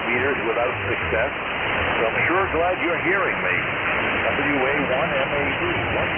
meters without success. So I'm sure glad you're hearing me. WA1MAD 8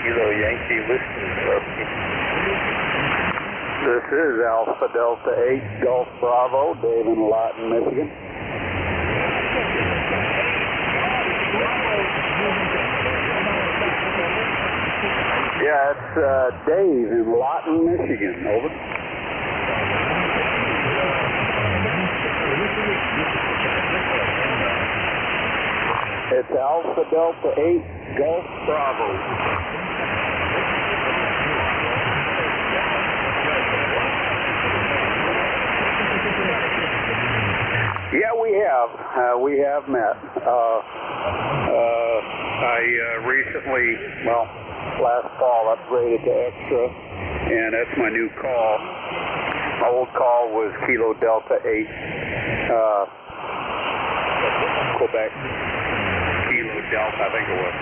Kilo Yankee Whiskey. This is Alpha Delta 8 Golf Bravo, Dave in Lawton, Michigan. Yeah, it's Dave in Lawton, Michigan. Over. It's Alpha Delta 8 Golf Bravo. Yeah, we have met. I recently, well, last fall upgraded to Extra, and that's my new call. My old call was Kilo Delta 8, Quebec, Kilo Delta, I think it was.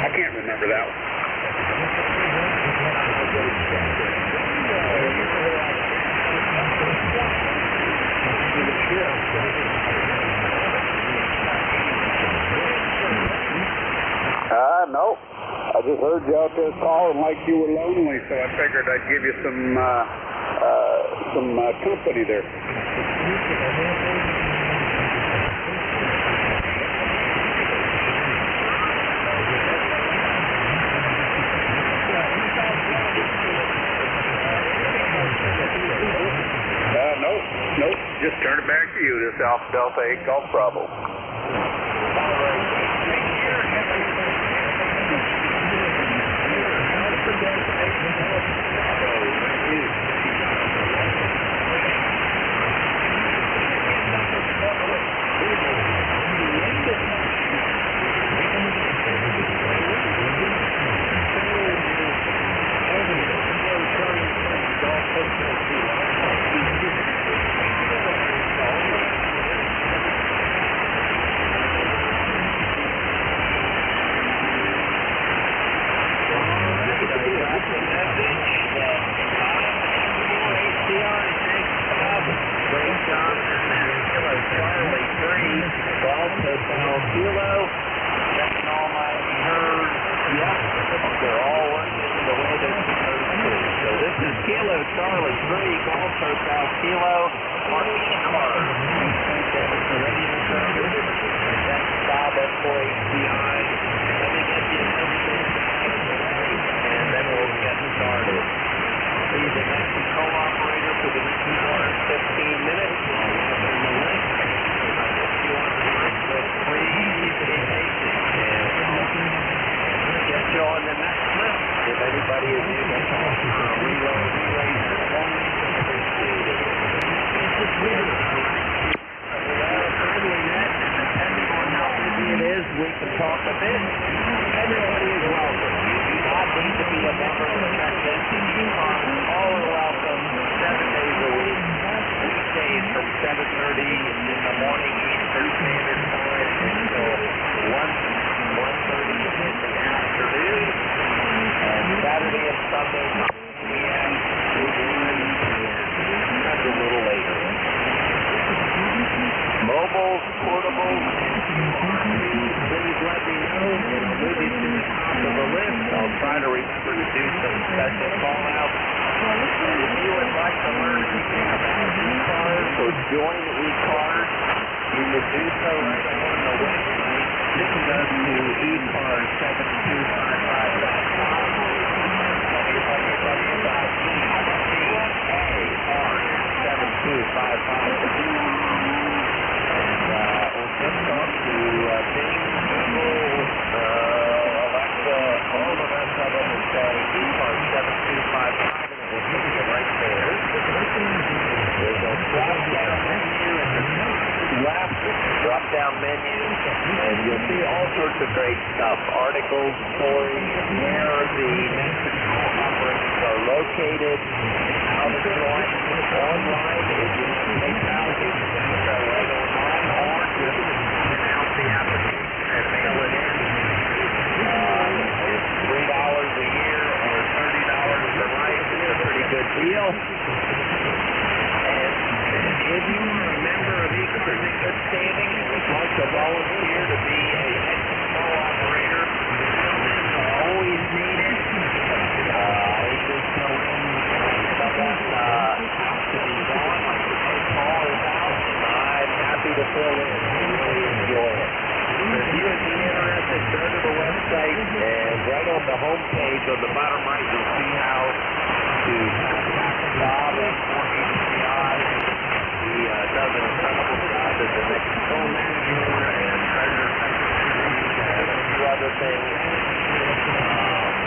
I can't remember that one. No. I just heard you out there calling like you were lonely, so I figured I'd give you some company there. Nope. Just turn it back to you. This Alpha Delta 8 Golf Bravo. Kilo Charlie 3, Golf Hotel Kilo, on ECARS. Radio service, that's 5 F4HCI. Let me get you everybody is able to offer a reload trade. Depending on how busy it is, we can talk a bit. Everybody is welcome. You do not need to be a member to check in. ECARS, all are welcome 7 days a week. Weekdays from 7:30 in the morning Eastern Standard Time until 1:30 in the afternoon. And Saturday and Sunday, 9 p.m. to 1 and a little later. Mobiles, portables, please let me know, and I'll move you to the top of the list. I'll try to remember to do some special call-outs. And if you would like to learn anything about ECARS or join ECARS, you can do so right on the website. Just go to ECARS7255.com. www.ECARS7255.com. Or just talk to Bing, Google, Alexa, all the rest of them, and say ECARS7255, and it will take you right there. There's a drop-down menu at the left, drop-down menu, and you'll see all sorts of great stuff, articles, stories, where the next control operators are located, how to join online if you want to take out, you can go right online, or just print out the application and mail it in. It's $3 a year or $30 for life. It's a pretty good deal. And if you are a member of ECARS in good standing and would like to volunteer to be a head control operator, fill-ins are always needed. I just go in when someone has to be gone, like the call is out, and I'm happy to fill in. I really enjoy it. If you would be interested, go to the website, and right on the home page on the bottom right, you'll see how to contact Bob at ECARS. He does an incredible job as the next control manager and treasurer secretary and a few other things.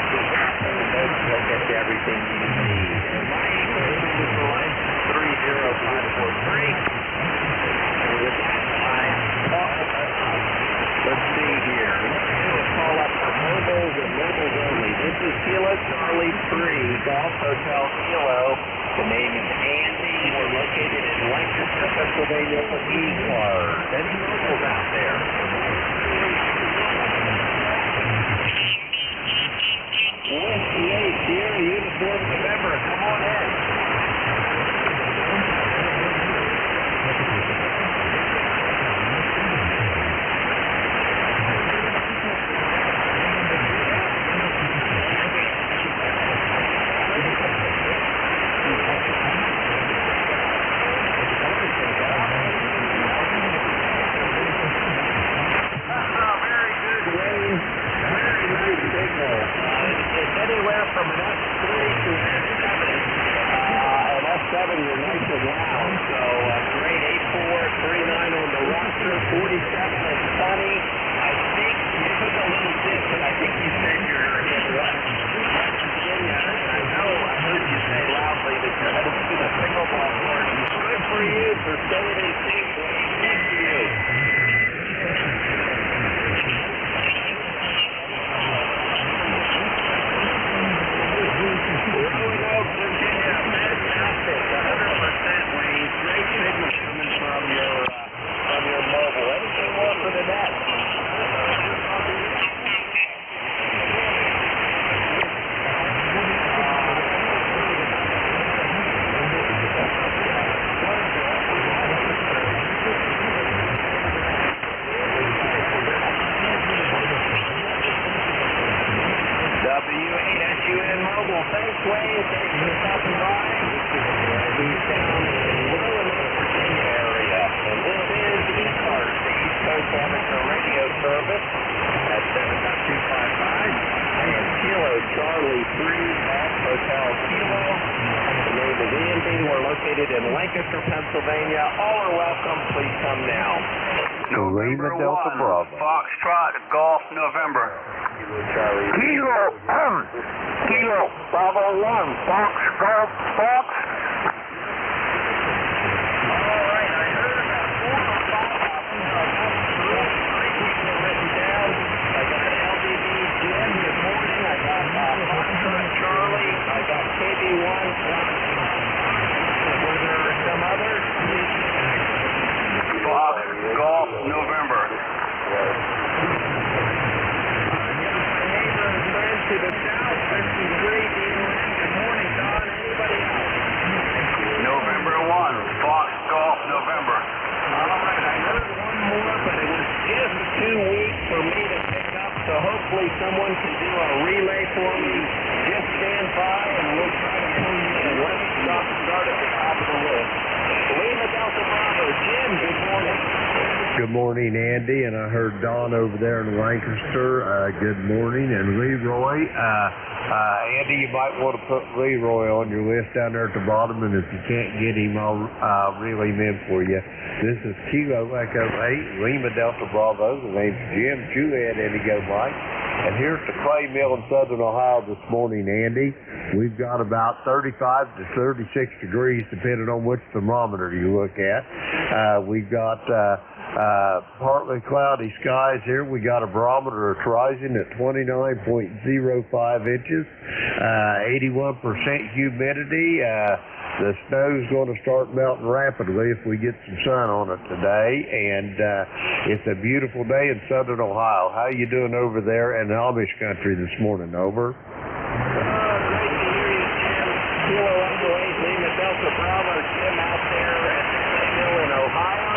Just drop in the notes, he'll get to everything you need. And my ECARS number line is 30543. And with that, I'm talking about, let's see here. Let's do a call-up for mobiles and mobiles only. This is Kilo Charlie 3, Golf Hotel Kilo. The name is Andy. We're located in Lancaster, Pennsylvania for ECARS. Any mobiles out there? Whiskey 8, Sierra Uniform November. Come on in. Anywhere from an F3 to an F7. An F7, you're nice and loud. So grade 8439 on the roster, 47 and sunny. I think you took a little dip, but I think you said you're in West Virginia. And I know I heard you say loudly that you're headed to the pickleball court. Good for you for staying in sync. Good for you. Roanoke, Virginia, fantastic, 100% Wayne. Great signal coming from your mobile. Anything more for the net? WASUN Mobile. Thanks, Wayne. Thanks for stopping by. He's down in Roanoke, Virginia area. And this is ECARS, the East Coast Amateur Radio Service at 7.255. I am Kilo Charlie 3, Golf Hotel Kilo. The name is Andy. We're located in Lancaster, Pennsylvania. All are welcome. Please come now. November 1, Foxtrot Golf, November. Kilo, Bravo 1, Fox, Golf, Fox. All right, I heard about 4 or 5 of them. I got 3 people written down. I got LDB Jim this morning. I got Foxtrot Charlie. I got KB1. Were there some others? Fox, Golf, November. To the south, 53 DON. Good morning, Don. Anybody else? November 1, Fox, Golf, November. All right, I heard one more, but it was just too weak for me to pick up, so hopefully someone can do a relay for me. Just stand by, and we'll try to pull you in. Let me start at the top of the list. Lima Delta Bravo. Jim, good morning. Good morning, Andy, and I heard Don over there in Lancaster. Good morning, and Leroy. Andy, you might want to put Leroy on your list down there at the bottom, and if you can't get him, I'll relay him in for you. This is Kilo Echo 8, Lima Delta Bravo. The name's Jim Juliet Indigo Mike. And here's the clay mill in southern Ohio this morning, Andy. We've got about 35 to 36 degrees, depending on which thermometer you look at. We've got partly cloudy skies here. We got a barometer that's rising at 29.05 inches, 81% humidity. The snow's going to start melting rapidly if we get some sun on it today, and it's a beautiful day in southern Ohio. How you doing over there in Amish country this morning? Over. Great to hear you, Jim. Kilo Echo 8, Lima Delta Bravo. Jim out there at the clay mill in Ohio.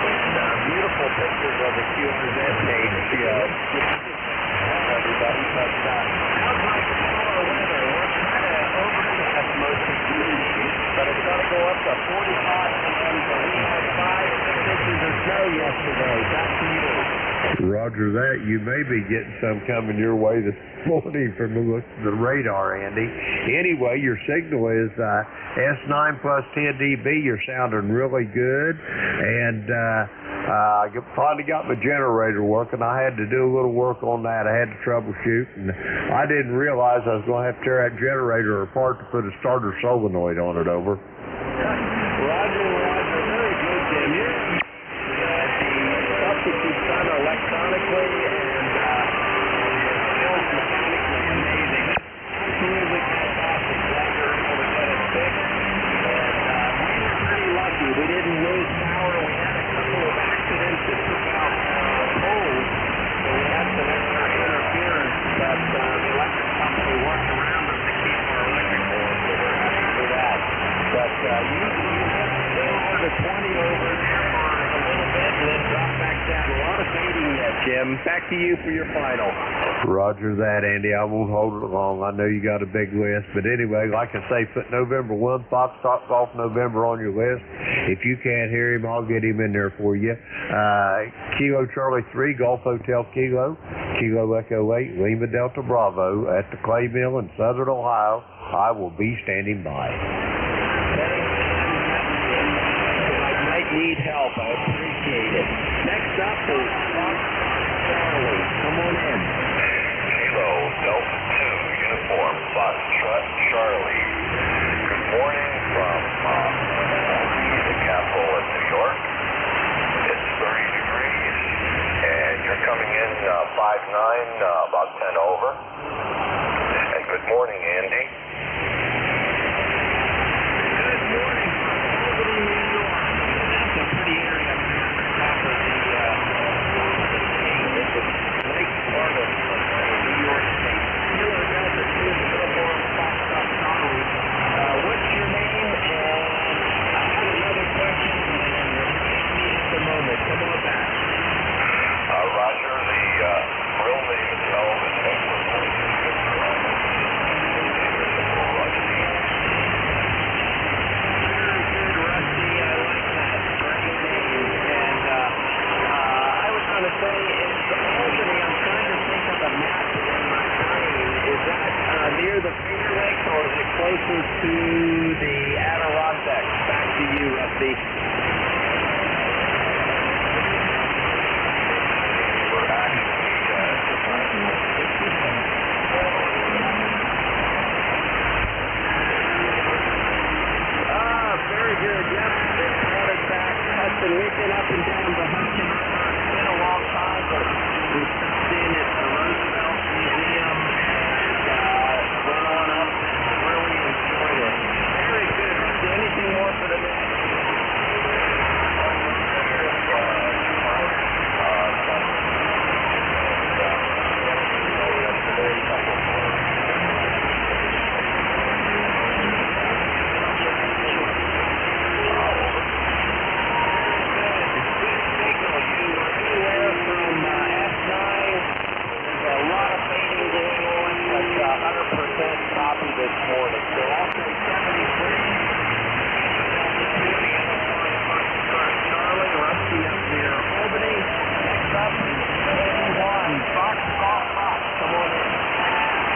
And beautiful pictures of the QRZ page. Everybody, but how's my Camaro weather? We're kind of overcast most of the evening, but it's going to go up to 45 and we had 5 inches of snow yesterday. Back to you. Roger that. You may be getting some coming your way this morning from the look of the radar, Andy. Anyway, your signal is S9 plus 10 dB. You're sounding really good, and I finally got my generator working. I had to do a little work on that. I had to troubleshoot, and I didn't realize I was going to have to tear that generator apart to put a starter solenoid on it. Over. Roger. Very good, Jim. You're the stuff that you've done electronically and skills mechanically amazing. Absolutely fantastic. Glad you're able to get it fixed. And we were pretty lucky. We didn't lose power. We had a couple of accidents that took out poles, so we had some extra interference, but the electric company worked around us to keep our electric on, so we're happy for that. But you held the 20 over there for a little bit and then dropped back down. A lot of fading yet, Jim. Back to you for your final. Roger that, Andy. I won't hold it long. I know you got a big list. But anyway, like I say, put November 1, Foxtrot Golf November on your list. If you can't hear him, I'll get him in there for you. Kilo Charlie 3, Golf Hotel Kilo. Kilo Echo 8, Lima Delta Bravo at the Clay Mill in southern Ohio. I will be standing by. I might need help. I appreciate it. Next up is Charlie. Come on in. Kilo Delta 2 uniform Foxtrot Charlie. Good morning from the capital of New York. It's 30 degrees, and you're coming in 5'9", about 10 over. And good morning, Andy. Good morning from Albany, New York. That's a pretty area up there at the top of the state. It's a great part of New York State. Kilo Delta 2 uniform Foxtrot Charlie. What's your name? And I have another question, and at the moment. Come on back. Roger, the real name is Elvis. Near the Finger Lakes, or is it closer to the Adirondacks? Back to you, Rusty. We're actually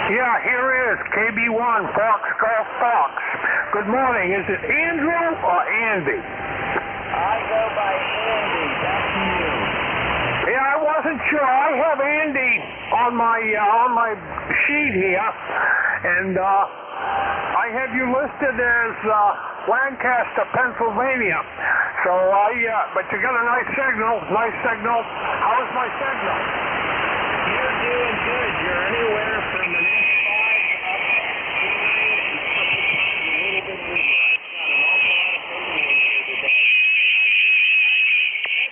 Yeah, here is KB1 Fox Golf Fox. Good morning. Is it Andrew or Andy? I go by Andy. Back to you. Yeah, I wasn't sure. I have Andy on my sheet here, and I have you listed as Lancaster, Pennsylvania. So but you got a nice signal. Nice signal. How's my signal? You're doing good. You're anywhere from an inch 5 up to 9 and a little bit more. I've got an awful lot of people in here today. And I just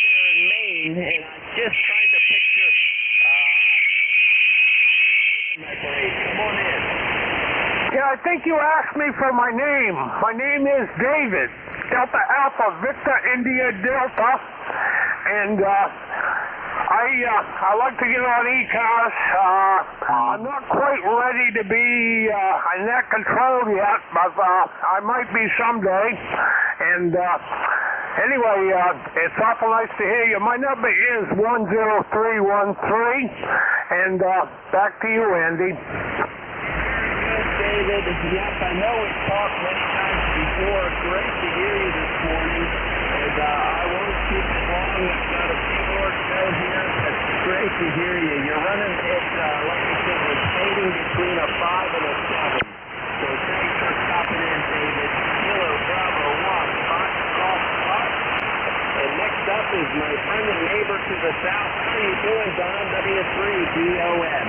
there in Maine, and I'm just trying to picture my parade. Come on in. Yeah, I think you asked me for my name. My name is David. Delta Alpha Victor India Delta. And I like to get on ECARS. I'm not quite ready to be net controlled yet, but I might be someday. And anyway, it's awful nice to hear you. My number is 10313. And back to you, Andy. David, yes, I know we've talked many times before. Great to hear you this morning. And I won't keep it long. We've got a few more to go here. But great to hear you. You're running it, like I said, we're skating between a 5 and a 7. So thanks for stopping in, David. Kilo Bravo 1, Fox Golf Fox. And next up is my friend and neighbor to the south. How are you doing, Don? W3DOM.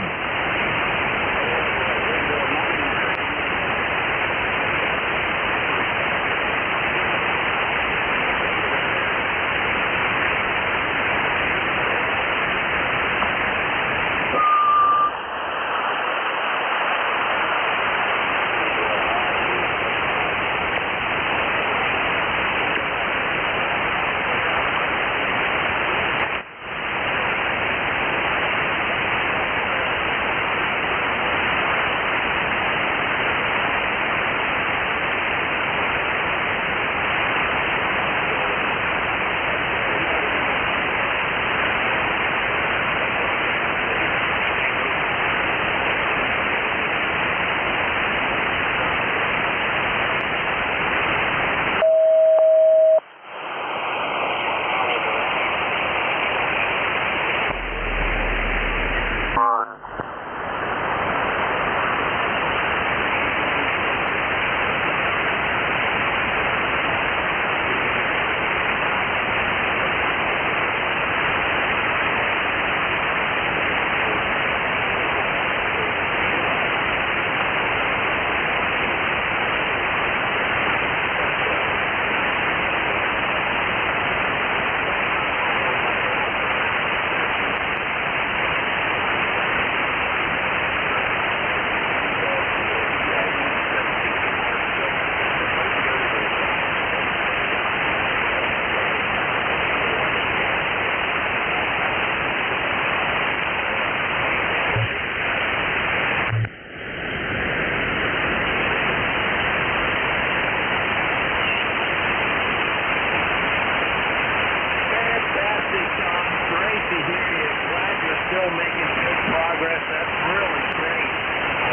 Still making good progress. That's really great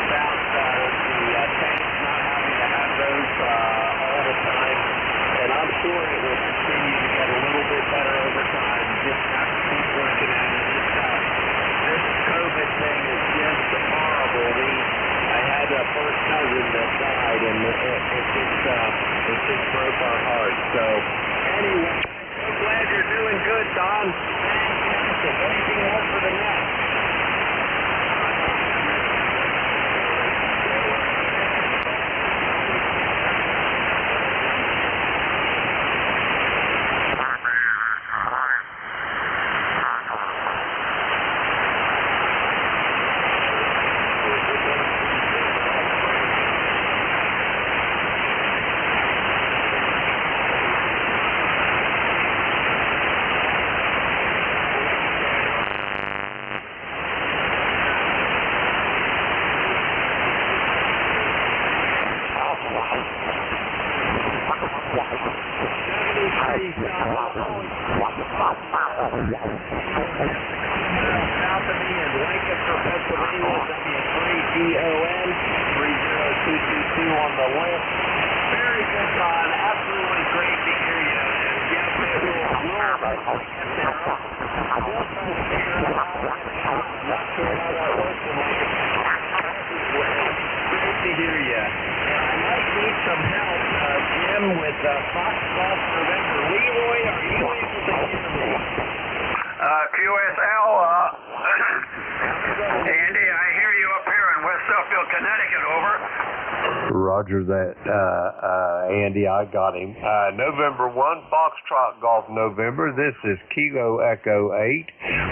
about the tanks not having to have those all the time. And I'm sure it will continue to get a little bit better over time. Just have to keep working at it. This COVID thing is just horrible. I had a first cousin that died, and it just broke our hearts. So anyway, I'm glad you're doing good, Don. Anything more for the net? South of me in Lancaster, Pennsylvania. GON 30222 on the list. Very good time. Absolutely great to hear you. And Jeff, we'll get there. Still trying to figure out how to get out. I'm not sure how that works. Great to hear you. And I might need some help, Jim, with Fox Golf November. Leroy, are you able to hear me? QSL, Andy, I hear you up here in West Suffield, Connecticut, over. Roger that, Andy, I got him. November 1, Foxtrot Golf November. This is Kilo Echo 8,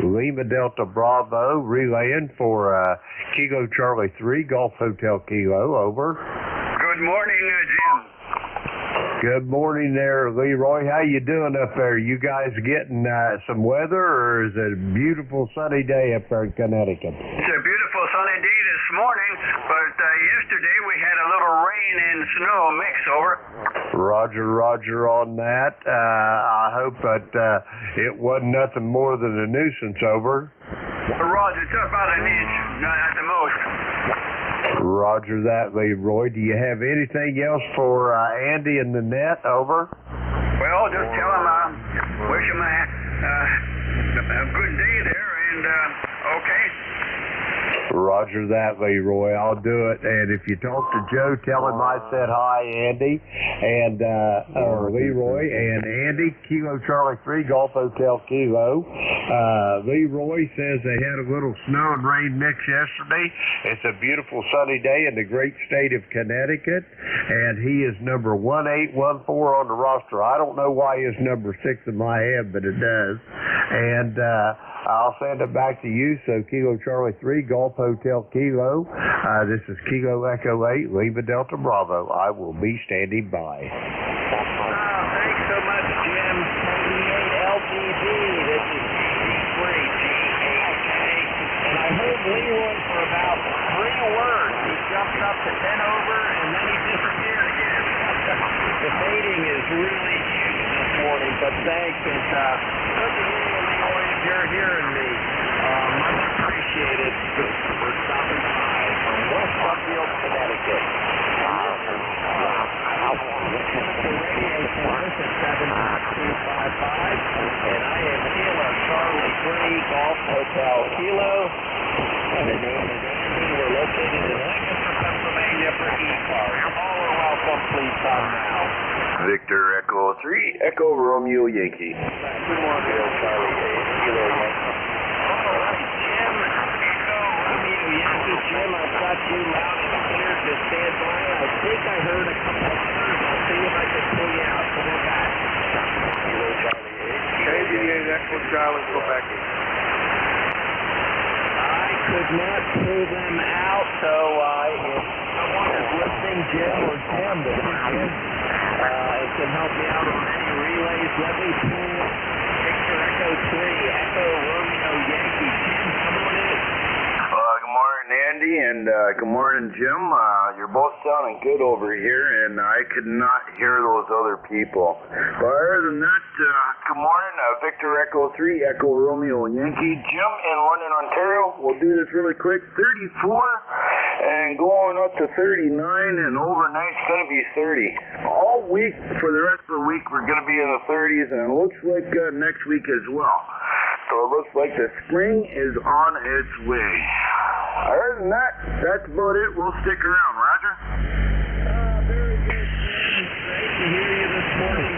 Lima Delta Bravo, relaying for Kilo Charlie 3, Golf Hotel Kilo, over. Good morning, Jim. Good morning there, Leroy. How you doing up there? You guys getting some weather, or is it a beautiful sunny day up there in Connecticut? It's a beautiful sunny day this morning, but yesterday we had a little rain and snow mix, over. Roger on that. I hope that it wasn't nothing more than a nuisance, over. Roger, it's about an inch, at the most. Roger that, Leroy. Do you have anything else for Andy and the net, over? Well, just tell him wish him a good day there, and okay. Roger that, Leroy. I'll do it. And if you talk to Joe, tell him I said hi, Andy, and or Leroy, and Andy, Kilo Charlie 3, Golf Hotel Kilo. Leroy says they had a little snow and rain mix yesterday. It's a beautiful sunny day in the great state of Connecticut, and he is number 1814 on the roster. I don't know why his number 6 in my head, but it does. And I'll send it back to you. So Kilo Charlie 3, Golf Hotel Kilo. This is Kilo Echo 8, Lima Delta Bravo. I will be standing by. Thanks so much, Jim. 78 LGB. This is G3, G8K. And I heard Leroy for about 3 words. He jumped up to 10 over, and then he disappeared again. The fading is really huge this morning, but thanks. And good to hear you, Leroy, if you're hearing me. Much appreciated for stopping by from West Suffield, Connecticut. The radio service at 76255, and I am Kilo Charlie 3, Golf Hotel Kilo. And the name is Andy. We're located in Lancaster, Pennsylvania for ECARS. All are welcome. Please come now. Victor Echo 3, Echo Romeo Yankee. Good morning, Charlie 8, Kilo Yankee. All right, Jim. Echo Romeo Yankee. Jim, I've got you loud and clear to stand by. I think I heard a couple of others. I'll see if I can pull you out. Come on back. Kilo Charlie 8. Echo Charlie, go back in. I could not pull them out, so if someone is listening, Jim or Tim, the two Jims, can help me out on any relays. Let me pull Victor Echo 3, Echo Romeo Yankee. Jim, come on in. Good morning, Andy, and good morning, Jim. You're both sounding good over here, and I could not hear those other people. But other than that, good morning, Victor Echo 3, Echo Romeo Yankee. Jim in London, Ontario. We'll do this really quick. 34 and going up to 39, and overnight's going to be 30. All week, for the rest of the week, we're going to be in the 30s, and it looks like next week as well. So it looks like the spring is on its way. Other than that, that's about it. We'll stick around. Roger? Very good, Jim. Great to hear you this morning.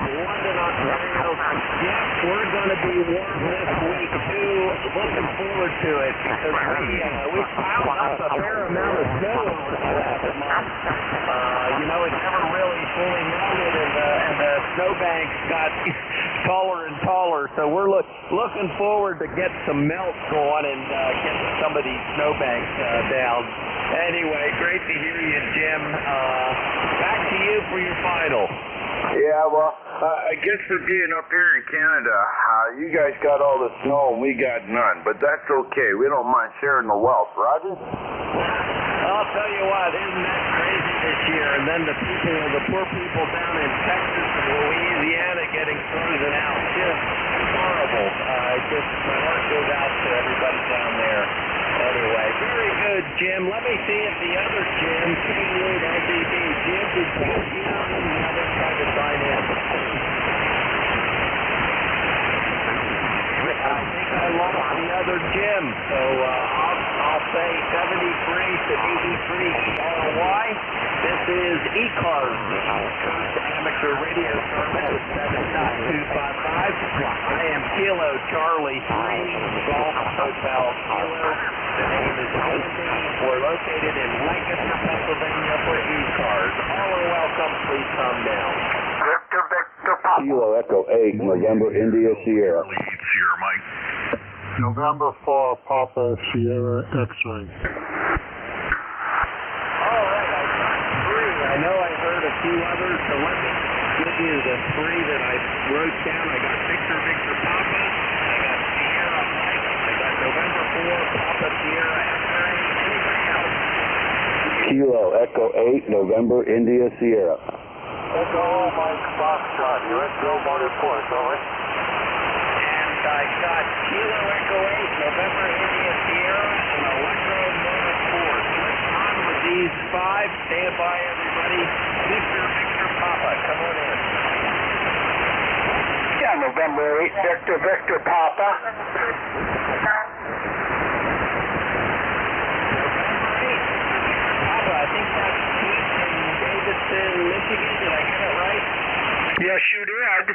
London, Ontario. Yes, we're going to be warm this week, too. Looking forward to it, because we piled up a fair amount of snow over the last month. It never really fully melted, and the snowbanks got taller and taller, so we're looking forward to get some melt going and get some of these snowbanks down. Anyway, great to hear you, Jim. Back to you for your final. Yeah, well, I guess for being up here in Canada, you guys got all the snow and we got none, but that's okay. We don't mind sharing the wealth. Roger? I'll tell you what, isn't that crazy this year? And then the poor people down in Texas and Louisiana getting frozen out. Just horrible. My heart goes out to everybody down there. good, Jim. Let me see if the other Jim, St. Louis LDD, Jim, did you hear the other trying to sign in? I think I lost the other Jim, so I'll say 73 to 83 RY. This is ECARS, amateur radio service 79255. I am Kilo Charlie 3 Golf Hotel Kilo. The name is Andy. We're located in Lancaster, Pennsylvania for ECARS. All are welcome. Please come down. Victor Papa. Kilo Echo 8, November, India, Sierra. Sierra Mike. November 4, Papa Sierra X-ray. All right, I got 3. I know I heard a few others, so let me give you the 3 that I wrote down. I got Victor Papa. I got Sierra Mike. I got November 4, Papa Sierra X-ray. Anybody else? Kilo Echo 8, November, India, Sierra. Echo Mike Foxtrot. You Echo Motor Report, over. And I got Kilo Echo 8, November, India, Sierra, and Electro Motorsport. Let's on with these 5. Stand by, everybody. Victor Papa, come on in. Yeah, November 8, Victor Papa. Papa, I think that's Pete in Davidson, Michigan. Did I get it right? Yes, you did.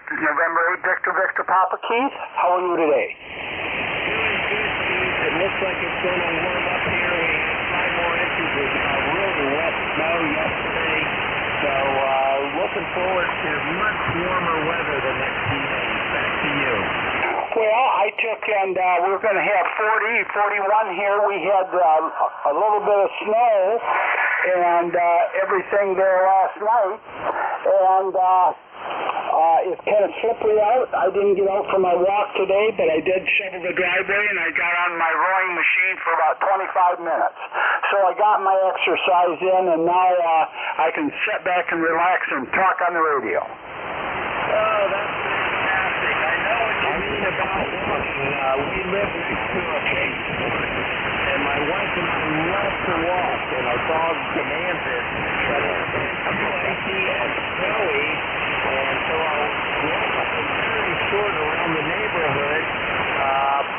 November 8, Victor Papa. Keith, how are you today? Doing good, Keith. It looks like it's going to warm up here. We had 5 more inches of really wet snow yesterday. So looking forward to much warmer weather the next few days. Back to you. Well, I took and we were going to have 40, 41 here. We had a little bit of snow and everything there last night. And it's kind of slippery out. I didn't get out for my walk today, but I did shovel the driveway and I got on my rowing machine for about 25 minutes. So I got my exercise in and now I can sit back and relax and talk on the radio. Oh, that's fantastic. I know what you mean about walking. We live next to a big park, and my wife and I love to walk, and our dog demands it. But it's been too icy and snowy, and so our walk is very short around the neighborhood.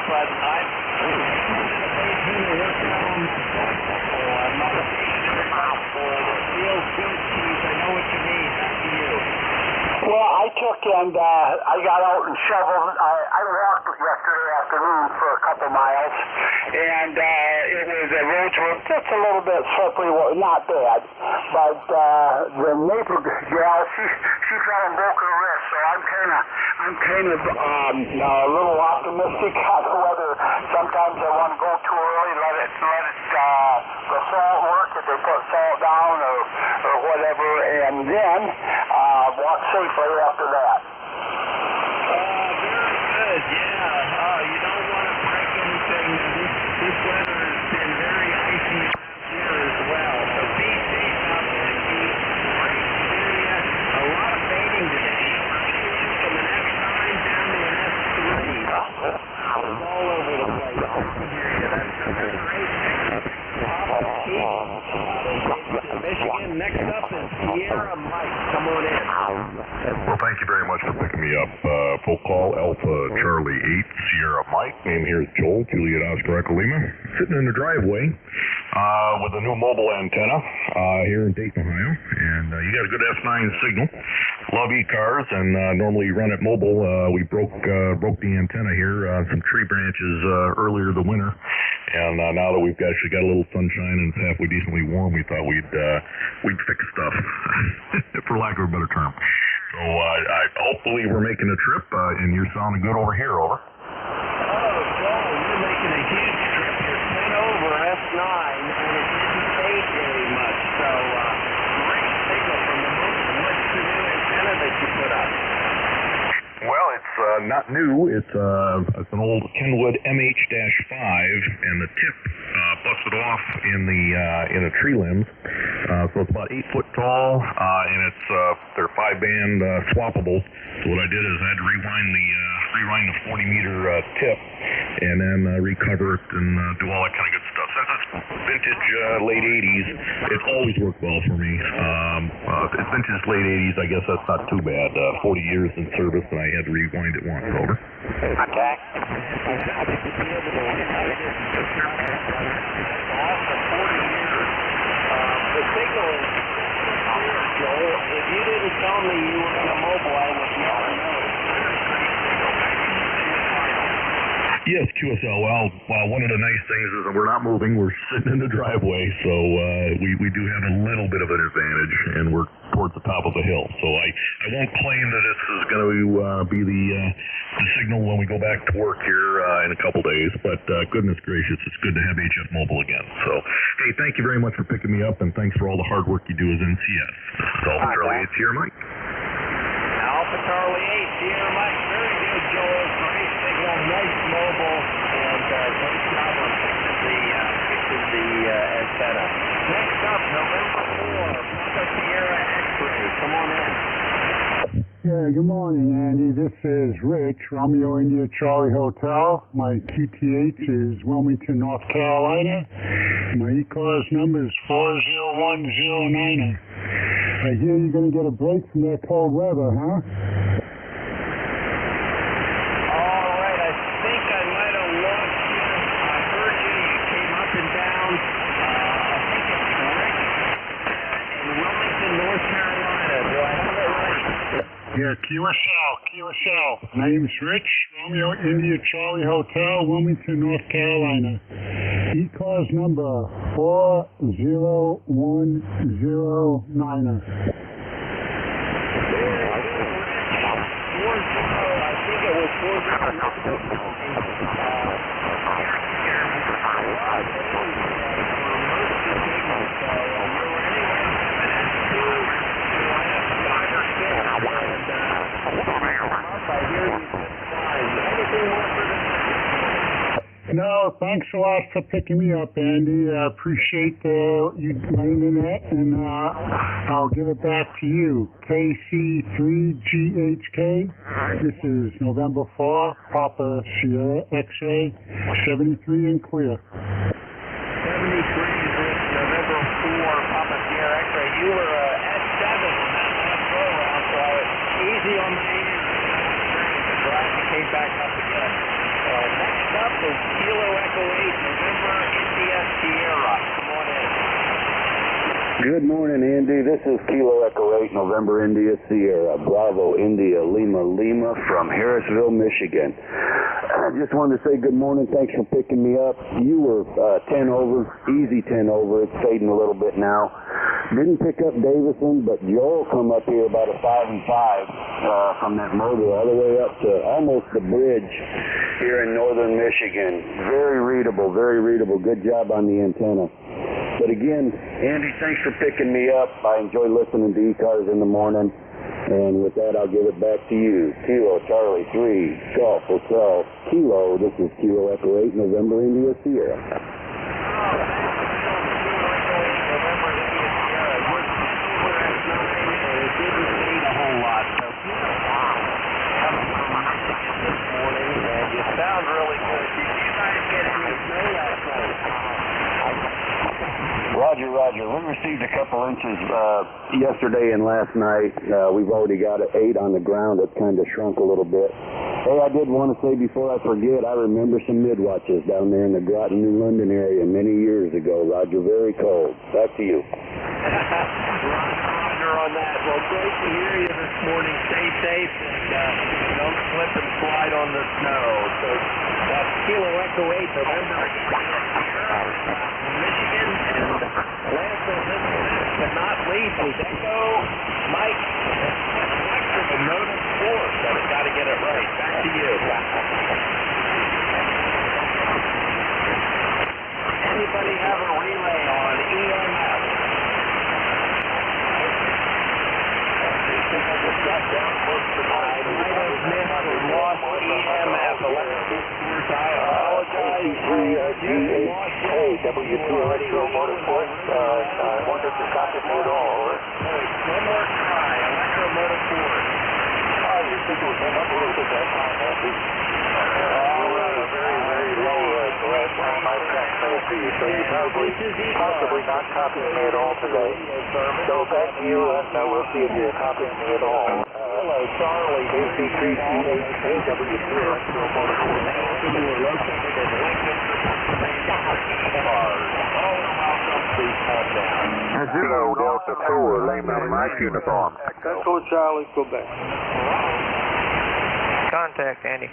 But I'm going to work out on my bicycle. I'm not a patient mouthful. It feels good, Keith. I know what you mean. Back to you. Well, I took and I got out and shoveled. I walked yesterday afternoon for a couple miles, and the roads were just a little bit slippery. Well, not bad, but the neighbor gal, she fell and broke her wrist. So I'm kind of a little optimistic on whether sometimes I want to go too early, let it the salt work if they put salt down or whatever, and then walk safely after that. Very good, yeah. You don't want to break anything. This weather has been very icy here as well. So be safe out there, Keith. Great to hear you. A lot of fading today. From an F9 down to an F3. It's all over the place. Good to hear you. That's great. Michigan. Next up is Sierra Mike. Come on in. Well, thank you very much for picking me up. Full call, Alpha Charlie 8, Sierra Mike. Name here is Joel, Juliet Oscar Echo Lima. Sitting in the driveway with a new mobile antenna here in Dayton, Ohio. And you got a good F9 signal. Love ECARS and normally run it mobile. We broke the antenna here on some tree branches earlier the winter. And now that we've actually got a little sunshine and it's halfway decently warm, we thought we'd fix stuff, for lack of a better term. So hopefully we're making a trip, and you're sounding good over here, over. Oh, Joel, you're making a huge trip. You're 10 over F9, and it didn't fade very much. So, great signal from the moon. What's the new antenna that you put up? Well, it's not new. It's an old Kenwood MH-5, and the tip busted off in the tree limbs. So it's about 8 foot tall, and they're 5-band swappable. So what I did is I had to rewind the 40-meter tip, and then recover it and do all that kind of good stuff. Since it's vintage late 80s. It's always worked well for me. It's vintage late 80s. I guess that's not too bad. 40 years in service, and I had to rewind it once. Over. Contact. The signal is clear, Joel. If you didn't tell me you were going to mobile, I would never know. Yes, QSL. Well, one of the nice things is that we're not moving. We're sitting in the driveway, so we do have a little bit of an advantage, and we're towards the top of the hill. So I won't claim that this is going to be the signal when we go back to work here in a couple days, but goodness gracious, it's good to have HF Mobile again. So, hey, thank you very much for picking me up, and thanks for all the hard work you do as NCS. This is Alpha Charlie 8 Sierra Mike. Alpha Charlie 8 Sierra Mike. Very good, Joel. Great signal, nice mobile, and great job on fixing the antenna. Next up, November 4, Papa Sierra X-Ray. Come on in. Yeah, good morning, Andy. This is Rich, Romeo India Charlie Hotel. My QTH is Wilmington, North Carolina. My ECARS number is 40109. I hear you're going to get a break from that cold weather, huh? All right, I think I might have lost you. I heard you. You came up and down. I think it's Rick in Wilmington, North Carolina. Do I have it right? Yeah, QSL. Name's Rich, Romeo India Charlie Hotel, Wilmington, North Carolina. ECARS number 40109. I think it was 401. No, thanks a lot for picking me up, Andy. I appreciate you landing that, and I'll give it back to you. KC3GHK. This is November 4, Papa Sierra X-Ray, 73 and clear. 73 November 4, Papa Sierra X-Ray. You were at 7 on that last go round, so I was easy on my ears. The drive came back up again. Next up is Kilo Echo 8, November India Sierra. Come on in. Good morning, Andy. This is Kilo Echo 8, November India Sierra, Bravo India Lima Lima from Harrisville, Michigan. I just wanted to say good morning. Thanks for picking me up. You were 10 over, easy 10 over. It's fading a little bit now. Didn't pick up Davison, but Joel come up here about a 5 and 5 from that motor all the way up to almost the bridge here in northern Michigan. Very readable, very readable. Good job on the antenna. But again, Andy, thanks for picking me up. I enjoy listening to ECARS in the morning. And with that, I'll give it back to you. Kilo Charlie 3, Golf Hotel Kilo. This is Kilo Echo 8, November India Sierra. Sound really good. Did you guys get any snow last night? Roger. We received a couple inches yesterday and last night. We've already got an 8 on the ground. It's kind of shrunk a little bit. Hey, I did want to say before I forget, I remember some midwatches down there in the Groton, New London area many years ago. Roger, very cold. Back to you. Roger on that. Well, great to hear you this morning. Stay safe and don't slip and slide on the snow. So that's Kilo Echo 8, November Michigan, and last but not least is Echo Mike Electric of Nota Sports. I've got to get it right. Back to you. Anybody have a relay on EMF? I might have missed or lost EMF. I apologize. Hey, W2US Motorsports. I wonder if you copied me at all. One more try. Electro Motorsports. Your signal came up a little bit that time, Andy. All right. Very, very low. my transmitted to you, so you possibly not copying me at all today. So back to you, and we'll see if you're copying me at all. Hello, Charlie, NJ2US, you were located in Lincoln, ECARS. All welcome, please calm down. Zero Delta 4, Lima Mike uniform. Echo Charlie, Quebec. Contact Andy.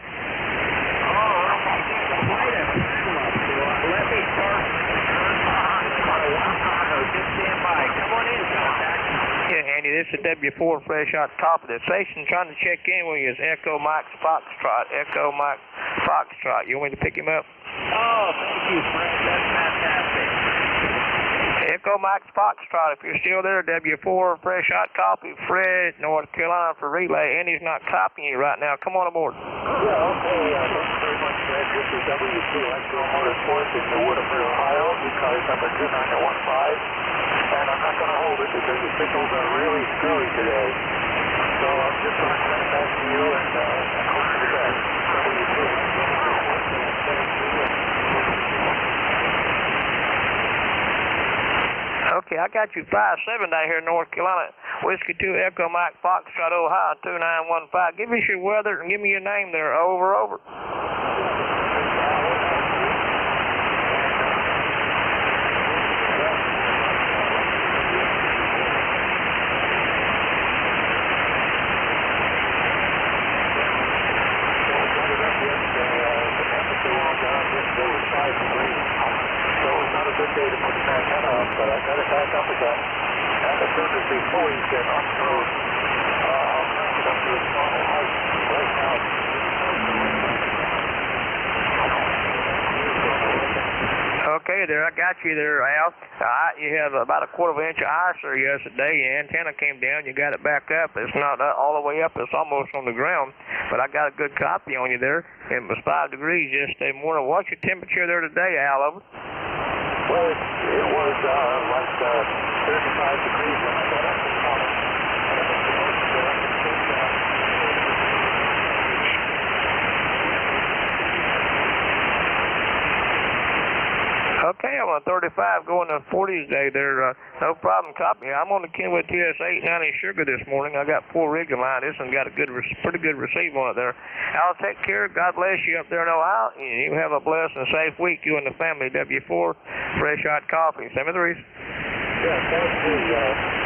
Let me start. Just stand by. Come on in, contact. Yeah, Andy, this is W4 Fresh Hot Top of the station. Trying to check in with you is Echo Mike Foxtrot. Echo Mike Foxtrot. You want me to pick him up? Oh, thank you, Fred. That's fantastic. Echo Mike Foxtrot. If you're still there, W4 Fresh Hot Copy. Fred, North Carolina for relay. Andy's not copying you right now. Come on aboard. Yeah, okay. Thank you very much, Fred. This is W2 Motorsports in New Woodford, Ohio. ECARS number 29015. And I'm not going to hold it because the signals are really screwy today. So I'm just going to send it back to you and hope for the best. W2. Okay, I got you 5-7 down here in North Carolina. Whiskey 2 Echo Mike Foxtrot, Ohio, 2915. Give us your weather and give me your name there. Over. So it's not a good day to put the antenna up, but I got it back up again. And as soon as the buoys get up to its normal height, right now. Okay, there, I got you there, Al. You have about a quarter of an inch of ice there yesterday. Your antenna came down, you got it back up. It's not all the way up, it's almost on the ground. But I got a good copy on you there. It was 5 degrees yesterday morning. What's your temperature there today, Al? Over? Well, it was like 35 degrees when I got up this morning. Okay, I'm on 35 going to 40 today there. No problem, copy. I'm on the Kenwood TS890 Sugar this morning. I got 4 rigs in line. This one got a pretty good receive on it there. I'll take care. God bless you up there in Ohio. You have a blessed and safe week, you and the family. W4 Fresh Hot Coffee. Send me the reason. Yeah, thanks to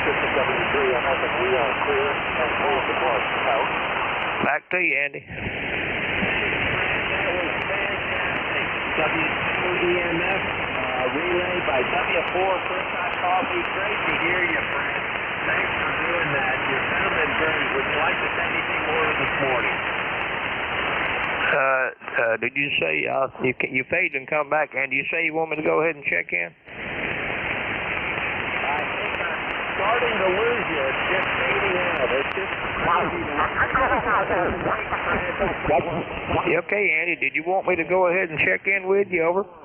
System W3. I'm hoping we are clear and full the plug out. Back to you, Andy. W2EMF relay by W4 Fresh Hot Coffee. Great to hear you, Fred. Thanks for doing that. You sounded great. Would you like to say anything more this morning? Did you say you faded and come back, and you say you want me to go ahead and check in? I think I'm starting to lose you. It's just fading out. It's just Okay, Andy, did you want me to go ahead and check in with you? Over. Fred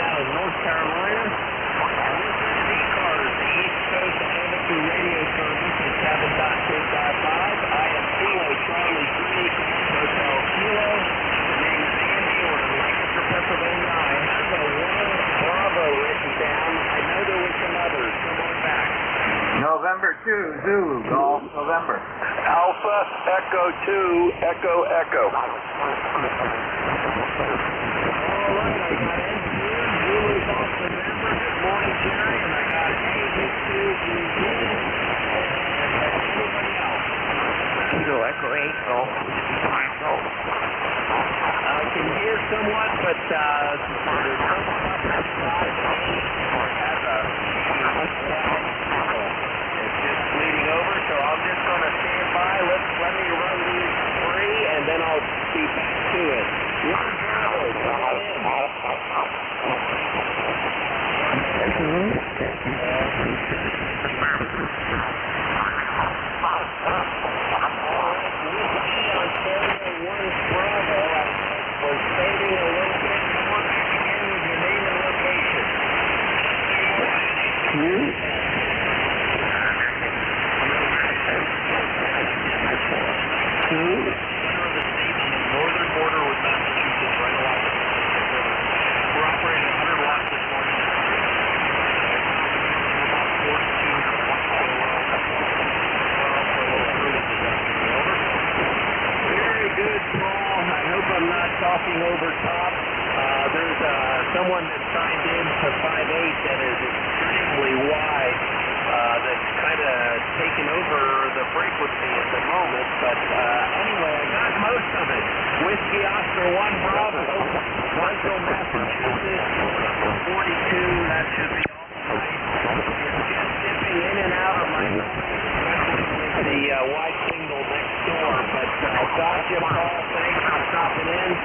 out of North Carolina. This is ECARS, the East Coast Amateur Radio Service at 7.255. I am Kilo Charlie 3, Hotel Kilo. The name is Andy, or New Hampshire, Pennsylvania. I have a 1 Bravo written down. I know there were some others. Come on back. November 2, Zulu, Golf, November. Alpha, Echo 2, Echo, Echo. All right, I got NJ2US, Zulu, Golf, November. Good morning, Jerry. And I got NJ2US, and anybody else? Kilo Echo 8 Golf. I can hear somewhat, but there's someone up that side or has a it's just bleeding over, so I'm just going to stand by. Let me run these 3, and then I'll be back to it. One Bravo, come on in. One Bravo, I was fading a little bit. Come on back again with your name and location. someone that signed in to 5.8 that is extremely wide, that's kind of taken over the frequency at the moment. But anyway, I got most of it. Whiskey Oscar 1 Bravo, Marshall, Massachusetts, 42. That should be all right. Just dipping in and out of my the white single next door. But Sasha, Paul, thanks for stopping in.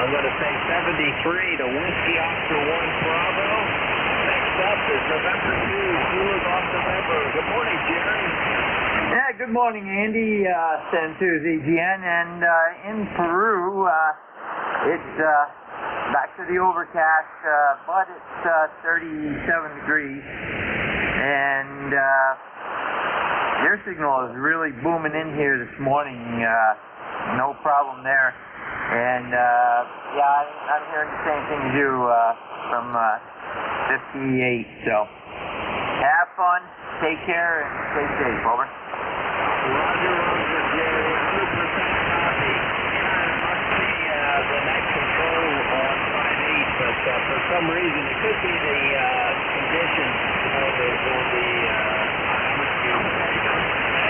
I'm going to say 73 to Whiskey Oscar 1 Bravo. Next up is November 2, Zulu Golf November. Good morning, Jerry. Yeah, good morning, Andy. Santos EGN. And in Peru, it's back to the overcast, but it's 37 degrees. And your signal is really booming in here this morning. No problem there. And yeah, I'm hearing the same thing as you from 58. So have fun, take care, and stay safe. Over. Roger, Jerry. 100% copy. Yeah, it must be the night control on 5.8, but for some reason it could be the conditions on the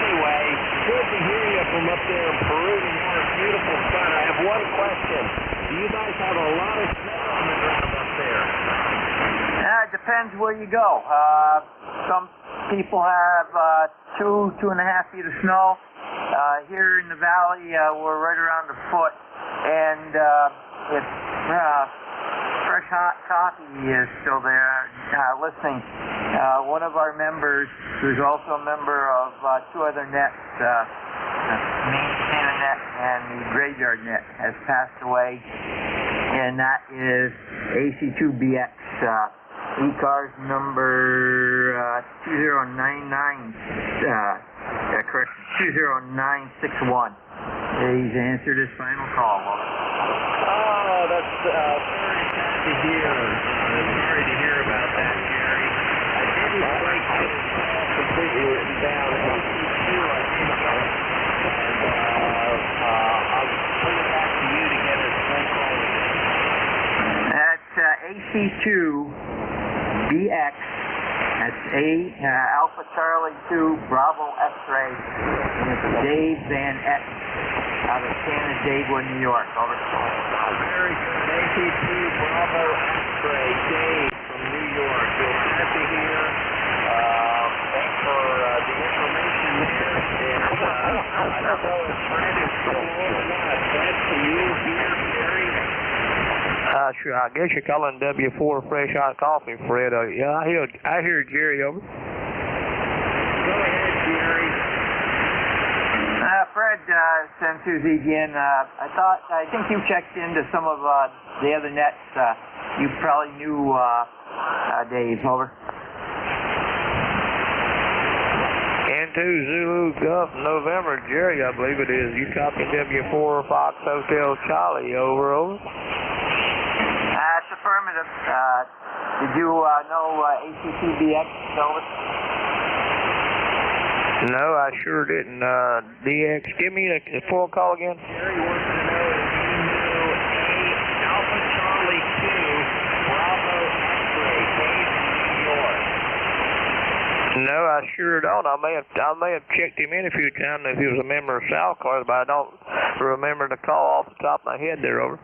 anyway, good to hear you from up there in Peru, New York. Beautiful sun. I have one question. Do you guys have a lot of snow on the ground up there? It depends where you go. Some people have 2.5 feet of snow. Here in the valley, we're right around a foot. And if Fresh Hot Coffee is still there listening, one of our members, who's also a member of two other nets, the main Santa net and the graveyard net, has passed away. And that is AC2BX. ECARS number 2099, correction, 20961. He's answered his final call. Oh, that's very sad to hear. Sorry to hear about that, Jerry. I didn't quite get it all completely written down. AC2, I think, and I'll bring it back to you to get his phone call again. That's AC2. BX, that's Alpha Charlie 2 Bravo X-ray, and it's Dave Van Eck out of Canandaigua, New York. Over. Very good. AC2 Bravo X-ray, Dave from New York. Good to hear. Thanks for the information there. And I don't know if Fred is still on or not. Fred, can you hear Jerry? Sure. I guess you're calling W4 Fresh Hot Coffee, Fred. Yeah, I hear Jerry. Over. Go ahead, Jerry. Fred, Santos EGN. I think you checked into some of the other nets. You probably knew Dave. Over. N2 Zulu Golf November, Jerry, I believe it is. You copy W4 Fox Hotel Charlie. Over. That's affirmative. Did you know AC2BX? Over? No, I sure didn't. DX, give me the full call again. Jerry wants to know if you knew Alpha Charlie 2 Bravo X-ray, Dave from New York. No, I sure don't. I may have checked him in a few times if he was a member of Southcars, but I don't remember the call off the top of my head there. Over.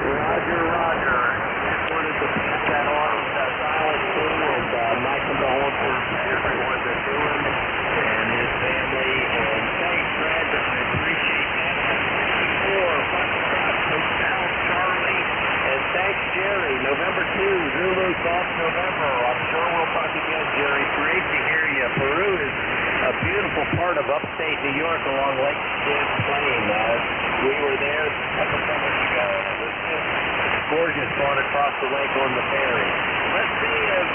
Roger. Just wanted to pass that on with silent too, and my condolences to everyone that's doing and his family. And thanks, Fred. I appreciate that. 64 Foxtrot Hotel Charlie, and thanks, Jerry. November 2, Zulu Golf November. I'm sure we'll talk again, Jerry. Great to hear you. Peru is a beautiful part of upstate New York along Lake Champlain. We were there a couple summers ago, and it was just gorgeous going across the lake on the ferry. Let's see if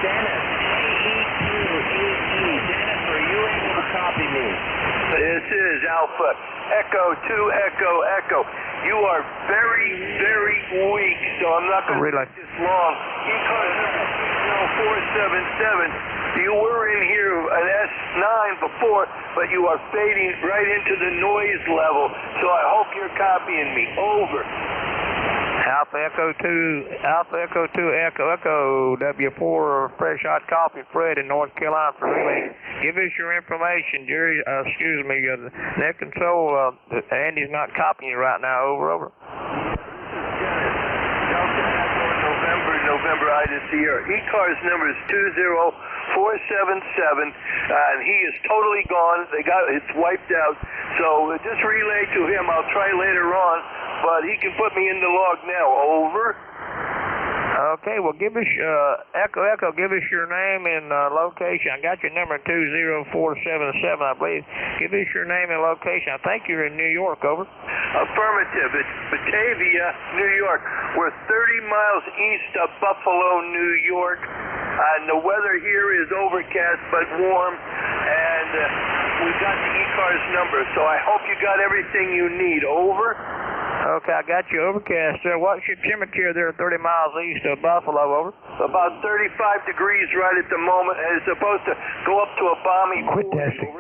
Dennis, AE2AE. Dennis, are you able to copy me? This is Alpha Echo 2 Echo Echo. You are very, very weak, so I'm not going to Really? take this long. ECARS number 477. You were in here an S9 before, but you are fading right into the noise level, so I hope you're copying me. Over. Alpha Echo 2 Echo W4 Fresh Hot Coffee, Fred in North Carolina for relay. Give us your information, Jerry. Excuse me, net control. Andy's not copying you right now. Over. November, Ida Sierra. ECARS number is 20477, and he is totally gone. It's wiped out. So just relay to him. I'll try later on, but he can put me in the log now. Over. Okay, well, give us, Echo, give us your name and location. I got your number 20477, I believe. Give us your name and location. I think you're in New York, over. Affirmative. It's Batavia, New York. We're 30 miles east of Buffalo, New York. And the weather here is overcast but warm. And we've got the ECARS number, so I hope you got everything you need. Over. Okay, I got you overcast there. What's your temperature there 30 miles east of Buffalo, over? About 35 degrees right at the moment, and it's supposed to go up to a balmy 40, over.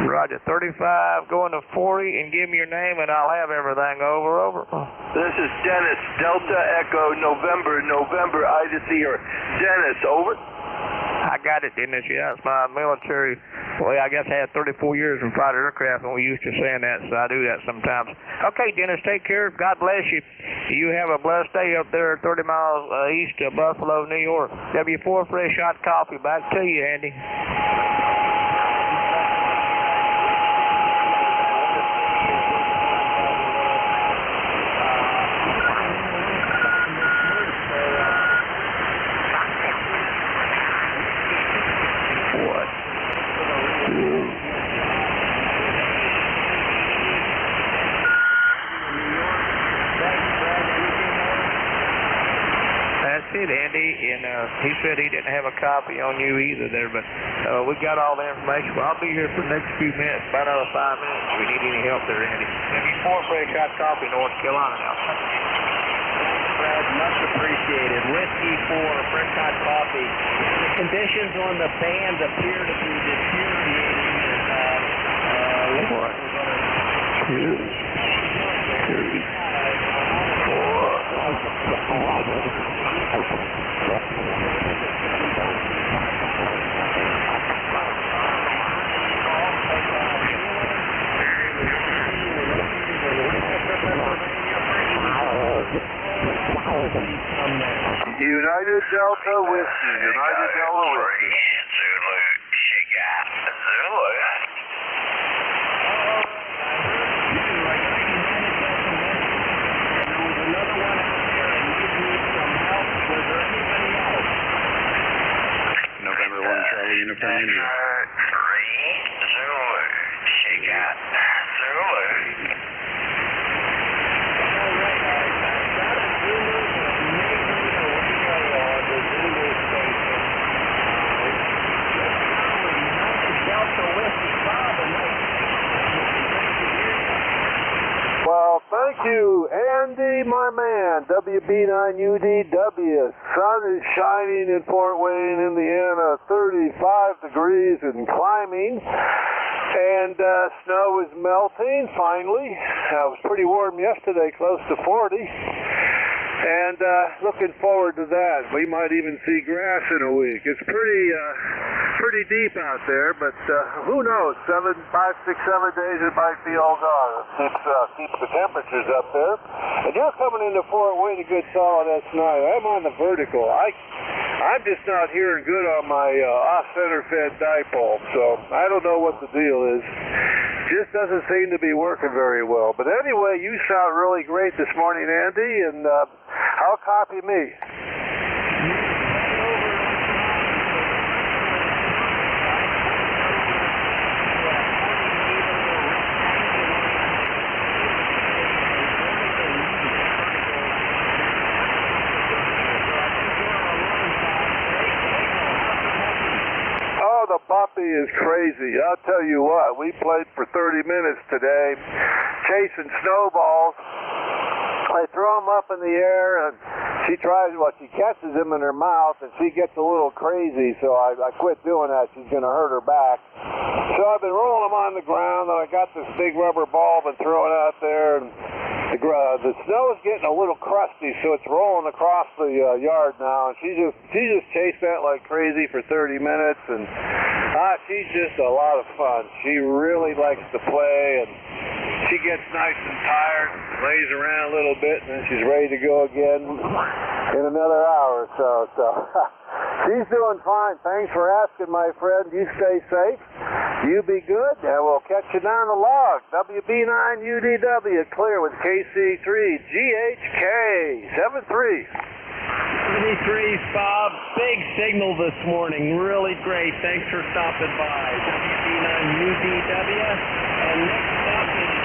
Roger, 35 going to 40, and give me your name and I'll have everything, over. This is Dennis, Delta Echo, November, Ida Sierra. Dennis, over. I got it, Dennis. Yeah, it's my military. Well, I guess I had 34 years in fighter aircraft, and we used to saying that, so I do that sometimes. Okay, Dennis, take care. God bless you. You have a blessed day up there 30 miles east of Buffalo, New York. W4 Fresh Hot Coffee. Back to you, Andy. That's it, Andy, and he said he didn't have a copy on you either there, but we got all the information. Well, I'll be here for the next few minutes, about another 5 minutes if we need any help there, Andy. W4 Fresh Hot Coffee, North Carolina now. Thanks, Brad. Much appreciated. Whiskey for Fresh Hot Coffee. The conditions on the band appear to be deteriorating. United Delta Whiskey, United Delta Whiskey. Zulu, Sugar, Zulu. November 1, Charlie, Uniform India. 3, Zulu, Sugar, Zulu. Well, thank you, Andy, my man, WB9UDW. Sun is shining in Fort Wayne, Indiana, 35 degrees and climbing. And snow is melting, finally. It was pretty warm yesterday, close to 40. And looking forward to that. We might even see grass in a week. It's pretty deep out there, but who knows? 5, 6, 7 days it might be all gone. Keeps the temperatures up there. And you're coming into Fort Wayne a good solid S9. I'm on the vertical. I'm just not hearing good on my off-center fed dipole, so I don't know what the deal is. Just doesn't seem to be working very well. But anyway, you sound really great this morning, Andy, and I'll copy me. The puppy is crazy. I'll tell you what, we played for 30 minutes today chasing snowballs. I throw them up in the air and she catches them in her mouth and she gets a little crazy, so I quit doing that. She's going to hurt her back. So I've been rolling them on the ground and I got this big rubber ball and throwing out there, and the snow is getting a little crusty, so it's rolling across the yard now, and she just chased that like crazy for 30 minutes, and she's just a lot of fun. She really likes to play, and she gets nice and tired, lays around a little bit, and then she's ready to go again in another hour or so. So she's doing fine. Thanks for asking, my friend. You stay safe. You be good, and we'll catch you down the log. WB9UDW, clear with KC3GHK 73. 73, Bob. Big signal this morning. Really great. Thanks for stopping by. WB9UDW. And next up is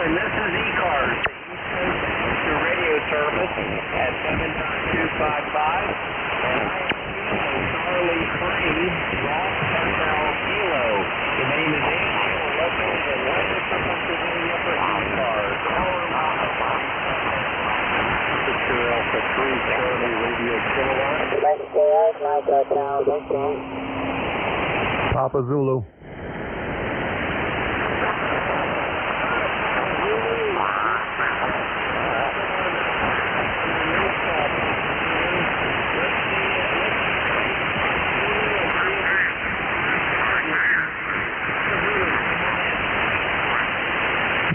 and this is ECARS, the East Coast Amateur Radio Service at 7.255. And I am Charlie 3, Ross Hotel Kilo. The name is Angel, located in Lancaster, Pennsylvania for ECARS. Picture Alpha 3, Charlie Radio Kilowatt. Papa Zulu.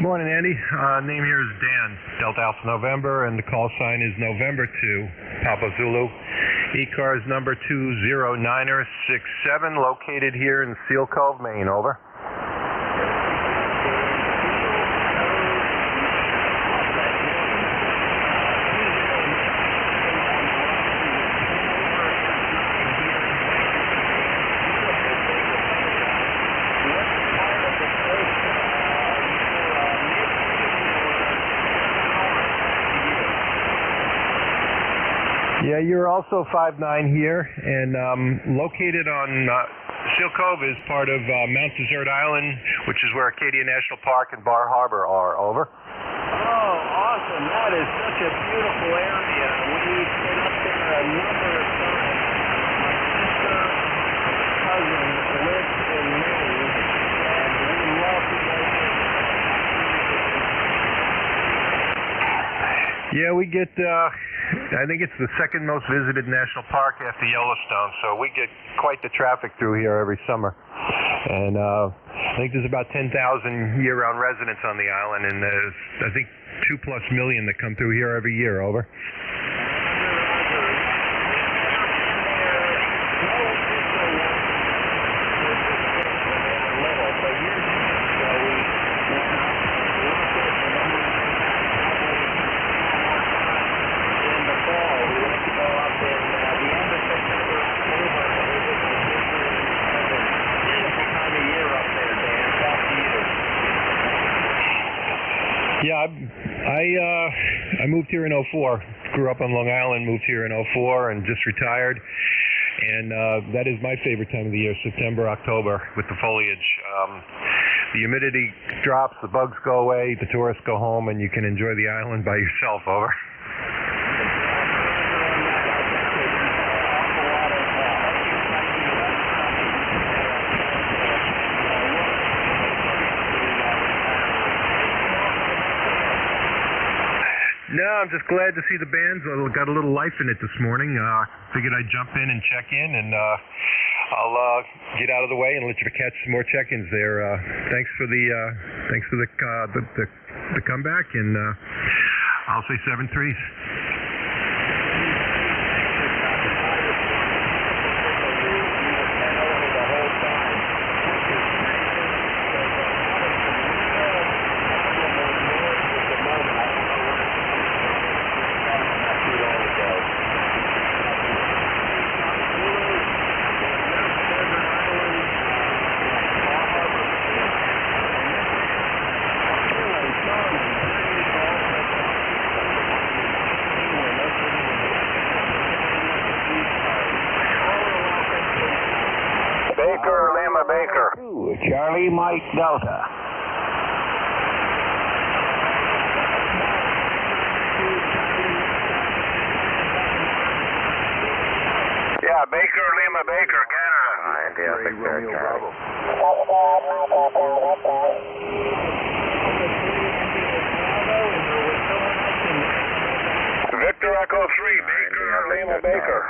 Morning, Andy. Name here is Dan, Delta Alpha November, and the call sign is November 2, Papa Zulu. ECARS number 20967, located here in Seal Cove, Maine. Over. Yeah, you're also 5'9" here, and located on Seal Cove is part of Mount Desert Island, which is where Acadia National Park and Bar Harbor are. Over. Oh, awesome. That is such a beautiful area. We've been up there a number of times. My sister, cousin lives in Maine, and we love to go there. Yeah, we get... I think it's the second most visited national park after Yellowstone, so we get quite the traffic through here every summer. And I think there's about 10,000 year-round residents on the island, and there's, I think, 2+ million that come through here every year. Over. Yeah, I moved here in 04. Grew up on Long Island, moved here in 04, and just retired. And that is my favorite time of the year, September, October, with the foliage. The humidity drops, the bugs go away, the tourists go home, and you can enjoy the island by yourself. Over. No, I'm just glad to see the band's got a little life in it this morning. Figured I'd jump in and check in, and I'll get out of the way and let you catch some more check-ins there. Thanks for the comeback, and I'll say 7-3s. Charlie Mike Delta. Yeah, Baker, Lima Baker, Canada. Yeah, Victor, Bravo. Victor Echo 3, Baker, Lima Baker.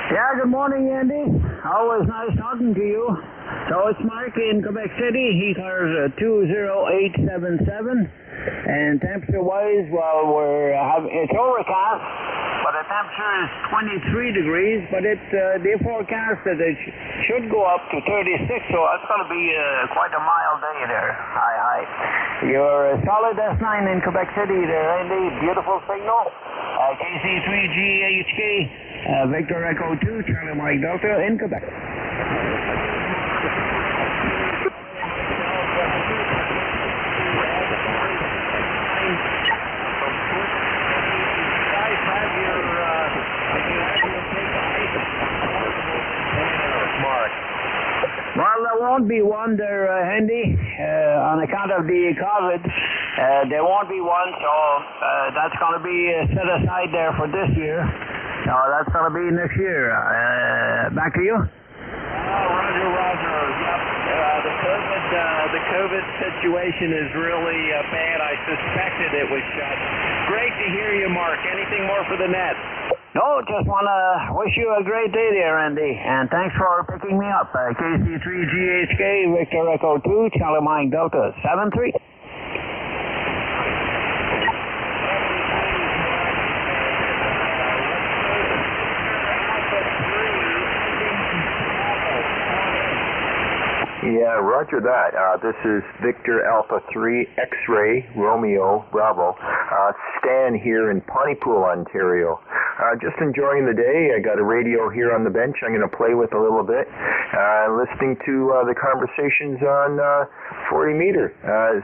Yeah, good morning, Andy. Always nice talking to you. So it's Mark in Quebec City. ECARS 20877. And temperature-wise, well, it's overcast, but the temperature is 23 degrees, but they forecast that it should go up to 36, so it's going to be quite a mild day there. Hi. You're solid S9 in Quebec City there, Andy. Beautiful signal. KC3GHK, Victor Echo 2, Charlie Mike Delta in Quebec. Well, there won't be one there, Andy, on account of the COVID. There won't be one, so that's going to be set aside there for this year. So that's going to be next year. Back to you. Roger. Yep. The COVID situation is really bad. I suspected it was shut. Great to hear you, Mark. Anything more for the net? No, just want to wish you a great day there, Andy. And thanks for picking me up. KC3GHK, Victor Echo 2, Charlie Mike Delta 7-3. Yeah, roger that. This is Victor Alpha 3 X-Ray Romeo Bravo. Stan here in Pontypool, Ontario. Just enjoying the day. I got a radio here on the bench I'm going to play with a little bit. Listening to the conversations on 40 meter.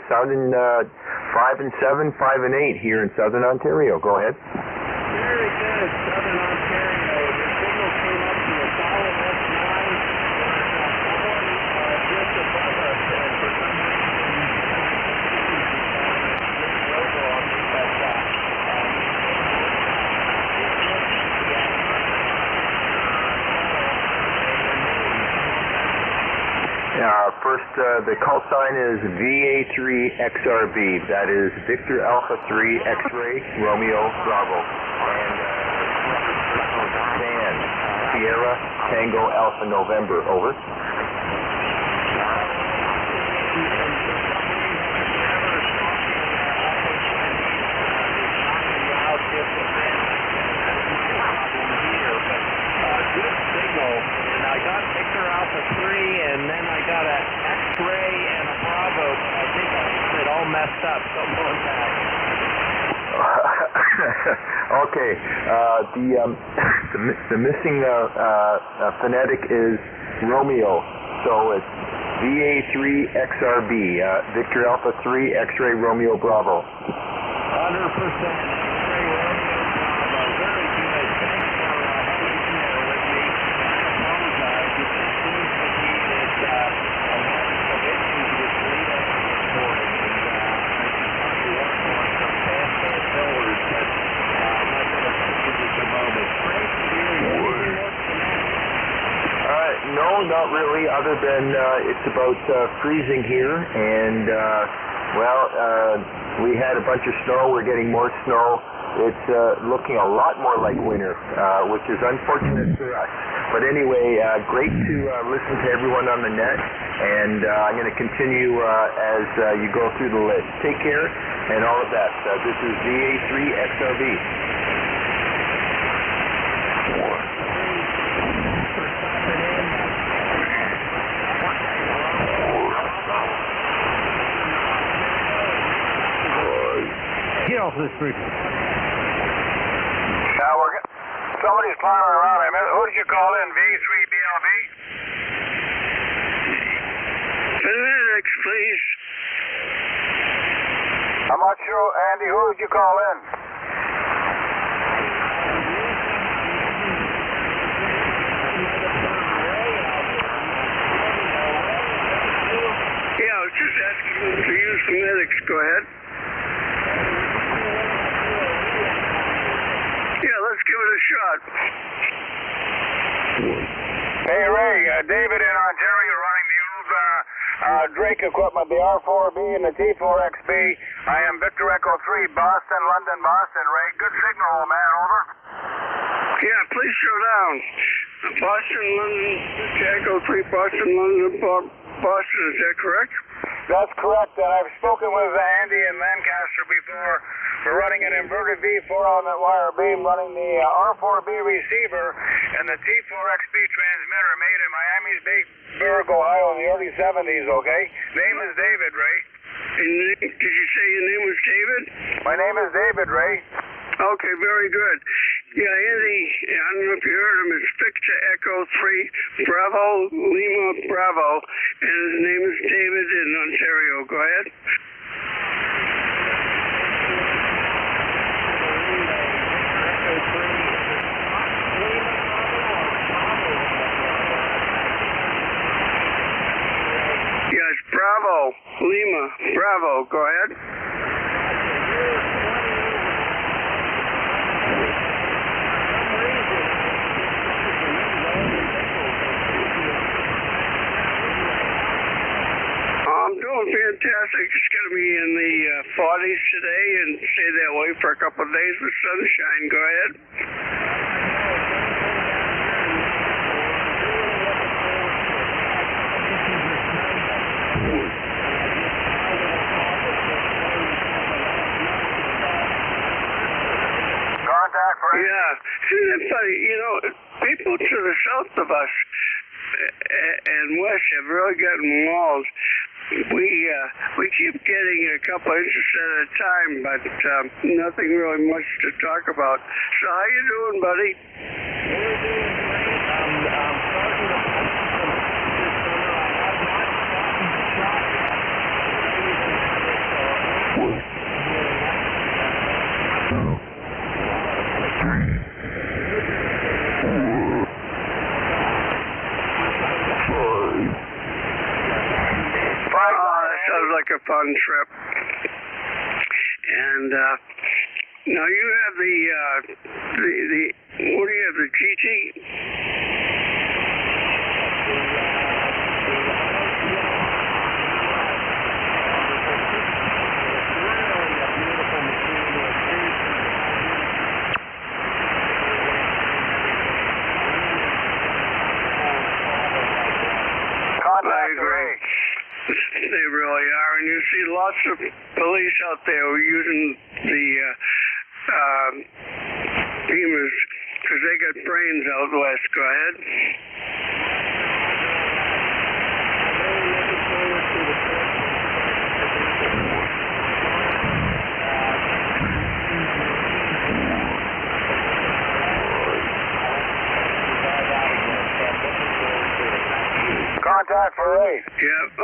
Sounding 5 and 7, 5 and 8 here in Southern Ontario. Go ahead. Very good, Southern Ontario. The signal came up to a solid S9. Just above us, and for some First, the call sign is VA3XRB. That is Victor Alpha 3 X-Ray Romeo Bravo. And Stan, Sierra Tango Alpha November. Over. Good signal, and I got Victor Alpha 3, and then I got an X-ray and a Bravo. I think I got it all messed up, so I'm going back. Okay, the missing phonetic is Romeo. So it's VA3XRB, Victor Alpha 3 X-Ray Romeo Bravo. 100%. X-Ray Romeo Bravo. Very good. Thanks for hanging in there with me. I apologize. It just seems to be that I'm having some issues with Toledo this morning. And I can probably work on some fast fillers, but I'm not going to touch it at the moment. Great to hear you. Anything worse than that? No, not really, other than it's about freezing here, and we had a bunch of snow. We're getting more snow. It's looking a lot more like winter, which is unfortunate for us. But anyway, great to listen to everyone on the net, and I'm going to continue as you go through the list. Take care and all of that. This is VA3XRB. Get off this frequency. Somebody's climbing around. Who did you call in? V3BLB? Phonetics, please. I'm not sure, Andy. Who did you call in? Yeah, I was just asking to use phonetics. Go ahead. Yeah, let's give it a shot. Hey, Ray. David in Ontario running the old Drake equipment, the R4B and the T4XB. I am Victor Echo 3, Boston, London, Boston. Ray, good signal, old man. Over. Yeah, please slow down. Boston, London, Echo 3, Boston, London, Boston. Is that correct? That's correct. And I've spoken with Andy in Lancaster before. We're running an inverted V4 element wire beam, running the R4B receiver and the T4XB transmitter made in Miami's Bayburg, Ohio in the early 70s, okay? Name is David, Ray. And did you say your name was David? My name is David, Ray. Okay, very good. Yeah, Andy, I don't know if you heard him, it's Victor Echo 3, Bravo, Lima, Bravo, and his name is David in Ontario. Go ahead. Yes, Bravo, Lima, Bravo. Go ahead. I'm doing fantastic. It's going to be in the 40s today and stay that way for a couple of days with sunshine. Go ahead. Yeah, isn't that funny? You know, people to the south of us and west have really gotten mauled. We keep getting a couple inches at a time, but nothing really much to talk about. So how you doing, buddy? We're doing great. I'm starting to put some this summer. I have not gotten the shot yet. Sounds like a fun trip. And now you have the what do you have, the GT? They really are, and you see lots of police out there using the beamers because they got brains out west. Go ahead.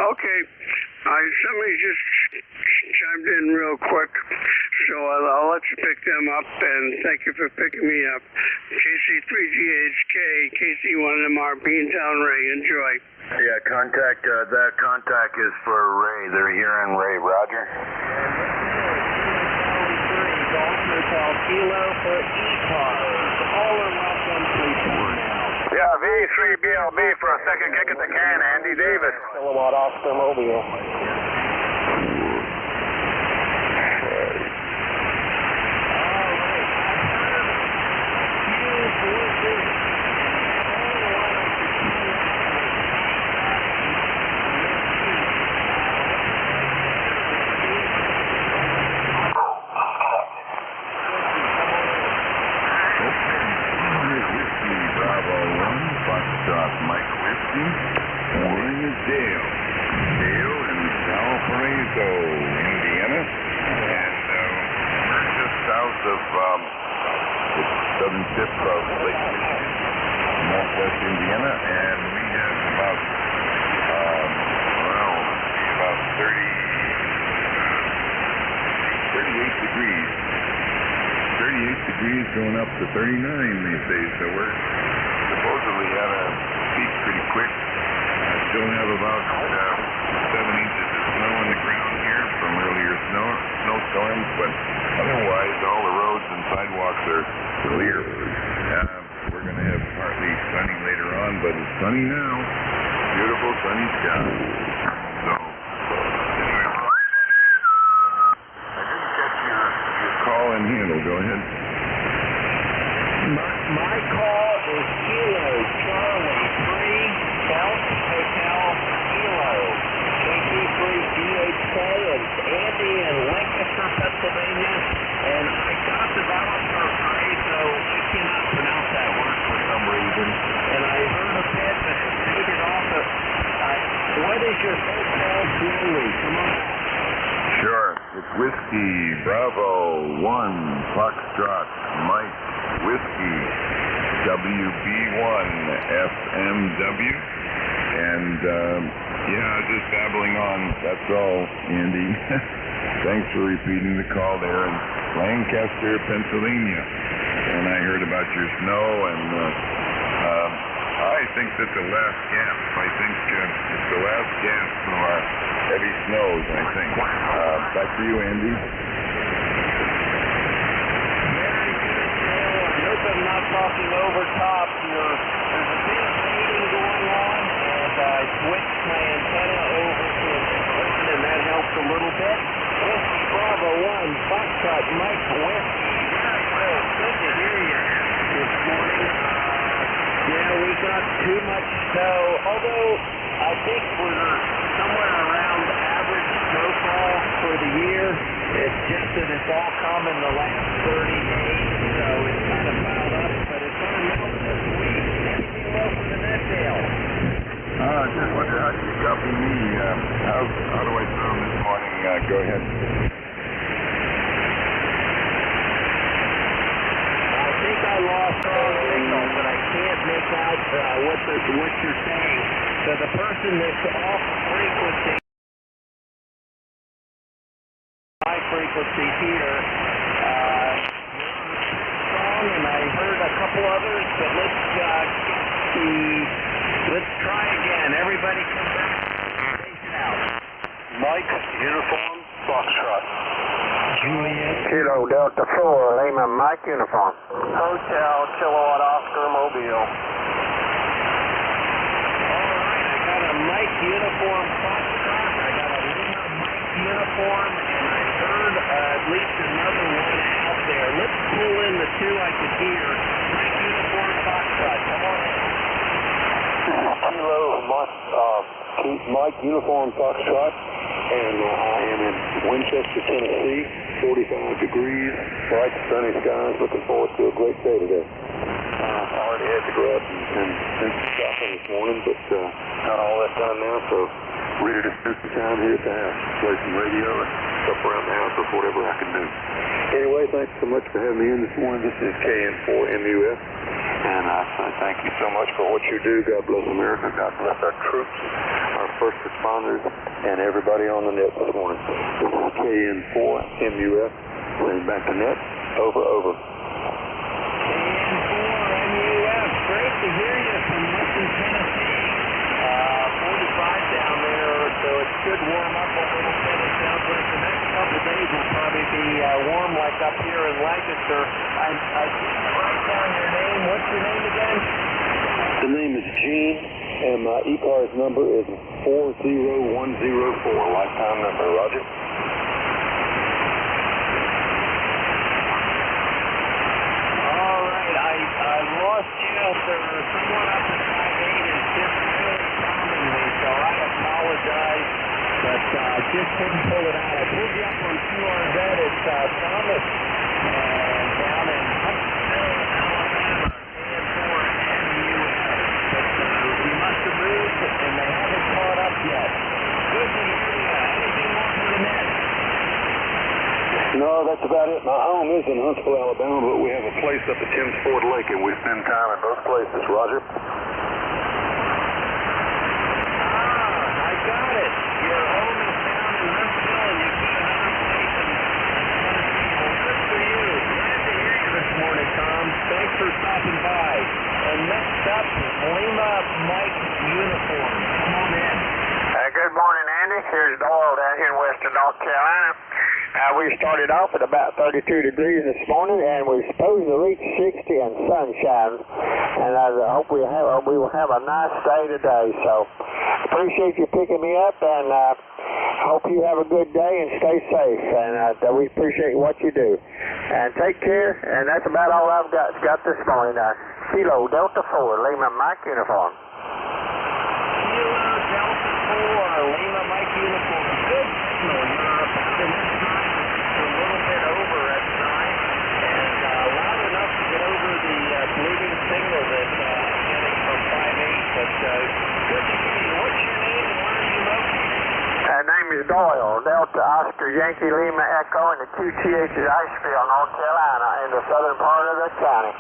Okay. Somebody just chimed in real quick, so I'll let you pick them up, and thank you for picking me up. KC3GHK, KC1MR, Beantown Ray, enjoy. Yeah, contact, that contact is for Ray. They're here in Ray. Roger. Golf Hotel Kilo for ECARS. All are welcome, please come now. Yeah, V3BLB for a second kick at the can, Andy Davis. Kilowatt Oscar Mobile. Mike Whiskey, morning is Dale. Dale in Valparaiso, Indiana, and we're just south of the southern tip of Lake Michigan, northwest Indiana, and we have about 38 degrees. 38 degrees going up to 39, they say, so we're supposedly at a peak pretty quick. Still have about 7 inches of snow on the ground here from earlier snowstorms, but otherwise all the roads and sidewalks are clear. We're going to have partly sunny later on, but it's sunny now. Beautiful sunny sky. So, anyway, I didn't catch your call and handle. Go ahead. My call is Kilo Charlie 3 South Hotel Kilo. KC3GHK, it's Andy in Lancaster, Pennsylvania, and I got the Valparaiso, I cannot pronounce that word for some reason, and I heard a bit, but it faded off. What is your hotel slowly? Come on. Sure. It's Whiskey Bravo 1 Foxtrot Mike Whiskey WB1 FMW, and just babbling on. That's all, Andy. Thanks for repeating the call there in Lancaster, Pennsylvania. And I heard about your snow, and I think that the last gasp. I think it's the last gasp from our heavy snows, I think. Back to you, Andy. I'm not talking over top here. There's a bit of fading going on, and I switched my antenna over to a different one, and that helps a little bit. Whiskey Bravo 1 Foxtrot Mike Whiskey. Very good. Good to hear you this morning. We got too much snow, although I think we're somewhere around average snowfall for the year. It's just that it's all come in the last 30 days, so it's kind of piled up, but it's going to melt this week. Anything low for the net sale? Just wonder how you copy me. How do I sound this morning? Go ahead. I think I lost all signal, but I can't make out what you're saying. So the person that's off frequency, high frequency here, song, and I heard a couple others, but let's try again. Everybody come back. Face it out. Mike, uniform, Foxtrot. Juliet. Kilo Delta 4, Lima Mike Uniform. Hotel, Kilowatt Oscar, Mobile. Alright, I got a Mike uniform Foxtrot, I got a Lima Mike uniform, and I heard at least another one out there. Let's pull in the two I could hear. Mike uniform Foxtrot, come on in. Kilo Mike Uniform Foxtrot, and I am in Winchester, Tennessee. 45 degrees, bright sunny skies. Looking forward to a great day today. I already had to go out and do some shopping this morning, but got all that done now, so ready to spend some time here at the house. Play some radio and stuff around the house or whatever I can do. Anyway, thanks so much for having me in this morning. This is KN4MUS, and I thank you so much for what you do. God bless America. God bless our troops, our first responders, and everybody on the net this morning. This is KN4MUF. Bring back the net. Over, over. KN4MUF, great to hear you from Western Tennessee. 45 down there, so it should warm up a little bit. It sounds like the next couple of days will probably be warm like up here in Lancaster. I didn't write down your name. What's your name again? The name is Gene, and my ECARS number is 40104. Lifetime number, Roger. All right, I lost you. There was someone up at 5'8" and just really pounding me, so I apologize, but just couldn't pull it out. I pulled you up on QRZ. It's Thomas down in Huntsville, Alabama, KN4MUF. But we must have moved, and they haven't caught up yet. Good to hear you. Anything more for the net? No, that's about it. My home is in Huntsville, Alabama, but we have a place up at Tim's Ford Lake, and we spend time in both places. Roger. I got it. Your home is down in Huntsville, and you keep another place in Tennessee. Well, good for you. Glad to hear you this morning, Tom. Thanks for stopping by. And next up, Lima Mike Uniform. Come on in. Good morning, Andy. Here's Doyle down here in western North Carolina. We started off at about 32 degrees this morning, and we're supposed to reach 60 and sunshine. And I hope we will have a nice day today. So appreciate you picking me up, and hope you have a good day and stay safe. And we appreciate what you do. And take care. And that's about all I've got this morning. Kilo Delta 4, Lima Mike Uniform. Kilo Delta 4, Lima Mike Uniform. Good signal. You're about in this time. A little bit over at time, and loud enough to get over the bleeding signal that I'm getting from 5'8", but good to hear you. What's your name and where are you located? Name is Doyle, Delta Oscar Yankee Lima Echo, and the QTH is Asheville, North Carolina, in the southern part of the county.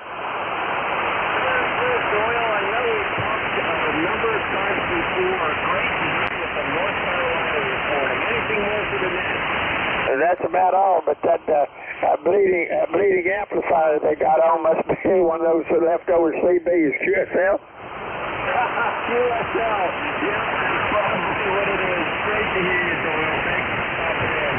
Good, Doyle. I know we've talked a number of times before. Great to hear you from North Carolina this morning. Anything more for the net? That's about all, but that bleeding amplifier they got on must be one of those leftover CBs. QSL? QSL. Yeah, that's probably what it is. Great to hear you, Doyle. Thanks for stopping in.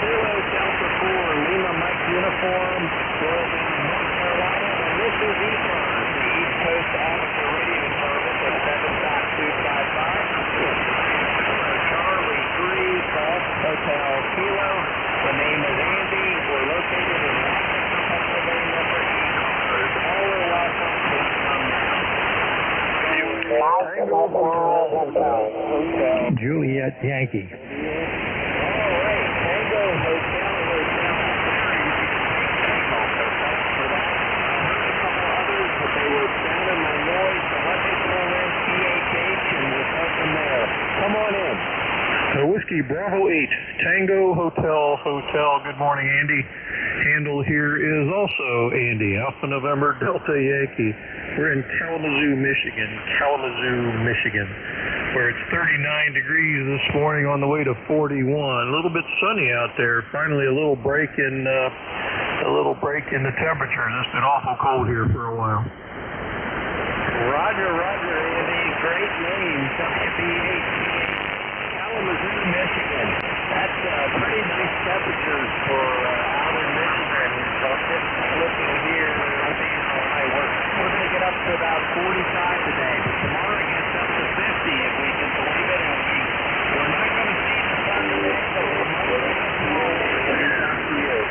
Kilo Delta 4, Lima Mike Uniform, Doyle down in North Carolina, and this is ECARS, the East Coast Amateur Radio Service at 7.255. Charlie 3, Golf Hotel Kilo. The name is Andy. We're located in Lancaster, Pennsylvania for ECARS. All are welcome. Please come now. Juliet Yankee. All right, Tango Hotel. For that, I heard a couple others, but they were sounding my noise. So let me pull in THH, and we'll go from there. Come on in. Whiskey Bravo 8, Tango Hotel. Good morning, Andy. Handle here is also Andy, Alpha November Delta Yankee. We're in Kalamazoo, Michigan, where it's 39 degrees this morning on the way to 41. A little bit sunny out there. Finally, a little break in the temperature. It's been awful cold here for a while. Roger, Andy. Great name. Kalamazoo, Michigan. That's pretty nice temperatures for out in Michigan. So just looking here, we're going to get up to about 45 today. But tomorrow it gets up to 50 if we can believe it. And we're not going to see the sun today, so we're not going to get up to you.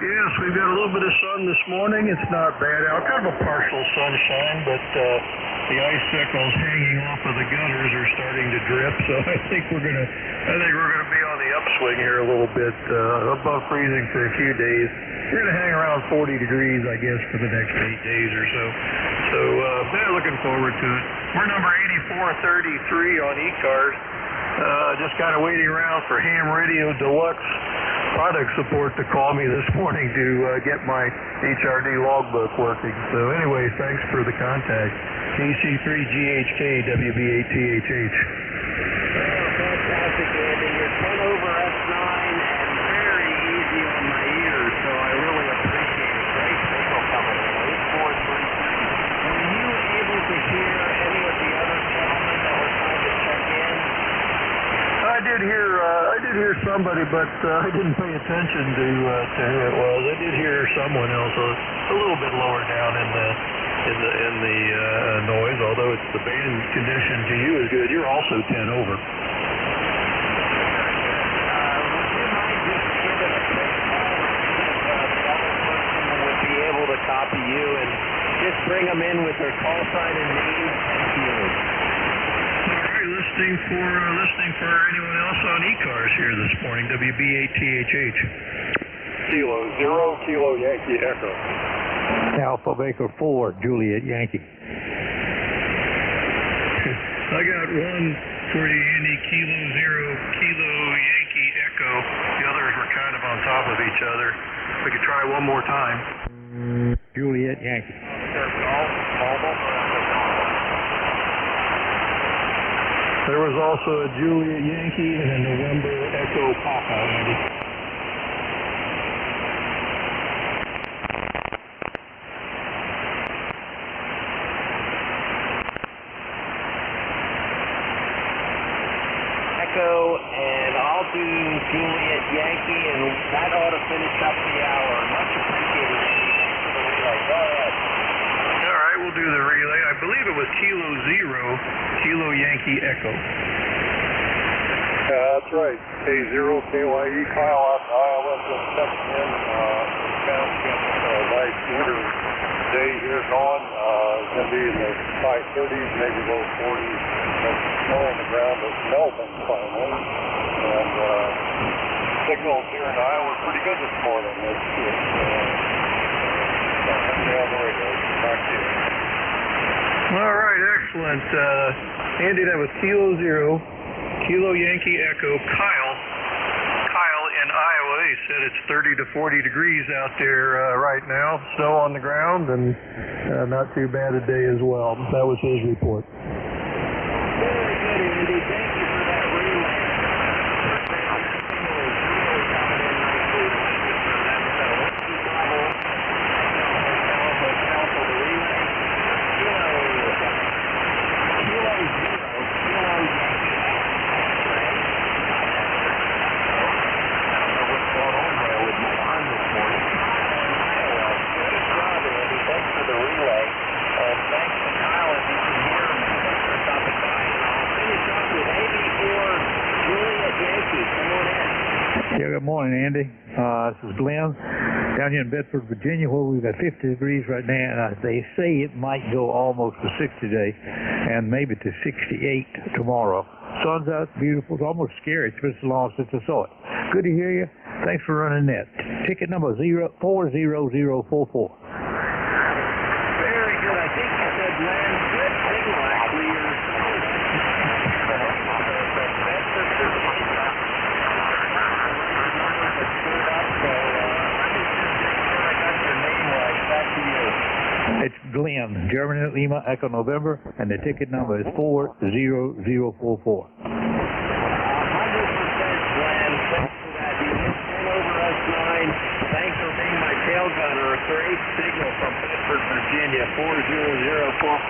Yes, we've got a little bit of sun this morning. It's not bad out. Kind of a partial sunshine, but the icicles hanging off of the gutters are starting to drip. So I think we're gonna be on the upswing here a little bit, above freezing for a few days. We're gonna hang around 40 degrees, I guess, for the next 8 days or so. So looking forward to it. We're number 8433 on ECARS. Just kind of waiting around for Ham Radio Deluxe product support to call me this morning to get my HRD logbook working. So anyway, thanks for the contact. KC3GHK WB8THH. Fantastic, Andy. You're 10 over S9 and very easy on my ears, so I really appreciate it. Great signal coming in. 8433. Were you able to hear any of the other gentlemen that were trying to check in? I did hear somebody, but I didn't pay attention to who it was. I did hear someone else a little bit lower down in the noise, although it's the beta condition to you is good. You're also 10 over. Copy you and just bring them in with their call sign and name and field. All right, listening for anyone else on ECARS here this morning. WB8THH. Kilo 0, Kilo Yankee Echo. Alpha Baker 4, Juliet Yankee. I got one for you, Andy. Kilo 0, Kilo Yankee Echo. The others were kind of on top of each other. We could try one more time. Juliet Yankee. There was also a Juliet Yankee and a November Echo Papa, Andy. Echo, and I'll do Juliet Yankee, and that ought to finish up the hour. Much appreciated, Andy. Thanks for the relay. Go ahead. All right, we'll do the relay. I believe it was Kilo 0, Kilo Yankee Echo. That's right. K0, KYE, Kyle out to Iowa, just checking in. Found a nice winter day here going. It's going to be in the high 30s, maybe low 40s. There's snow on the ground, but melting finally. And signals here in Iowa are pretty good this morning. It's on the radio. Back to you. All right, excellent. Andy, that was Kilo 0, Kilo Yankee Echo. Kyle in Iowa, he said it's 30 to 40 degrees out there right now. Snow on the ground and not too bad a day as well. That was his report. Very good, Andy. Thank you for that relay. Good morning, Andy. This is Glenn down here in Bedford, Virginia, where we've got 50 degrees right now. They say it might go almost to 60 today and maybe to 68 tomorrow. Sun's out, beautiful. It's almost scary. It's been so long since I saw it. Good to hear you. Thanks for running that. Ticket number 40044. Very good. I think you said land good signal, actually. It's Glenn, Germany Lima, Echo November, and the ticket number is 40044. 100% Glenn. Thanks for that. You hit 10 over S9. Thanks for being my tail gunner. A great signal from Bedford, Virginia. 40044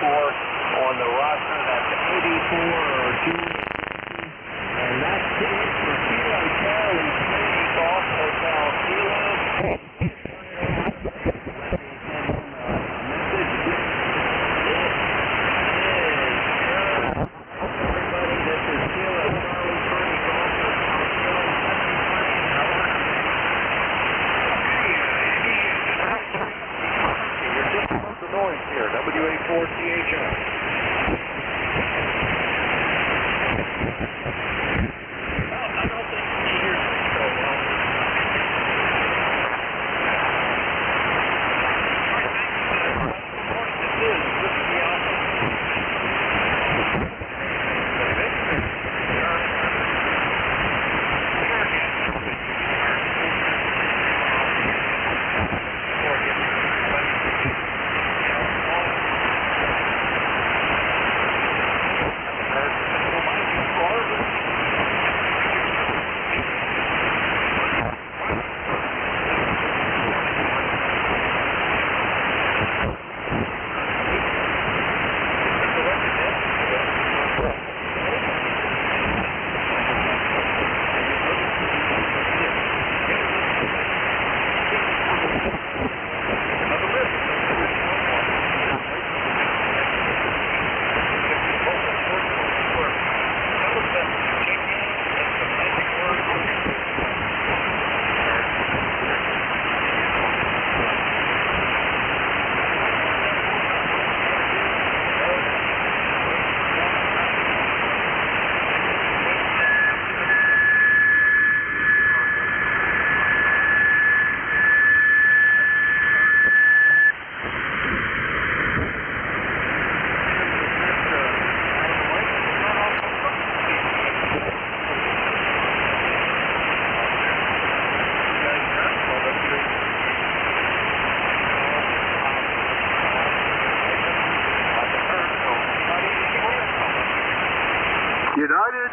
on the roster. That's 84 or 2. And that's it for Kilo Charlie 3 Golf Hotel Kilo. W84THS.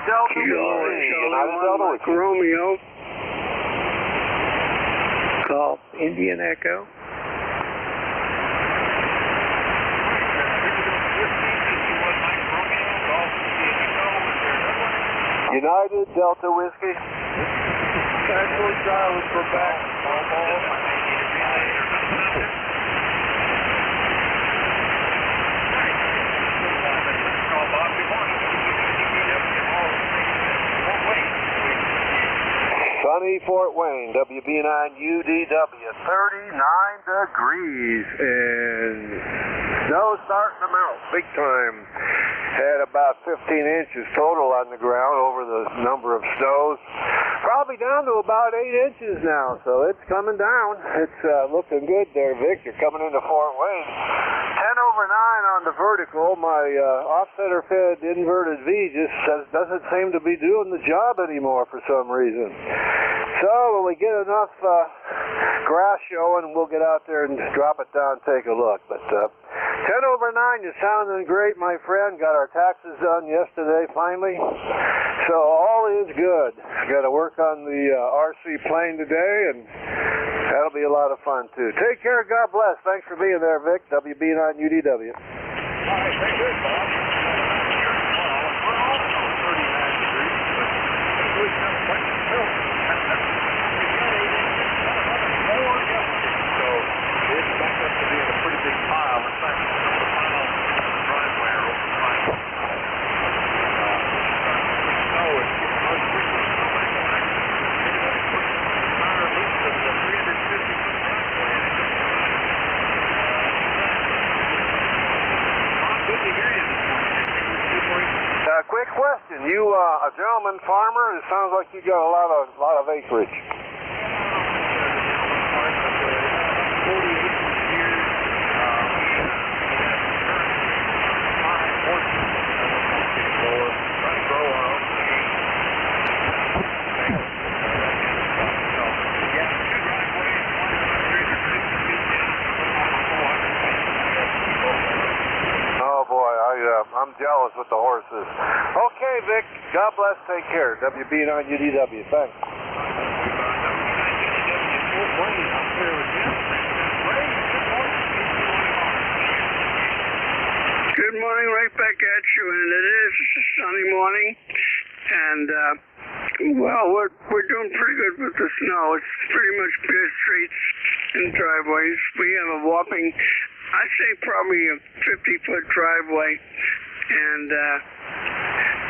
Delta Whiskey. United Delta Whiskey. Romeo. Golf Indian Echo. United Delta Whiskey. Echo Charlie Quebec. Sunny Fort Wayne, WB9UDW, 39 degrees, and snow starting to melt big time. Had about 15 inches total on the ground over the number of snows. Probably down to about 8 inches now, so it's coming down. It's looking good there, Vic. You're coming into Fort Wayne. 10 over 9 on the vertical. My offsetter fed inverted V just doesn't seem to be doing the job anymore for some reason. So when we get enough grass showing, we'll get out there and drop it down and take a look. But 10 over 9, you're sounding great, my friend. Got our taxes done yesterday, finally. So all is good. Got to work on the RC plane today, and that'll be a lot of fun, too. Take care. God bless. Thanks for being there, Vic. WB9UDW. All right, very good, Bob. We're also 39 degrees, but it's kind of quite still. So it's back up to being a pretty big pile. In fact, the pile in the driveway are over 5 feet. Snow is unbelievable. Anybody put tire loose of the 350-foot driveway, and it's not good to hear you this morning. Quick question. You a gentleman farmer? It sounds like you got a lot of acreage. I'm jealous with the horses. Okay, Vic. God bless. Take care. WB9UDW. Thanks. Good morning, right back at you, and it is a sunny morning, and well, we're doing pretty good with the snow. It's pretty much bare streets and driveways. We have a whopping, I'd say probably a 50-foot driveway, and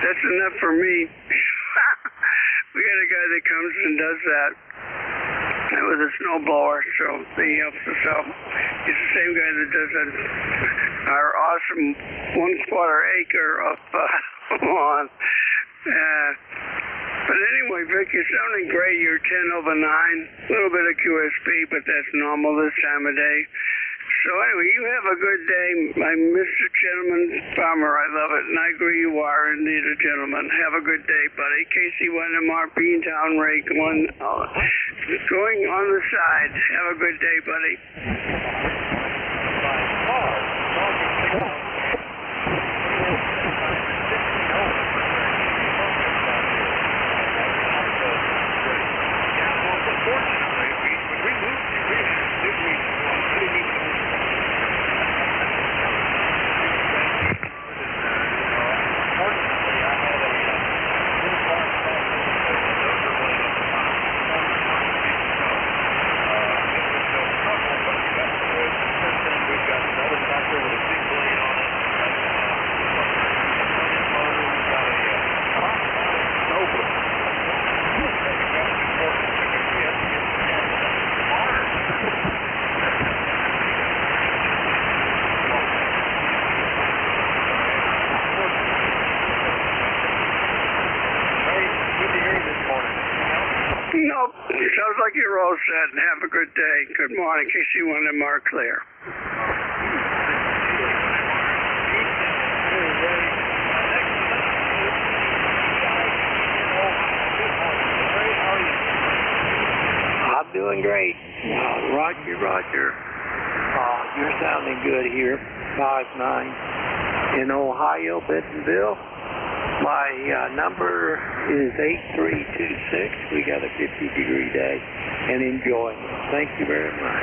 that's enough for me. We got a guy that comes and does that with a snow blower, so he helps us out. He's the same guy that does our awesome 1/4 acre of lawn. But anyway, Vic, you're sounding great. You're 10 over 9. A little bit of QSP, but that's normal this time of day. So anyway, you have a good day, my Mr. Gentleman Farmer. I love it, and I agree you are indeed a gentleman. Have a good day, buddy. KC1MR, Beantown, Ray, going on the side. Have a good day, buddy. Nope. Sounds like you're all set, and have a good day. Good morning. KC1MR clear. I'm doing great. Roger. You're sounding good here. 5-9 in Ohio, Bentonville. My number is 8326. We got a 50-degree day, and enjoy. Thank you very much.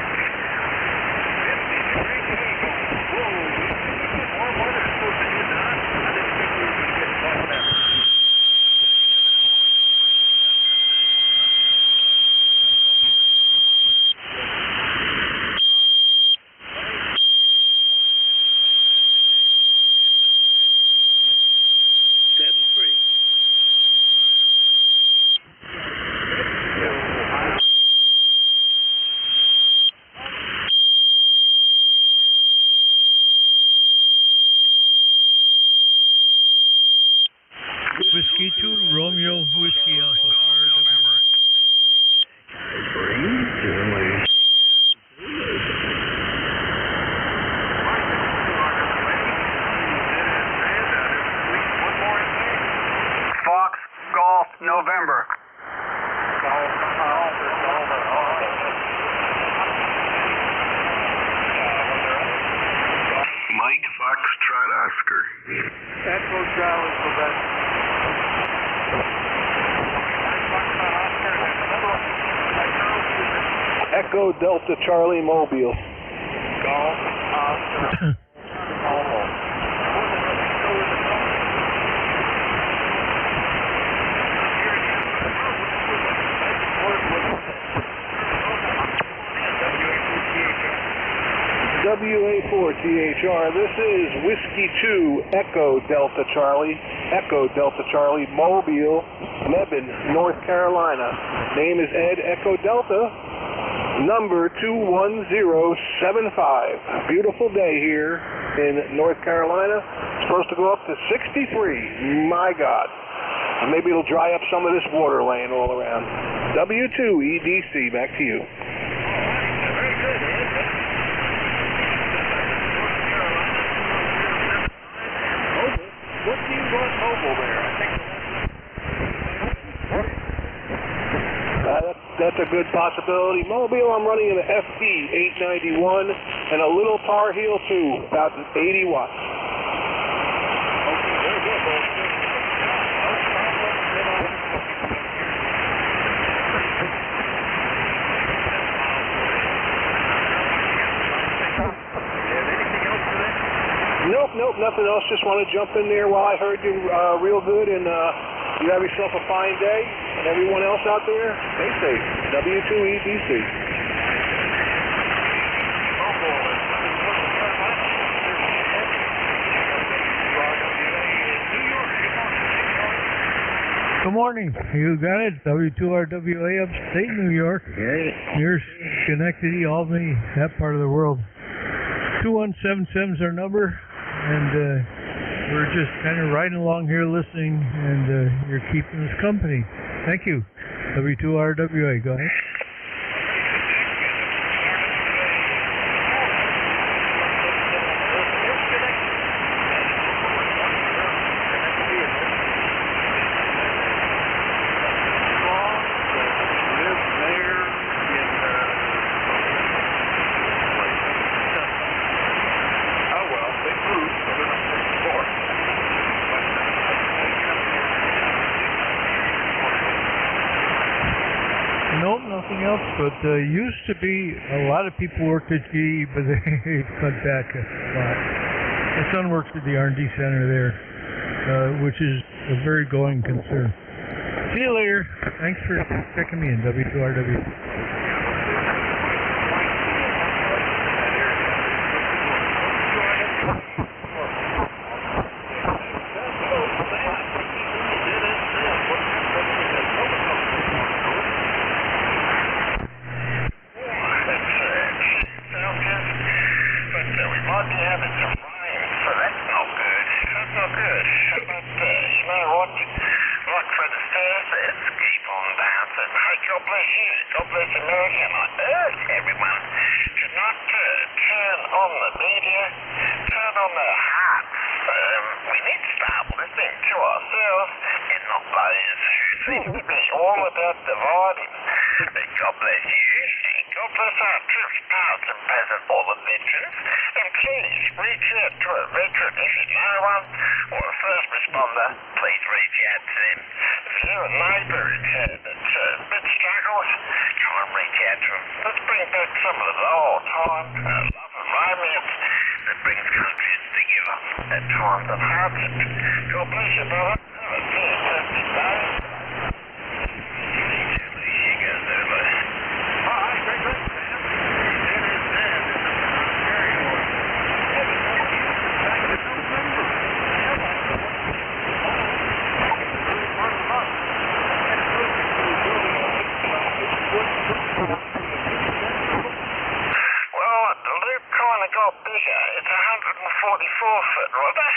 Whiskey 2, Romeo, Whiskey Alpha, RW. Fox Golf November. Mike Foxtrot Oscar. Echo Charlie Quebec. Echo Delta Charlie Mobile. Golf Oscar. WA4THR, this is Whiskey 2 Echo Delta Charlie Mobile, Lebanon, North Carolina. Name is Ed Echo Delta, number 21075. Beautiful day here in North Carolina. Supposed to go up to 63. My God. Maybe it'll dry up some of this water laying all around. W2EDC, back to you. What do you want mobile there? That's a good possibility. Mobile, I'm running an FP891 and a little Tar Heel 2, about 80 watts. Nope, nothing else. Just want to jump in there while I heard you real good, and you have yourself a fine day. And everyone else out there, stay safe. W2EDC. Good morning. You got it. W2RWA, upstate New York. Near Schenectady, Albany, that part of the world. 2177's our number, and we're just kind of riding along here listening, and you're keeping us company. Thank you. W2RWA, go ahead. Nope, nothing else, but used to be a lot of people worked at GE, but they cut back a lot. My son works at the R&D center there, which is a very going concern. See you later. Thanks for checking me in, W2RW. Reach out to a veteran if you know one, or a first responder, please enjoyed some of it all time. Love and romance that brings countries together at times of hardship. God bless you, brother. Have a fantastic day. She goes over. All right, great. Well, the loop kind of got bigger. It's 144 foot, Roger.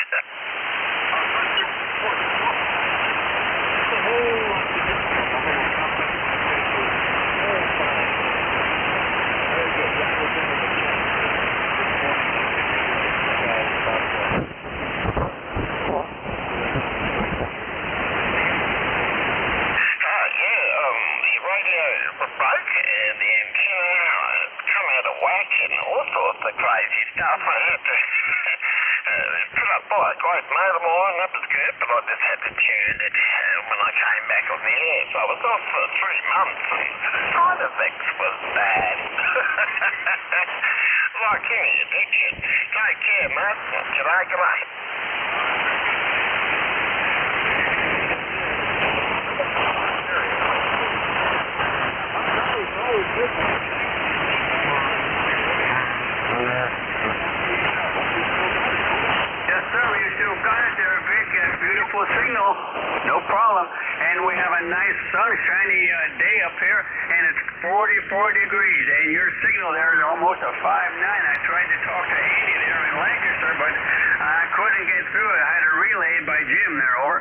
Broke and the antenna come out of whack and all sorts of crazy stuff. I had to put up by a great mate of mine, that was good, but I just had to tune it when I came back on the air. So I was off for 3 months and the side effects was bad. Like any addiction. Take care, mate. G'day. Yes, sir, you still got it there, Vic. Beautiful signal. No problem. And we have a nice sunshiny day up here, and it's 44 degrees. And your signal there is almost a 5.9. I tried to talk to Andy there in Lancaster, but I couldn't get through it. I had a relay by Jim there, over.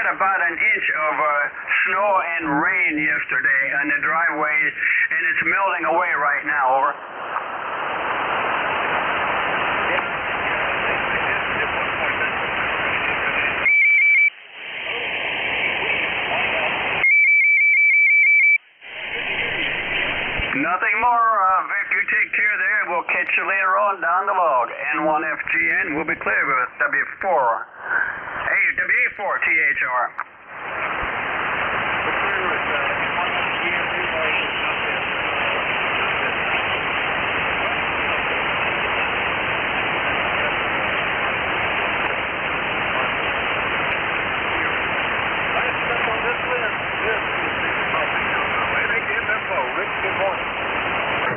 About an inch of snow and rain yesterday on the driveway, and it's melting away right now, over. Nothing more, Vic, you take care there. We'll catch you later on down the log. N1FGN, we'll be clear with W4. Hey, WA4THR.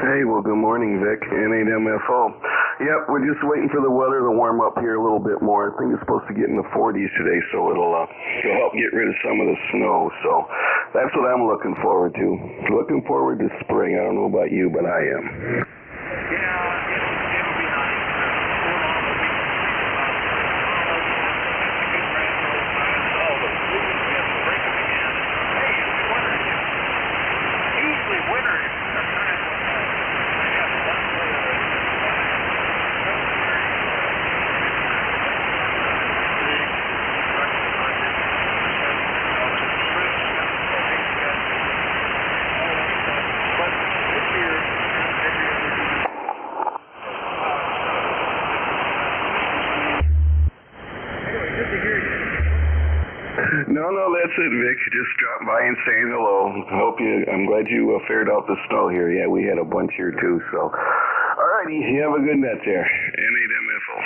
Hey, well, good morning, Vic. N8MFO. Yep, we're just waiting for the weather to warm up here a little bit more. I think it's supposed to get in the 40s today, so it'll help get rid of some of the snow. So that's what I'm looking forward to. Looking forward to spring. I don't know about you, but I am. No, that's it, Vic. Just dropping by and saying hello. I'm glad you fared out the snow here. Yeah, we had a bunch here too, so. Alrighty, you have a good night there. N8MFO.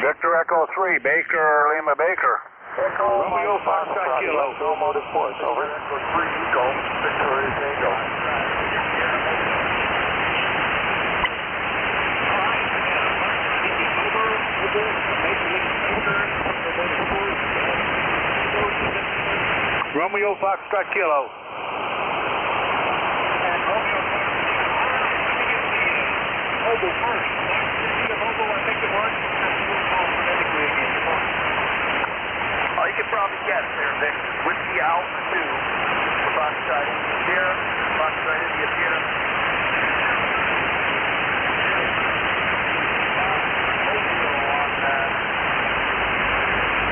Victor Echo 3, Baker, Lima Baker. Echo Romeo 5 Kilo. Automotive Force, over. Echo 3, Eagle, Victoria Tango. Romeo Foxtrot Kilo. Mobile first. Mobile, I think it was. Oh, you could probably guess there, Vic. Whiskey Alpha 2 for Foxtrot India Sierra. Foxtrot India Sierra.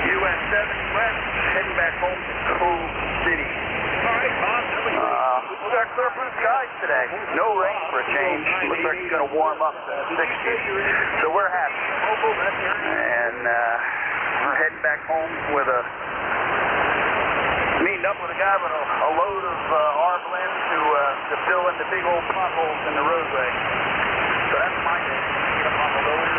US 7 West, heading back home to Cove City. All right, Bob. We've got clear blue skies today. No rain for a change. Looks like it's going to warm up to 60s. So we're happy. And we're heading back home with meeting up with a guy with a load of R-blend to fill in the big old potholes in the roadway. So that's my day. Get up on the loader.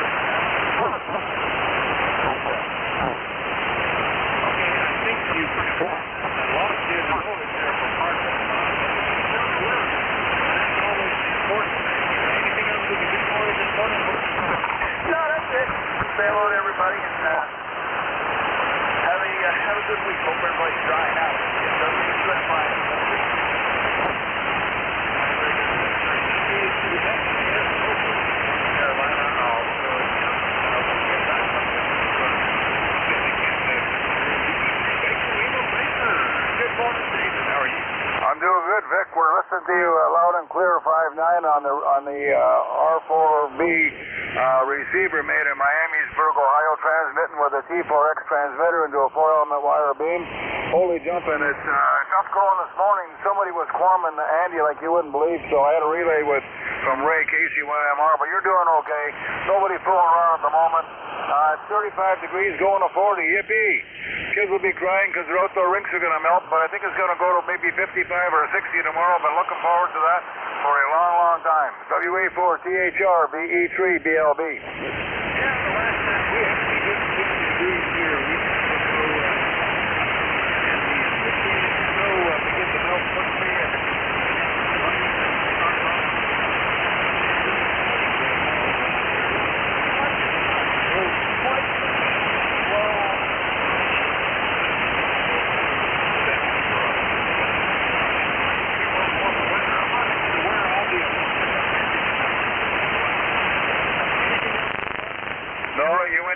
Okay, I think you lost you in the road there for parking. That's always important. Anything else we can do for you this morning? No, that's it. Say hello to everybody and have a good week. Hope everybody's drying out. It doesn't get good fine. Good morning, David. How are you? I'm doing good, Vic. We're listening to you loud and clear, 5.9 on the R4B receiver made in Miamisburg, Ohio, transmitting with a T4X transmitter into a 4-element wire beam. Holy jumping. It's tough going this morning. Somebody was quarming Andy like you wouldn't believe, so I had a relay from Ray Casey, 1MR, but you're doing okay. Nobody fooling around at the moment. It's 35 degrees going to 40. Yippee! Kids will be crying because their outdoor rinks are going to melt, but I think it's going to go to maybe 55 or 60 tomorrow. Been looking forward to that for a long, long time. WA4THR BE3BLB. Yeah, the last time we actually hit 60 degrees here a week ago, and the snow began to melt quickly.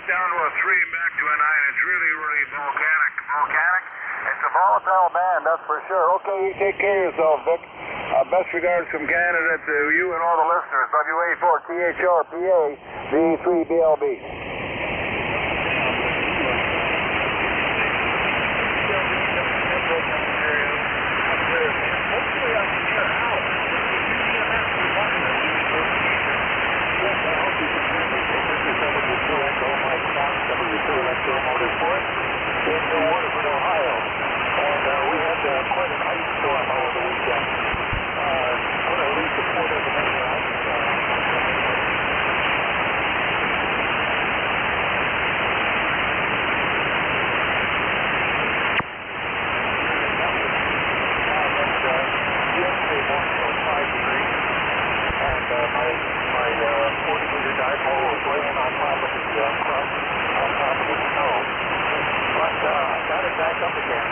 Down to a 3 back to a 9. It's really, really volcanic. It's a volatile band, that's for sure. Okay, you take care of yourself, Vic. Best regards from Canada to you and all the listeners. WA4THR PA BE3BLB. Ohio, and we had quite an ice storm over the weekend. One of the least supportive of any ice storm. Yesterday morning was 5 degrees, and my 40-meter dipole was laying on top of the snow. But I got it back up again.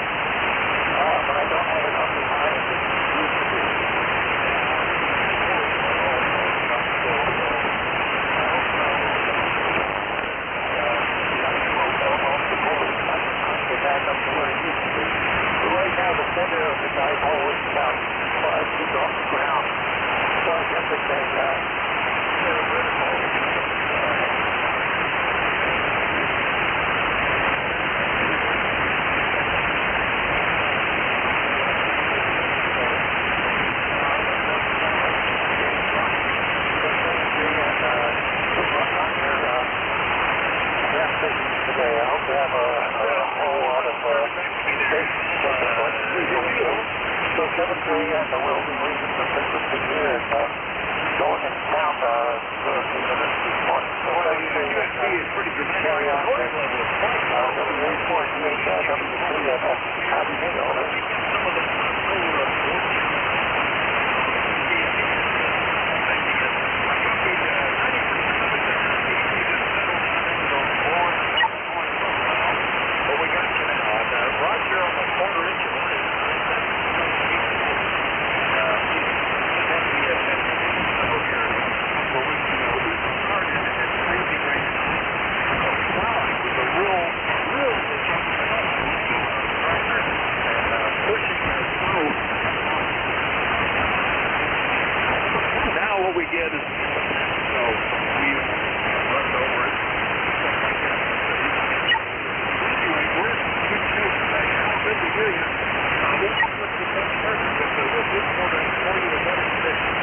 But I don't have it up as high as it used to be. Back up to where it used to be. So right now the center of the dipole is about 5 feet off the ground. So I guess it's today. I hope to have a whole lot of so 7-3 and the Wilson Region of Mississippi here is going into town for a few minutes this morning. So USC is pretty dramatic. Carry on. Roger on the quarter inch of to you. We'll switch to the person, but we'll get more you a better condition.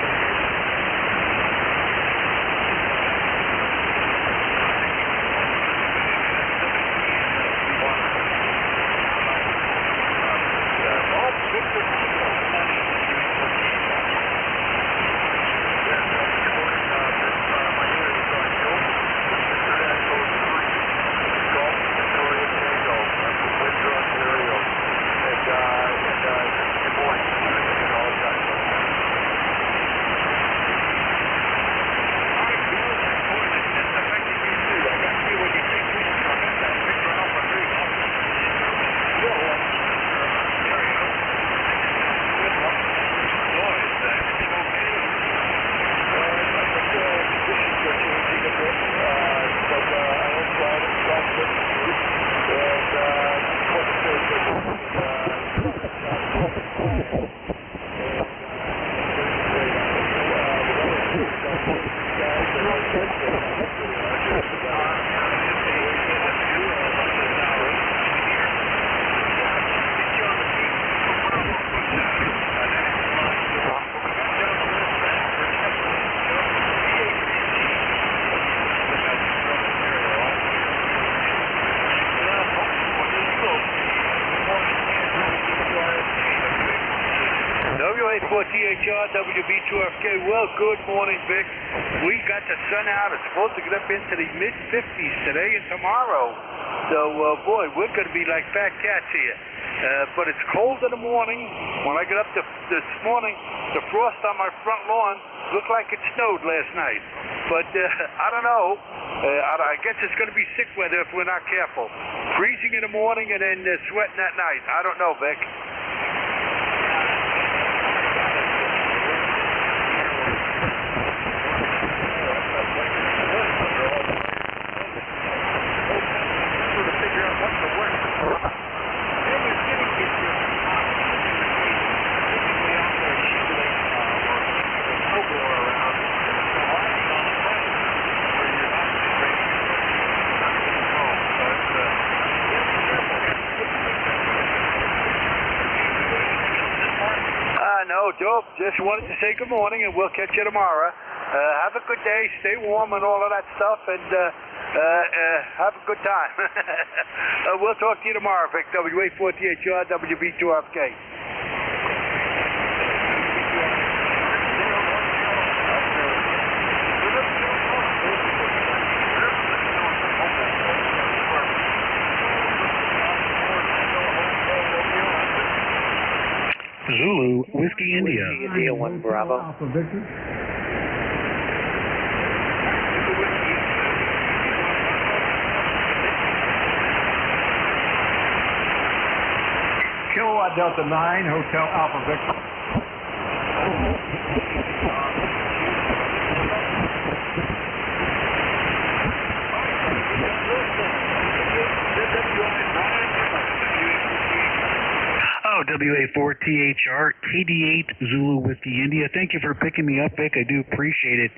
WB2FK. Well, good morning, Vic. We got the sun out. It's supposed to get up into the mid-50s today and tomorrow. So, boy, we're going to be like fat cats here. But it's cold in the morning. When I got up this morning, the frost on my front lawn looked like it snowed last night. But I don't know. I guess it's going to be sick weather if we're not careful. Freezing in the morning and then sweating at night. I don't know, Vic. Joe, just wanted to say good morning, and we'll catch you tomorrow. Have a good day, stay warm and all of that stuff, and have a good time. We'll talk to you tomorrow, Vic. WA48HR, WB2FK. Zulu, Whiskey India. India 1 Bravo. Alpha Victor. Kilowatt Delta 9, Hotel Alpha Victor. WA4THR, KD8 Zulu Whiskey India. Thank you for picking me up, Vic. I do appreciate it.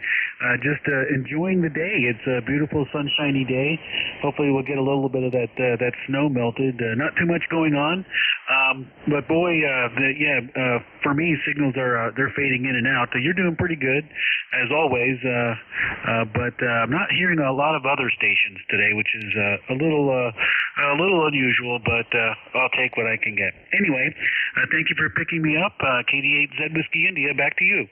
Just enjoying the day. It's a beautiful, sunshiny day. Hopefully we'll get a little bit of that snow melted. Not too much going on. But boy, for me, signals are they're fading in and out. You're doing pretty good, as always. But I'm not hearing a lot of other stations today, which is a little unusual. But I'll take what I can get. Anyway, thank you for picking me up. KD8Z Whiskey India, back to you.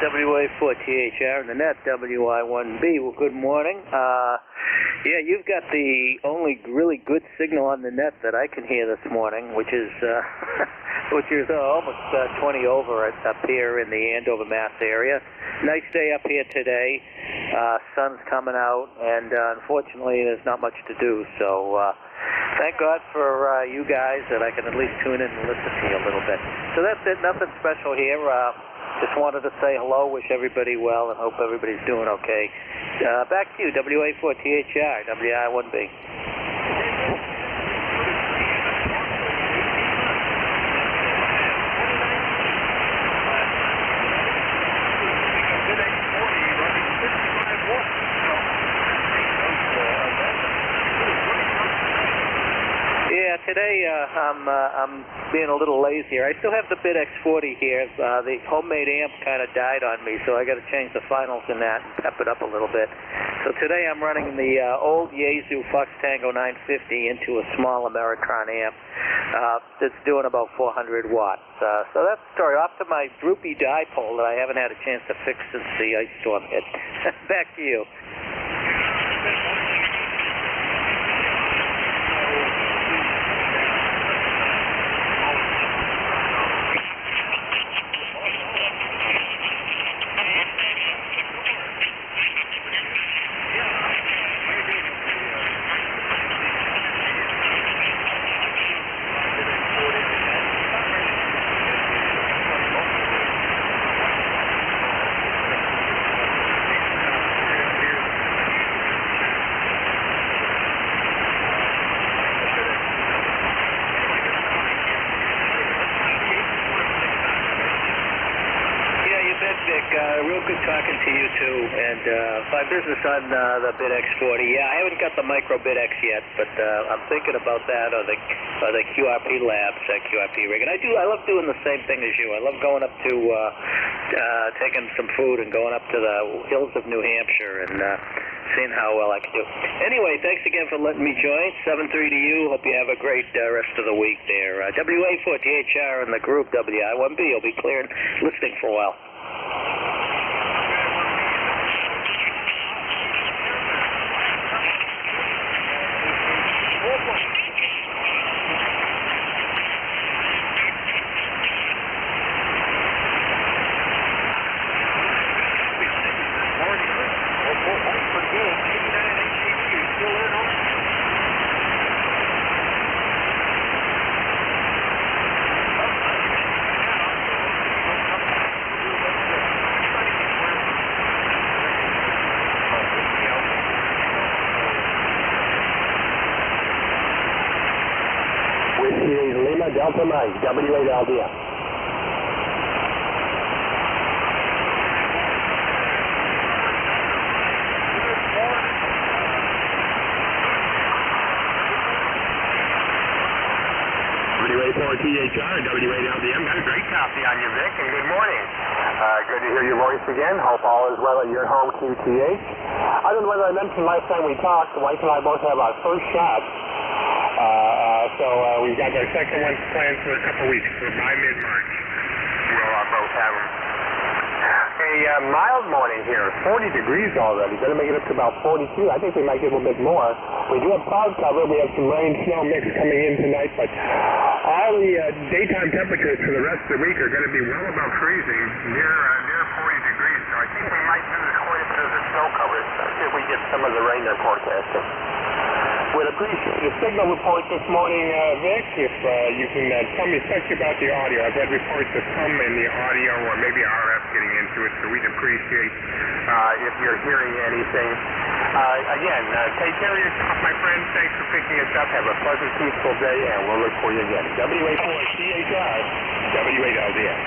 WA4THR and the net WI1B. Well, good morning. Yeah, you've got the only really good signal on the net that I can hear this morning, which is almost 20 over up here in the Andover, Mass area. Nice day up here today. Sun's coming out, and unfortunately there's not much to do. So thank God for you guys that I can at least tune in and listen to you a little bit. So that's it. Nothing special here. Just wanted to say hello, wish everybody well, and hope everybody's doing okay. Back to you, WA4THR, WI1B. Yeah, today I'm being a little lazier. I still have the BIT X40 here. The homemade amp kind of died on me, so I got to change the finals in that and pep it up a little bit. So today I'm running the old Yaesu Fox Tango 950 into a small Ameritron amp that's doing about 400 watts. So that's the story. Off to my droopy dipole that I haven't had a chance to fix since the ice storm hit. Back to you. Real good talking to you too, and my business on the BIT X40. Yeah, I haven't got the micro BIT X yet, but I'm thinking about that or the QRP Labs QRP rig. And I love doing the same thing as you. I love going up to taking some food and going up to the hills of New Hampshire and seeing how well I can do. Anyway, thanks again for letting me join. 7-3 to you. Hope you have a great rest of the week there. WA4THR and the group WI1B will be clear and listening for a while. Delta Mike, WA Valdea. WA4THR, WALDM. Got a great copy on you, Vic, and good morning. Good to hear your voice again. Hope all is well at your home, QTH. I don't know whether I mentioned last time we talked, the wife and I both have our first shots. So we've got our second one planned for a couple weeks, so by mid-March. We'll both have them. A mild morning here, 40 degrees already. Going to make it up to about 42. I think we might get a little bit more. We do have cloud cover. We have some rain, snow mix coming in tonight, but all the daytime temperatures for the rest of the week are going to be well above freezing, near 40 degrees. So I think we might lose quite a bit of the snow cover if we get some of the rain they're forecasting. Would appreciate the signal report this morning, Vic, if you can tell me especially about the audio. I've had reports of some in the audio or maybe RF getting into it, so we'd appreciate if you're hearing anything. Again, take care of yourself, my friend. Thanks for picking us up. Have a pleasant, peaceful day, and we'll look for you again. WA4CHR, WALDS.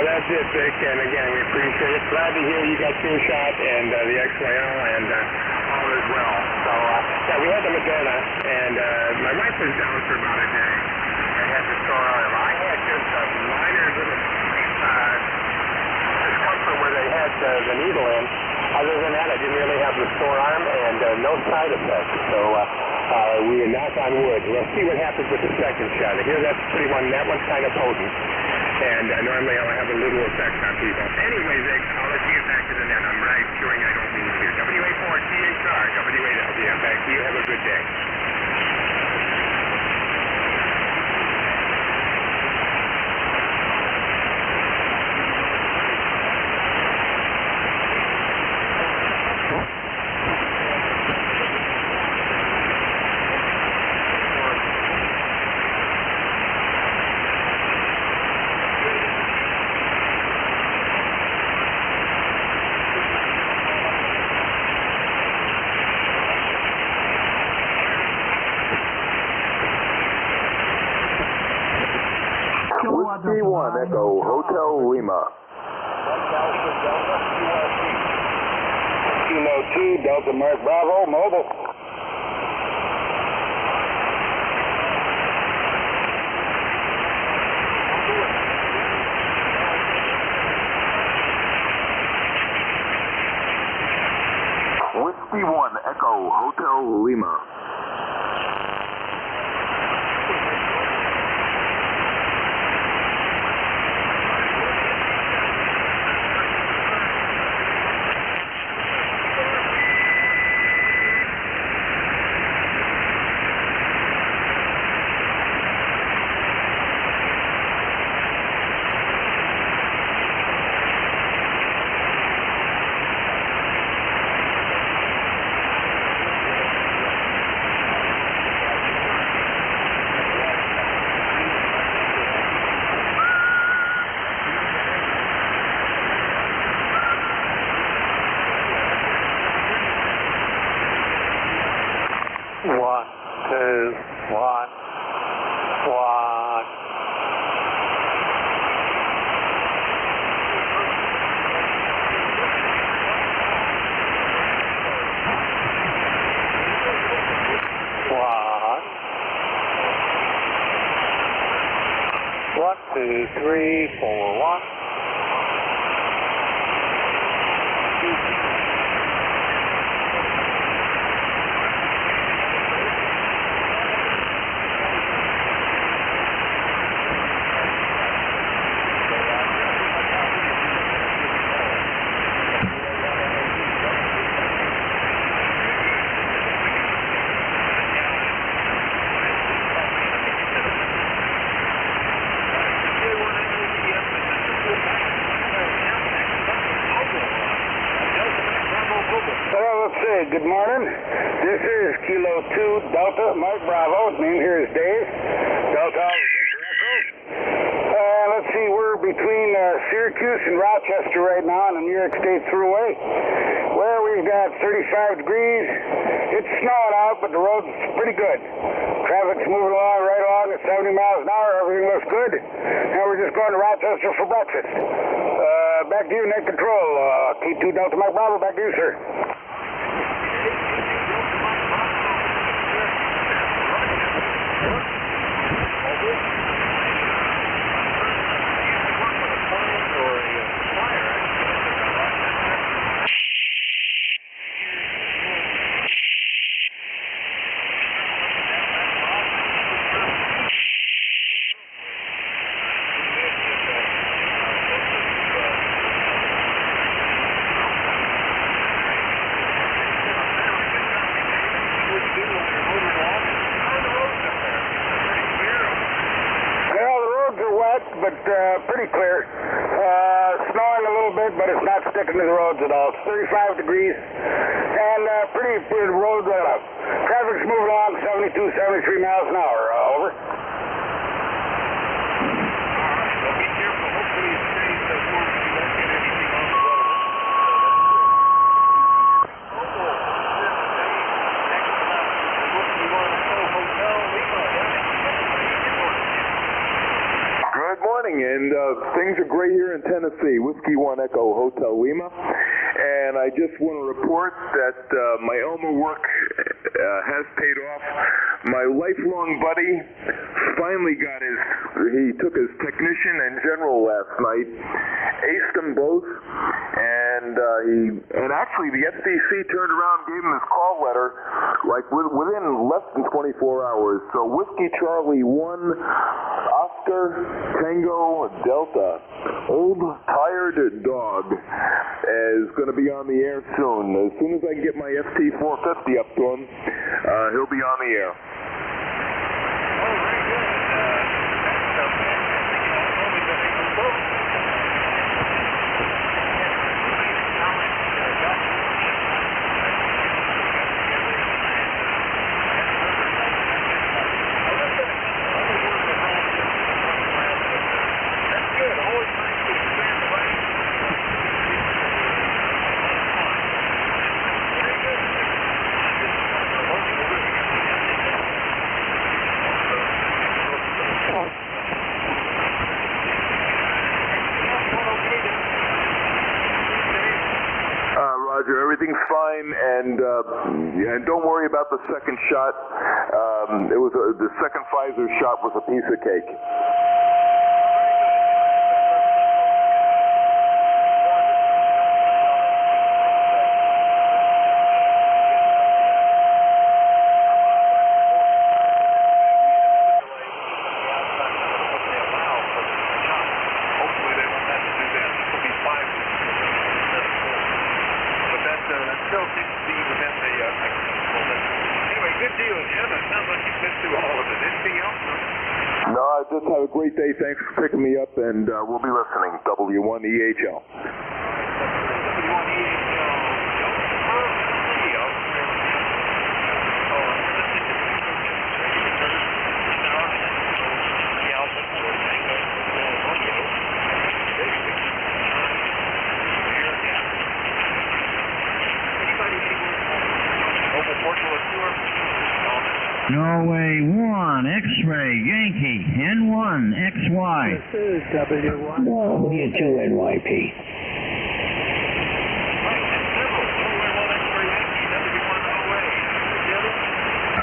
Well, that's it, Vic, and again, we appreciate it. Glad to hear you got your shot and the X-Rail and all is well. So, yeah, we had the Moderna, and my wife was down for about a day and had the sore arm. I had just a minor little discomfort where they had the needle in. Other than that, I didn't really have the sore arm and no side effects. So we knock on wood. We'll see what happens with the second shot. I hear that one's kind of potent. And normally I'll have a little effect on people. Anyway, Vic, I'll let you get back to the net. I'm right chewing, I don't mean to. WA4THR, WA-LDM. Back to you. Have a good day. C1 Echo Hotel Lima. Kilo 2 Delta Mark Bravo, mobile. Whiskey 1 Echo Hotel Lima. One, two, three, four, one. Good morning. This is Kilo 2 Delta Mike Bravo. Name here is Dave. Delta let's see, we're between Syracuse and Rochester right now on the New York State Thruway, where we've got 35 degrees. It's snowing out, but the road's pretty good. Traffic's moving along right along at 70 miles an hour. Everything looks good. Now we're just going to Rochester for breakfast. Back to you, Net Control. K2 Delta Mike Bravo. Back to you, sir. But pretty clear. Snowing a little bit, but it's not sticking to the roads at all. It's 35 degrees and pretty good road. Traffic's moving along 72, 73 miles an hour. Over. Well, be careful. Hopefully it stays warm so you won't get anything on the road. Good morning, and things are great here in Tennessee. Whiskey 1 Echo Hotel Lima. And I just want to report that my Elmer work has paid off. My lifelong buddy finally got he took his technician and general last night, aced them both, and actually the FCC turned around and gave him his call letter like within less than 24 hours. So Whiskey Charlie 1 Oscar Tango Delta, Old Tired Dog, is going to be on the air soon. As soon as I can get my FT450 up to him, he'll be on the air. Everything's fine, and don't worry about the second shot. The second Pfizer shot was a piece of cake. Just have a great day. Thanks for picking me up, and we'll be listening. W1EHL. Norway 1, X-ray, Yankee, N1, XY. This is W1. W2NYP.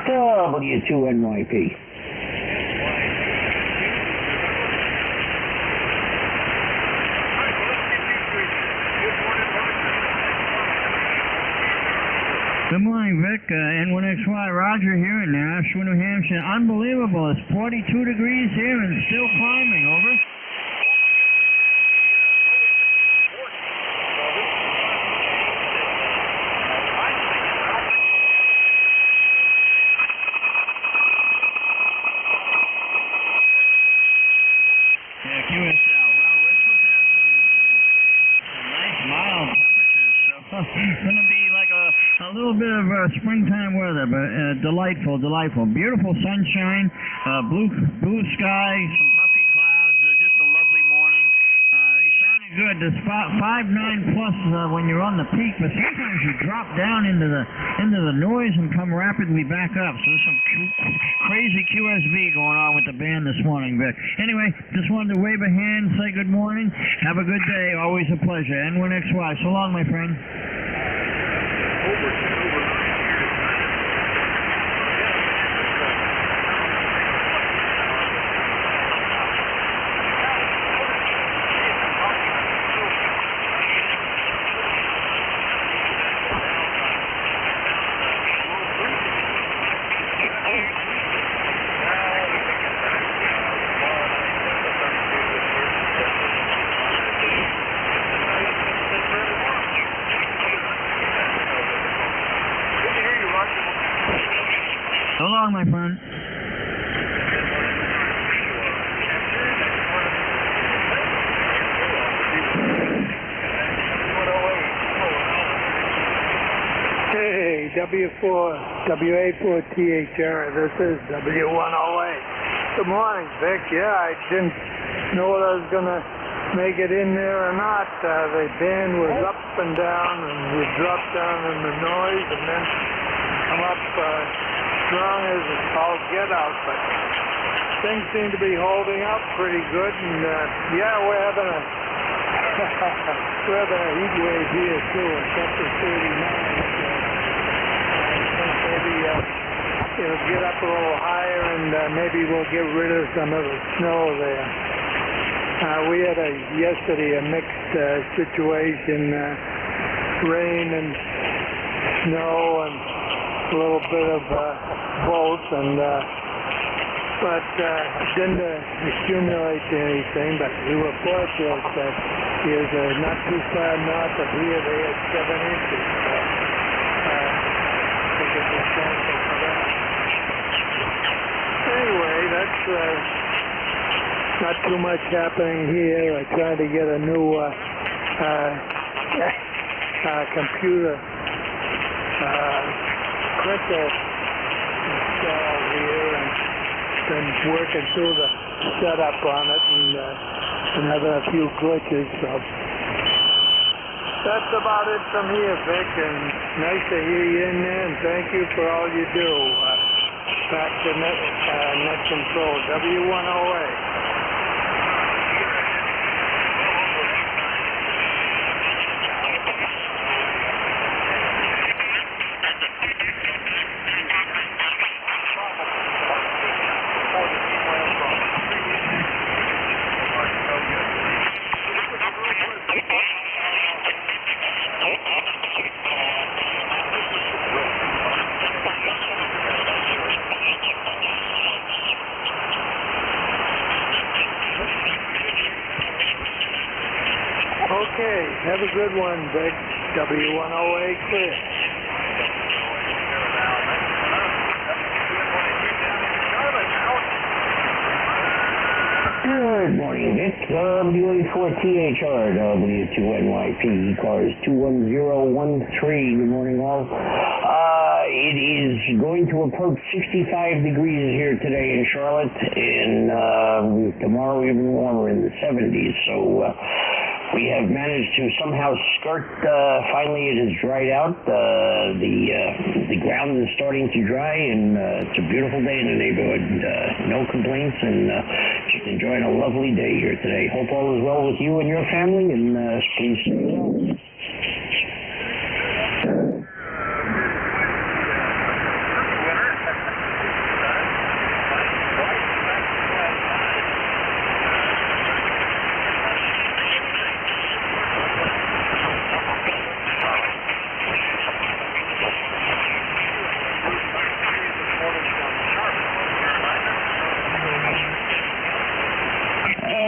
W2NYP. Good morning, Vic. N1XY, Roger here in Nashua, New Hampshire. Unbelievable. It's 42 degrees here and still climbing. Over. Yeah, QSL. Well, we're supposed to have some nice mild temperatures, so it's going to be like a little bit of springtime weather, but delightful. Beautiful sunshine, blue sky, some puffy clouds, just a lovely morning. It's sounding good. The spot 5.9 plus when you're on the peak, but sometimes you drop down into the noise and come rapidly back up. So there's some crazy QSB going on with the band this morning, Vic. Anyway, just wanted to wave a hand, say good morning. Have a good day. Always a pleasure. N1XY. So long, my friend. So long, my friend. Hey, WA4THR, this is W108. Good morning, Vic. Yeah, I didn't know whether I was going to make it in there or not. The band was up and down, and we dropped down in the noise, and then come up strong as it's all get out, but things seem to be holding up pretty good, and yeah, we're having a heat wave here too. It's up to 39. I think maybe it'll get up a little higher, and maybe we'll get rid of some of the snow there. We had yesterday a mixed situation, rain and snow and a little bit of both, and but didn't accumulate anything. But we were fortunate that he was not too far north of here. They had 7 inches. I think it was thankful for that. Anyway, that's not too much happening here. I tried to get a new computer printer installed here, and been working through the setup on it, and having a few glitches. So that's about it from here, Vic, and nice to hear you in there, and thank you for all you do. Back to net control, W1OA. Okay, have a good one, Vic. W1OA clear. Good morning, Vic. WA4THR, W2NYP, ECARS 21013. Good morning, all. It is going to approach 65 degrees here today in Charlotte, and tomorrow even warmer in the 70s. So we have managed to somehow skirt. Finally, it has dried out. The ground is starting to dry, and it's a beautiful day in the neighborhood. No complaints, and just enjoying a lovely day here today. Hope all is well with you and your family, and please stay well.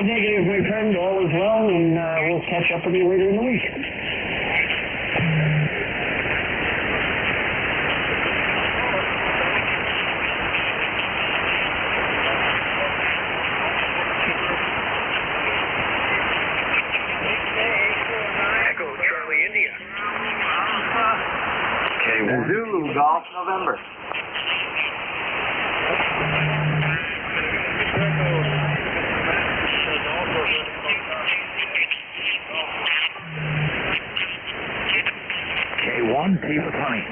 Negative, my friend. All is well, and we'll catch up with you later in the week. Echo, Charlie, India. Okay, Zulu, Golf, November. K1, T for Tony.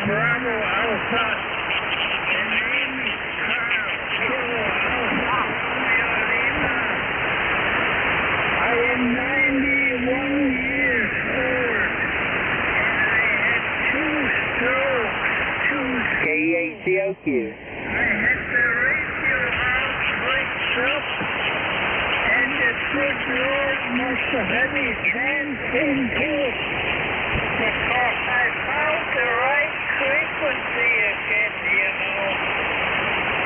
Bravo, Alpha. The name is Carl. Kilo Alpha. I am 91 years old, and I had 2 strokes. KACOQ. I had the radio house breaks up, and the good Lord must have had me dancing too, because I found the right frequency again, you know.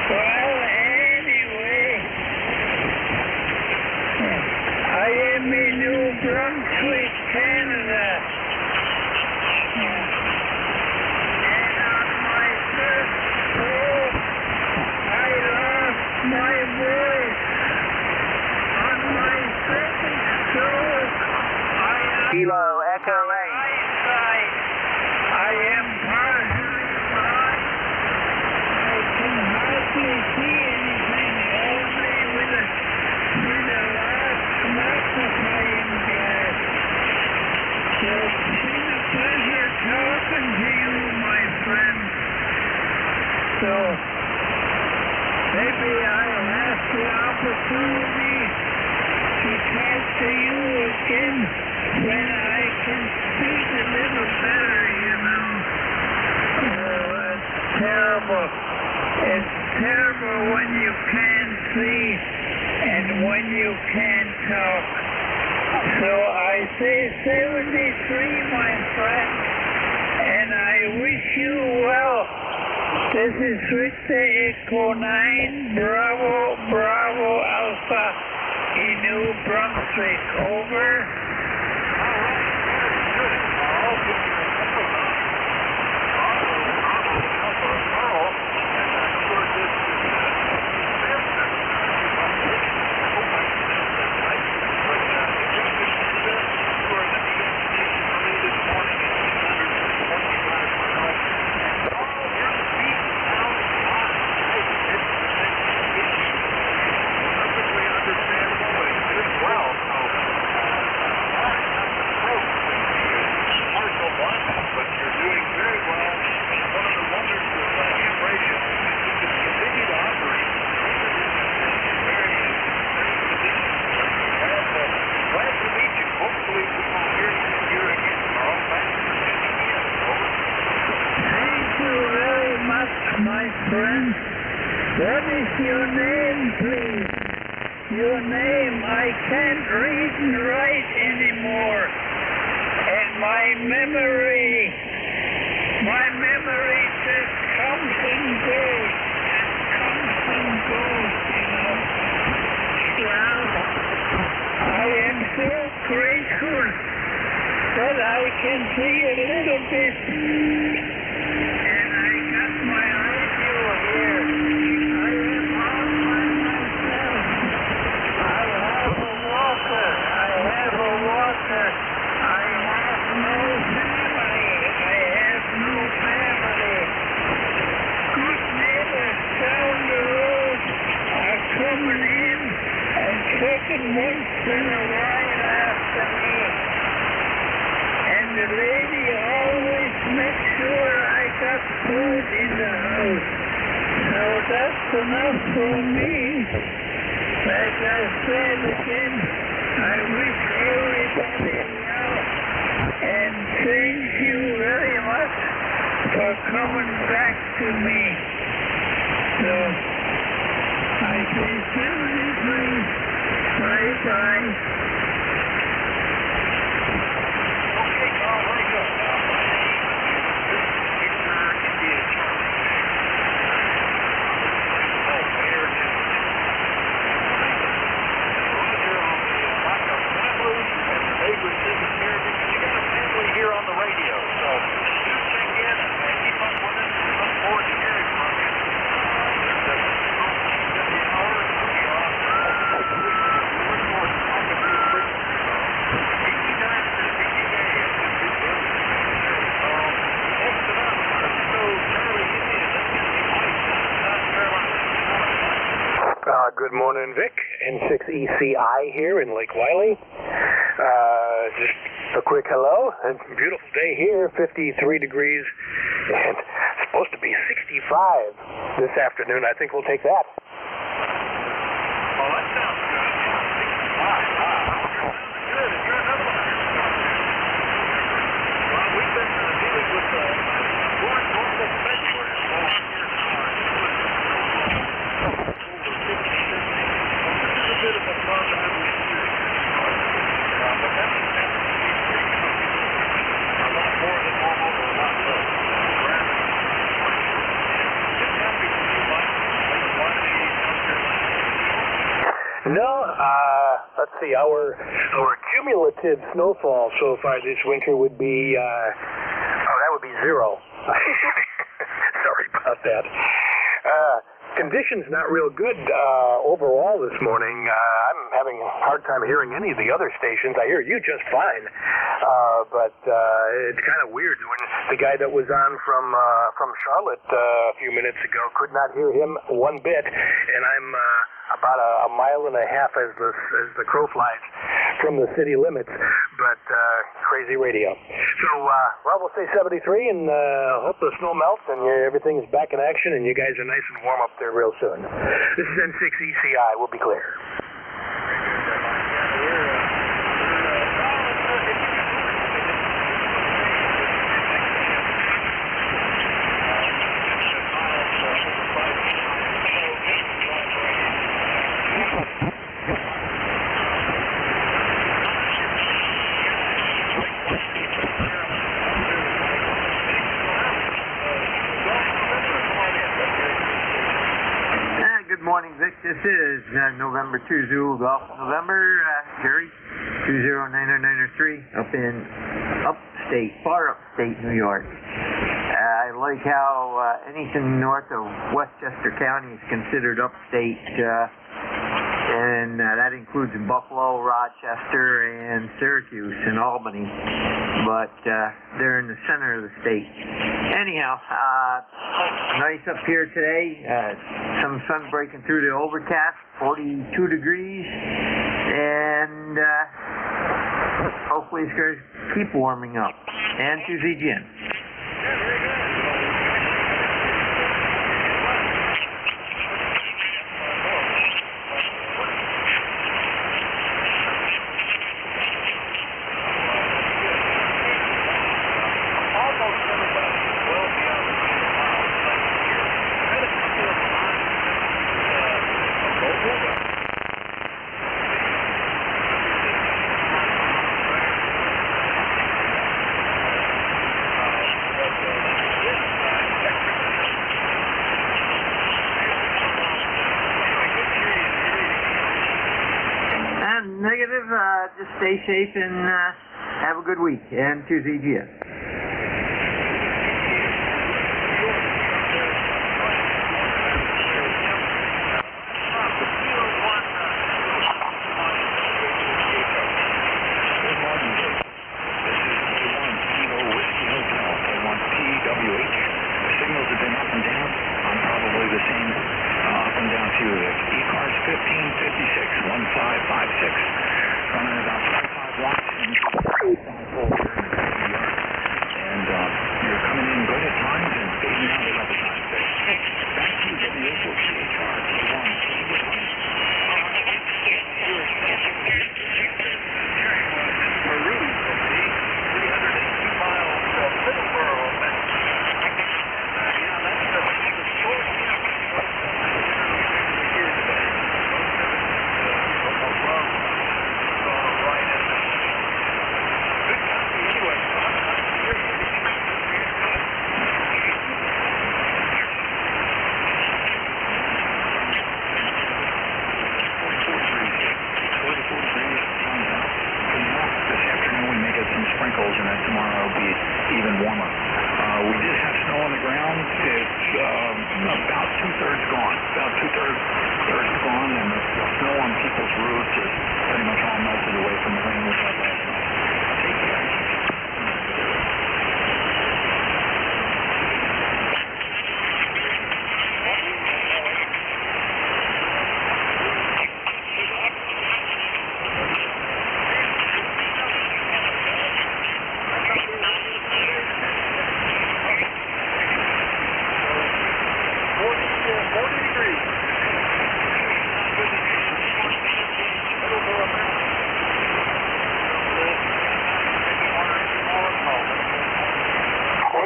Well, anyway, I am in New Brunswick, Canada. And on my first stroke, I lost my voice. On my second stroke, I lost Kilo Echo my eyesight. I am partially blind. I can hardly see anything, only with a been a pleasure talking to you, my friend. So, maybe I'll have the opportunity to talk to you again when I can speak a little better, you know. Oh, it's terrible. It's terrible when you can't see and when you can't talk. So I say 73, my friend, and I wish you well. This is Victor Echo 9, Bravo, Bravo, Alpha, in New Brunswick. Over. My friend, what is your name, please? Your name, I can't read and write anymore. And my memory just comes and goes, you know. Well, I am so grateful that I can see a little bit. Once in a while after me, and the lady always makes sure I got food in the house. So that's enough for me. Like I said again, I wish everybody well, and thank you very much for coming back to me. So I say 73. Bye-bye. Okay, Carl, very good. Here on the radio, so do check in and keep up with us. Look forward to hearing from you. Good morning, Vic. N6ECI here in Lake Wylie. Just a quick hello. And beautiful day here, 53 degrees, and it's supposed to be 65 this afternoon. I think we'll take that. Oh, that sounds good. 65. Wow. Good. You're another one. Well, we've been dealing with warm normal February. A bit of a problem with but that's a lot more than normal or a lot less. Just happy to see Mike. No, let's see, our cumulative snowfall so far this winter would be, that would be 0. Sorry about that. Conditions not real good overall this morning. I'm having a hard time hearing any of the other stations. I hear you just fine, but it's kind of weird when the guy that was on from Charlotte a few minutes ago could not hear him one bit, and I'm about a mile and a half as the crow flies from the city limits, but crazy radio. So, well, we'll say 73 and hope the snow melts and everything is back in action and you guys are nice and warm up there real soon. This is N6 ECI. We'll be clear. Good morning, Vic. This is November 2 Zulu Golf November, Jerry, 20993, up in upstate, far upstate New York. I like how anything north of Westchester County is considered upstate, and that includes Buffalo, Rochester, and Syracuse and Albany, but they're in the center of the state. Anyhow, nice up here today, some sun breaking through the overcast, 42 degrees, and hopefully it's going to keep warming up. And to ZGN. Negative, just stay safe and have a good week. And to ZGS. Signals have been up and down. I'm probably the same up and down too. ECARS 1556, 1556. Running about 25 watts and you're coming in good at times and fading out at other times. Back to you, WSOCHR, Peru, 380 miles of Middleborough. Sprinkles, and then tomorrow will be even warmer. We did have snow on the ground. It's about two-thirds gone. Thirds gone, and the snow on people's roofs is pretty much all melted away from the rain we had last night. Take care.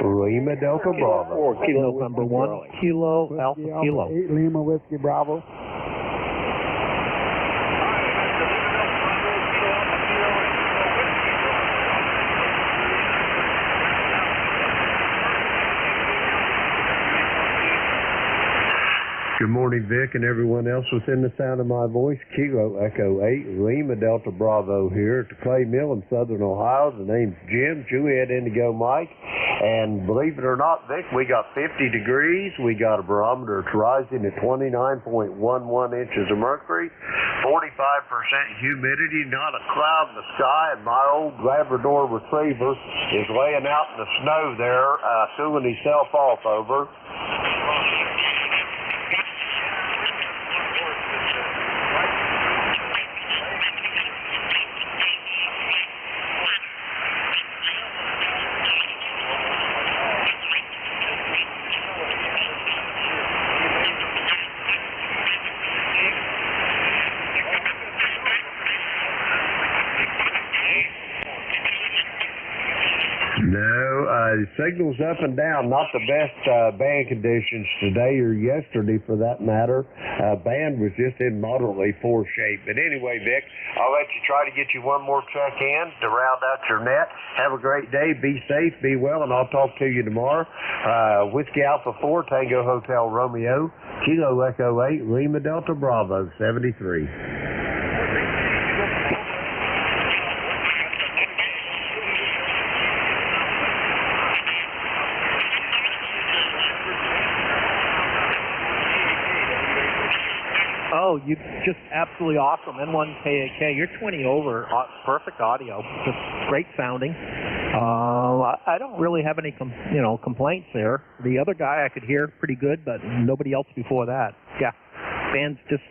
Lima Delta Bravo. Kilo number 1, Kilo Alpha Kilo. 8 Lima Whiskey Bravo. Good morning, Vic, and everyone else within the sound of my voice. Kilo Echo 8, Lima Delta Bravo here at the Clay Mill in Southern Ohio. The name's Jim, Juliet Indigo Mike. And believe it or not, Vic, we got 50 degrees. We got a barometer that's rising at 29.11 inches of mercury, 45% humidity, not a cloud in the sky, and my old Labrador Retriever is laying out in the snow there, cooling himself off over. No, signals up and down. Not the best band conditions today or yesterday, for that matter. Band was just in moderately poor shape. But anyway, Vic, I'll let you try to get you one more check in to round out your net. Have a great day. Be safe. Be well, and I'll talk to you tomorrow. Whiskey Alpha 4, Tango Hotel Romeo, Kilo Echo 8, Lima Delta Bravo 73. Oh, you just absolutely awesome. N1KAK, you're 20 over. Perfect audio. Just great sounding. I don't really have any complaints there. The other guy I could hear pretty good, but nobody else before that. Yeah, band's just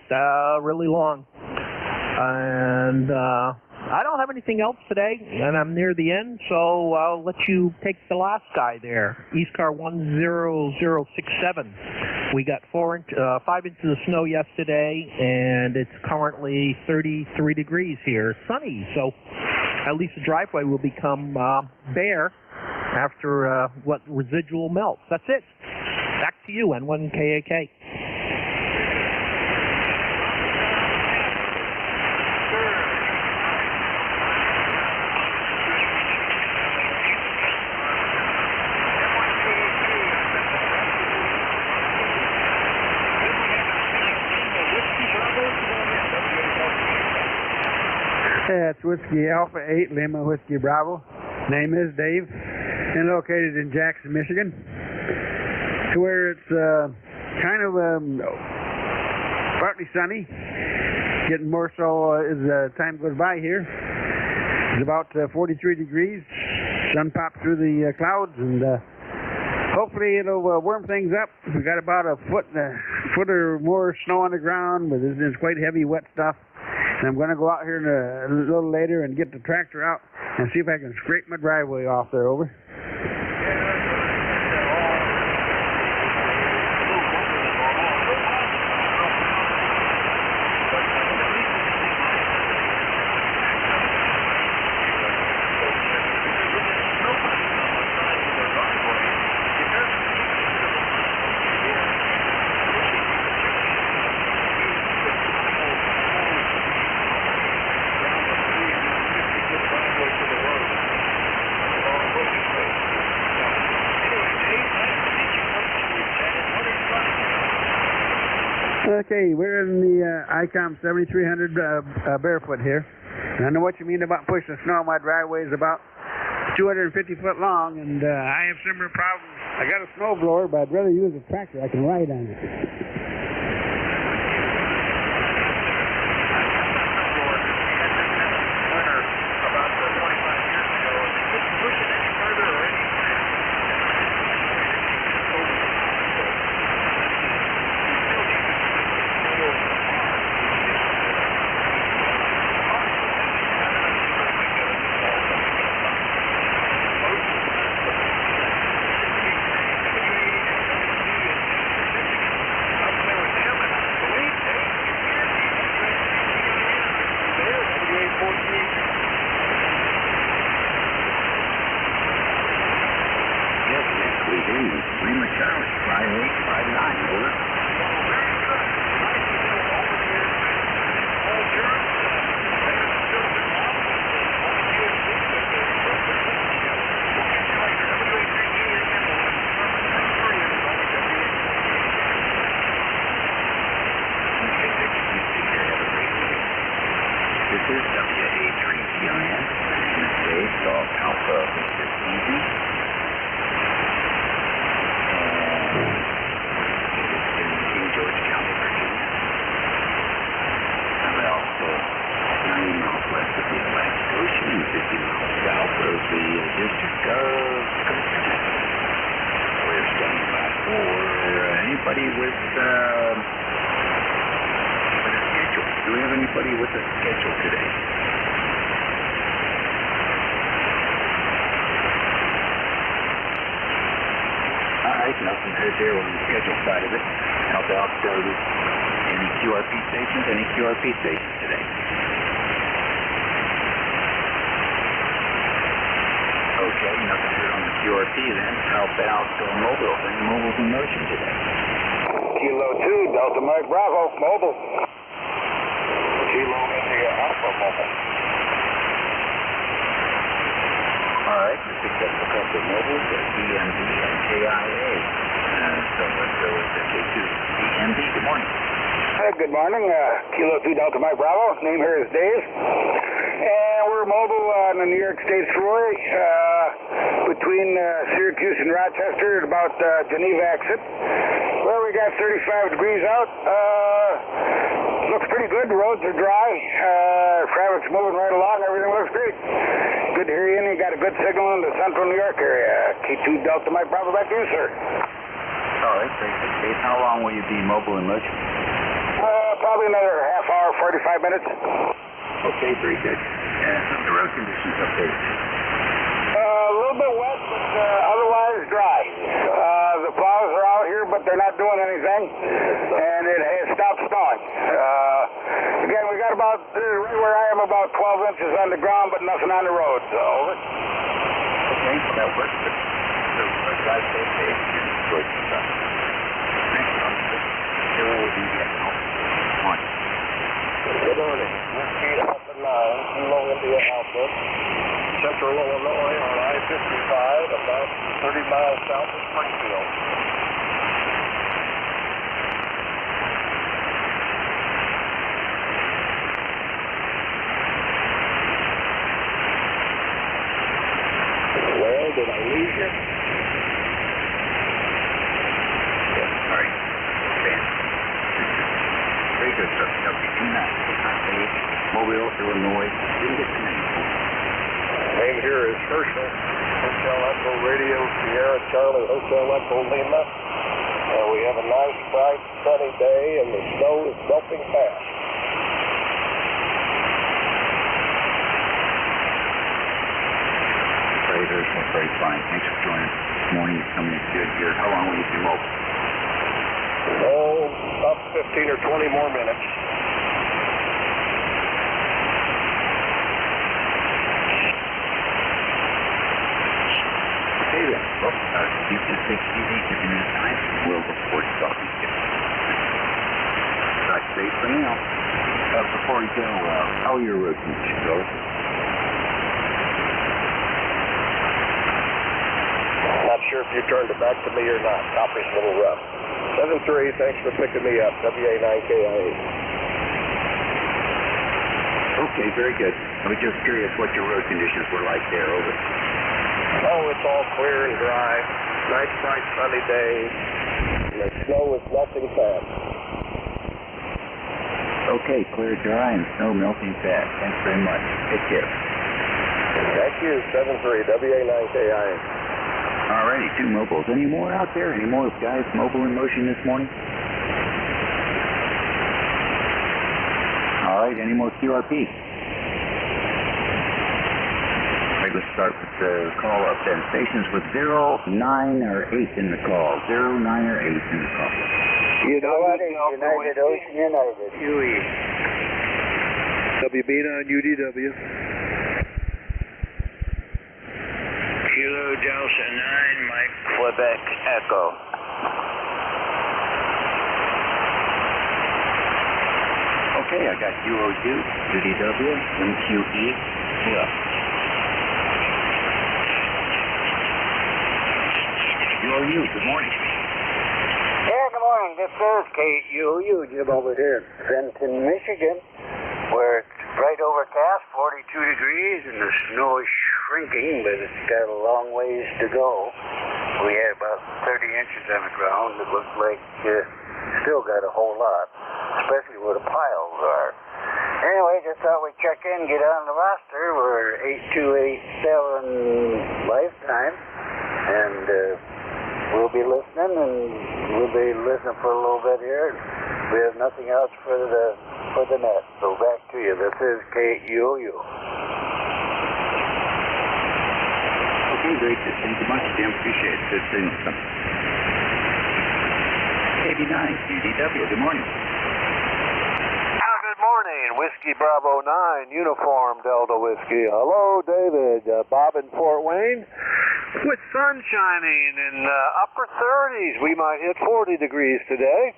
really long. And I don't have anything else today, and I'm near the end, so I'll let you take the last guy there, ECARS 10067. We got 5 inches of snow yesterday, and it's currently 33 degrees here. Sunny, so at least the driveway will become bare after what residual melts. That's it. Back to you, N1KAK. That's Whiskey Alpha 8, Lima Whiskey Bravo. Name is Dave, and located in Jackson, Michigan. To where it's kind of partly sunny, getting more so as time goes by here. It's about 43 degrees. Sun popped through the clouds, and hopefully it'll warm things up. We got about a foot or more snow on the ground, but it's quite heavy, wet stuff. And I'm going to go out here a little later and get the tractor out and see if I can scrape my driveway off there. Over. Okay, we're in the ICOM 7300 barefoot here. And I know what you mean about pushing snow. My driveway is about 250 foot long, and I have similar problems. I got a snow blower, but I'd rather use a tractor. I can ride on it. Okay, nothing QRP then. How about mobiles? Any mobiles in motion today? Kilo 2, Delta Mike Bravo, mobile. Kilo India Alpha mobile. All right, we picked up a couple of mobiles at EMB and KIA. So let's go with the K2. EMB, good morning. Good morning, Kilo 2 Delta Mike Bravo. Name here is Dave. And we're mobile on the New York State Thruway between Syracuse and Rochester at about Geneva exit. Well, we got 35 degrees out. Looks pretty good. The roads are dry. Traffic's moving right along. Everything looks great. Good to hear you, and you got a good signal in the central New York area. K2 Delta Mike Bravo, back to you, sir. All right, very good. Dave, how long will you be mobile in motion? Probably another half hour, 45 minutes. Okay, very good. And the road conditions update? A little bit wet, but otherwise dry. The plows are out here, but they're not doing anything, and it has stopped snowing. Again, we got about, right where I am, about 12 inches on the ground, but nothing on the road, so over. Okay, that works. So, drive safe, Dave. Enjoy some stuff. Next one, Zero India Alpha 1. Good morning. Whiskey Alpha 9, Kilo India Alpha, Central Illinois on I-55, about 30 miles south of Springfield. Well, did I lose you? Sorry. Very good, sir. Mobile, Illinois. Didn't get the name. Name here is Herschel. Hotel Echo Radio Sierra Charlie Hotel Echo Lima. We have a nice, bright, sunny day, and the snow is melting fast. Great, Herschel. Very fine. Thanks for joining us this morning. It's coming in good here. How long will you be mobile? Oh, about 15 or 20 more minutes. Okay then. Well, you can take TV, give me the time. We'll report talking to you. Drive safe for now. Before we go, how are your road conditions, fellas? Not sure if you turned it back to me or not. Copy's a little rough. 7-3, thanks for picking me up. WA9KIA. Okay, very good. I was just curious what your road conditions were like there, over. Oh, it's all clear and dry. Nice, bright, sunny day. And the snow is melting fast. Okay, clear, dry, and snow melting fast. Thanks very much. Take care. Thank you. 7-3, WA9KIA. Alrighty, 2 mobiles. Any more out there? Any more guys mobile in motion this morning? Alright, any more QRP? Maybe let's start with the call up then. Stations with 0, 9, or 8 in the call. 0, 9, or 8 in the call. United Ocean United. UE. WB9 UDW. Kilo Delta 9, Mike Quebec Echo. Okay, I got UOU, UDW, MQE, left. UOU, good morning. Yeah, good morning. This is KUU, Jim over here in Fenton, Michigan, where it's bright overcast, 42 degrees, and the snow is shrinking, but it's got a long ways to go. We had about 30 inches on the ground. It looks like still got a whole lot, especially where the piles are. Anyway, just thought we'd check in, get on the roster. We're 8287 lifetime, and we'll be listening, and we'll be listening for a little bit here. We have nothing else for the net. So back to you. This is KUU. Okay, great. Thank you much, Jim. Appreciate it. Good seeing you. KB9, UDW, good morning. Good morning. Whiskey Bravo 9, Uniform Delta Whiskey. Hello, David. Bob in Fort Wayne. with sun shining in upper 30s. We might hit 40 degrees today.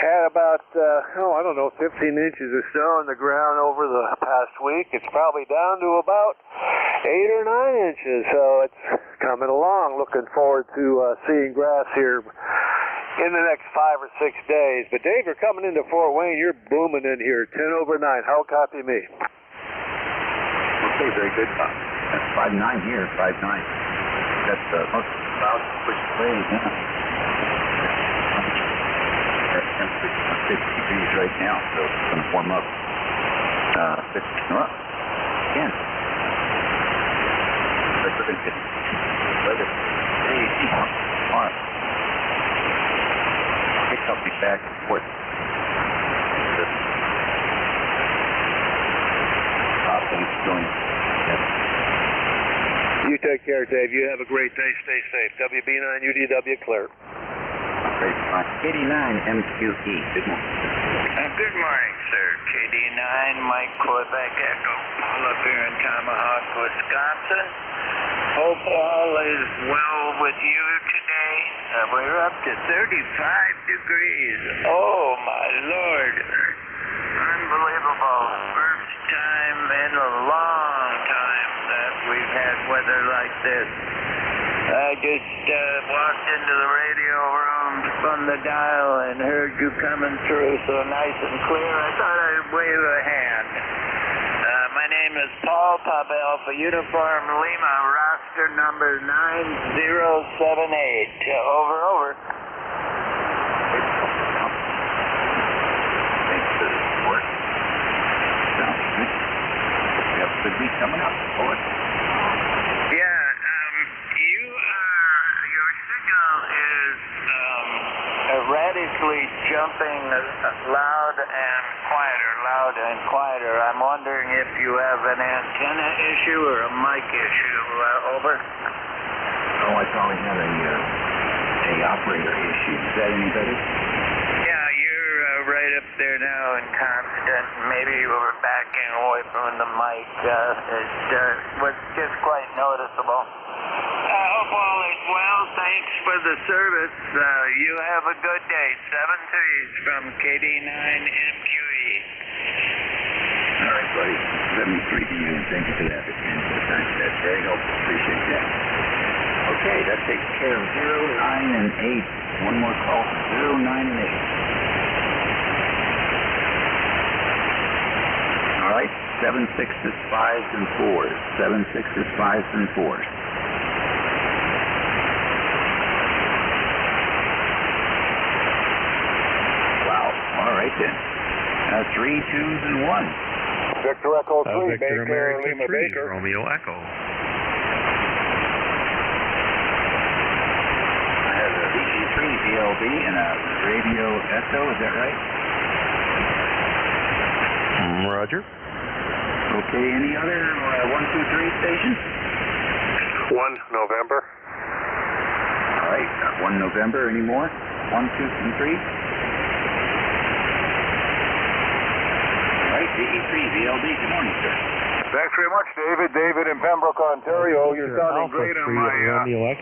Had about, 15 inches of snow on the ground over the past week. It's probably down to about 8 or 9 inches, so it's coming along. Looking forward to seeing grass here in the next 5 or 6 days. But Dave, you're coming into Fort Wayne. You're booming in here. 10 over 9. How copy me? Okay, very good. That's 5.9 here, 5.9. That's most clouds pushed away now. That's temperature 50 degrees right now, so it's going to warm up. 50 again. But we're going to get weather. All right. I'll be back and forth. Thanks for joining. You take care, Dave. You have a great day. Stay safe. WB9 UDW clear. Great. 89 MQE. Good morning. Good morning, sir. KD9, Mike Quebec Echo. All up here in Tomahawk, Wisconsin. Hope all is well with you today. We're up to 35 degrees. Oh, my Lord. Unbelievable. First time in a long time that we've had weather like this. I just walked into the radio room, spun the dial, and heard you coming through so nice and clear. I thought I'd wave a hand. My name is Paul Pavel for Uniform Lima, roster number 9078. Over. Thanks for the support. Sounds good. We have a good week coming up, boy. Yeah, your signal is erratically jumping loud and quieter. I'm wondering if you have an antenna issue or a mic issue. Over. Oh, I probably had a operator issue. Is that any better? Yeah, you're right up there now and constant. Maybe you were backing away from the mic. It was just quite noticeable. I hope all is well. Thanks for the service. You have a good day. 7-3s from KD9 MQE. All right, buddy. 73 to you, and thank you for that. That's very helpful. Appreciate that. Okay, that takes care of 0, 9, and 8. One more call. 0, 9, and 8. All right, 7 6s, 5s, and 4s. 7 6s, 5s, and 4s. Wow. All right then. 3 2s and 1. Victor Echo 3, Victor Baker, America Lima 3, Baker. Romeo Echo. I have a VG3 VLB and a radio Echo, is that right? Roger. Okay, any other 1, 2, 3 stations? 1 November. All right, 1 November, any more? 1, 2, and 3? DE3 VLD, good morning, sir. Thanks very much, David. David in Pembroke, Ontario. You're sounding great on my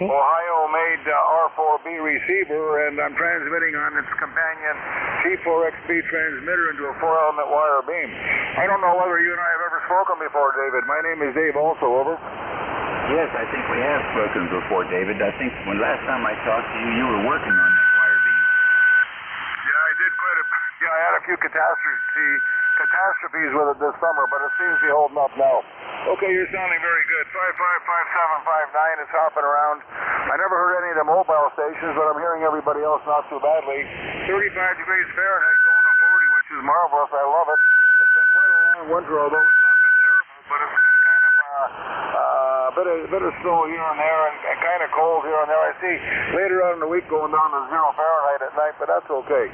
Ohio-made R4B receiver, and I'm transmitting on its companion T4XB transmitter into a 4-element wire beam. I don't know whether you and I have ever spoken before, David. My name is Dave also, over. Yes, I think we have spoken before, David. I think when last time I talked to you, you were working on that wire beam. Yeah, I did I had a few catastrophes with it this summer, but it seems to be holding up now. Okay, you're sounding very good. 555759 is hopping around. I never heard any of the mobile stations, but I'm hearing everybody else not too badly. 35 degrees Fahrenheit going to 40, which is marvelous. I love it. It's been quite a long winter, although it's not been terrible, but it's been kind of a bit of snow here and there and kind of cold here and there. I see later on in the week going down to 0 Fahrenheit at night, but that's okay.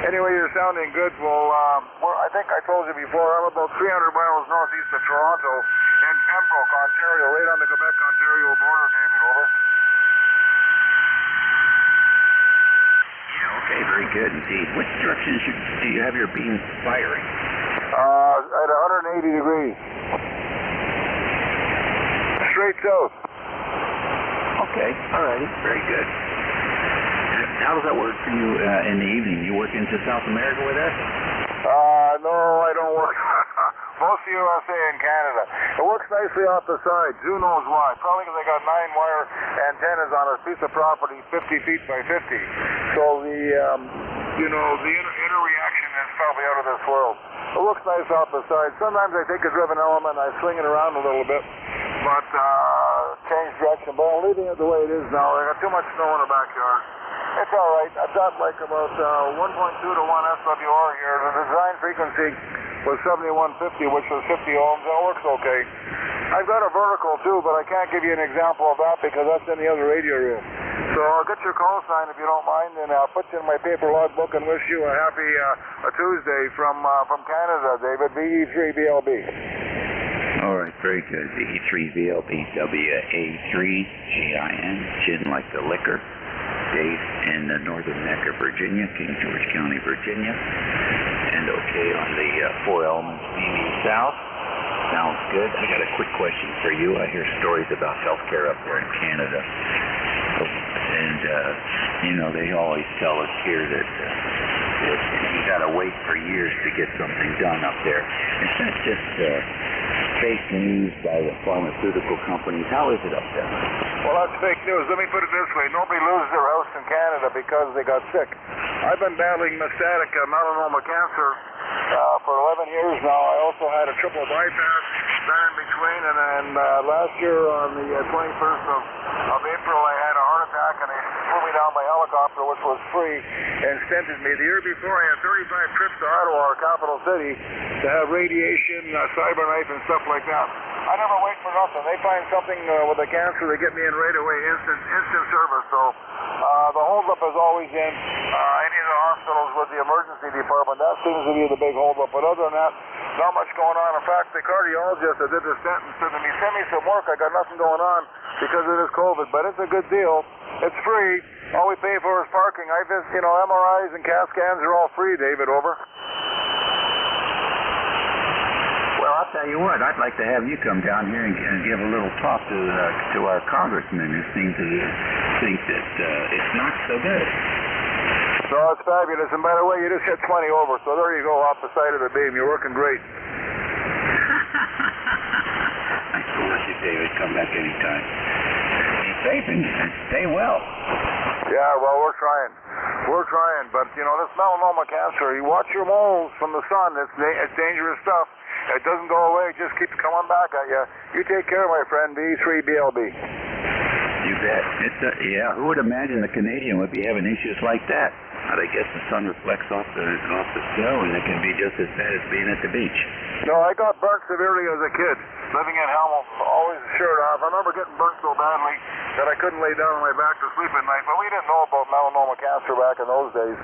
Anyway, you're sounding good. Well, I think I told you before, I'm about 300 miles northeast of Toronto in Pembroke, Ontario, right on the Quebec-Ontario border, David, over. Yeah, okay, very good indeed. Which direction do you have your beams firing? At 180 degrees. Straight south. Okay. All righty. Very good. How does that work for you in the evening? You work into South America with us? No, I don't work. Most USA and Canada. It works nicely off the sides. Who knows why? Probably because they got 9-wire antennas on a piece of property 50 feet by 50. So the, the inner reaction is probably out of this world. It looks nice off the side. Sometimes I take a driven element and I swing it around a little bit, but change direction. But I'm leaving it the way it is now. I got too much snow in the backyard. It's all right. I've got like about 1.2 to 1 SWR here. The design frequency was 7150, which was 50 ohms, and it works okay. I've got a vertical too, but I can't give you an example of that because that's in the other radio room. So I'll get your call sign if you don't mind, and I'll put you in my paper logbook and wish you a happy Tuesday from Canada, David, VE3BLB. All right, very good. VE3BLB, WA3GIN, gin like the liquor. Dave in Northern Necker, Virginia, King George County, Virginia. And okay on the Four Elements beaming south. Sounds good. I got a quick question for you. I hear stories about healthcare up there in Canada. And, they always tell us here that you got to wait for years to get something done up there. Is that just fake news by the pharmaceutical companies? How is it up there? Well, that's fake news. Let me put it this way. Nobody loses their house in Canada because they got sick. I've been battling metastatic melanoma cancer for 11 years now. I also had a triple bypass done in between, and then last year on the 21st of April, I had a heart attack, and they flew me down by helicopter, which was free, and stented me. The year before, I had 35 trips to Ottawa, our capital city, to have radiation, cyberknife, and stuff like that. I never wait for nothing. They find something with a cancer, they get me in right away, instant service. So the holdup is always in any of the hospitals with the emergency department. That seems to be the big holdup. But other than that, not much going on. In fact, the cardiologist that did the stent said to me, send me some work. I got nothing going on because of this COVID. But it's a good deal. It's free. All we pay for is parking. I just, MRIs and CAT scans are all free, David, over. Well, I'll tell you what, I'd like to have you come down here and give a little talk to our congressmen who seem to think that it's not so good. No, it's fabulous. And by the way, you just hit 20 over, so there you go off the side of the beam. You're working great. I told you, David, come back anytime. Be safe and stay well. Yeah, well, we're trying. We're trying, but, this melanoma cancer, you watch your moles from the sun. It's dangerous stuff. It doesn't go away. It just keeps coming back at you. You take care, my friend, V3BLB. You bet. Who would imagine the Canadian would be having issues like that? I guess the sun reflects off the snow, and it can be just as bad as being at the beach. No, I got burnt severely as a kid, living in Hamilton, always shirt off. I remember getting burnt so badly that I couldn't lay down on my back to sleep at night, but we didn't know about melanoma cancer back in those days.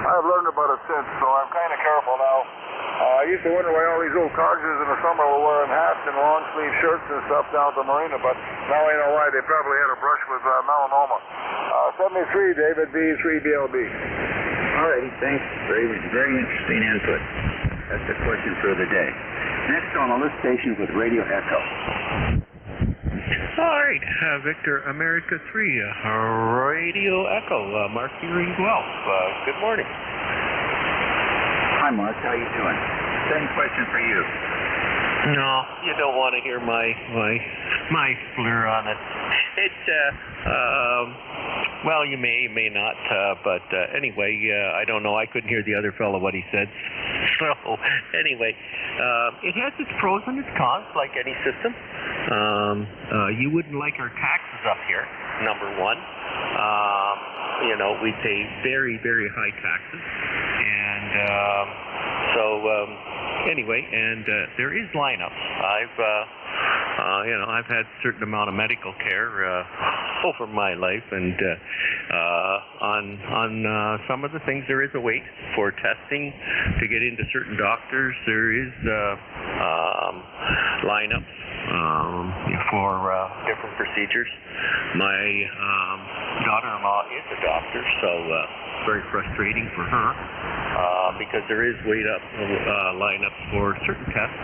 I've learned about it since, so I'm kind of careful now. I used to wonder why all these old colleges in the summer were wearing hats and long-sleeve shirts and stuff down at the marina, but now I know why. They probably had a brush with melanoma. 73, David, V3BLB. All righty, thanks. Very, very interesting input. That's the question for the day. Next on the list station with Radio Echo. All right, Victor, America 3, Radio Echo, Mark here in Guelph. Good morning. Hi, Mark. How you doing? Same question for you. No, you don't want to hear my slur on it. Well, you may not, but anyway, I don't know. I couldn't hear the other fellow what he said. So anyway, it has its pros and its cons, like any system. You wouldn't like our taxes up here, number one. We pay very, very high taxes, and anyway, and there is lineups. I've had a certain amount of medical care over my life, and on some of the things there is a wait for testing to get into certain doctors. There is lineups for different procedures. My daughter-in-law is a doctor, so very frustrating for her because there is lineups for certain tests.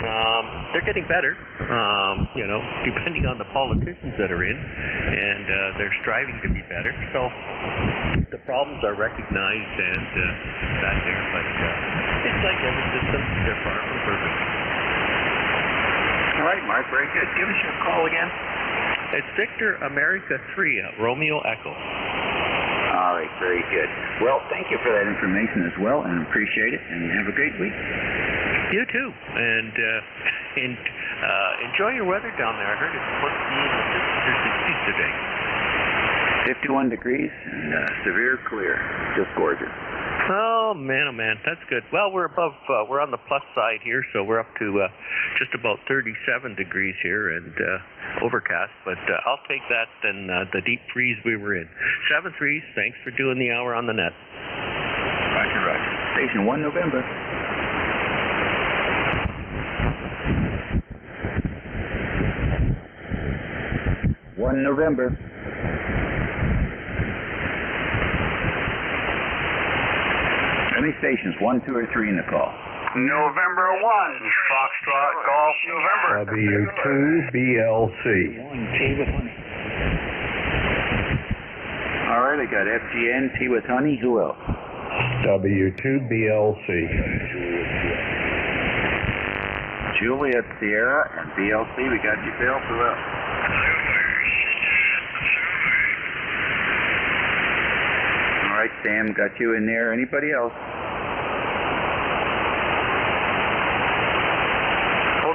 They're getting better, depending on the politicians that are in, and they're striving to be better. So the problems are recognized and that there, but it's like every system, they're far from perfect. All right, Mark, very good. Give us your call again. It's Victor America 3, Romeo Echo. All right, very good. Well, thank you for that information as well, and appreciate it, and have a great week. You too, and enjoy your weather down there. I heard it's supposed to be in the 50s or 60s today. 51 degrees and severe clear. Just gorgeous. Oh man, that's good. Well, we're on the plus side here, so we're up to just about 37 degrees here and overcast, but I'll take that than the deep freeze we were in. 7-3, thanks for doing the hour on the net. Roger. Station 1 November. November. Any stations, 1, 2, or 3 in the call? November 1, Foxtrot Golf, November. W2BLC. All right, I got FGN, T with honey. Who else? W2BLC. Juliet, Sierra, and BLC. We got you, Bill. Who else? All right, Sam, got you in there. Anybody else?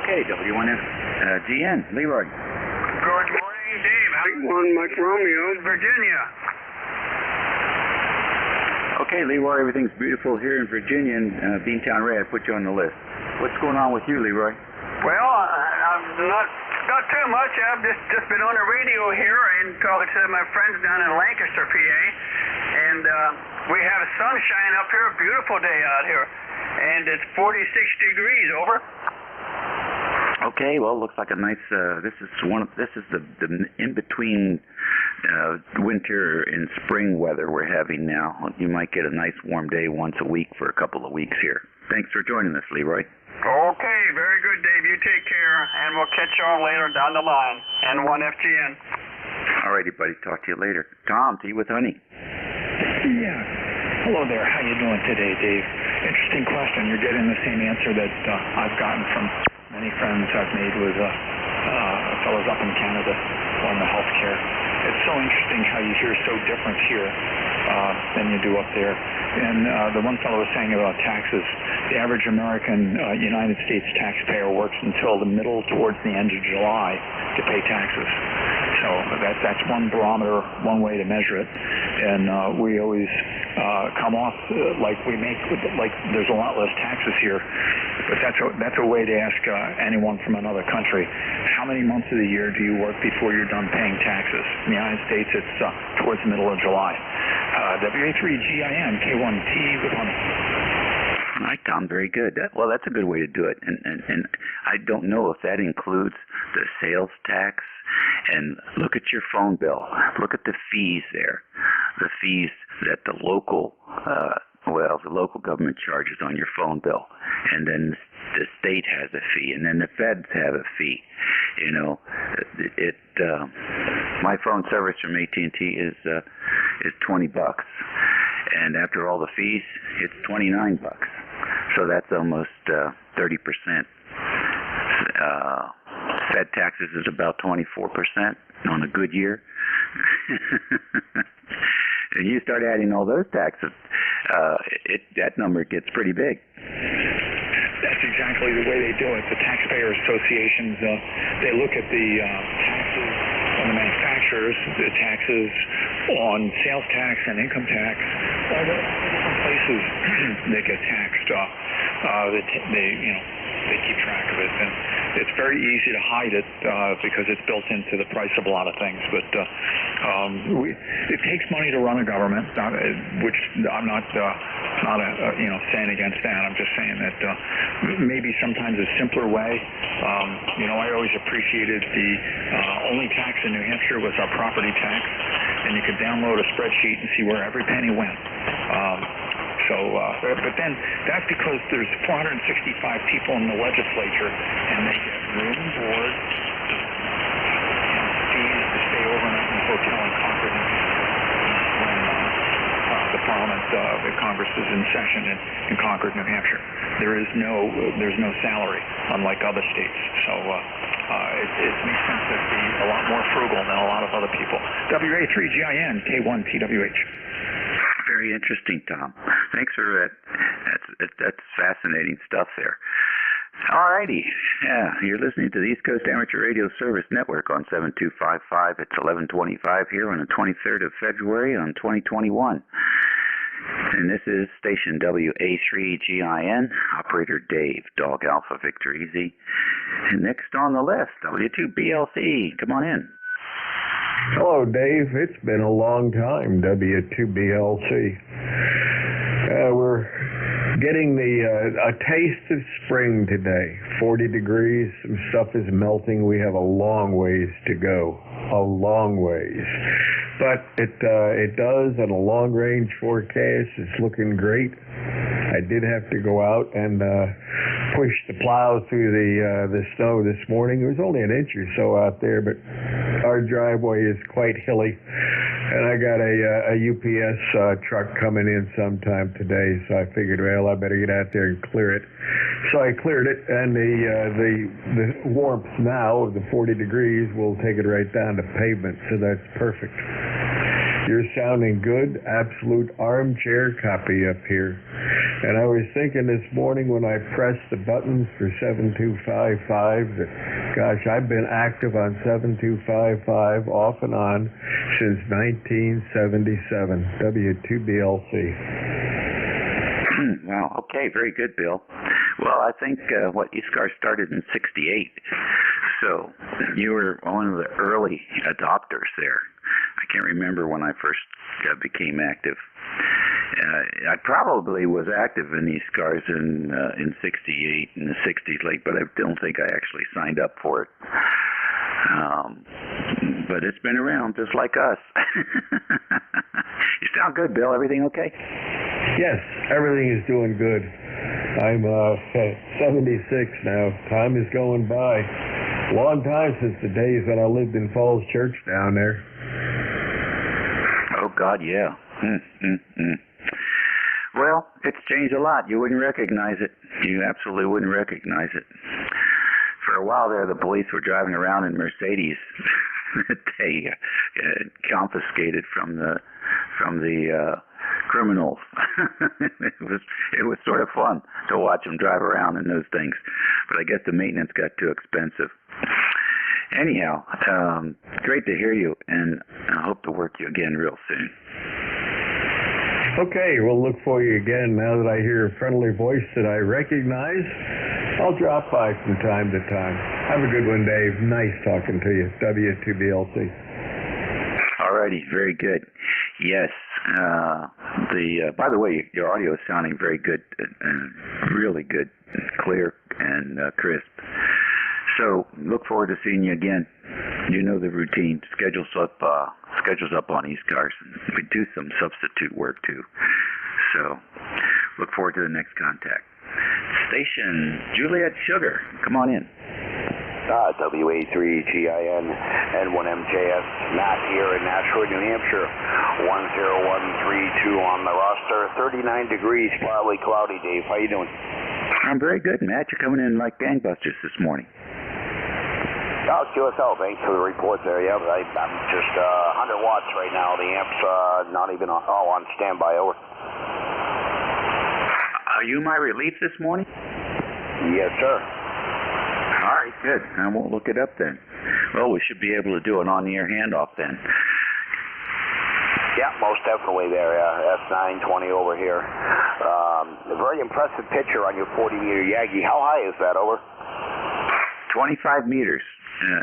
Okay, W1GN, Leroy. Good morning, Dave. Mike Romeo, Virginia. Okay, Leroy, everything's beautiful here in Virginia, and Beantown Ray, I put you on the list. What's going on with you, Leroy? Well, I'm not too much. I've just been on the radio here and talking to my friends down in Lancaster, PA, and we have sunshine up here, a beautiful day out here, and it's 46 degrees. Over. Okay, well, looks like a nice. This is the in between winter and spring weather we're having now. You might get a nice warm day once a week for a couple of weeks here. Thanks for joining us, Leroy. Okay, very good, Dave. You take care, and we'll catch y'all later down the line. N1FGN. All righty, buddy. Talk to you later. Tom, tea with honey. Yeah. Hello there. How you doing today, Dave? Interesting question. You're getting the same answer that I've gotten from many friends I've made with fellows up in Canada on the healthcare. It's so interesting how you hear so different here than you do up there. And the one fellow was saying about taxes, the average American United States taxpayer works until the middle towards the end of July to pay taxes. So that's one barometer, one way to measure it. And we always come off like there's a lot less taxes here. But that's a way to ask anyone from another country, how many months of the year do you work before you're done paying taxes? In the United States, it's towards the middle of July. WA3GIN, K1T with honey. All right, Tom, very good. Well, that's a good way to do it. And I don't know if that includes the sales tax. And look at your phone bill. Look at the fees there. The fees that the local government charges on your phone bill. And then the state has a fee. And then the feds have a fee. You know, my phone service from AT&T is $20. And after all the fees, it's $29. So that's almost 30%. Fed taxes is about 24% on a good year. And you start adding all those taxes, that number gets pretty big. That's exactly the way they do it. The taxpayer associations, they look at the taxes on the manufacturers, the taxes on sales tax and income tax, all the different places they get taxed. They keep track of it, and it's very easy to hide it because it's built into the price of a lot of things. But it takes money to run a government, which I'm not saying against that. I'm just saying that maybe sometimes a simpler way. I always appreciated the only tax in New Hampshire was our property tax, and you could download a spreadsheet and see where every penny went. So, but then that's because there's 465 people in the legislature, and they get room, board, and fees to stay overnight in a hotel in Concord when the Parliament, the Congress is in session in Concord, New Hampshire. There's no salary, unlike other states. So it makes sense to be a lot more frugal than a lot of other people. WA3GIN K1TWH. Very interesting, Tom. Thanks for that. That's fascinating stuff there. All righty. Yeah, you're listening to the East Coast Amateur Radio Service Network on 7255. It's 11:25 here on the 23rd of February on 2021. And this is station WA3GIN, operator Dave, Dog Alpha Victor Easy. And next on the list, W2BLC. Come on in. Hello, Dave. It's been a long time, W2BLC. We're getting a taste of spring today. 40 degrees, some stuff is melting. We have a long ways to go. A long ways. But it does, and a long-range forecast is looking great. I did have to go out and push the plow through the snow this morning. It was only an inch or so out there, but our driveway is quite hilly, and I got a UPS truck coming in sometime today, so I figured, well, I better get out there and clear it. So I cleared it, and the warmth now of the 40 degrees will take it right down to pavement, so that's perfect. You're sounding good, absolute armchair copy up here. And I was thinking this morning when I pressed the buttons for 7255 that, gosh, I've been active on 7255 off and on since 1977, W2BLC. Wow, okay, very good, Bill. Well, I think ECARS started in 68, so you were one of the early adopters there. I can't remember when I first became active. I probably was active in ECARS in 68, in the 60s, but I don't think I actually signed up for it. But it's been around just like us. You sound good, Bill. Everything okay? Yes, everything is doing good. I'm 76 now. Time is going by. Long time since the days when I lived in Falls Church down there. Oh, God, yeah. Well, it's changed a lot. You wouldn't recognize it. You absolutely wouldn't recognize it. For a while there, the police were driving around in Mercedes that they confiscated from the criminals. It was sort of fun to watch them drive around in those things, but I guess the maintenance got too expensive. Anyhow, great to hear you, and I hope to work you again real soon. Okay, we'll look for you again now that I hear a friendly voice that I recognize. I'll drop by from time to time. Have a good one, Dave. Nice talking to you. W2BLC. Alrighty, very good. Yes. By the way, your audio is sounding very good, really good, clear and crisp. So look forward to seeing you again. You know the routine. Schedules up on ECARS. We do some substitute work too. So look forward to the next contact. Station Juliet Sugar, come on in. WA3GIN N1MJS, Matt here in Nashua, New Hampshire. 10132 on the roster. 39 degrees, partly cloudy. Dave, how you doing? I'm very good, Matt. You're coming in like gangbusters this morning. QSL, thanks for the report there. Yeah, but I'm just 100 watts right now. The amp's not even on standby. Over. Are you my relief this morning? Yes, sir. All right, good. I won't look it up then. Well, we should be able to do an on-the-air handoff then. Yeah, most definitely there. S920 over here. A very impressive picture on your 40-meter Yagi. How high is that, over? 25 meters.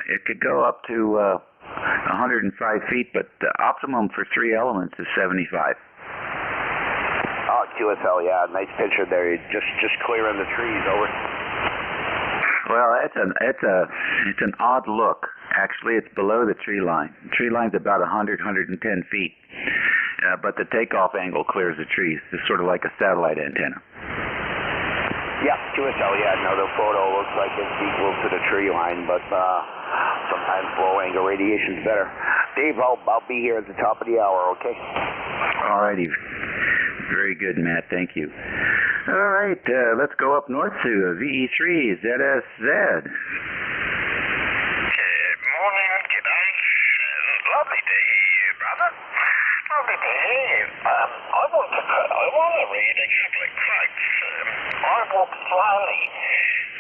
It could go up to 105 feet, but the optimum for 3 elements is 75. Oh, QSL, yeah, nice picture there. Just clearing the trees, over. Well, it's an odd look. Actually, it's below the tree line. The tree line's about 110 feet, but the takeoff angle clears the trees. It's sort of like a satellite antenna. Yeah, QSL, no, the photo looks like it's equal to the tree line, but sometimes low angle radiation's better. Dave, I'll be here at the top of the hour, okay? All righty. Very good, Matt. Thank you. All right, let's go up north to VE3 ZSZ. Good morning, g'day. Lovely to hear you, brother. Lovely to hear you. I want to read a couple of quotes. I walk slowly,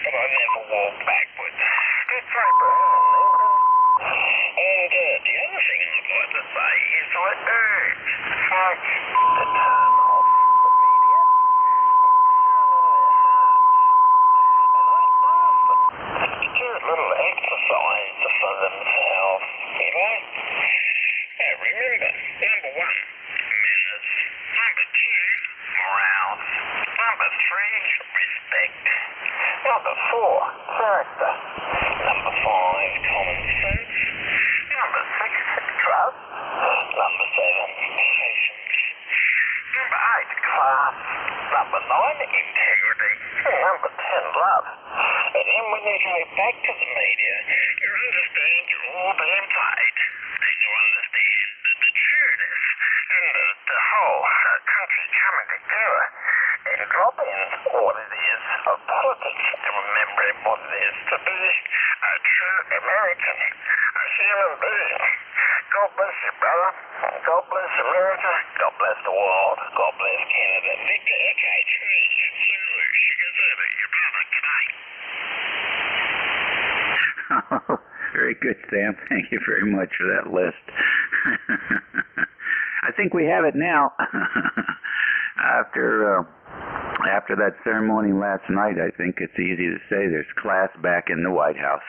but I never walk backwards. Good paper, and the other thing I'd like to say is I urge folks to turn off the media and I ask them to do a little exercise for themselves, you know? Remember, number one, manners. Number two, morale. Number three, respect. Number four, character. Number five, common sense. Number six, trust. Number seven, patience. Number eight, class. Number nine, integrity. Number 10, love. And then when you go back to the media, you understand you're all damn paid. And you understand the trueness and the whole country coming together and dropping what it is of politics and remembering what it is to be a true American, a human being. God bless you, brother. God bless America. God bless the world. God bless Canada. Victor, ECARS, Zulu, Sugar Zulu, your brother. G'day. Very good, Sam. Thank you very much for that list. I think we have it now. After that ceremony last night, I think it's easy to say there's class back in the White House.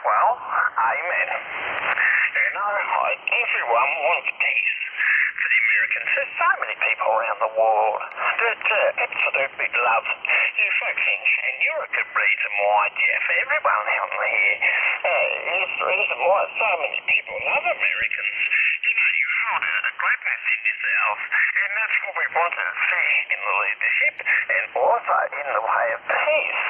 Well, amen. You know, everyone wants peace for the Americans. There's so many people around the world that absolutely love you folks, and you're a good reason why, Jeff. Everyone out here is the reason why so many people love Americans. You know, you hold a greatness in yourself, and that's what we want to see in the leadership and also in the way of peace.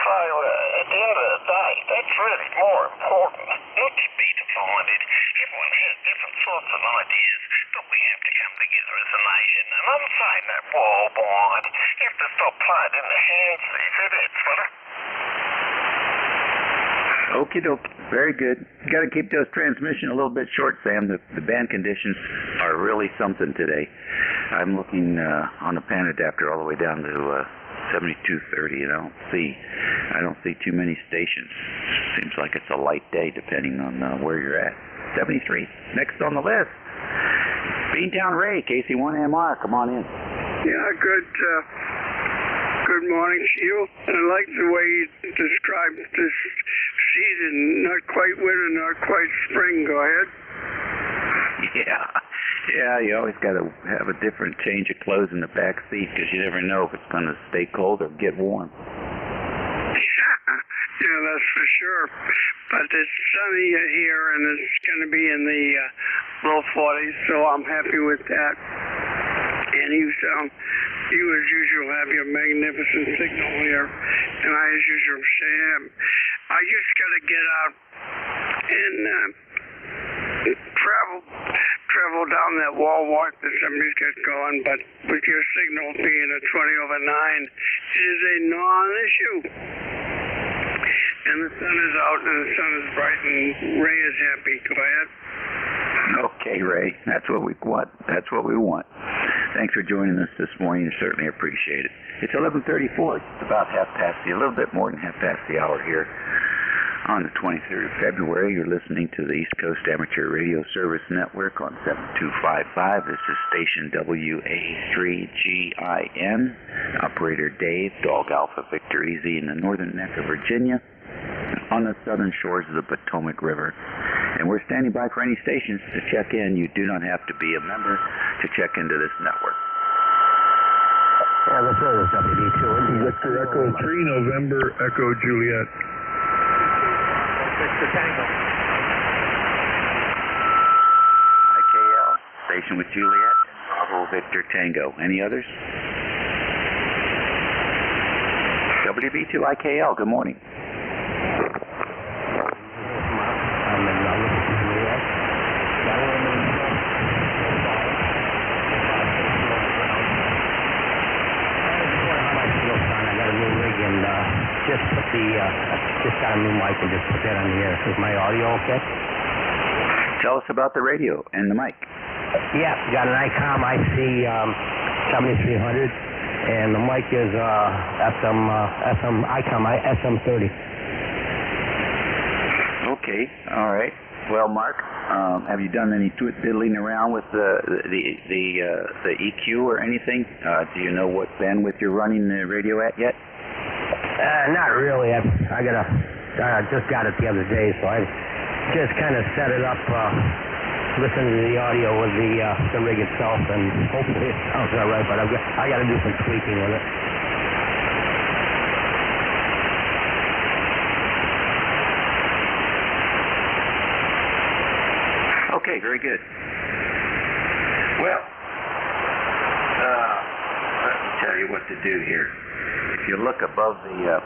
So at the end of the day, that's really more important, not to be divided. Everyone has different sorts of ideas, but we have to come together as a nation. And I'm saying that worldwide. You have to stop playing in the hands of these idiots, fella. Okie doke. Very good. You got to keep those transmission a little bit short, Sam. The band conditions are really something today. I'm looking on the pan adapter all the way down to 7230, and I don't see too many stations. Seems like it's a light day depending on where you're at. 73. Next on the list, Beantown Ray, KC1MR. Come on in. Yeah, good morning to you. I like the way you described this season. Not quite winter, not quite spring. Go ahead. Yeah, you always got to have a different change of clothes in the back seat because you never know if it's going to stay cold or get warm. Yeah, that's for sure. But it's sunny here, and it's going to be in the low 40s, so I'm happy with that. And you as usual have your magnificent signal here, and I as usual say, I just got to get out and travel down that Walmart that somebody's got going, but with your signal being a 20/9, it is a non-issue. And the sun is out and the sun is bright and Ray is happy. Go ahead. Okay, Ray. That's what we want. Thanks for joining us this morning. I certainly appreciate it. It's 11:34. It's about a little bit more than half past the hour here on the 23rd of February. You're listening to the East Coast Amateur Radio Service Network on 7255. This is station WA3GIN. Operator Dave, Dog Alpha Victor Easy in the northern neck of Virginia on the southern shores of the Potomac River. And we're standing by for any stations to check in. You do not have to be a member to check into this network. Yeah, let's roll this WD2. Victor Echo 3, November Echo Juliet. Victor Tango. IK connection with Juliet. Bravo Victor Tango. Any others? WB2IKL, good morning. Just got a new mic and just put that on the air. Is my audio okay? Tell us about the radio and the mic. Yeah, got an ICOM IC 7300, and the mic is ICOM SM30. Okay, all right. Well, Mark, have you done any fiddling around with the EQ or anything? Do you know what bandwidth you're running the radio at yet? Not really. I just got it the other day, so I just kind of set it up, listening to the audio with the rig itself, and hopefully it sounds all right. But I got to do some tweaking with it. Okay, very good. Well, let me tell you what to do here. If you look above you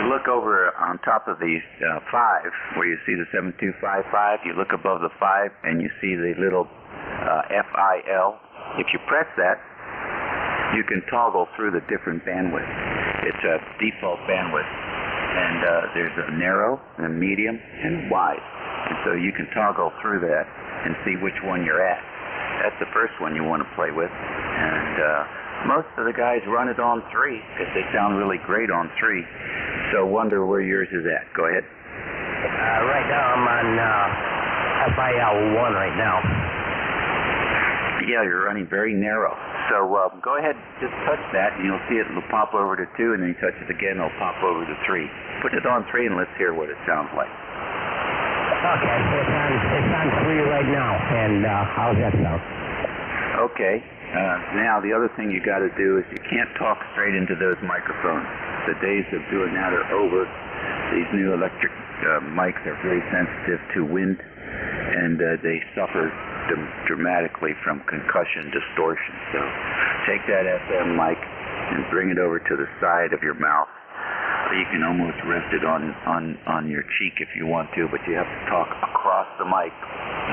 look over on top of the 5, where you see the 7255, you look above the 5 and you see the little FIL. If you press that, you can toggle through the different bandwidth. It's a default bandwidth. And there's a narrow, a medium, and a wide. And so you can toggle through that and see which one you're at. That's the first one you want to play with. And most of the guys run it on 3 because they sound really great on 3. So wonder where yours is at. Go ahead. Right now I'm on FIL 1 right now. Yeah, you're running very narrow. So go ahead, just touch that, and you'll see it will pop over to 2, and then you touch it again, it'll pop over to 3. Put it on 3, and let's hear what it sounds like. Okay, so it's on 3 right now, and how's that sound? Okay. Now, the other thing you got to do is you can't talk straight into those microphones. The days of doing that are over. These new electric mics are very sensitive to wind, and they suffer dramatically from concussion distortion. So take that FM mic and bring it over to the side of your mouth. You can almost rest it on your cheek if you want to, but you have to talk across the mic,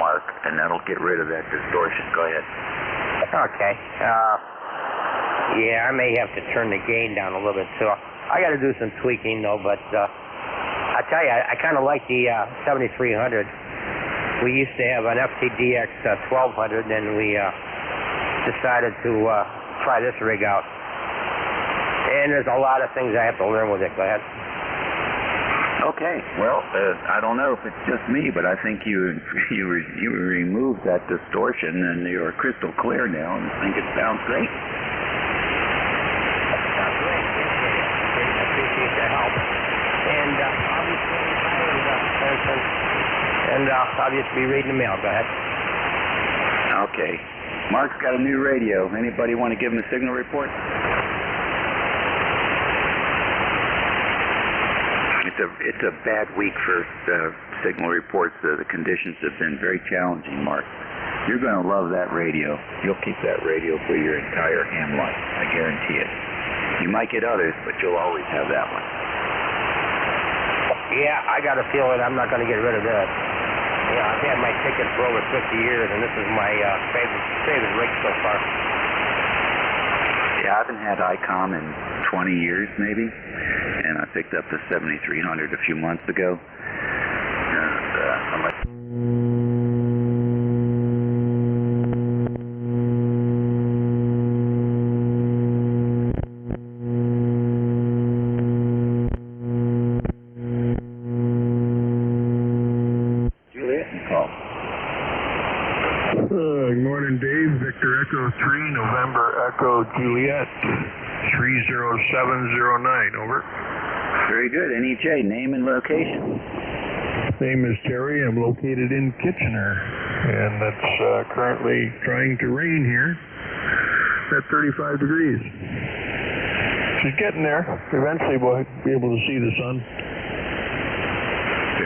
Mark, and that'll get rid of that distortion. Go ahead. Okay. Yeah, I may have to turn the gain down a little bit too. I got to do some tweaking though, but I tell you, I kind of like the 7300. We used to have an FTDX 1200, and we decided to try this rig out. And there's a lot of things I have to learn with it. Go ahead. Okay. Well, I don't know if it's just me, but I think you removed that distortion, and you're crystal clear now, and I think it sounds great. Sounds great. I appreciate the help. And obviously, I'll just be reading the mail. Go ahead. Okay. Mark's got a new radio. Anybody want to give him a signal report? It's a bad week for signal reports. The conditions have been very challenging, Mark. You're going to love that radio. You'll keep that radio for your entire ham life. I guarantee it. You might get others, but you'll always have that one. Yeah, I got a feeling I'm not going to get rid of this. Yeah, I've had my ticket for over 50 years, and this is my favorite rig so far. Yeah, I haven't had ICOM in 20 years, maybe, and I picked up the 7300 a few months ago. Good morning, Dave. Victor Echo 3, November Echo Juliet, 30709, over. Very good. NEJ, name and location. Name is Terry. I'm located in Kitchener, and it's currently trying to rain here at 35 degrees. She's getting there. Eventually we'll be able to see the sun.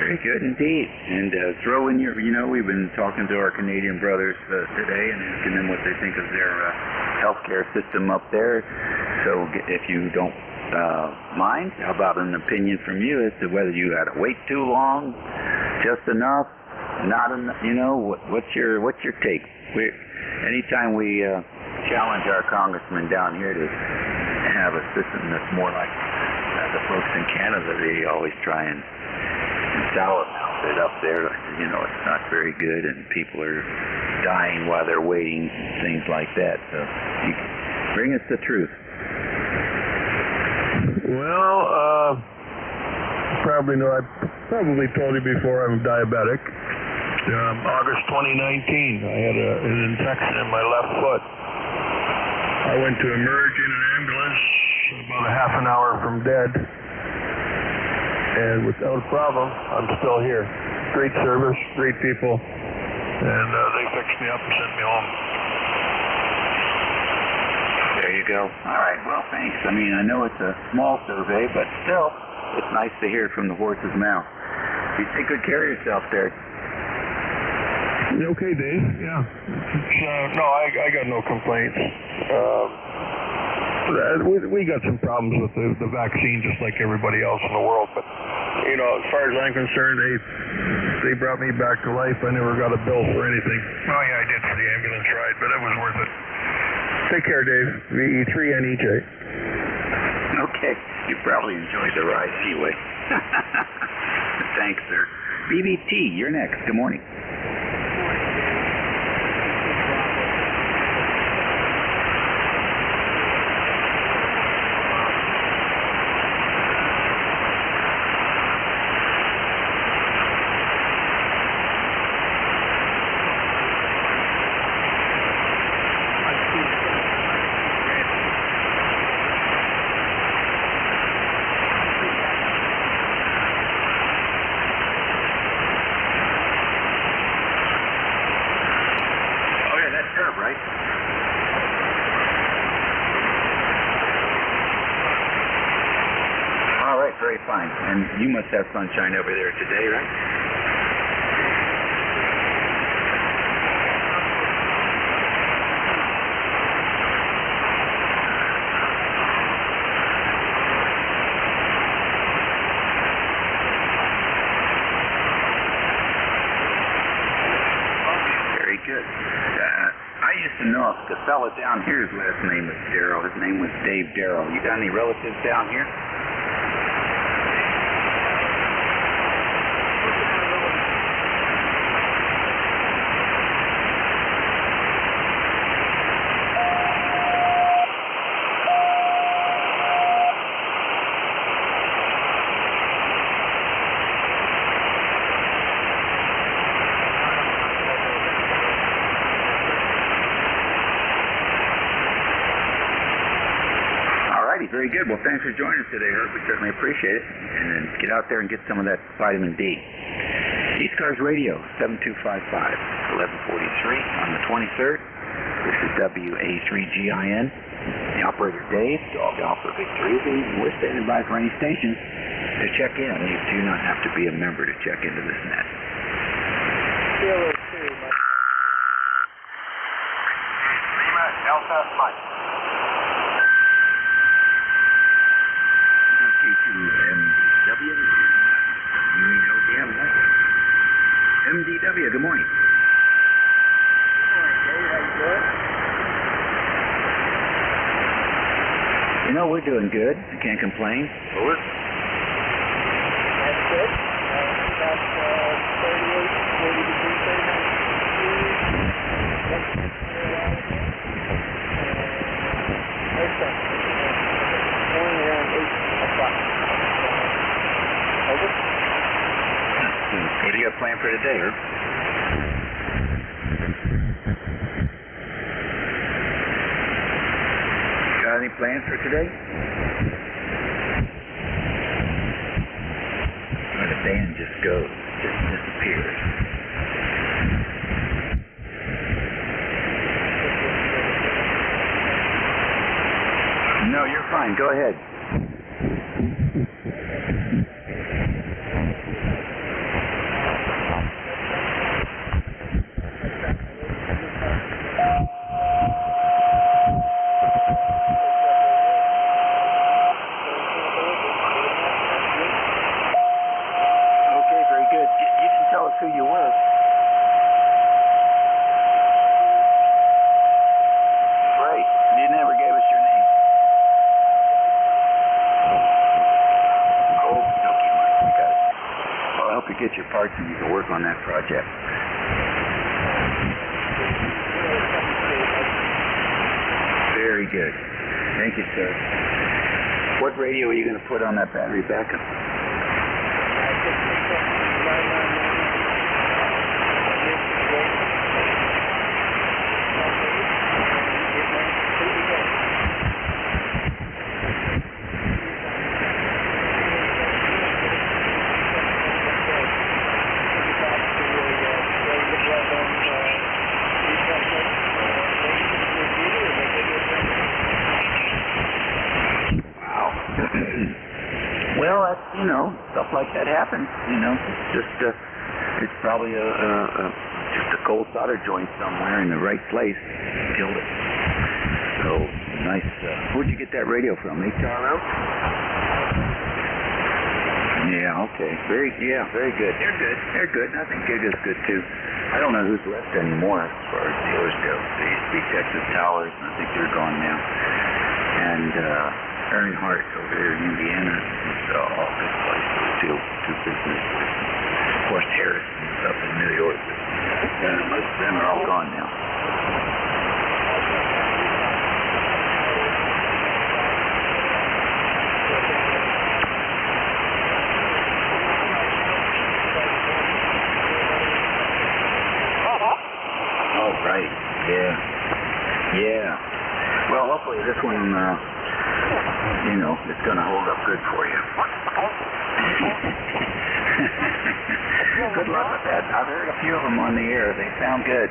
Very good indeed. And throw in your, we've been talking to our Canadian brothers today and asking them what they think of their healthcare system up there. So if you don't mind, how about an opinion from you as to whether you had to wait too long, just enough, not enough? What's your take? Anytime we challenge our congressmen down here to have a system that's more like the folks in Canada, they always try and sourmouth it up there. It's not very good, and people are dying while they're waiting, things like that. So, you bring us the truth. Well, probably told you before, I'm diabetic. August 2019, I had an infection in my left foot. I went to emerge in an ambulance about a half an hour from dead. And without a problem, I'm still here. Great service, great people, and they fixed me up and sent me home. There you go. All right, well, thanks. I mean, I know it's a small survey, but still, it's nice to hear from the horse's mouth. You take good care of yourself there. Okay, Dave. Yeah. No, I got no complaints. We got some problems with the vaccine, just like everybody else in the world. But as far as I'm concerned, they brought me back to life. I never got a bill for anything. Oh yeah, I did for the ambulance ride, but it was worth it. Take care, Dave. VE3NEJ. Okay, you probably enjoyed the ride anyway. Thanks, sir. BBT, you're next. Good morning. Very fine. And you must have sunshine over there today, right? Very good. I used to know the fella down here's last name was Darrell. His name was Dave Darrell. You got any relatives down here? Very good. Well, thanks for joining us today, Herb. We certainly appreciate it. And then get out there and get some of that vitamin D. ECARS Radio, 7255, 1143 on the 23rd. This is WA3GIN. The operator, Dave, Dog Alpha Victory. We're standing by for any station to check in. You do not have to be a member to check into this net. Lima, Delta, Mike. MDW, good morning. Good morning, Dave. How you doing? We're doing good. I can't complain. Over. That's good. About 38, 40 degrees, 39 degrees. Morning around 8 o'clock. Over. What do you got planned for today, Herb? Got any plans for today? Or the band just goes, just disappears. No, you're fine. Go ahead. work. Right. You never gave us your name. Oh, okay, Mike. You got it. Well, I'll help you get your parts and you can work on that project. Very good. Thank you, sir. What radio are you going to put on that battery backup? Well, that's, you know, stuff like that happens. You know, it's probably just a cold solder joint somewhere in the right place killed it. So nice. Where'd you get that radio from? HRO? Yeah. Okay. Very good. They're good. I think Giga's good too. I don't know who's left anymore as far as dealers go. They used to be Texas Towers, and I think they're gone now. And Earnhardt over there in Indiana, it's all good places to business with. Of course, Harrison's up in New York. Most of them are all gone now. Oh, right. Yeah. Well, hopefully this one, you know, it's going to hold up good for you. Good luck with that. I've heard a few of them on the air. They sound good.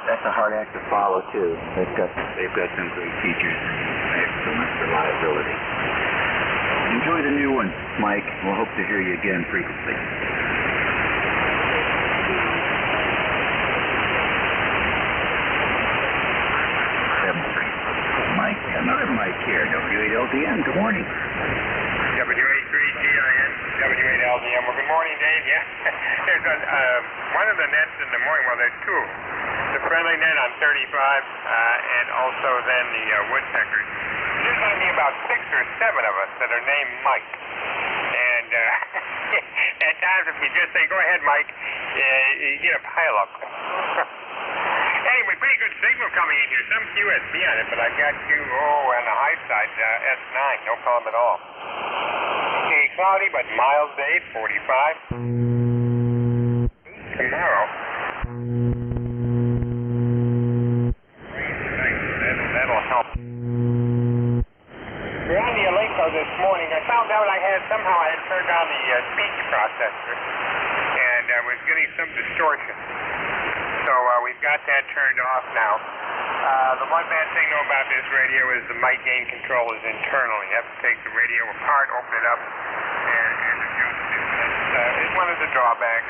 That's a hard act to follow too. They've got some great features and excellent reliability. Enjoy the new one, Mike. We'll hope to hear you again frequently. Mike, another Mike here. W8LDM. Good morning. W83GIN, W8LDM. Well, good morning, Dave. Yeah, there's one of the nets in the morning. Well, there's two. The friendly net on 35, and also then the woodpeckers. There's going to be about 6 or 7 of us that are named Mike. And at times, if you just say, "Go ahead, Mike," you get a pileup. Anyway, pretty good signal coming in here. Some QSB on it, but I got you, on the high side, S9. No problem at all. Okay, cloudy, but mild day, 45. Tomorrow. That'll help. Behind the Aleco this morning, I found out I had turned on the speech processor, and I was getting some distortion. So we've got that turned off now. The one bad thing though about this radio is the mic gain control is internal. You have to take the radio apart, open it up, and adjust it. It's one of the drawbacks.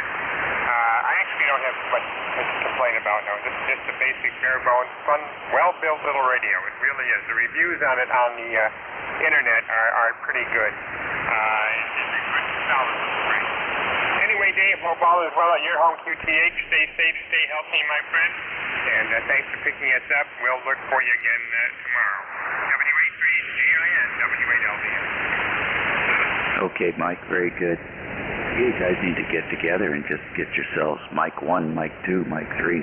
I actually don't have much to complain about now. This is just a basic, bare bones, fun, well-built little radio. It really is. The reviews on it on the internet are pretty good. It's a good, solid spring. Anyway, Dave, hope all is well at your home, QTH. Stay safe, stay healthy, my friend. And thanks for picking us up. We'll look for you again tomorrow. W83GIN, W8LDM. Okay, Mike, very good. You guys need to get together and just get yourselves Mic 1, Mic 2, Mic 3.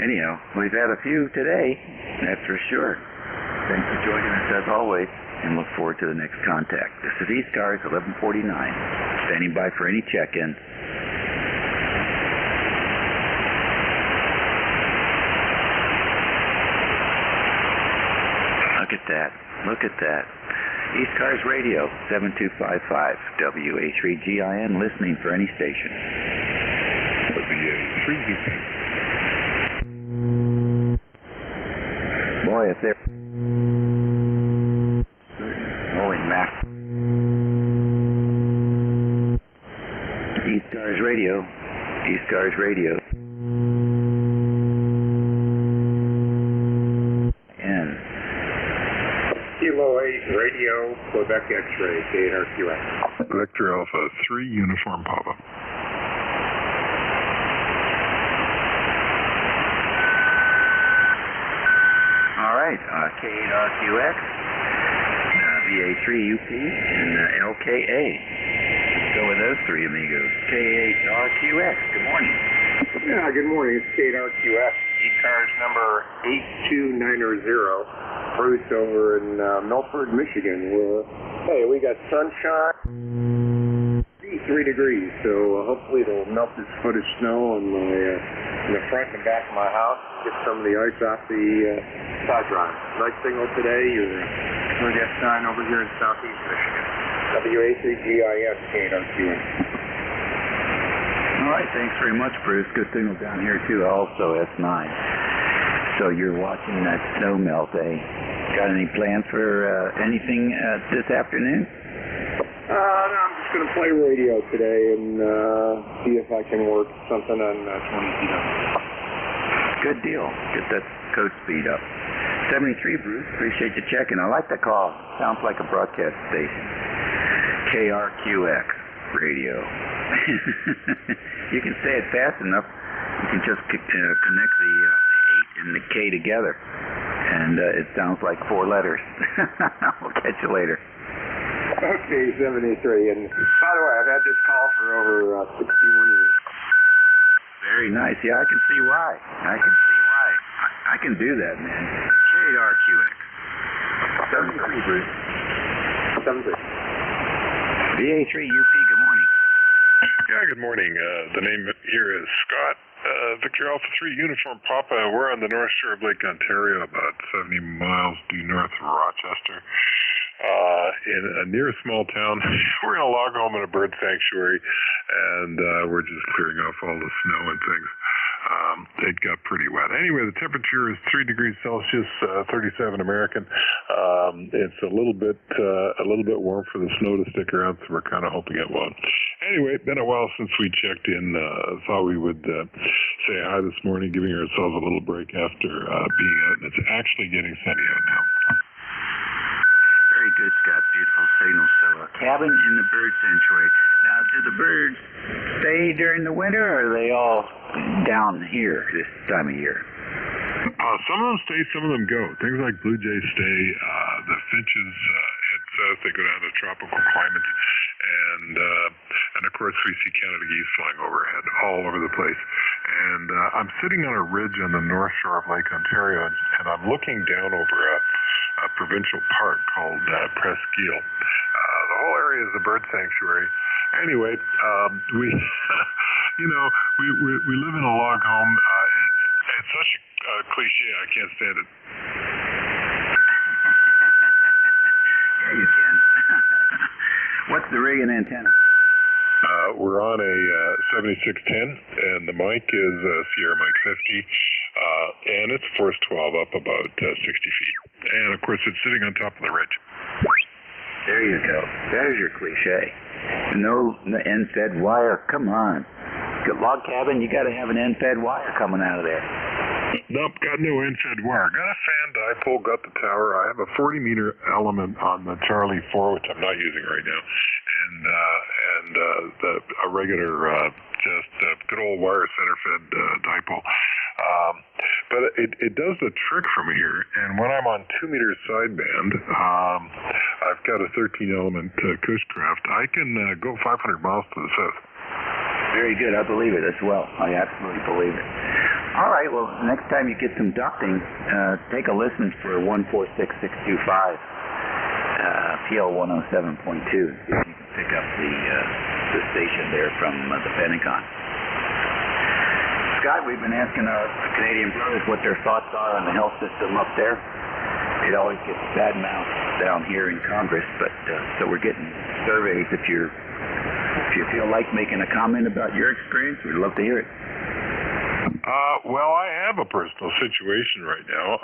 Anyhow, we've had a few today, that's for sure. Thanks for joining us as always, and look forward to the next contact. This is ECARS 1149, standing by for any check-in. Look at that. ECARS Radio, 7255, W83GIN, listening for any station. Boy, if they're... Holy mac. ECARS Radio. ECARS Radio. And Kilo 8 Radio, Quebec X-ray, KRQX. Victor Alpha 3 Uniform Papa. all right, K8RQX, VA3UP, and LKA. Let's go with those three amigos. K8RQX, good morning. Yeah, good morning. It's K8RQX. ECARS number 82900. Bruce over in Milford, Michigan. Hey, we got sunshine, 3 degrees, so hopefully it'll melt this foot of snow in the front and back of my house, get some of the ice off the side drive. Nice signal today. You're going to get sun over here in southeast Michigan. WA3GIS, K8RQX. All right, thanks very much, Bruce. Good signal down here, too, also S9. So you're watching that snow melt, eh? Got any plans for anything this afternoon? No, I'm just going to play radio today and see if I can work something on 20 feet up. Good deal. Get that coast speed up. 73, Bruce. Appreciate you checking. I like the call. Sounds like a broadcast station. KRQX radio. You can say it fast enough. You can just connect the 8 and the K together. And it sounds like 4 letters. We'll catch you later. Okay, 73. And by the way, I've had this call for over 61 years. Very nice. Yeah, I can see why. I can do that, man. K8RQX. 73, Bruce. 73. VA3UP, good morning. Yeah, good morning. The name here is Scott. Victor Alpha 3 Uniform Papa. We're on the North Shore of Lake Ontario, about 70 miles due north of Rochester. In a near small town. We're in a log home and a bird sanctuary, and we're just clearing off all the snow and things. It got pretty wet. Anyway, the temperature is 3 degrees Celsius, 37 American. It's a little bit warm for the snow to stick around, so we're kind of hoping it won't. Anyway, been a while since we checked in. Thought we would say hi this morning, giving ourselves a little break after being out, and it's actually getting sunny out now. Very good, Scott. Beautiful signal. So a cabin in the bird sanctuary. Now, do the birds stay during the winter, or are they all down here this time of year? Some of them stay, some of them go. Things like blue jays stay. The finches head south. They go down to tropical climates. And of course, we see Canada geese flying overhead all over the place. And I'm sitting on a ridge on the north shore of Lake Ontario, and I'm looking down over a provincial park called Presqu'île. The whole area is a bird sanctuary. Anyway, we live in a log home. It's such a cliche, I can't stand it. Yeah, you can. What's the rig and antenna? We're on a 7610, and the mic is Sierra Mic 50, and it's Force 12 up about 60 feet. And, of course, it's sitting on top of the ridge. There you go. There's your cliche. No end-fed wire. Come on. Good log cabin, you got to have an end-fed wire coming out of there. Nope, got no end-fed wire. Got a fan dipole, got the tower. I have a 40-meter element on the Charlie 4, which I'm not using right now, and a regular, just good old wire center-fed dipole. But it does the trick from here, and when I'm on 2 meters sideband, I've got a 13-element Cushcraft. I can go 500 miles to the south. Very good. I believe it as well. I absolutely believe it. All right. Well, next time you get some ducting, take a listen for 146625, PL 107.2. See if you can pick up the station there from the Pentagon. Scott, we've been asking our Canadian brothers what their thoughts are on the health system up there. It always gets bad-mouthed down here in Congress, but so we're getting surveys. If you feel like making a comment about your experience, we'd love to hear it. Well, I have a personal situation right now.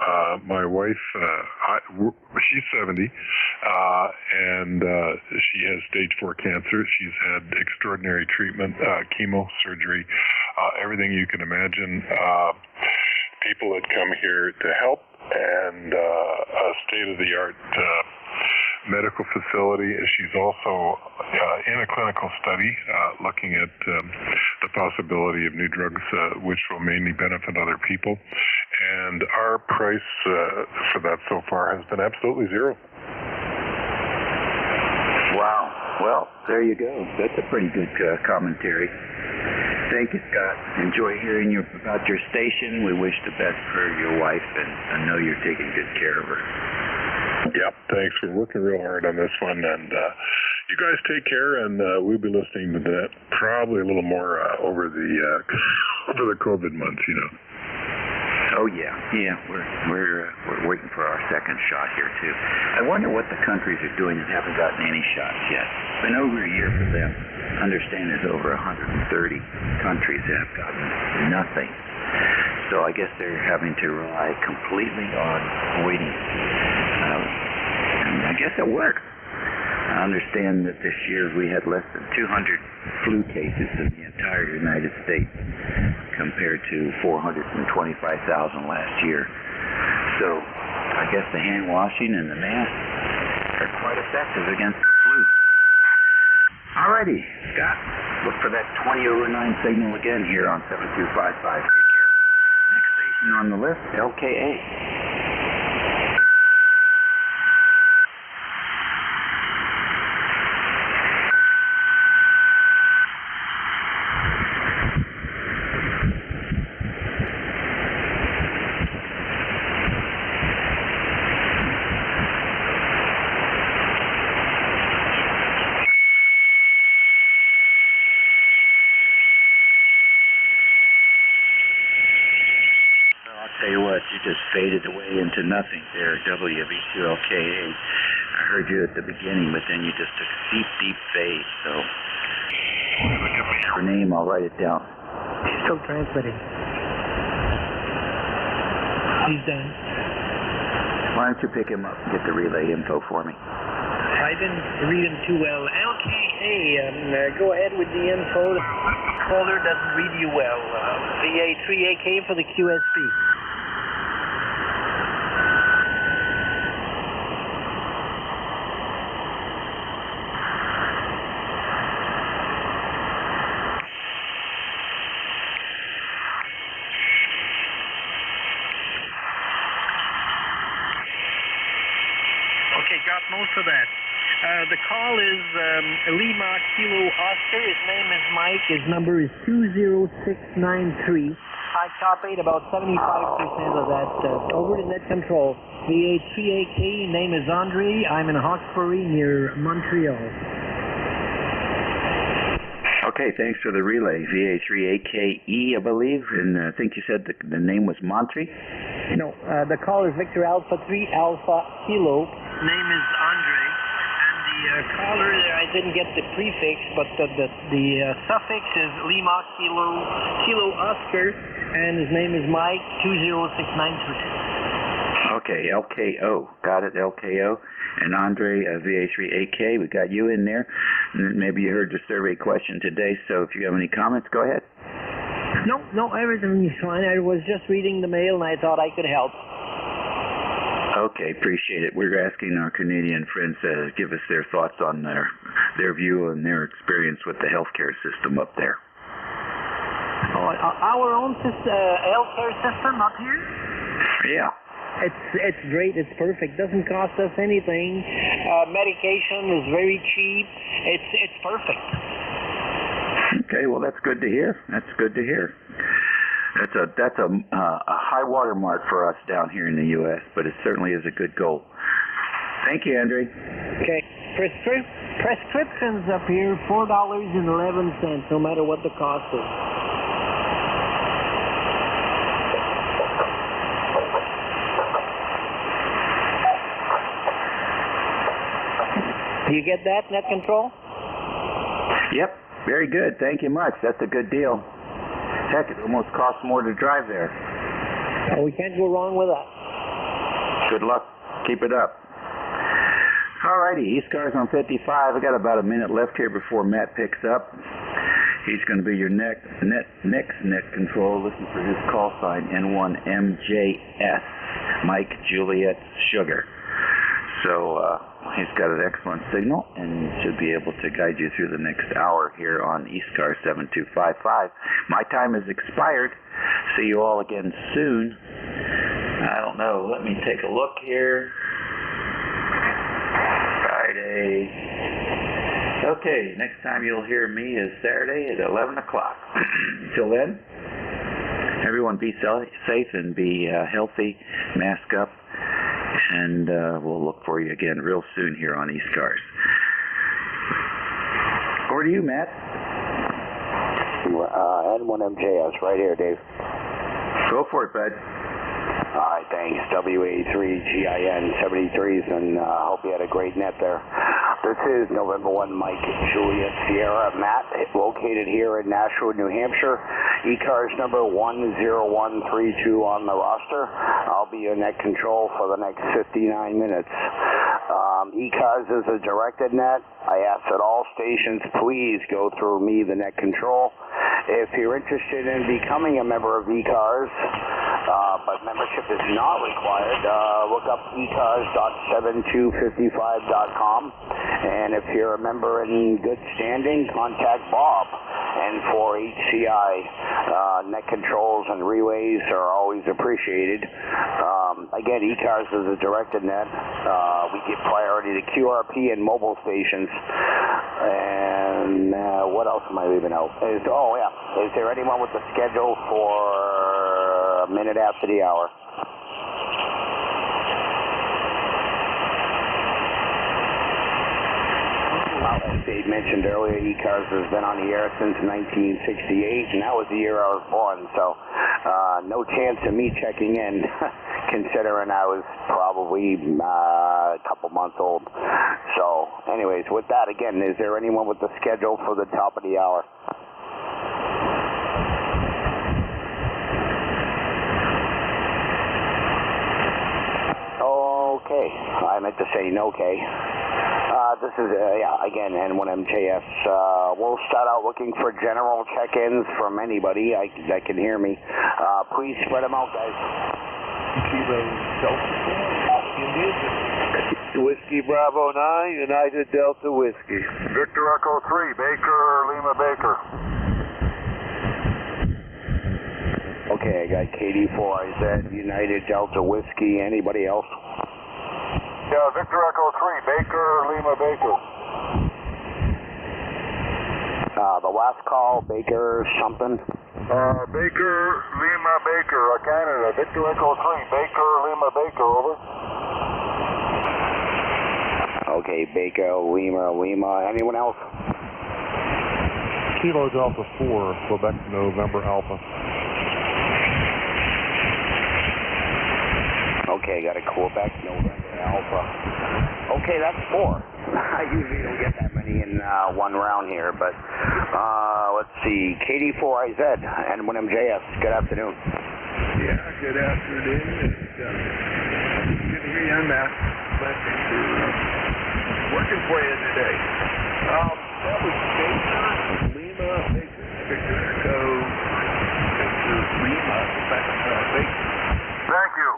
My wife, she's 70, and she has stage 4 cancer. She's had extraordinary treatment, chemo, surgery, everything you can imagine. People that come here to help, and a state-of-the-art medical facility. She's also in a clinical study looking at the possibility of new drugs which will mainly benefit other people. And our price for that so far has been absolutely zero. Wow. Well, there you go. That's a pretty good commentary. Thank you, Scott. Enjoy hearing about your station. We wish the best for your wife, and I know you're taking good care of her. Yep, thanks. We're working real hard on this one, and you guys take care, and we'll be listening to that probably a little more over the COVID months, you know. Oh yeah, we're waiting for our second shot here too. I wonder what the countries are doing that haven't gotten any shots yet. It's been over a year for them. I understand there's over 130 countries that have gotten nothing. So I guess they're having to rely completely on waiting. And I guess it worked. I understand that this year we had less than 200 flu cases in the entire United States compared to 425,000 last year. So I guess the hand washing and the masks are quite effective against the flu. Alrighty, Scott, look for that 20/9 signal again here on 7255. Take care. Next station on the list, LKA. You just faded away into nothing there, WB2LKA. I heard you at the beginning, but then you just took a deep, deep fade. So, give me your name, I'll write it down. He's still transmitting. He's done. Why don't you pick him up and get the relay info for me? I didn't read him too well. LKA, go ahead with the info. The caller doesn't read you well. VA3AK for the QSB. Most of that. The call is Lima Kilo Oscar. His name is Mike. His number is 20693. I copied about 75% of that. Over to net control. VA3AK. Name is Andre. I'm in Hawkesbury near Montreal. Okay, thanks for the relay. VA3AKE, I believe, and I think you said the name was Montre? No, the call is Victor Alpha 3 Alpha Kilo. Name is Andre, and the caller, I didn't get the prefix, but the suffix is Lima Kilo Oscar, and his name is Mike 20693. Okay, LKO. Got it, LKO. And Andre, VA3AK, we got you in there. And maybe you heard the survey question today, so if you have any comments, go ahead. No, everything is fine. I was just reading the mail, and I thought I could help. Okay, appreciate it. We're asking our Canadian friends to give us their thoughts on their view and their experience with the healthcare system up there. Oh, our own healthcare system up here? Yeah. It's great. It's perfect. Doesn't cost us anything. Medication is very cheap. It's perfect. Okay, well that's good to hear. That's good to hear. That's a high water mark for us down here in the U.S., but it certainly is a good goal. Thank you, Andre. Okay. Prescriptions up here, $4.11, no matter what the cost is. Do you get that, net control? Yep. Very good. Thank you much. That's a good deal. Heck, it almost costs more to drive there. Well, we can't go wrong with that. Good luck. Keep it up. Alrighty, ECARS on 55. I got about a minute left here before Matt picks up. He's going to be your next net control. Listen for his call sign, N1MJS, Mike Juliet Sugar. So he's got an excellent signal and should be able to guide you through the next hour here on ECARS 7255. My time has expired. See you all again soon. I don't know. Let me take a look here. Friday. Okay, next time you'll hear me is Saturday at 11 o'clock. Until then, everyone be safe and be healthy. Mask up. And we'll look for you again real soon here on ECARS. Over to you, Matt. N1MJS, right here, Dave. Go for it, bud. All right, thanks. WA3GIN 73s, and hope you had a great net there. This is November 1 Mike Juliet Sierra Matt, located here in Nashua, New Hampshire. ECARS number 10132 on the roster. I'll be your net control for the next 59 minutes. ECARS is a directed net. I ask that all stations please go through me, the net control. If you're interested in becoming a member of ECARS, but membership is not required, look up ECARS.7255.com. And if you're a member in good standing, contact Bob. And for HCI, net controls and relays are always appreciated. Again, ECARS is a directed net. We give priority to QRP and mobile stations. And what else am I leaving out? Is there anyone with the schedule for a minute after the hour? As Dave mentioned earlier, ECARS has been on the air since 1968, and that was the year I was born, so no chance of me checking in, considering I was probably a couple months old. So, anyways, with that, again, is there anyone with the schedule for the top of the hour? Okay, I meant to say no, okay. This is, again, N1MJS. We'll start out looking for general check-ins from anybody that can hear me. Please spread them out, guys. Kilo Delta Whiskey Bravo 9, United Delta Whiskey. Victor Echo 3, Baker, Lima Baker. Okay, I got KD4IZ, United Delta Whiskey. Anybody else? Yeah, Victor Echo 3, Baker, Lima Baker. The last call, Baker something? Baker, Lima Baker, Canada. Victor Echo 3, Baker, Lima Baker, over. Okay, Baker, Lima. Anyone else? Kilo Delta 4, Quebec, November Alpha. Okay, got a Quebec, November Alpha. Okay, that's 4. I usually don't get that many in one round here, but let's see. KD4IZ, N1MJS. Good afternoon. Yeah, good afternoon. It's good to hear you on that. Glad you're working for you today. That was Baker, Lima, Baker, Victor Echo, Victor, Lima, Baker. Thank you.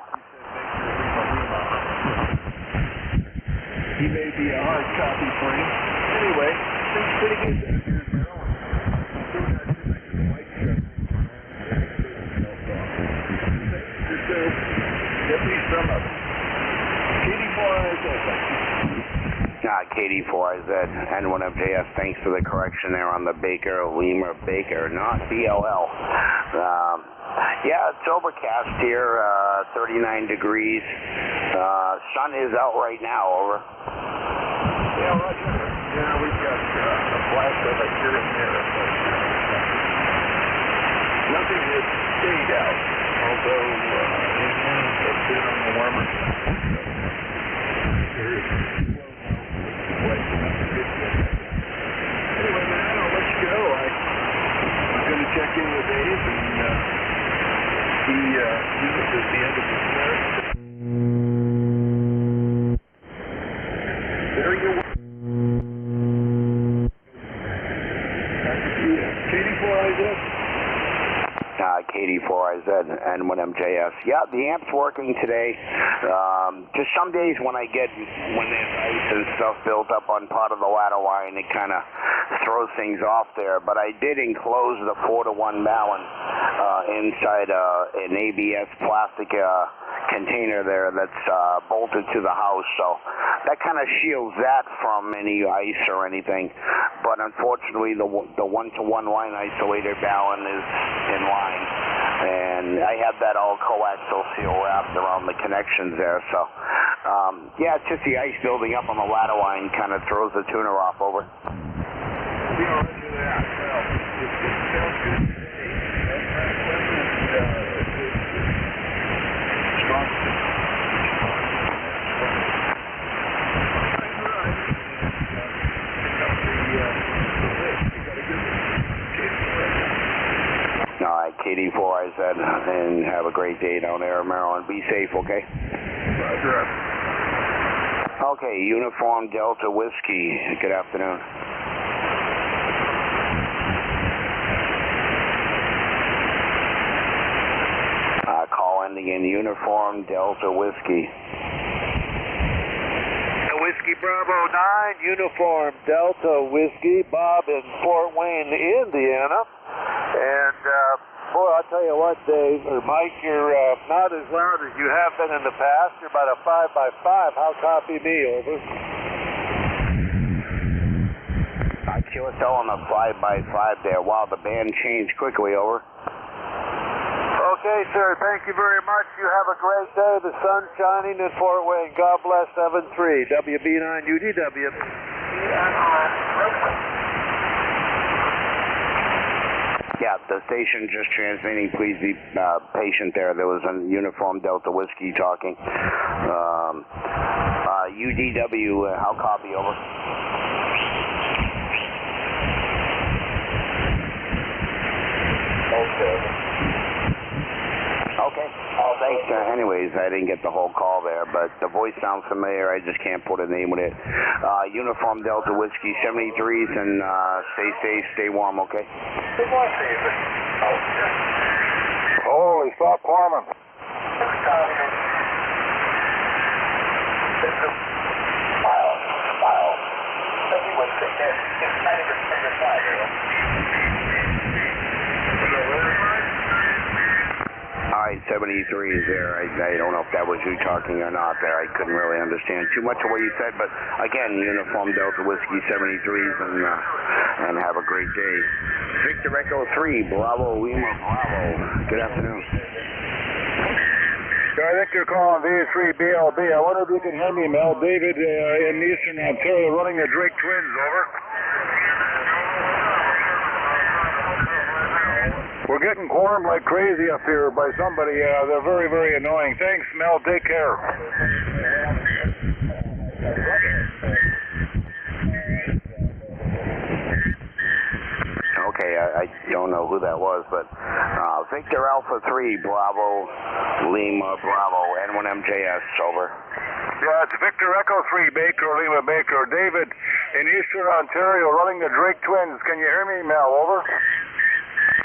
He may be a hard copy for you. Anyway, things pretty good there here in Maryland. Still got too much of the white stuff. So, at least some of them. KD4IZ, thank you. KD4IZ, N1MJS, thanks for the correction there on the Baker, Lima, Baker, not BLL. Yeah, it's overcast here, 39 degrees. Sun is out right now, over. Yeah, roger. Yeah, we've got a flash of it here and there. But, nothing has stayed out, although it's been on the warmer side. There is anyway, man, I'll let you go. I'm going to check in with Dave, and he was at the end of his marriage. There you are. KD4IZ and 1MJS. Yeah, the amp's working today. Just some days when there's ice and stuff built up on part of the ladder line, it kind of throws things off there. But I did enclose the 4-to-1 Malin inside an ABS plastic container there that's bolted to the house, so that kind of shields that from any ice or anything. But unfortunately, the 1-to-1 line isolator Malin is in line, and I have that all coaxial seal wrapped around the connections there. So yeah, it's just the ice building up on the ladder line kind of throws the tuner off. Over. We are under that. Well, it sounds good today. Strong. All right, KD4IZ, and have a great day down there in Maryland. Be safe, okay? Roger. Okay, Uniform Delta Whiskey. Good afternoon. Call ending in Uniform Delta Whiskey. Whiskey Bravo 9, Uniform Delta Whiskey, Bob in Fort Wayne, Indiana. And, boy, I'll tell you what, Dave, or Mike, you're not as loud as you have been in the past. You're about a 5x5. How copy me, over? QSL on the 5x5 there. Wow, the band changed quickly, over. Okay, sir. Thank you very much. You have a great day. The sun's shining in Fort Wayne. God bless 7-3. WB9UDW. Yeah, the station just transmitting. Please be patient there. There was a Uniform Delta Whiskey talking. UDW, how copy, over? Okay. Thanks. Anyways, I didn't get the whole call there, but the voice sounds familiar. I just can't put a name with it. Uniform Delta Whiskey 73s, and stay safe, stay warm, okay? Holy, stop climbing. Alright, 73 is there. I don't know if that was you talking or not there. I couldn't really understand too much of what you said, but again, Uniform Delta Whiskey 73s, and have a great day. Victor Echo 3, Bravo, Lima, Bravo. Good afternoon. I think you're calling V3BLB. I wonder if you can hear me, Mel. David in Eastern Ontario running the Drake Twins, over. We're getting cornered like crazy up here by somebody. They're very, very annoying. Thanks, Mel. Take care. Okay, I don't know who that was, but Victor Alpha 3, Bravo, Lima, Bravo, N1MJS, over. Yeah, it's Victor Echo 3, Baker, Lima, Baker. David in Eastern Ontario running the Drake Twins. Can you hear me, Mel? Over.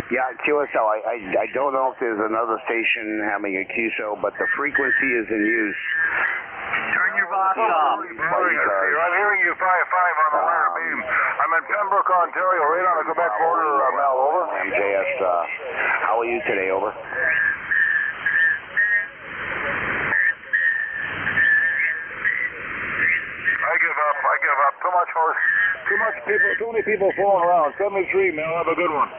Yeah, QSL. I don't know if there's another station having a QSL, but the frequency is in use. Turn your box off. I'm hearing you 5-5 on the ladder beam. I'm in Pembroke, Ontario, right on the Quebec border, Mel, over. MJS, how are you today, over? I give up. Too much horse. Too many people fooling around. 73, Mel. Have a good one.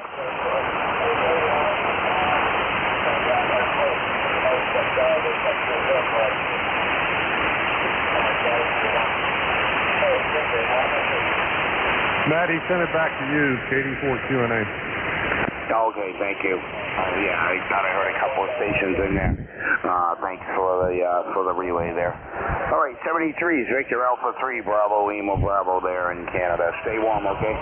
Matt, he sent it back to you, KD4QNA. Okay, thank you. Yeah, I thought I heard a couple of stations in there. Thanks for the relay there. All right, 73s, Victor Alpha 3, Bravo, Lima, Bravo there in Canada. Stay warm, okay?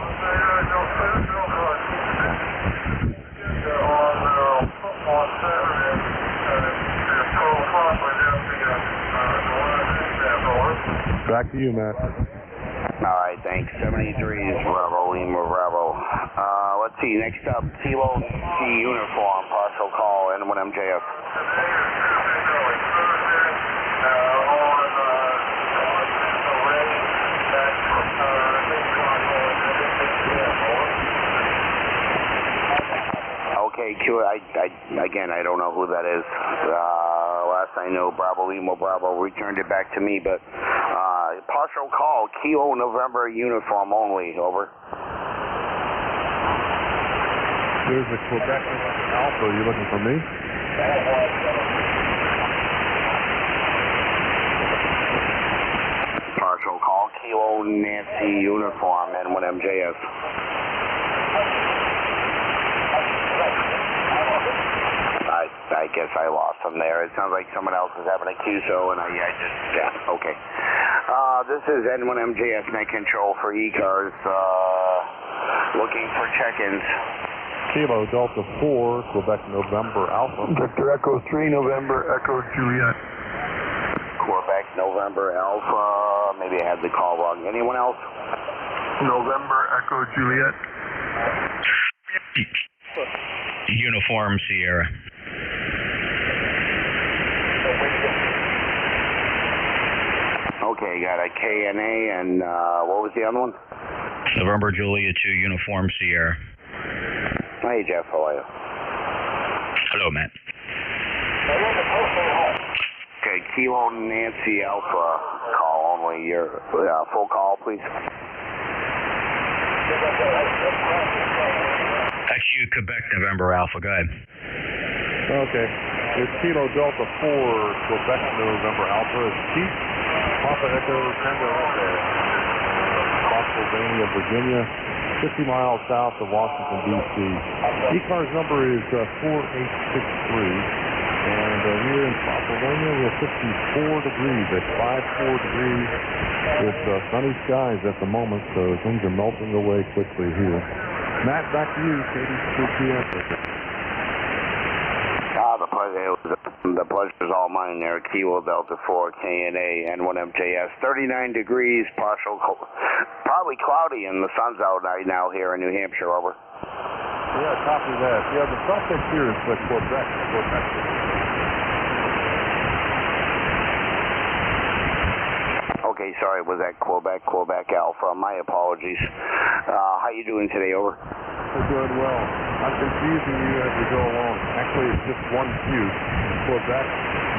Back to you, Matt. All right, thanks. 73 is Bravo, Lima, Bravo. Let's see, next up, Kilo C uniform, partial call, N1MJF. Okay, Q, again, I don't know who that is. Last I know, Bravo, Lima, Bravo returned it back to me, but partial call, Kilo November uniform only, over. There's a Quebec Alpha. Are you looking for me? Partial call, Kilo Nancy uniform, N1MJS. I guess I lost them there. It sounds like someone else is having a QSO, and okay. This is N1MJS net control for ECARS, looking for check-ins. Kilo Delta 4, Quebec November Alpha. Victor Echo 3, November Echo Juliet. Quebec November Alpha. Maybe I had the call wrong. Anyone else? November Echo Juliet. Uniform Sierra. Okay, got a KNA and what was the other one? November Julia 2, Uniform Sierra. Hey, Jeff, how are you? Hello, Matt. Okay, Kilo Nancy Alpha, call only. Your full call, please. XU Quebec November Alpha, go ahead. Okay. It's Kilo Delta 4, Quebec November Alpha. It's Chief Papa Echo Tango Echo. Spotsylvania, Virginia, 50 miles south of Washington, D.C. ECARS number is 4863. And here in Spotsylvania, we're 54 degrees. It's 54 degrees with sunny skies at the moment, so things are melting away quickly here. Matt, back to you, KD2PM. The pleasure's all mine there. Kilo Delta 4, KNA, N1MJS. 39 degrees, probably cloudy, and the sun's out right now here in New Hampshire, over. Yeah, copy that. Yeah, the suspect here is Quebec. Okay, sorry, was that Quebec Alpha? My apologies. How you doing today, over? We're doing well. I'm confusing you as we go along. Actually, it's just one Q. Quebec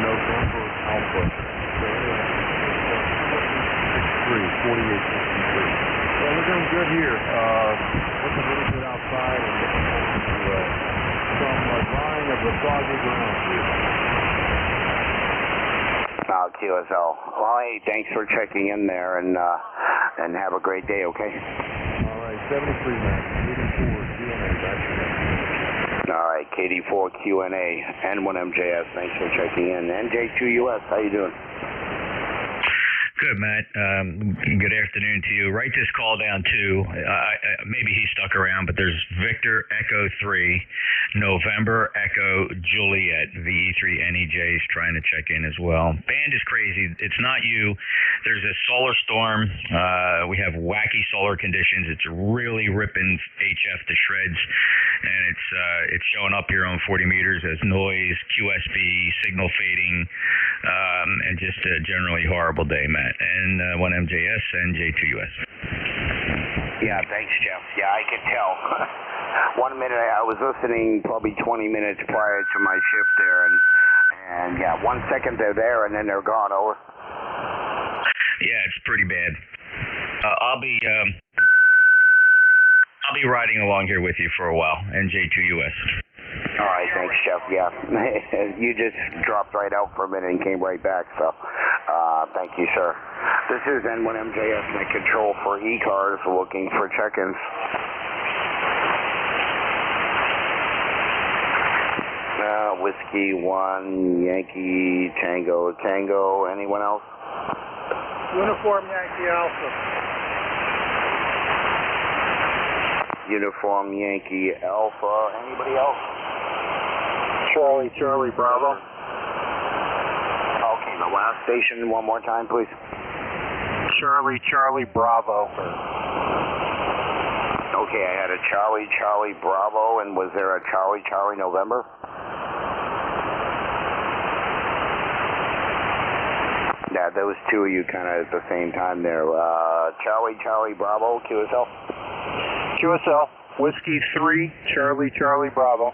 November Alpha. So anyway, 4863. Well, we're doing good here. Looking really good outside and looking forward to some drying of the soggy ground here. QSL. Well, hey, thanks for checking in there, and have a great day, okay? All right, 73, man. 84 QNA, back to you. All right, KD4 QNA, N1MJS, thanks for checking in. NJ2US, how you doing? Good, Matt. Good afternoon to you. Write this call down, too. Maybe he stuck around, but there's Victor Echo 3, November Echo Juliet, VE3NEJs trying to check in as well. Band is crazy. It's not you. There's a solar storm. We have wacky solar conditions. It's really ripping HF to shreds, and it's showing up here on 40 meters as noise, QSB, signal fading, and just a generally horrible day, Matt. And 1MJS and NJ2US. Yeah, thanks, Jeff. Yeah, I can tell. 1 minute, I was listening probably 20 minutes prior to my shift there, and yeah, 1 second they're there, and then they're gone, over. Yeah, it's pretty bad. I'll be riding along here with you for a while, NJ2US. All right, thanks, Jeff. Yeah, you just dropped right out for a minute and came right back, so thank you, sir. This is N1MJS net control for ECARS, looking for check-ins. Whiskey 1, Yankee, Tango, anyone else? Uniform Yankee Alpha. Uniform Yankee Alpha, anybody else? Charlie Bravo. Okay, the last station one more time, please. Charlie, Charlie, Bravo. Okay, I had a Charlie, Charlie, Bravo, and was there a Charlie, Charlie, November? Yeah, those two of you kind of at the same time there. Charlie, Charlie, Bravo, QSL? QSL, Whiskey 3, Charlie, Charlie, Bravo.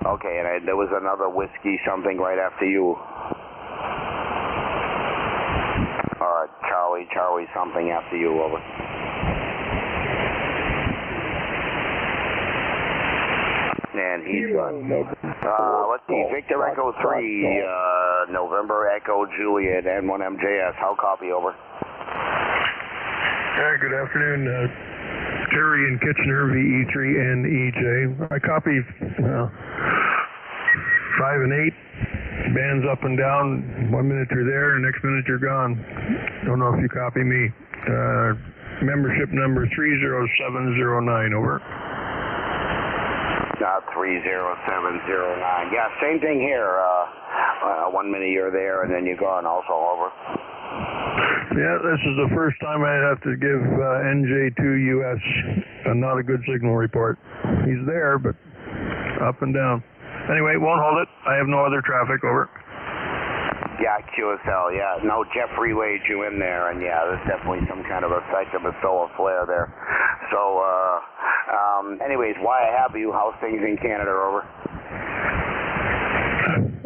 Okay, and there was another whiskey something right after you. Or Charlie, Charlie something after you, over. And he's gone. Let's see, Victor Echo 3, November Echo Juliet, N1MJS. How copy, over? Yeah, good afternoon. Terry in Kitchener, VE3 and EJ. I copy 5 and 8. Bands up and down. 1 minute you're there, next minute you're gone. Don't know if you copy me. Membership number 30709, over. 30709. Yeah, same thing here. 1 minute you're there, and then you're gone also, over. Yeah, this is the first time I have to give NJ2US not a good signal report. He's there, but up and down. Anyway, won't hold it. I have no other traffic, over. Yeah, QSL, yeah. No, Jeff relayed you in there, and yeah, there's definitely some kind of effect of a solar flare there. So, anyways, why I have you, how's things in Canada, over?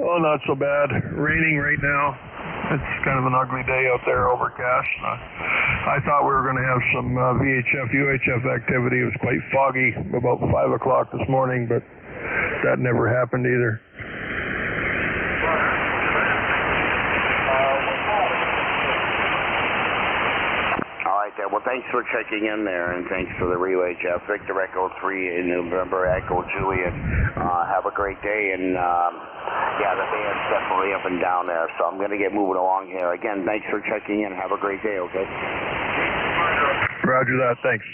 Oh, not so bad. Raining right now. It's kind of an ugly day out there, overcast. I thought we were going to have some VHF, UHF activity. It was quite foggy about 5 o'clock this morning, but that never happened either. Well, thanks for checking in there, and thanks for the relay, Jeff. Victor Echo 3 in November, Echo Juliet. Have a great day, and yeah, the band's definitely up and down there, so I'm going to get moving along here. Again, thanks for checking in. Have a great day, okay? Roger that. Thanks.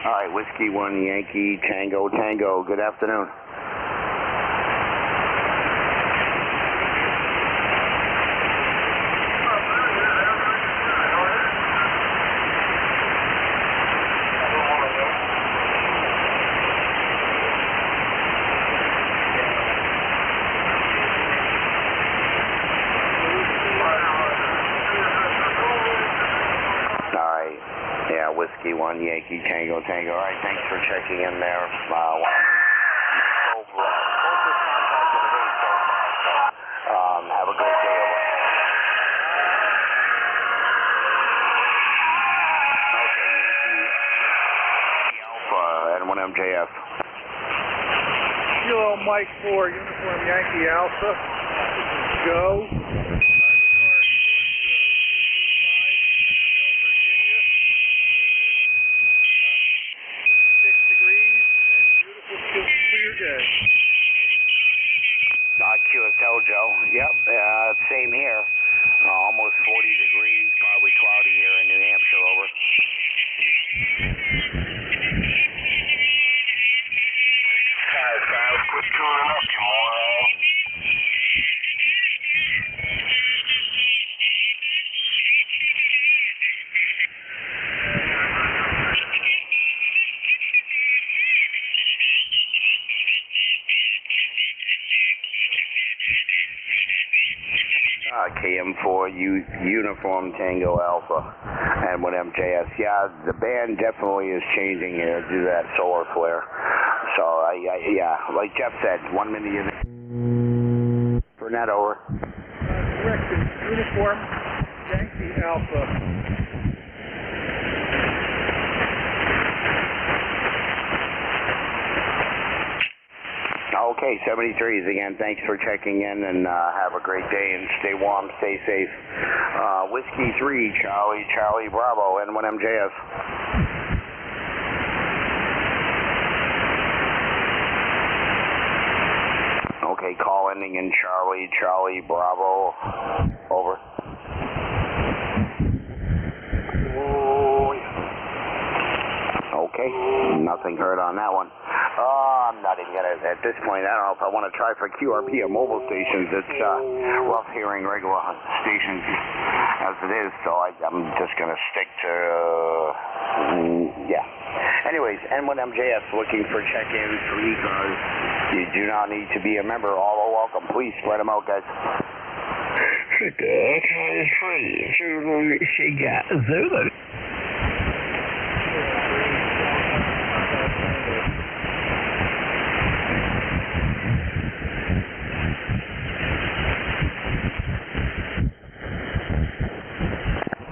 All right, Whiskey 1, Yankee, Tango, Tango. Good afternoon. Whiskey 1, Yankee, Tango, Tango. All right, thanks for checking in there. Have a great day, over. Okay, Yankee Alpha, N1MJS. Kilo Mike 4, Uniform Yankee Alpha. Go. QSL, Joe. Yep, same here. Almost 40 degrees, probably cloudy here in New Hampshire, over. Quit screwing up, you moron. KM4 Uniform Tango Alpha and with MJS. Yeah, the band definitely is changing here due to that solar flare. So, yeah, like Jeff said, 1 minute you're there. Burnett, over. Correction, Uniform Yankee Alpha. Okay, 73s again. Thanks for checking in, and have a great day, and stay warm, stay safe. Whiskey 3, Charlie, Charlie, Bravo, N1MJS. Okay, call ending in Charlie, Charlie, Bravo, over. Okay, nothing heard on that one. I'm not even gonna, at this point, I don't know if I want to try for QRP or mobile stations. It's rough hearing regular stations as it is, so I'm just gonna stick to, yeah. Anyways, N1MJS looking for check-ins for ECARS. You do not need to be a member. All are welcome. Please spread them out, guys. Zulu, Zulu.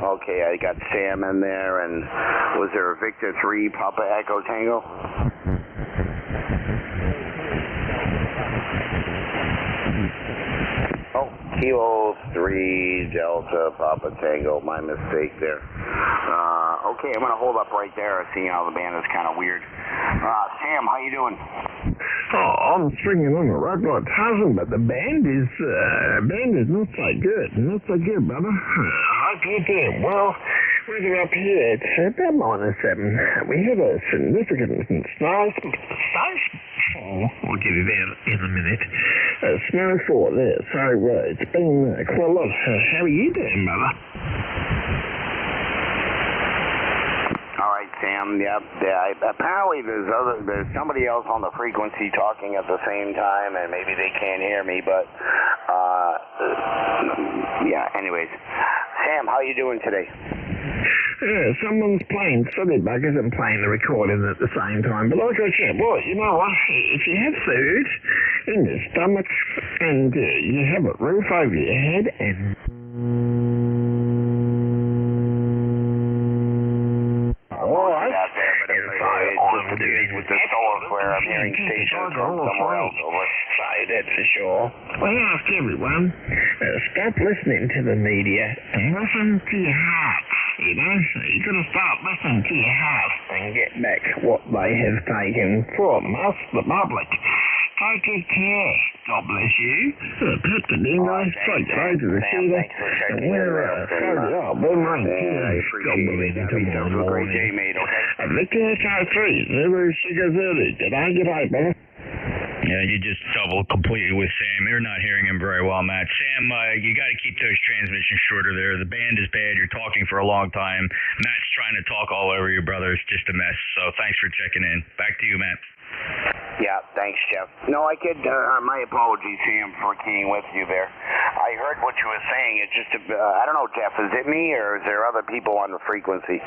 Okay, I got Sam in there, and was there a Victor 3 Papa Echo Tango? Oh, Kilo 3 Delta Papa Tango, my mistake there. Okay, I'm going to hold up right there, seeing how the band is kind of weird. Sam, how you doing? Oh, I'm stringing on the regular cousin, but the band is not so good. Not so good, brother. How can you do? Well, we're up here. It's about -7. We had a significant I'll give you that in a minute. Snowfall there, so it's been quite a lot. How are you doing, brother? All right, Sam. Yep. Yeah, apparently there's somebody else on the frequency talking at the same time, and maybe they can't hear me. But yeah. Anyways, Sam, how you doing today? Yeah, someone's playing silly buggers and playing the recording at the same time. But like I said, well, you know what? If you have food in your stomach and you have a roof over your head and with the solar flare, I'm hearing stations from somewhere else over. That's for sure. Well, I ask everyone, stop listening to the media and listen to your heart. You know, you got to start listening to your heart and get back what they have taken from us, the public. Take good care. God bless you. Put the dingo, take it over to the shooter, and we're boomerang kids. God bless you tomorrow morning. Victor Echo 3, Zulu Sugar Zulu. Did I get right, brother? Yeah, you just doubled completely with Sam. You're not hearing him very well, Matt. Sam, you got to keep those transmissions shorter there. The band is bad. You're talking for a long time. Matt's trying to talk all over you, brother. It's just a mess. So thanks for checking in. Back to you, Matt. Yeah, thanks, Jeff. No, I could, my apologies, Sam, for keying with you there. I heard what you were saying. It's just, I don't know, Jeff, is it me or is there other people on the frequency?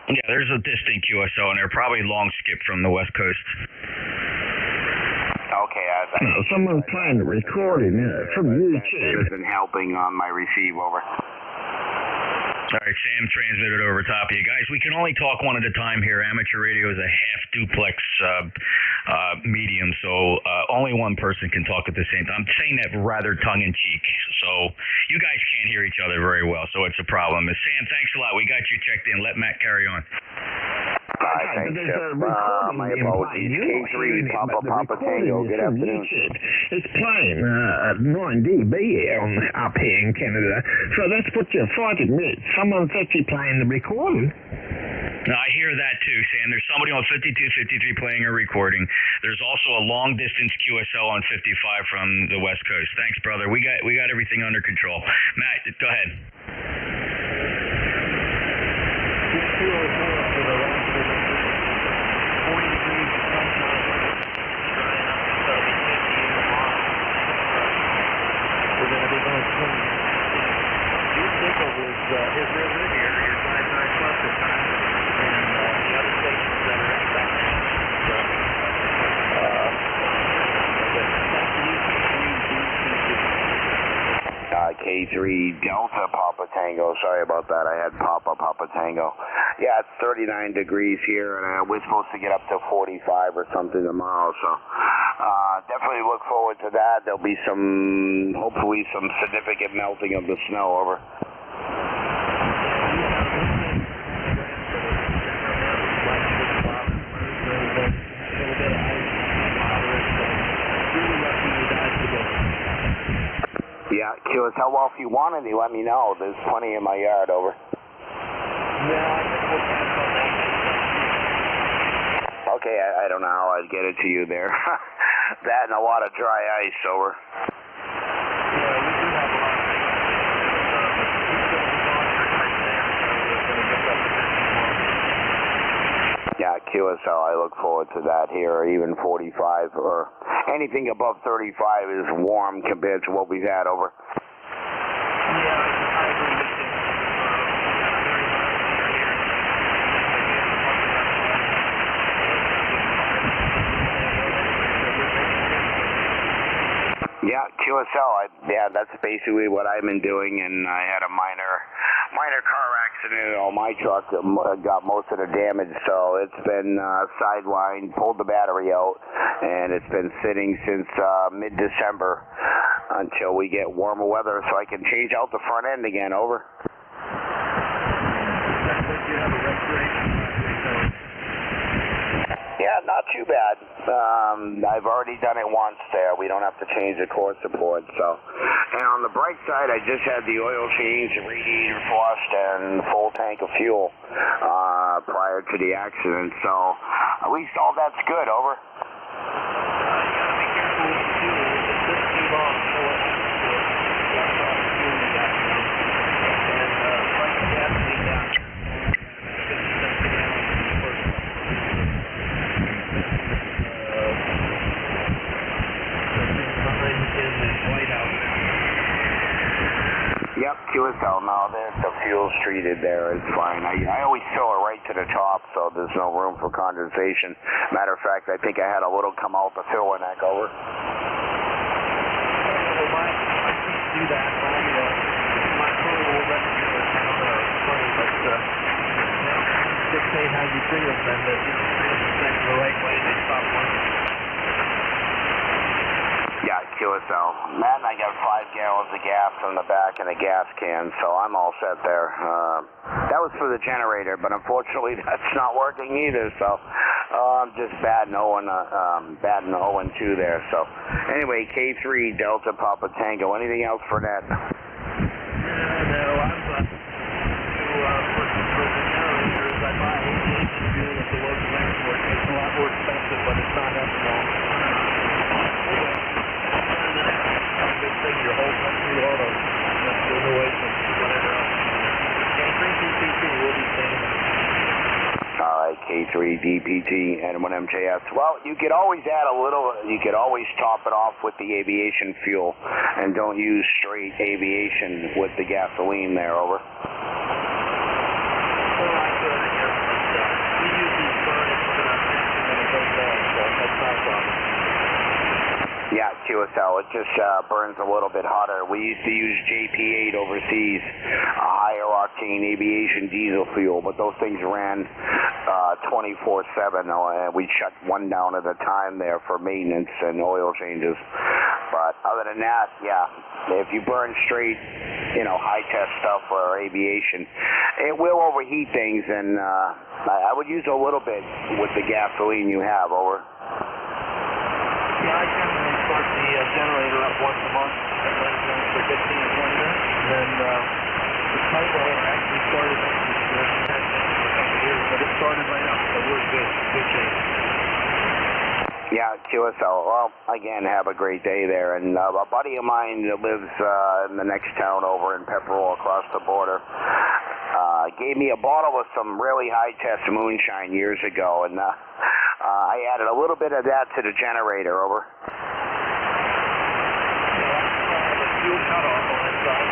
Yeah, there's a distinct QSO, and they're probably long skip from the West Coast. Okay, someone's playing the recording from YouTube. That isn't helping on my receive, over. All right, Sam transmitted over top of you. Guys, we can only talk one at a time here. Amateur radio is a half-duplex medium, so only one person can talk at the same time. I'm saying that rather tongue-in-cheek, so you guys can't hear each other very well, so it's a problem. Sam, thanks a lot. We got you checked in. Let Matt carry on. Thanks, Jeff. My apologies. K3, Papa Tango, good afternoon. It's playing 9 dB up here in Canada, so that's what you're fighting with. Someone's actually playing the recording. I hear that too, Sam. There's somebody on 52, 53 playing a recording. There's also a long-distance QSL on 55 from the West Coast. Thanks, brother. We got everything under control. Matt, go ahead. Is real good here. You're 5-9 plus this time, and the other stations that are in back K3 Delta Papa Tango. Sorry about that. I had Papa Tango. Yeah, it's 39 degrees here, and we're supposed to get up to 45 or something tomorrow. So definitely look forward to that. There'll be hopefully some significant melting of the snow, over. Yeah, QSL, well, if you want any, let me know. There's plenty in my yard, over. Yeah, I think we'll pass on that. Okay. okay, I don't know how I'd get it to you there. That and a lot of dry ice, over. Yeah, QSL, I look forward to that here, even 45 or anything above 35 is warm compared to what we've had, over. Yeah, QSL, that's basically what I've been doing, and I had a minor car accident on my truck that got most of the damage, so it's been sidelined, pulled the battery out, and it's been sitting since mid-December until we get warmer weather so I can change out the front end again, over. Yeah, not too bad. I've already done it once there. We don't have to change the core support. So, and on the bright side, I just had the oil change, the radiator flushed, and full tank of fuel prior to the accident. So, at least all that's good, over. Yep, QSL, no, the fuel's treated there, it's fine. I always fill it right to the top, so there's no room for condensation. Matter of fact, I think I had a little come out the filler neck, over. I can't do that. My crew will let me know how funny, but now dictate how you treat them, then that you don't treat them the right way, they stop working. Yeah, QSL. Matt and I got 5 gallons of gas in the back in a gas can, so I'm all set there. That was for the generator, but unfortunately that's not working either, so I'm just batting 0-2 there. So anyway, K3, Delta, Papa Tango. Anything else for that? No, I'm working for the generators. I buy aviation fuel at the local airport. It's a lot more expensive, but it's not ethanol. Good thing your whole country auto must away from whatever else. K3 DPT will be staying. All right, K3 DPT and 1MJS. Well, you could always add a little. You could always top it off with the aviation fuel, and don't use straight aviation with the gasoline there, over. Well, I could, I guess, but we use these furnace when it goes bad, so that's not a problem. Yeah, QSL, it just burns a little bit hotter. We used to use JP8 overseas, higher octane aviation diesel fuel, but those things ran 24/7, and we shut one down at a time there for maintenance and oil changes. But other than that, yeah, if you burn straight, high test stuff or aviation, it will overheat things, and I would use a little bit with the gasoline you have, over. Yeah, I generally start the generator up once a month and let it run for 15 or 20 minutes. And then the turbo actually started up this year. It has been for a couple of years, but it started right up, so we're good shape. Yeah, QSL. Well, again, have a great day there. And a buddy of mine that lives in the next town over in Pepperell across the border gave me a bottle of some really high-test moonshine years ago, and I added a little bit of that to the generator, over. Fuel cutoff on that side.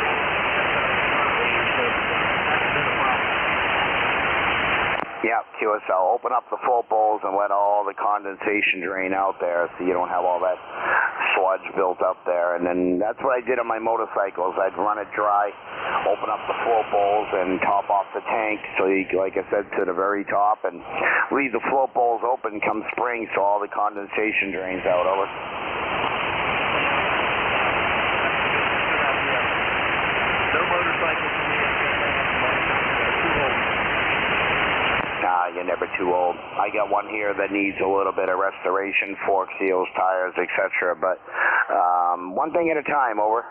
Yeah, QSL. Open up the float bowls and let all the condensation drain out there so you don't have all that sludge built up there. And then that's what I did on my motorcycles. I'd run it dry, open up the float bowls and top off the tank so you, like I said, to the very top, and leave the float bowls open come spring so all the condensation drains out, over. No motorcycle for me. Too old. Nah, you're never too old. I got one here that needs a little bit of restoration, fork seals, tires, etc. But one thing at a time, over.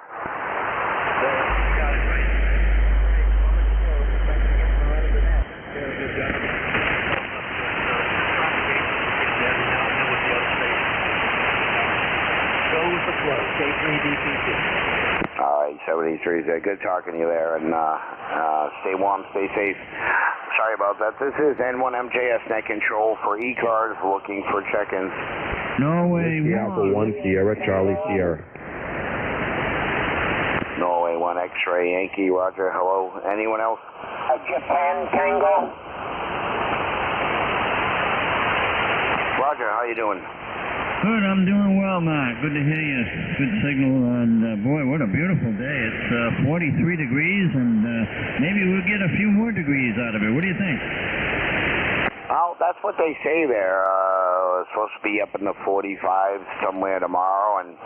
K3DPC. All right, 73's there. Good talking to you there, and stay warm, stay safe. Sorry about that. This is N1MJS Net Control for ECARS, looking for check-ins. Norway Whiskey Alpha 1 Sierra, Charlie Sierra. Norway 1 X-ray Yankee, roger, hello. Anyone else? Japan Tango. Roger, how you doing? Good, I'm doing well, Matt. Good to hear you. Good signal, and boy, what a beautiful day. It's 43 degrees, and maybe we'll get a few more degrees out of it. What do you think? Well, that's what they say there. It's supposed to be up in the 45s somewhere tomorrow, and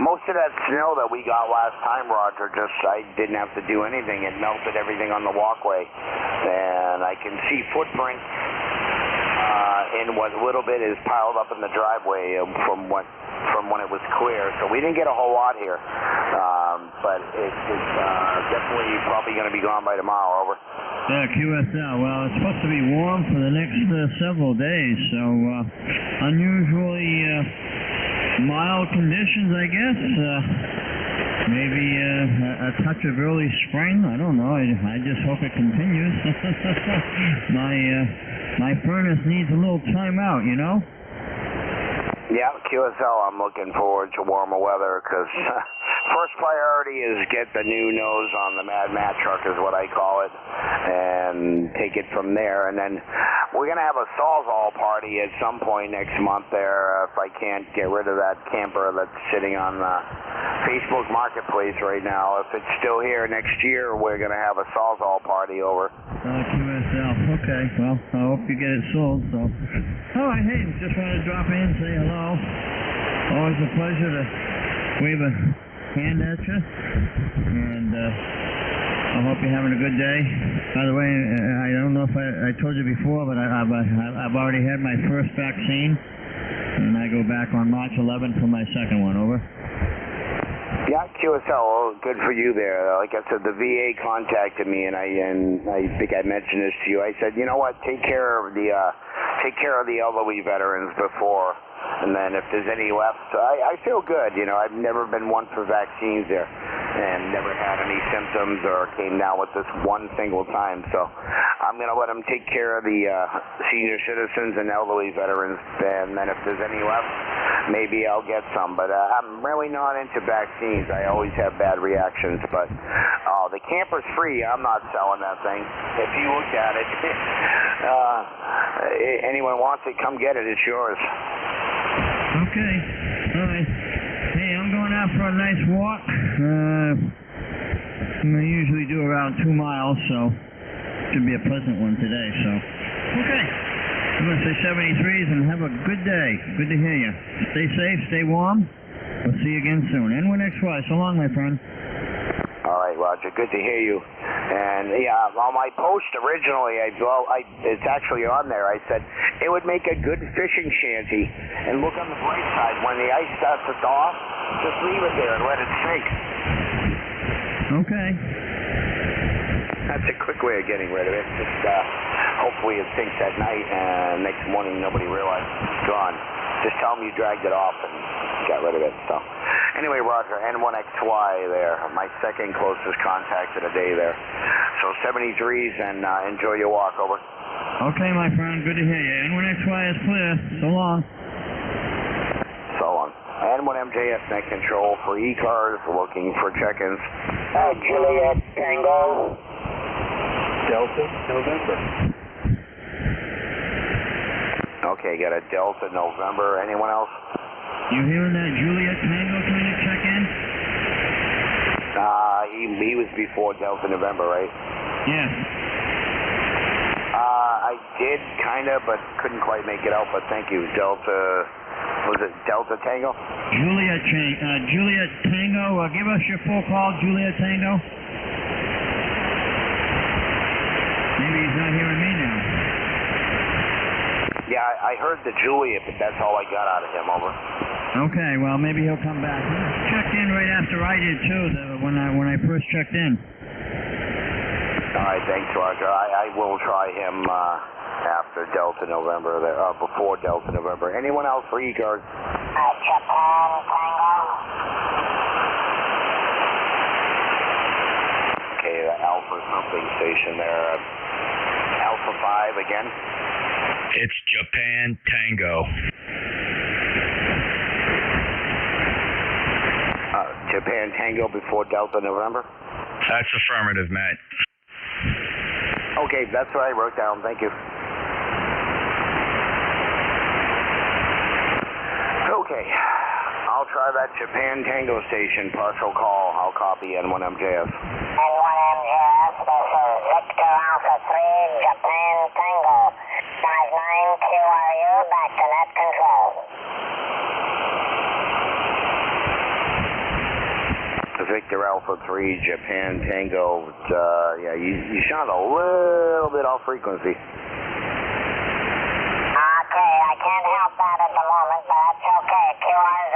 most of that snow that we got last time, Roger, just I didn't have to do anything. It melted everything on the walkway, and I can see footprints in what little bit is piled up in the driveway from when it was clear. So we didn't get a whole lot here, but it's definitely probably going to be gone by tomorrow. Over. Yeah, QSL. Well, it's supposed to be warm for the next several days, so unusually mild conditions, I guess. Maybe a touch of early spring. I don't know. I just hope it continues. My furnace needs a little time out, you know? Yeah, QSL, I'm looking forward to warmer weather because first priority is get the new nose on the Mad Matt truck is what I call it, and take it from there. And then we're going to have a Sawzall party at some point next month there if I can't get rid of that camper that's sitting on the Facebook Marketplace right now. If it's still here next year, we're going to have a Sawzall party over. QSL. Okay, well, I hope you get it sold, so. All right, hey, just wanted to drop in, say hello. Always a pleasure to wave a hand at you, and I hope you're having a good day. By the way, I don't know if I told you before, but I've already had my first vaccine, and I go back on March 11th for my second one, over. Yeah, QSL, good for you there. Like I said, the VA contacted me, and I think I mentioned this to you. I said, you know what, take care of the elderly veterans before, and then if there's any left, I feel good. You know, I've never been one for vaccines there, and never had any symptoms or came down with this one single time. So I'm going to let them take care of the senior citizens and elderly veterans, and then if there's any left, maybe I'll get some. But I'm really not into vaccines. I always have bad reactions. But the camper's free. I'm not selling that thing. If you look at it, anyone wants it, come get it. It's yours. Okay. All right. Hey, I'm going out for a nice walk. I usually do around 2 miles, so should be a pleasant one today. So, okay. I'm going to say 73s and have a good day. Good to hear you. Stay safe, stay warm. We'll see you again soon. N1XY, so long, my friend. All right, Roger. Good to hear you. And yeah, on my post originally, it's actually on there. I said it would make a good fishing shanty. And look on the bright side. When the ice starts to thaw, just leave it there and let it sink. Okay. That's a quick way of getting rid of it. Just hopefully it sinks at night, and next morning nobody realizes it's gone. Just tell them you dragged it off and got rid of it. So anyway, Roger, N1XY there, my second closest contact of the day there. So 73s, and enjoy your walk, over. Okay, my friend, good to hear you. N1XY is clear. So long. So long. N1MJS Net Control for ECARS, looking for check-ins. Juliet Tango. Delta, November. Okay, got a Delta, November. Anyone else? You hearing that Juliet Tango trying to check in? He was before Delta, November, right? Yes. I did, kind of, but couldn't quite make it out, but thank you. Delta, was it Delta Tango? Juliet Tango, give us your full call, Juliet Tango. Maybe he's not hearing me now. Yeah, I heard the Juliet, but that's all I got out of him, over. Okay, well, maybe he'll come back. He checked in right after I did, too, when I first checked in. All right, thanks, Roger. I will try him after Delta November, before Delta November. Anyone else for ECARS? Japan Tango. for something station there. Alpha 5 again? It's Japan Tango. Japan Tango before Delta November? That's affirmative, Matt. Okay, that's what I wrote down. Thank you. Okay, I'll try that Japan Tango station. Partial call. I'll copy N1MJS. N1MJS, this is Victor Alpha 3, Japan Tango. Size 9 QRU, back to net control. Victor Alpha 3, Japan Tango. Yeah, you sound a little bit off frequency. Okay, I can't help that at the moment, but that's okay. QRU.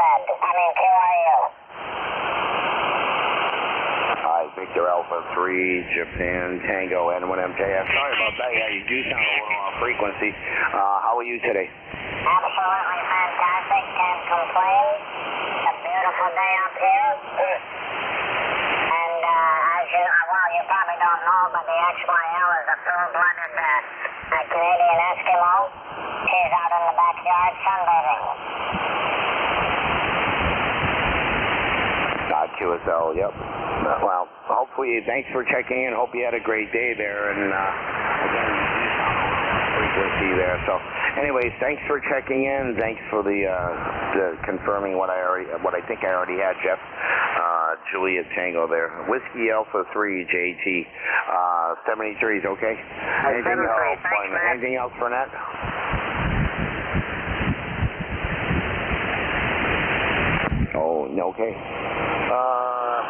Hi, Victor Alpha 3, Japan Tango, N1MJS. Sorry about that. Yeah, you do sound a little off frequency. How are you today? Absolutely fantastic. Can't complain. It's a beautiful day up here. And well, you probably don't know, but the XYL is a full-blooded Canadian Eskimo. She's out in the backyard sunbathing. QSL, yep. Well, hopefully, thanks for checking in. Hope you had a great day there. And again, frequency there. So, anyways, thanks for checking in. Thanks for the confirming what I think I already had, Jeff. Juliet Tango there. Whiskey Alpha 3, JT. 73 is okay. Anything else for Nat? Oh, okay.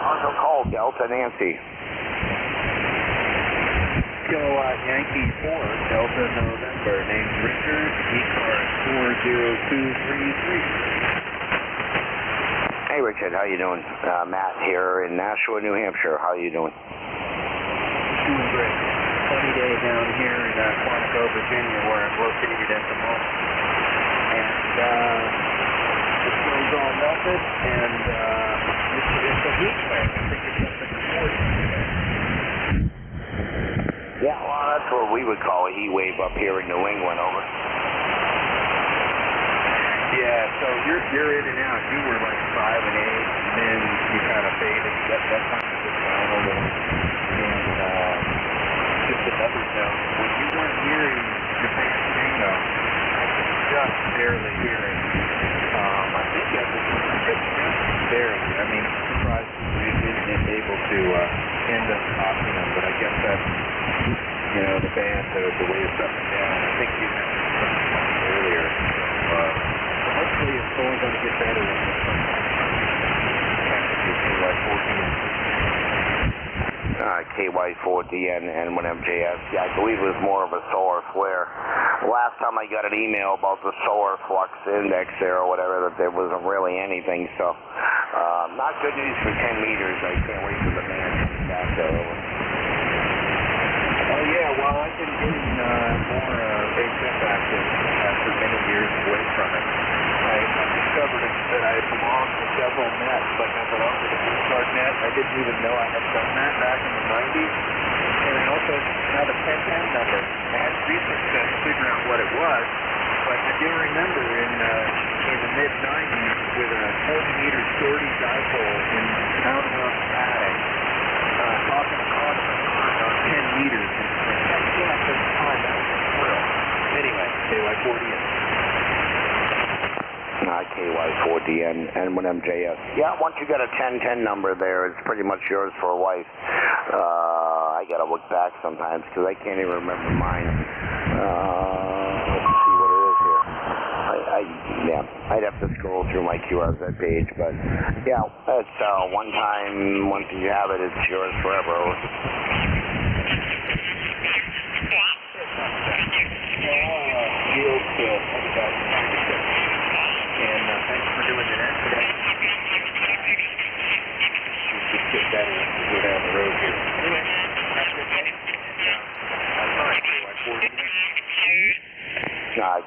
Also call Delta Nancy. Kilowatt Yankee 4, Delta November. Name's Richard, ECARS 40233. Hey Richard, how you doing? Matt here in Nashua, New Hampshire. How you doing? Doing great. Sunny day down here in Quantico, Virginia, where I'm located at the moment. And the sun's all melted, and it's a heat wave. I think it's up in the 40s. Yeah, well, that's what we would call a heat wave up here in New England, over. Yeah, so you're in and out. You were like 5 and 8, and then you kind of faded. That time it was down a little. And just another note, when you weren't hearing Japan Tango, I could just barely hear it. I think that was just barely. I mean, I'm surprised we didn't able to end up talking them, but I guess that's, the band, the way it's up and down. I think you mentioned something earlier. So, hopefully it's only going to get better in this one. KY4DN N1MJS. Yeah, I believe it was more of a solar flare. Last time I got an email about the solar flux index there or whatever, that there wasn't really anything. So, not good news for 10 meters. I can't wait for the man to come back there. Oh yeah, well I've been getting more HF active after many years away from it. I discovered that I belonged to several nets, like I belonged to the Blue net. I didn't even know I had done that back in the 90s. And I also had a 1010 number. I had to do some stuff to figure out what it was, but I do remember in the mid-90s with a 40-meter shorty dipole in Townhouse Attic, talking to on 10 meters. And heck yeah, at the time, that was a thrill. Anyway, KY4DN. KY4DN N1MJS. Yeah, once you got a 1010 number there, it's pretty much yours for life. I gotta look back sometimes because I can't even remember mine. Let's see what it is here. I'd have to scroll through my QRZ page, but yeah, it's one time. Once you have it, it's yours forever. And thanks for doing the net today. We'll just get better as we go down the road here. Anyway, have a good day.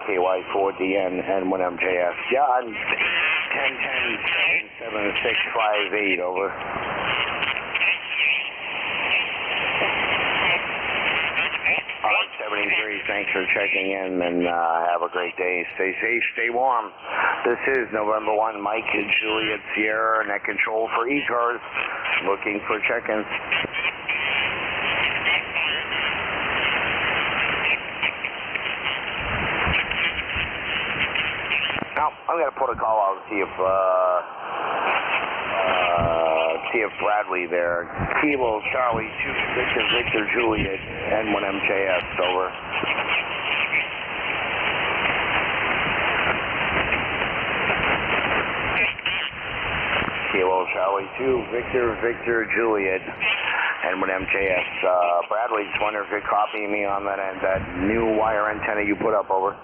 KY4DN N1MJS. Yeah, I'm 1010-7658, over. Thanks for checking in, and have a great day. Stay safe, stay warm. This is November 1, Mike and Juliet Sierra, net control for ECARS, looking for check-ins. Now, I'm going to put a call out and see if Bradley there. Kilo Charlie 2 Victor Juliet N1MJS, over. Kilo Charlie 2 Victor Juliet N1MJS. Bradley, just wonder if you're copying me on that new wire antenna you put up, over.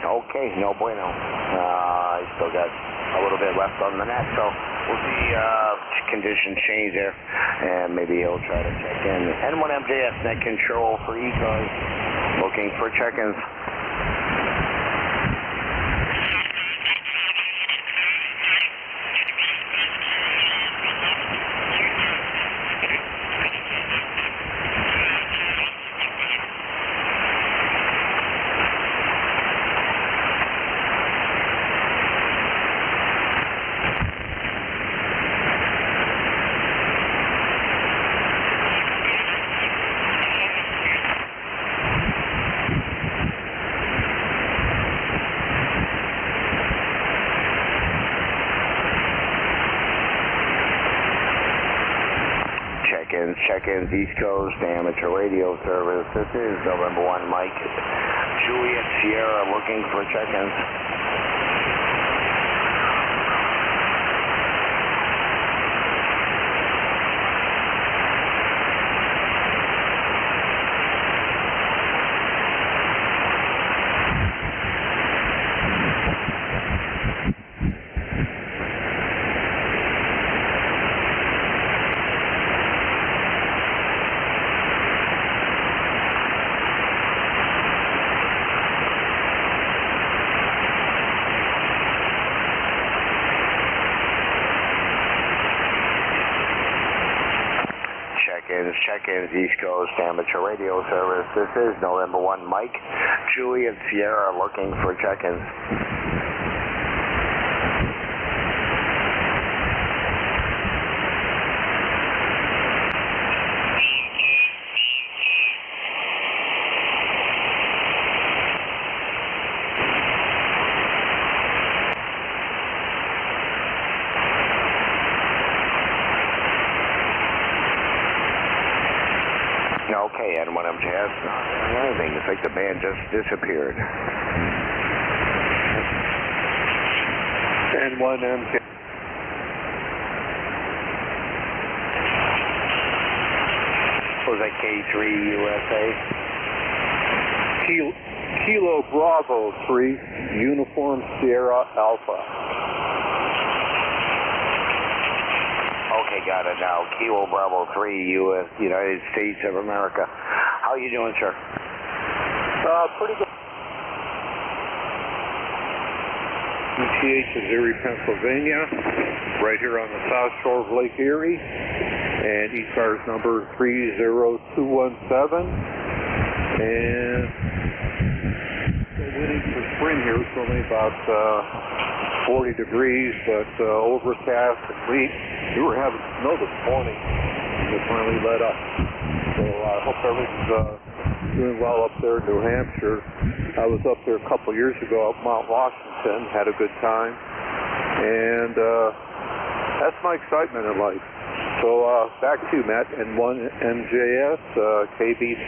Okay, no bueno. I still got a little bit left on the net, so we'll see conditions change there, and maybe he'll try to check in. N1MJS net control for ECARS, looking for check-ins. Check-ins, East Coast Amateur Radio Service. This is November 1, Mike. Juliet Sierra, looking for check-ins. Check-ins, East Coast Amateur Radio Service. This is November 1, Mike. Juliet Sierra, looking for check-ins. Okay, N1MJS, not doing anything. It's like the band just disappeared. N1MJS. Was that K3 USA? Kilo Bravo 3, Uniform Sierra Alpha. Okay, got it now. Kilo Bravo 3, U.S., United States of America. How you doing, sir? Pretty good. ETH is Erie, Pennsylvania, right here on the south shore of Lake Erie, and ECARS number 30217. And still waiting for spring here. It's only about 40 degrees, but overcast and weak. We were having snow this morning, and it finally let up. So I hope everything's doing well up there in New Hampshire. I was up there a couple years ago at Mount Washington, had a good time, and that's my excitement in life. So back to you, Matt, N1MJS, KB3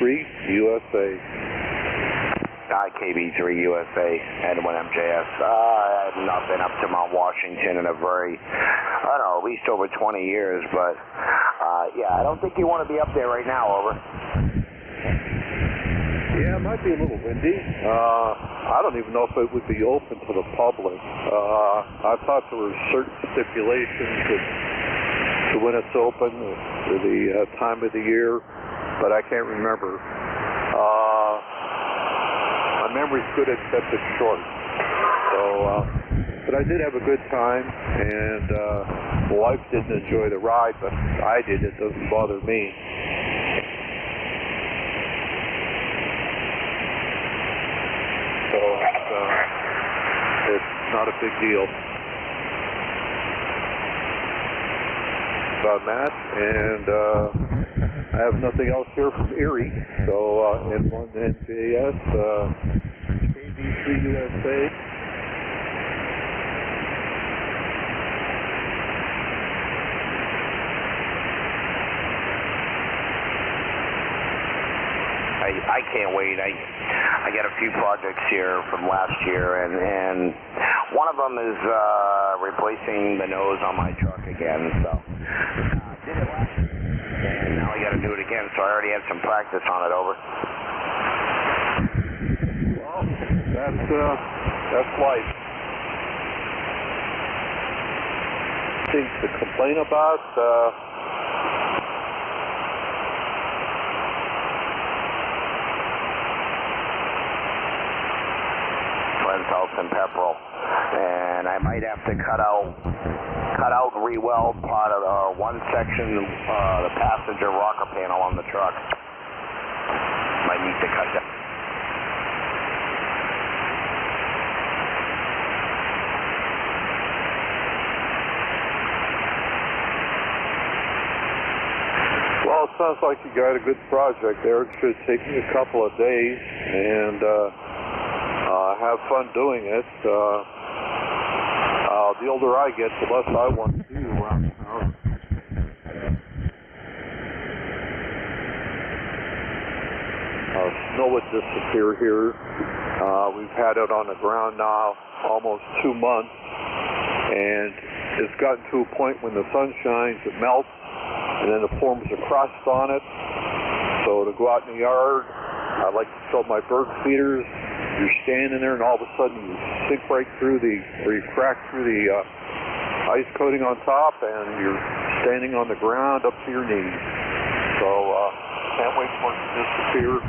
USA. KB3 USA, N1MJS. I have not been up to Mount Washington in a very, I don't know, at least over 20 years, but yeah, I don't think you want to be up there right now, over. Yeah, it might be a little windy. I don't even know if it would be open to the public. I thought there were certain stipulations to when it's open, for the time of the year, but I can't remember. My memory's good except it's short. So, but I did have a good time, and my wife didn't enjoy the ride, but I did. It doesn't bother me. So it's not a big deal. Matt, and I have nothing else here from Erie. So N1 NJS, KB3USA. I can't wait. I got a few projects here from last year, and one of them is replacing the nose on my truck again. So did it last year, and now I got to do it again. So I already had some practice on it. Over. Well, that's life. Things to complain about. Salt and pepperell, and I might have to cut out and re-weld part of one section, the passenger rocker panel on the truck. Might need to cut that. Well, it sounds like you got a good project there. It should take you a couple of days, and have fun doing it. The older I get, the less I want to do around the house. Snow would disappear here. We've had it on the ground now almost 2 months, and it's gotten to a point when the sun shines, it melts, and then it forms a crust on it. So to go out in the yard, I like to fill my bird feeders. You're standing there, and all of a sudden you sink right through or you crack through the ice coating on top, and you're standing on the ground up to your knees. So can't wait for it to disappear.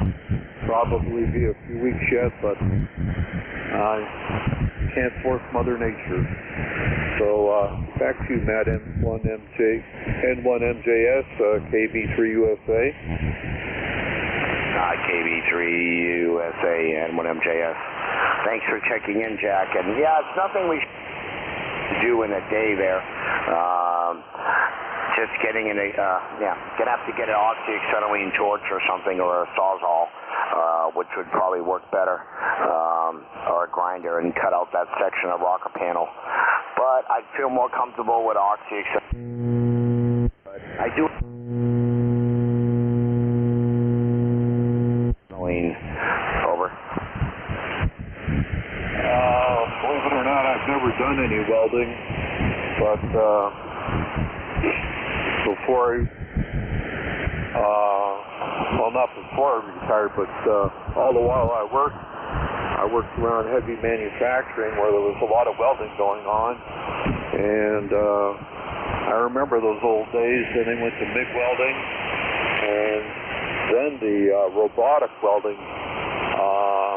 Probably be a few weeks yet, but I can't force Mother Nature. So back to you, Matt, N1MJS, KB3USA. KB3USA and N1MJS. Thanks for checking in, Jack. And yeah, it's nothing we should do in a day there. Just getting in a, gonna have to get an oxyacetylene torch or something, or a sawzall, which would probably work better, or a grinder, and cut out that section of rocker panel. But I'd feel more comfortable with oxyacetylene. I do. Over. Believe it or not, I've never done any welding, but before well, not before I retired, but all the while I worked around heavy manufacturing where there was a lot of welding going on, and I remember those old days. Then they went to MIG welding, and then the robotic welding,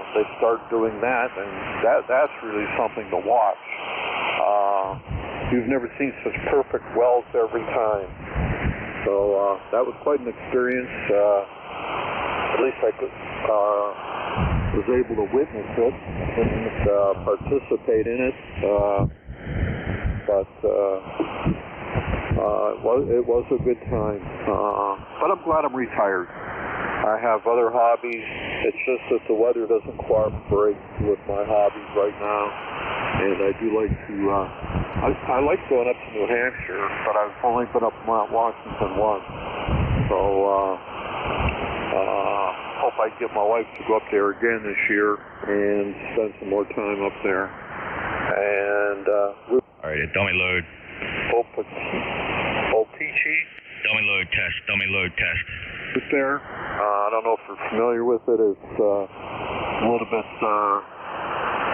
they started doing that, and that's really something to watch. You've never seen such perfect welds every time. So that was quite an experience. At least I was able to witness it and participate in it. But it was a good time. But I'm glad I'm retired. I have other hobbies. It's just that the weather doesn't cooperate with my hobbies right now. And I do like to, I like going up to New Hampshire, but I've only been up Mount Washington once. So, hope I get my wife to go up there again this year and spend some more time up there. And, all right, dummy load. Opeachy? Dummy load test, dummy load test. Right there. I don't know if you're familiar with it. It's a little bit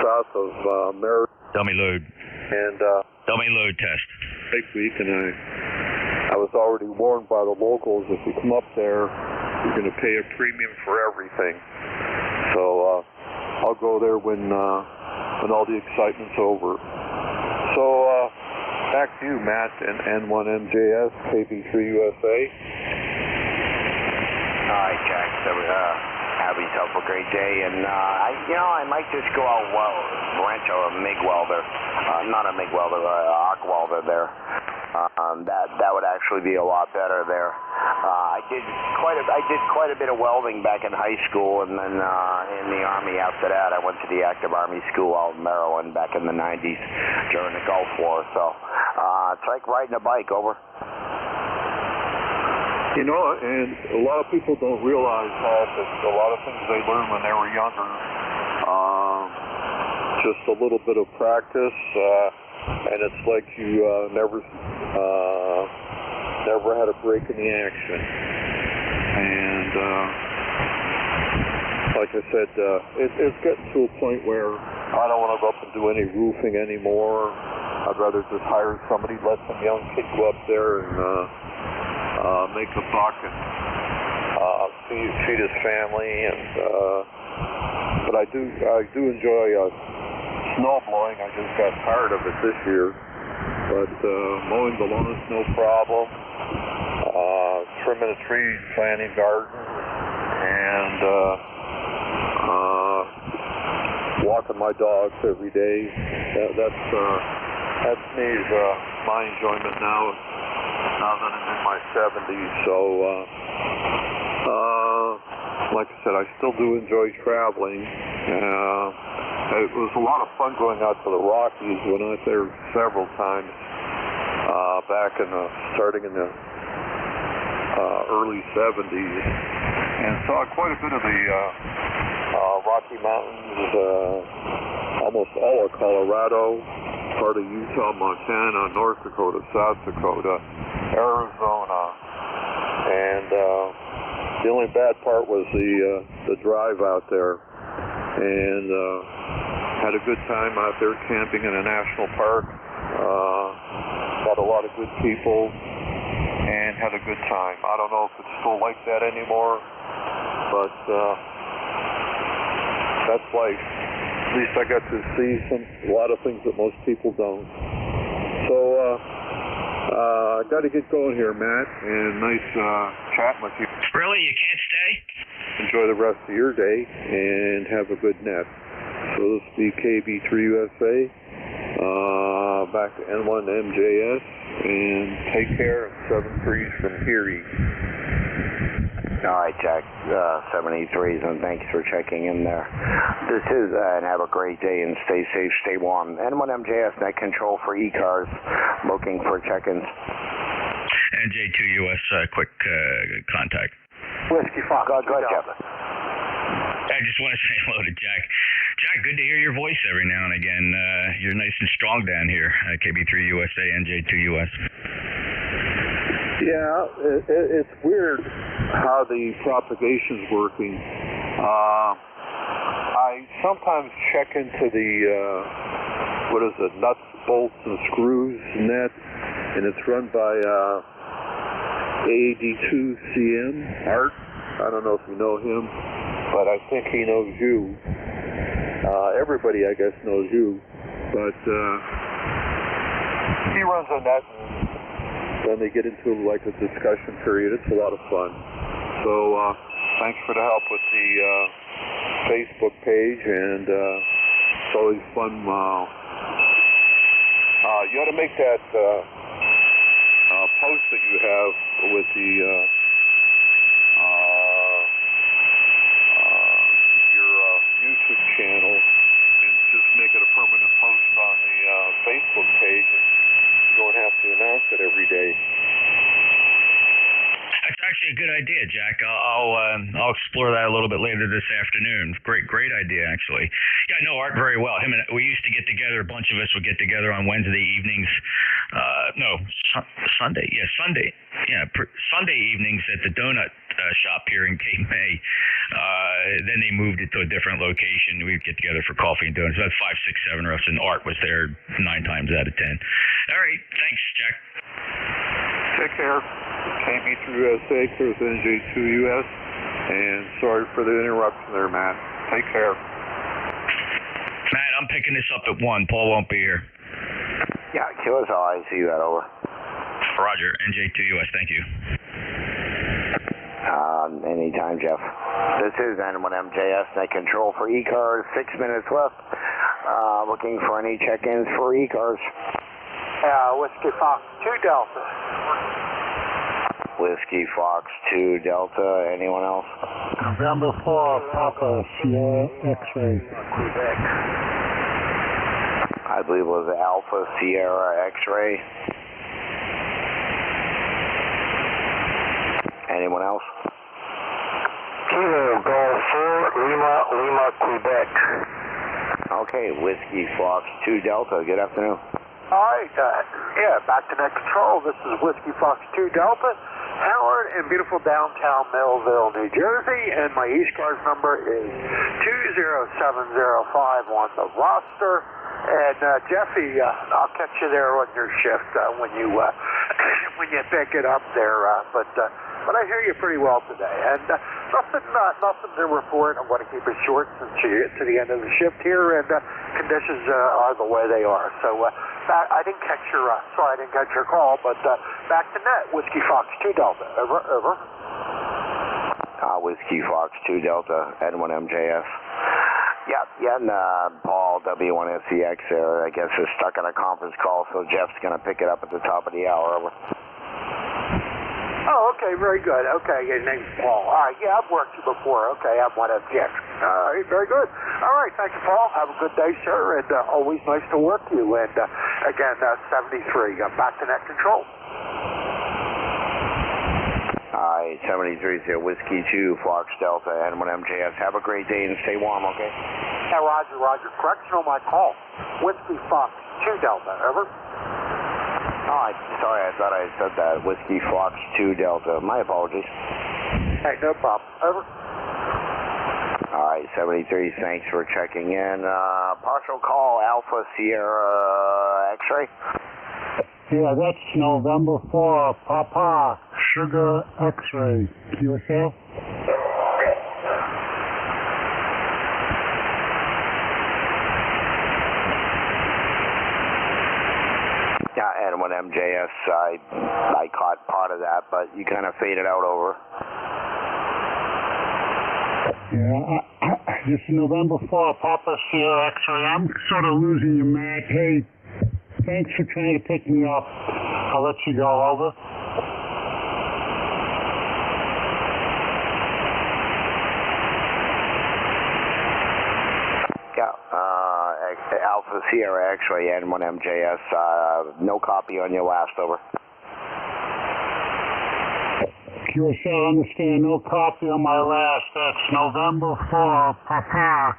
south of Merritt. Dummy load. And dummy load test. Big week, and I was already warned by the locals, if you come up there, you're going to pay a premium for everything. So I'll go there when when all the excitement's over. So, back to you, Matt, and N1MJS, KB3USA. All right, Jack. So, have yourself a great day. And, I might just go out, rent a MIG welder. Not a MIG welder, arc welder there. That would actually be a lot better there. I did quite a bit of welding back in high school, and then in the Army after that. I went to the active Army school out in Maryland back in the 90s during the Gulf War. So it's like riding a bike, over. You know, and a lot of people don't realize that a lot of things they learned when they were younger, just a little bit of practice, and it's like you never had a break in the action. And like I said, it's getting to a point where I don't want to go up and do any roofing anymore. I'd rather just hire somebody, let some young kid go up there and make a buck and feed his family. And but I do enjoy snow blowing. I just got tired of it this year. But mowing the lawn is no problem. Trimming a tree, planting gardens, and walking my dogs every day. That's my enjoyment now that I'm in my 70s. So, like I said, I still do enjoy traveling. It was a lot of fun going out to the Rockies. Went out there several times back starting in the early 70s, and saw quite a bit of the Rocky Mountains, almost all of Colorado, part of Utah, Montana, North Dakota, South Dakota, Arizona, and the only bad part was the drive out there. And had a good time out there camping in a national park. Got a lot of good people and had a good time. I don't know if it's still like that anymore, but that's life. At least I got to see a lot of things that most people don't. So I got to get going here, Matt, and nice chatting with you. Really? You can't stay? Enjoy the rest of your day and have a good net. So this will be KB3USA, back to N1MJS, and take care, 73s from Erie. All right, Jack, 73s, and thanks for checking in there. This is, and have a great day, and stay safe, stay warm. N1MJS, net control for ECARS, looking for check-ins. NJ2US, quick contact. Whiskey Fox. Go ahead, Jeff. I just want to say hello to Jack. Jack, good to hear your voice every now and again. You're nice and strong down here, KB3USA, NJ2US. Yeah, it's weird how the propagation's working. I sometimes check into the, nuts, bolts, and screws net, and it's run by AD2CM, Art. I don't know if you know him, but I think he knows you. Everybody, I guess, knows you. But he runs on that, and then they get into like a discussion period. It's a lot of fun. So thanks for the help with the Facebook page, and it's always fun. You ought to make that post that you have with the your YouTube channel, and just make it a permanent post on the Facebook page, and you don't have to announce it every day. That's actually a good idea, Jack. I'll explore that a little bit later this afternoon. Great idea, actually. Yeah, I know Art very well. Him and we used to get together. A bunch of us would get together on Wednesday evenings. Sunday. Yeah, Sunday. Yeah, Sunday evenings at the donut shop here in Cape May. Then they moved it to a different location. We'd get together for coffee and donuts. About 5, 6, 7 of us, and Art was there 9 times out of 10. All right, thanks, Jack. Take care. KB3USA, there's NJ2US, and sorry for the interruption there, Matt. Take care. Matt, I'm picking this up at 1. Paul won't be here. Yeah, QSL, I see that, over. Roger, NJ2US, thank you. Anytime, Jeff. This is N1MJS, net control for ECARS, 6 minutes left. Looking for any check-ins for ECARS. Whiskey Fox 2 Delta. Whiskey Fox 2 Delta, anyone else? November 4, Papa, Sierra X-ray. Quebec. I believe it was Alpha Sierra X-ray. Anyone else? Kilo Golf 4, Lima, Quebec. Okay, Whiskey Fox 2 Delta, good afternoon. Alright, back to net control. This is Whiskey Fox 2 Delta, Howard in beautiful downtown Millville, New Jersey, and my ECARS number is 20705 on the roster. And Jeffy, I'll catch you there on your shift when you when you pick it up there. But I hear you pretty well today, and nothing to report. I'm going to keep it short since you get to the end of the shift here, and conditions are the way they are. So I didn't catch your sorry, I didn't catch your call, but back to net, Whiskey Fox 2 Delta. Over. Whiskey Fox 2 Delta, N1MJS. Yeah, and Paul W1SCX there, I guess, is stuck on a conference call, so Jeff's going to pick it up at the top of the hour. Over. Oh, okay, very good. Okay, your name's Paul. All right, yeah, I've worked you before. Okay, I'm one FGX. All right, very good. All right, thank you, Paul. Have a good day, sir, and always nice to work you. And again, 73, back to net control. All right, 73 here, Whiskey 2, Fox Delta, N1MJS. Have a great day and stay warm, okay? Yeah, Roger. Correction on my call. Whiskey Fox 2 Delta, over. Oh, sorry, I thought I said that. Whiskey Fox 2 Delta. My apologies. Hey, no problem. Over. All right, 73, thanks for checking in. Partial call, Alpha Sierra X-ray. Yeah, that's November 4, Papa, Sugar X-ray. QSL? Yeah, N1MJS, I caught part of that, but you kind of faded out, over. Yeah, this is November 4, Papa, Sierra X-ray. I'm sort of losing you, Matt. Hey, thanks for trying to pick me up. I'll let you go, over. Alpha Sierra X-ray, N1MJS. No copy on your last, over. QSL, understand, no copy on my last. That's November 4, Papa,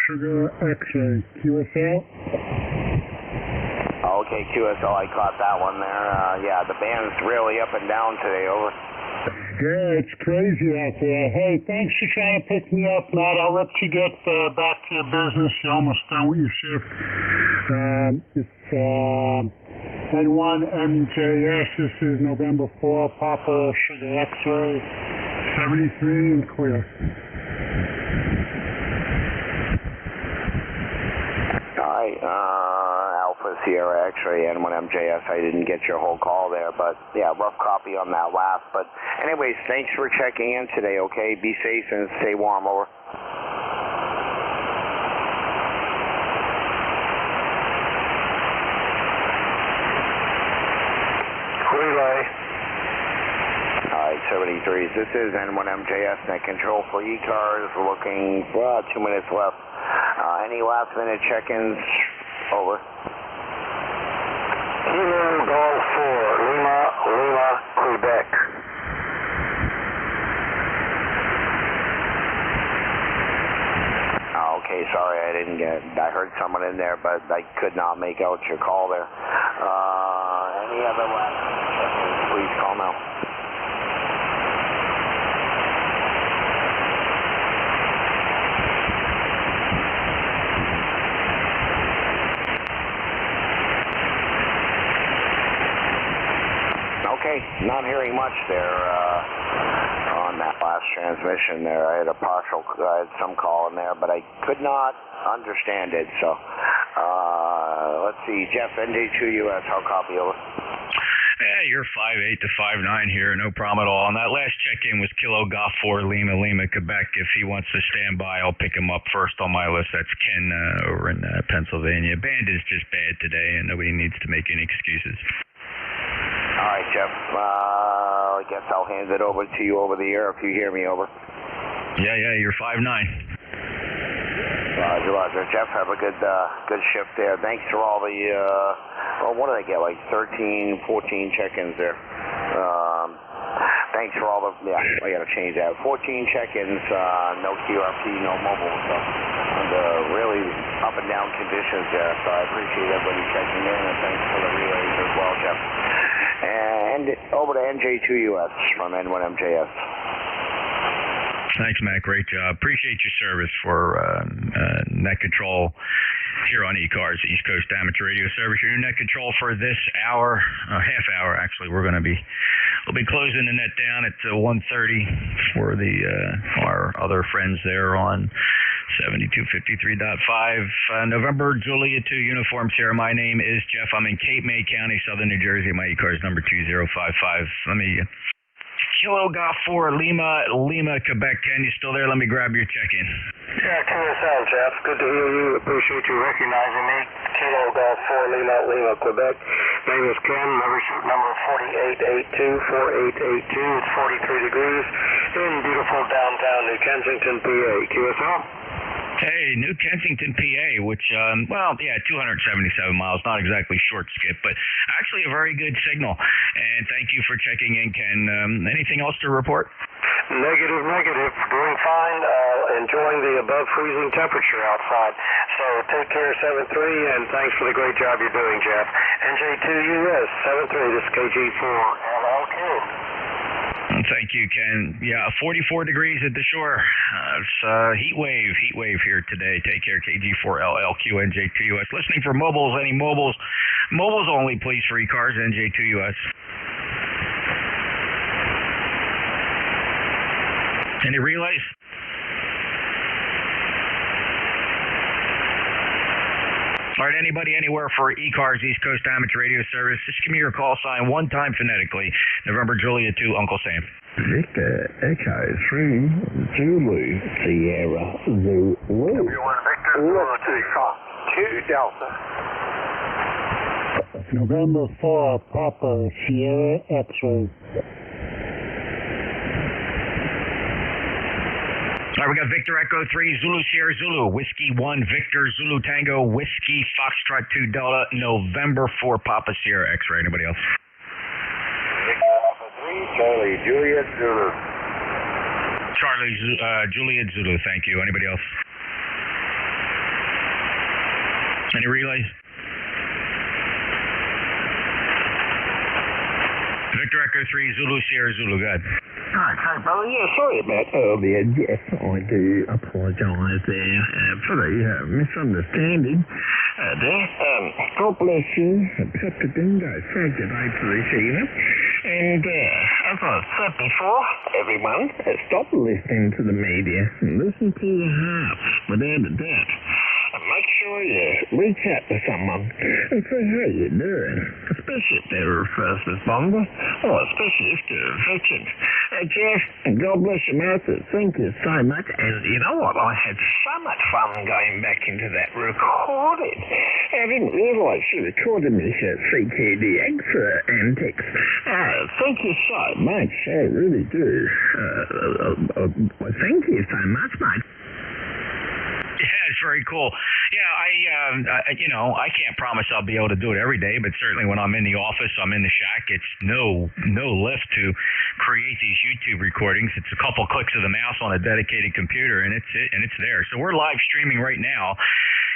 Sugar X-ray. QSL? Okay, QSL, I caught that one there. Yeah, the band's really up and down today, over. Yeah, it's crazy out there. Hey, thanks for trying to pick me up, Matt. I'll let you get back to your business. You're almost done with your shift. It's N1MJS. This is November 4, Papa, Sugar X-ray, 73 and clear. All right, Alpha Sierra X-ray, N1MJS. I didn't get your whole call there, but yeah, rough copy on that last. But anyways, thanks for checking in today, okay? Be safe and stay warm, over. Relay. All right, 73s. This is N1MJS, net control for ECARS. Looking, 2 minutes left. Any last-minute check-ins? Over. Kilo Golf 4, Lima, Quebec. Okay, sorry, I heard someone in there, but I could not make out your call there. Any other last-minute check-ins, please call now. Okay, not hearing much there on that last lost transmission there. I had some call in there, but I could not understand it. So, let's see, Jeff, NJ2US, how copy over? Yeah, you're 5'8" to 5'9" here, no problem at all. And that last check-in was Kilo Golf 4 Lima, Quebec. If he wants to stand by, I'll pick him up first on my list. That's Ken over in Pennsylvania. Band is just bad today, and nobody needs to make any excuses. All right, Jeff. I guess I'll hand it over to you over the air if you hear me, over. Yeah, you're 5'9". Roger. Jeff, have a good shift there. Thanks for all the, what did I get, like 13, 14 check-ins there. Thanks for all the, I got to change that. 14 check-ins, no QRP, no mobile, so under really up and down conditions there. So I appreciate everybody checking in, and thanks for the relays as well, Jeff. And over to NJ2US from N1MJS. Thanks, Matt. Great job. Appreciate your service for net control here on ECARS, East Coast Amateur Radio Service. Your net control for this hour, half hour actually. We'll be closing the net down at 1:30 for our other friends there on 7253.5. November Julia 2 Uniform Sierra. My name is Jeff. I'm in Cape May County, Southern New Jersey. My ECARS number 2055. Let me. Kilo Golf 4 Lima, Quebec. Ken, you still there? Let me grab your check-in. Yeah, QSL, Jeff. Good to hear you. Appreciate you recognizing me. Kilo Golf 4 Lima, Quebec. Name is Ken. Membership number 4882. It's 43 degrees in beautiful downtown New Kensington, PA. QSL? Hey, New Kensington, PA, which, 277 miles, not exactly short skip, but actually a very good signal. And thank you for checking in, Ken. Anything else to report? Negative. Doing fine. Enjoying the above freezing temperature outside. So take care, 73, and thanks for the great job you're doing, Jeff. NJ2US, 73, this is KG4 LLQ. Thank you, Ken. Yeah, 44 degrees at the shore. It's heat wave here today. Take care, KG4LLQ, NJ2US. Listening for mobiles, any mobiles only, please, for ECARS, NJ2US. Any relays? All right, anybody, anywhere for ECARS, East Coast Amateur Radio Service, just give me your call sign one time phonetically. November Julia 2, Uncle Sam. Victor Echo 3, Zulu, Sierra, Zulu. W1 Victor, Zulu 2 Delta. November 4, Papa, Sierra, X-ray. All right, we got Victor Echo 3, Zulu Sierra Zulu, Whiskey 1, Victor Zulu Tango, Whiskey Foxtrot 2 Delta, November 4, Papa Sierra X-ray. Anybody else? Victor Alpha 3, Charlie Juliet Zulu. Charlie Juliet Zulu, thank you. Anybody else? Any relays? Victor Echo 3, Zulu Sierra Zulu, go ahead. Okay, brother. Yeah, sorry about earlier. Yes, I do apologise there for the misunderstanding there. God bless you. Dr. Dingo, so good day for this evening. And as I said before, everyone, stop listening to the media and listen to your hearts without a doubt. And make sure you reach out to someone and say how you're doing, especially if they're a first responder, or especially if they're a veteran. Jeff, God bless you, Martha. Thank you so much. And you know what? I had so much fun going back into that recording. I didn't realise you recorded me at CKDX antics. Thank you so much. I really do. Thank you so much, mate. Yeah, it's very cool. Yeah, I can't promise I'll be able to do it every day, but certainly when I'm in the office, I'm in the shack, it's no lift to create these YouTube recordings. It's a couple clicks of the mouse on a dedicated computer, and it's there. So we're live streaming right now.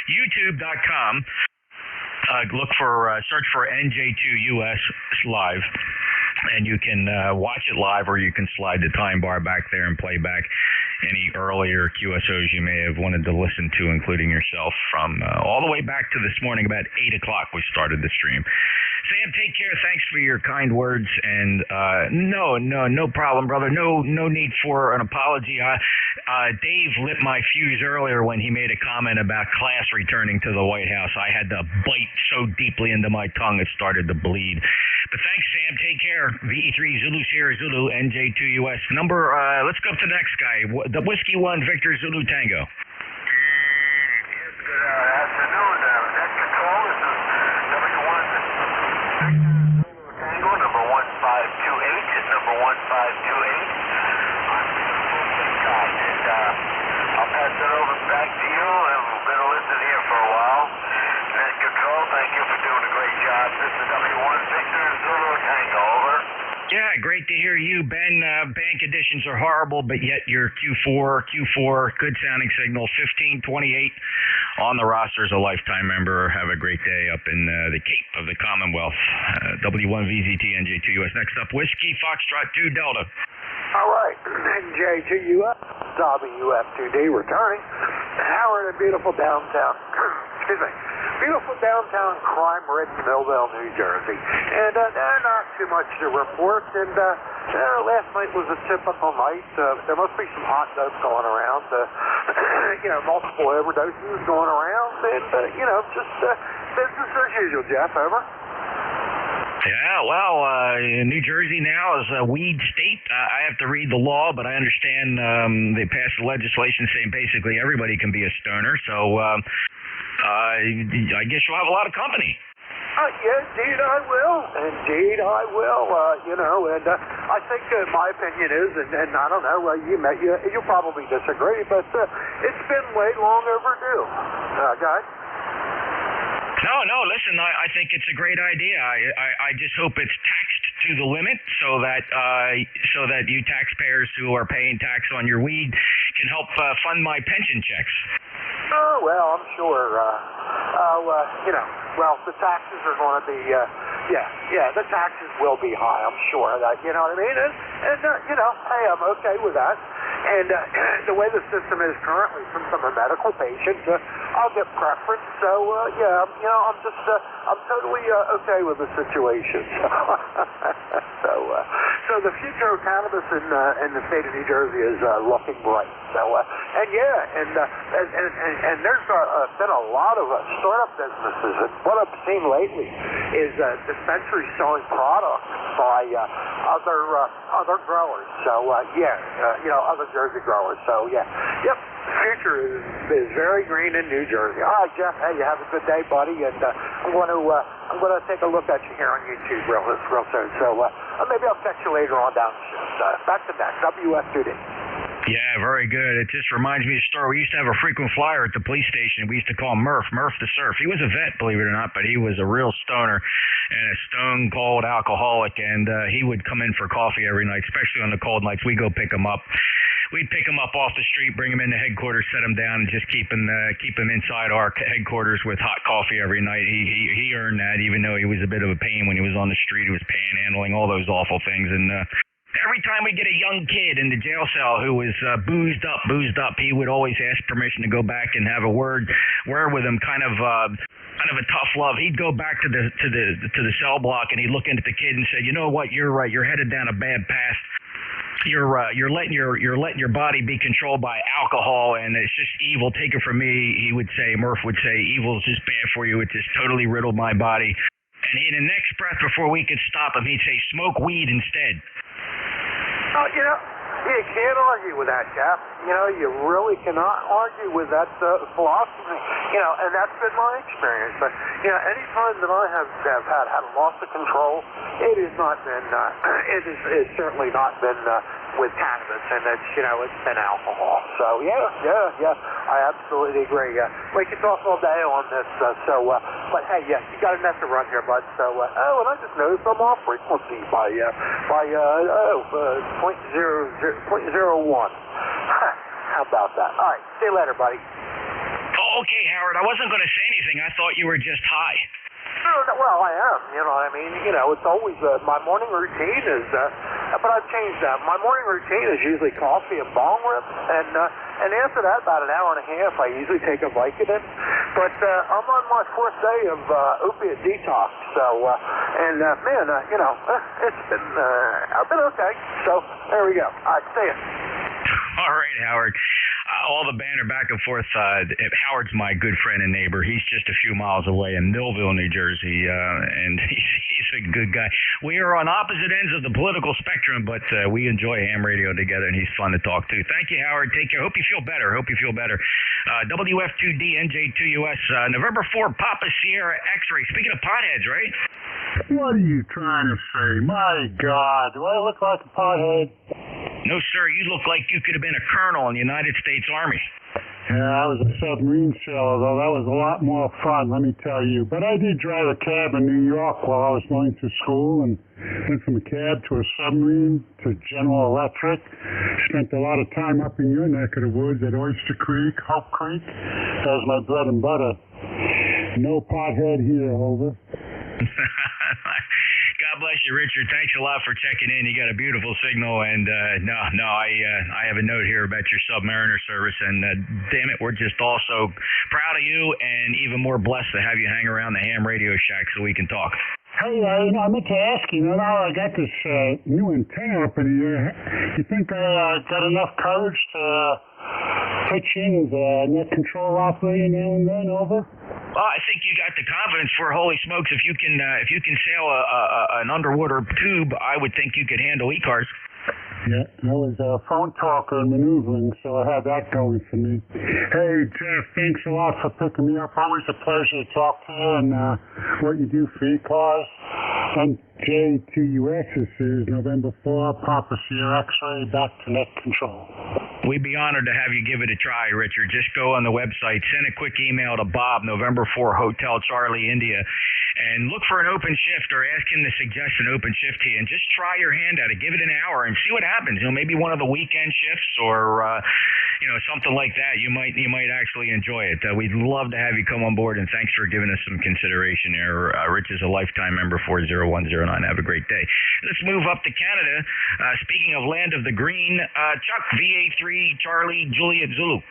YouTube.com. Search for NJ2US live. And you can watch it live, or you can slide the time bar back there and play back any earlier QSOs you may have wanted to listen to, including yourself, from all the way back to this morning, about 8 o'clock we started the stream. Sam, take care. Thanks for your kind words. And no problem, brother. No need for an apology. Dave lit my fuse earlier when he made a comment about class returning to the White House. I had to bite so deeply into my tongue it started to bleed. But thanks, Sam. Take care. VE3 Zulu Sierra Zulu NJ2US. Number. Let's go up to the next guy. The Whiskey 1 Victor Zulu Tango. Yeah, great to hear you, Ben. Band conditions are horrible, but yet your Q4, good sounding signal, 1528 on the roster as a lifetime member. Have a great day up in the Cape of the Commonwealth. W1VZT NJ2US. Next up, Whiskey Foxtrot 2 Delta. All right, NJ2US, WF2D returning. Howard in beautiful downtown. Excuse me. Beautiful downtown crime-ridden Millville, New Jersey. And not too much to report. And last night was a typical night. There must be some hot dope going around. Multiple overdoses going around. And, just business as usual, Jeff. Over. Yeah, well, New Jersey now is a weed state. I have to read the law, but I understand they passed the legislation saying basically everybody can be a stoner. So I guess you'll have a lot of company. Yeah, indeed I will. Indeed I will. And I think my opinion is, and I don't know, you probably disagree, but it's been way long overdue. Guys? No, listen, I think it's a great idea. I just hope it's taxed to the limit so that you taxpayers who are paying tax on your weed can help fund my pension checks. Oh, well, I'm sure, the taxes are going to be, the taxes will be high, I'm sure, you know what I mean? And hey, I'm okay with that. And the way the system is currently, since I'm a medical patient, I'll get preference. So, I'm totally okay with the situation. So the future of cannabis in the state of New Jersey is looking bright. So, and there's been a lot of startup businesses. And what I've seen lately is dispensaries selling products by other growers. So, other Jersey growers. So, yep. The future is very green in New Jersey. All right, Jeff. Hey, you have a good day, buddy. And I'm going to take a look at you here on YouTube real soon. So maybe I'll catch you later on down the shift. Back to next. WF2D. Yeah, very good. It just reminds me of a story. We used to have a frequent flyer at the police station. We used to call him Murph the Surf. He was a vet, believe it or not, but he was a real stoner and a stone-cold alcoholic, and he would come in for coffee every night, especially on the cold nights. We'd go pick him up. We'd pick him up off the street, bring him into headquarters, set him down, and just keep him inside our headquarters with hot coffee every night. He earned that, even though he was a bit of a pain when he was on the street. He was panhandling, all those awful things, and every time we get a young kid in the jail cell who was boozed up, he would always ask permission to go back and have a word with him, kind of a tough love. He'd go back to the cell block and he'd look into the kid and say, "You know what? You're right. You're headed down a bad path. You're letting your body be controlled by alcohol, and it's just evil. Take it from me." Murph would say, "Evil's just bad for you. It just totally riddled my body." And in the next breath, before we could stop him, he'd say, "Smoke weed instead." You can't argue with that, Jeff. You really cannot argue with that philosophy. And that's been my experience. But any time that I have had a loss of control, it has not been. It's certainly not been with cannabis, and it's been alcohol. So yeah, I absolutely agree. We could talk all day on this. But hey, you got a net to run here, bud. So and I just noticed I'm off frequency by 0.01. How about that? All right, see you later, buddy. Oh, okay, Howard. I wasn't going to say anything. I thought you were just high. Well, I am. You know what I mean? It's always my morning routine is. But I've changed that. My morning routine is usually coffee and bong rips, and after that, about an hour and a half, I usually take a Vicodin. But I'm on my 4th day of opiate detox. So, man, it's been, I've been okay. So, there we go. All right, see ya. All right, Howard. All the banter back and forth. Howard's my good friend and neighbor. He's just a few miles away in Millville, New Jersey, and he's a good guy. We are on opposite ends of the political spectrum, but we enjoy ham radio together, and he's fun to talk to. Thank you, Howard. Take care. Hope you feel better. WF2D NJ2US, November 4, Papa Sierra X-ray. Speaking of potheads, right? What are you trying to say? My God, do I look like a pothead? No, sir. You look like you could have been a colonel in the United States Army. Yeah, I was a submarine sailor, though. That was a lot more fun, let me tell you. But I did drive a cab in New York while I was going to school, and went from a cab to a submarine to General Electric. Spent a lot of time up in your neck of the woods at Oyster Creek, Hope Creek. That was my bread and butter. No pothead here, over. God bless you, Richard. Thanks a lot for checking in. You got a beautiful signal, and I have a note here about your Submariner service, and damn it, we're just all so proud of you, and even more blessed to have you hang around the ham radio shack so we can talk. Hey, I meant to ask you, now I got this new antenna up in the air. You think I got enough courage to pitch in the net control operator now and then, over? Well, I think you got the confidence for holy smokes. If you can sail an underwater tube, I would think you could handle ECARS. Yeah, I was a phone talker and maneuvering, so I had that going for me. Hey, Jeff, thanks a lot for picking me up. Always a pleasure to talk to you, and what you do for ECARS. NJ2US, this is November 4, Papa Sierra X-ray, back to net control. We'd be honored to have you give it a try, Richard. Just go on the website, send a quick email to Bob, November 4, Hotel Charlie, India, and look for an open shift or ask him to suggest an open shift to you, and just try your hand at it. Give it an hour and see what happens. Maybe one of the weekend shifts or something like that. You might actually enjoy it. We'd love to have you come on board, and thanks for giving us some consideration here. Rich is a lifetime member, 40109. Have a great day. Let's move up to Canada. Speaking of land of the green, Chuck, VA3 Charlie Juliet Zulu.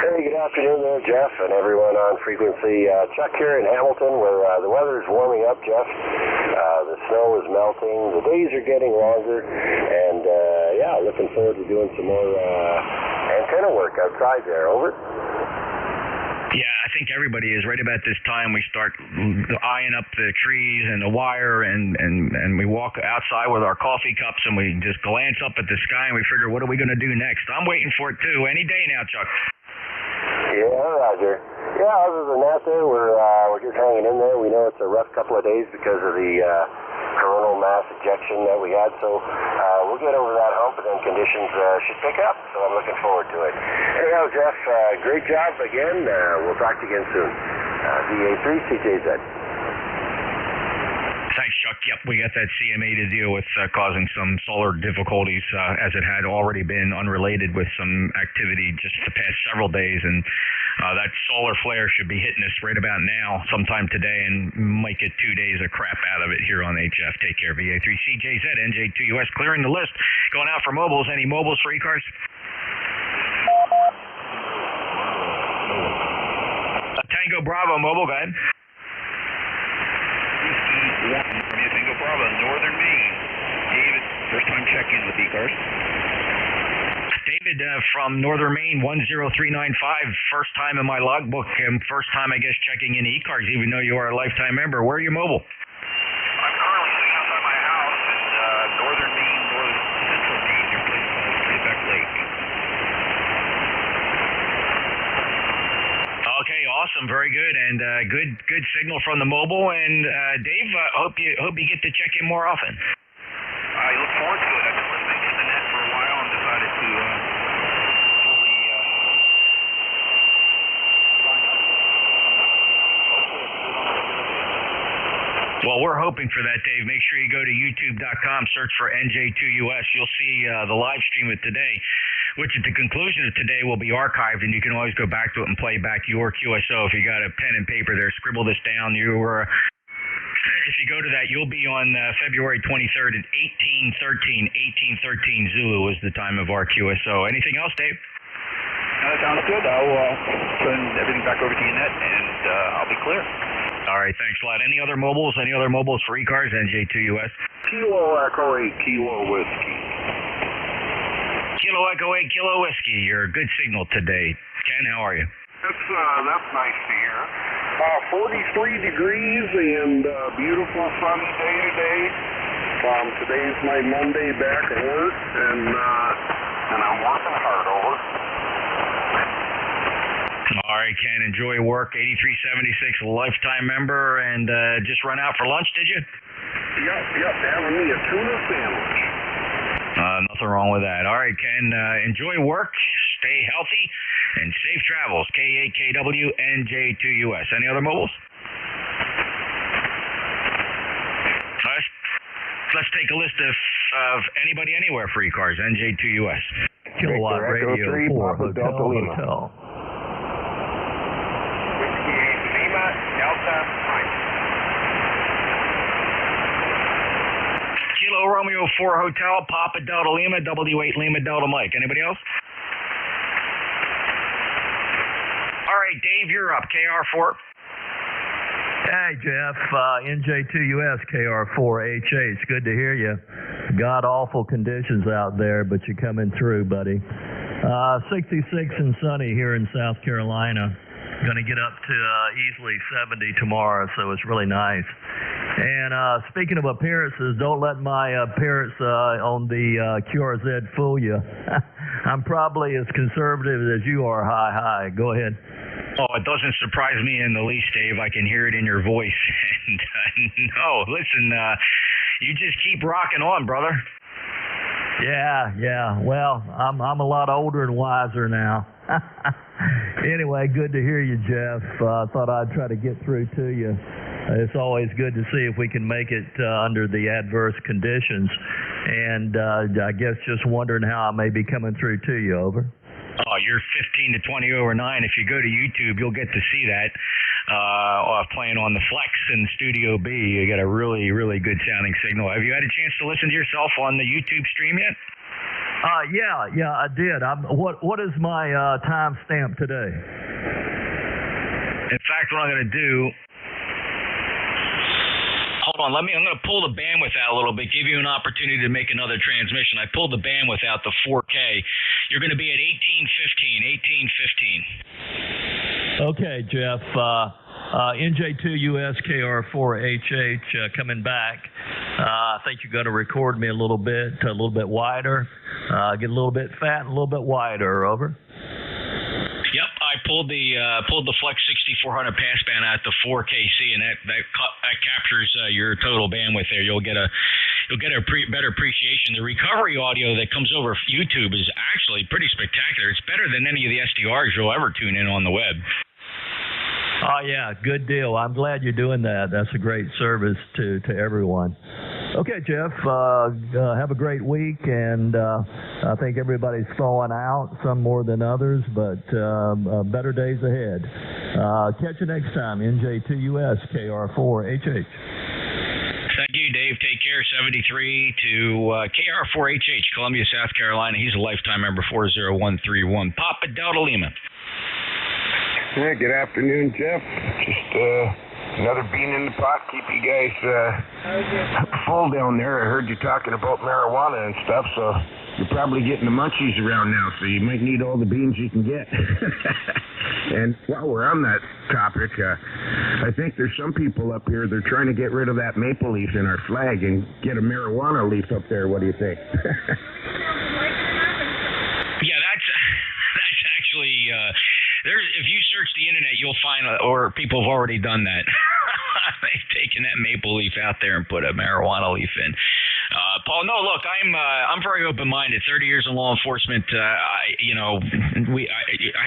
Hey, good afternoon there, Jeff, and everyone on frequency. Chuck here in Hamilton, where the weather is warming up, Jeff. The snow is melting. The days are getting longer, and looking forward to doing some more antenna work outside there. Over. Yeah, I think everybody is. Right about this time, we start eyeing up the trees and the wire, and we walk outside with our coffee cups, and we just glance up at the sky, and we figure, what are we going to do next? I'm waiting for it, too. Any day now, Chuck. Yeah, Roger. Yeah, other than that, there, we're just hanging in there. We know it's a rough couple of days because of the coronal mass ejection that we had, so we'll get over that hump, and then conditions should pick up, so I'm looking forward to it. Anyhow, Jeff, great job again. We'll talk to you again soon. VA3 CJZ. Thanks, Chuck. Yep, we got that CMA to deal with, causing some solar difficulties, as it had already been unrelated with some activity just the past several days, and that solar flare should be hitting us right about now, sometime today, and might get 2 days of crap out of it here on HF. Take care, VA3 CJZ, NJ2US, clearing the list. Going out for mobiles. Any mobiles for ECARS? Tango Bravo mobile, go ahead. From Tango Bravo, Northern Maine. David, first time check-in with ECARS. David from Northern Maine, 10395. First time in my logbook, and first time, I guess, checking in ECARS, even though you are a lifetime member. Where are you mobile? I'm currently sitting outside my house in Northern Maine, Central Maine, near a place called Quebec Lake. Okay, awesome, very good, and good signal from the mobile. And Dave, hope you get to check in more often. I look forward to it. I've been listening to the net for a while and decided to fully sign up. Well, we're hoping for that, Dave. Make sure you go to youtube.com, search for NJ2US. You'll see the live stream of today, which at the conclusion of today will be archived, and you can always go back to it and play back your QSO. If you got a pen and paper there, scribble this down. If you go to that, you'll be on February 23rd at 1813 Zulu is the time of our QSO. Anything else, Dave? That sounds good. I'll send everything back over to you, Net, and I'll be clear. All right, thanks a lot. Any other mobiles? Any other mobiles for ECARS, NJ2US? Kilo Echo 8, Kilo Whiskey. Kilo Echo 8, Kilo Whiskey. You're a good signal today. Ken, how are you? That's nice to hear. 43 degrees and beautiful sunny day today. Today's my Monday back at work, and I'm working hard, over. All right, Ken, enjoy work. 8376, lifetime member, and just run out for lunch, did you? Yep, having me a tuna sandwich. Nothing wrong with that. All right, Ken, enjoy work, stay healthy, and safe travels. K8KW, NJ2US. Any other mobiles? Let's take a list of anybody anywhere for ECARS, NJ2US. Kilowatt Radio 3, 4, Papa Delta Lima. Hotel. Whiskey Lima, Delta, Mike. Kilo Romeo 4 Hotel, Papa Delta Lima, W8 Lima Delta Mike. Anybody else? All right, Dave, you're up. KR4. Hey, Jeff, NJ2US KR4HH. Good to hear you. God-awful conditions out there, but you're coming through, buddy. 66 and sunny here in South Carolina. Going to get up to easily 70 tomorrow, so it's really nice. And speaking of appearances, don't let my appearance on the QRZ fool you. I'm probably as conservative as you are. Hi. Go ahead. Oh, it doesn't surprise me in the least, Dave. I can hear it in your voice. And no, listen, you just keep rocking on, brother. Yeah. Well, I'm a lot older and wiser now. Anyway, good to hear you, Jeff. I thought I'd try to get through to you. It's always good to see if we can make it under the adverse conditions. And I guess just wondering how I may be coming through to you, over. Oh, you're 15 to 20 over 9. If you go to YouTube, you'll get to see that playing on the Flex in Studio B. You got a really, really good sounding signal. Have you had a chance to listen to yourself on the YouTube stream yet? Yeah, I did. What is my time stamp today? In fact, what I'm going to do, hold on, I'm going to pull the bandwidth out a little bit, give you an opportunity to make another transmission. I pulled the bandwidth out to 4K. You're going to be at 1815. Okay, Jeff. NJ2US KR4HH coming back. I think you're going to record me a little bit wider, get a little bit fat and a little bit wider, over. Yep, I pulled the Flex 6400 passband out to 4KC, and that captures your total bandwidth there. You'll get a better appreciation. The recovery audio that comes over YouTube is actually pretty spectacular. It's better than any of the SDRs you'll ever tune in on the web. Oh, yeah, good deal. I'm glad you're doing that. That's a great service to everyone. Okay, Jeff, have a great week, and I think everybody's thawing out, some more than others, but better days ahead. Catch you next time, NJ2US KR4HH. Thank you, Dave. Take care. 73 to KR4HH, Columbia, South Carolina. He's a lifetime member, 40131. Papa Delta Lima. Yeah, good afternoon, Jeff. Just another bean in the pot. Keep you guys full down there. I heard you talking about marijuana and stuff, so you're probably getting the munchies around now, so you might need all the beans you can get. And while we're on that topic, I think there's some people up here, they're trying to get rid of that maple leaf in our flag and get a marijuana leaf up there. What do you think? Yeah, that's actually... if you search the internet, you'll find, or people have already done that. They've taken that maple leaf out there and put a marijuana leaf in. Paul, no, look, I'm very open-minded. 30 years in law enforcement. I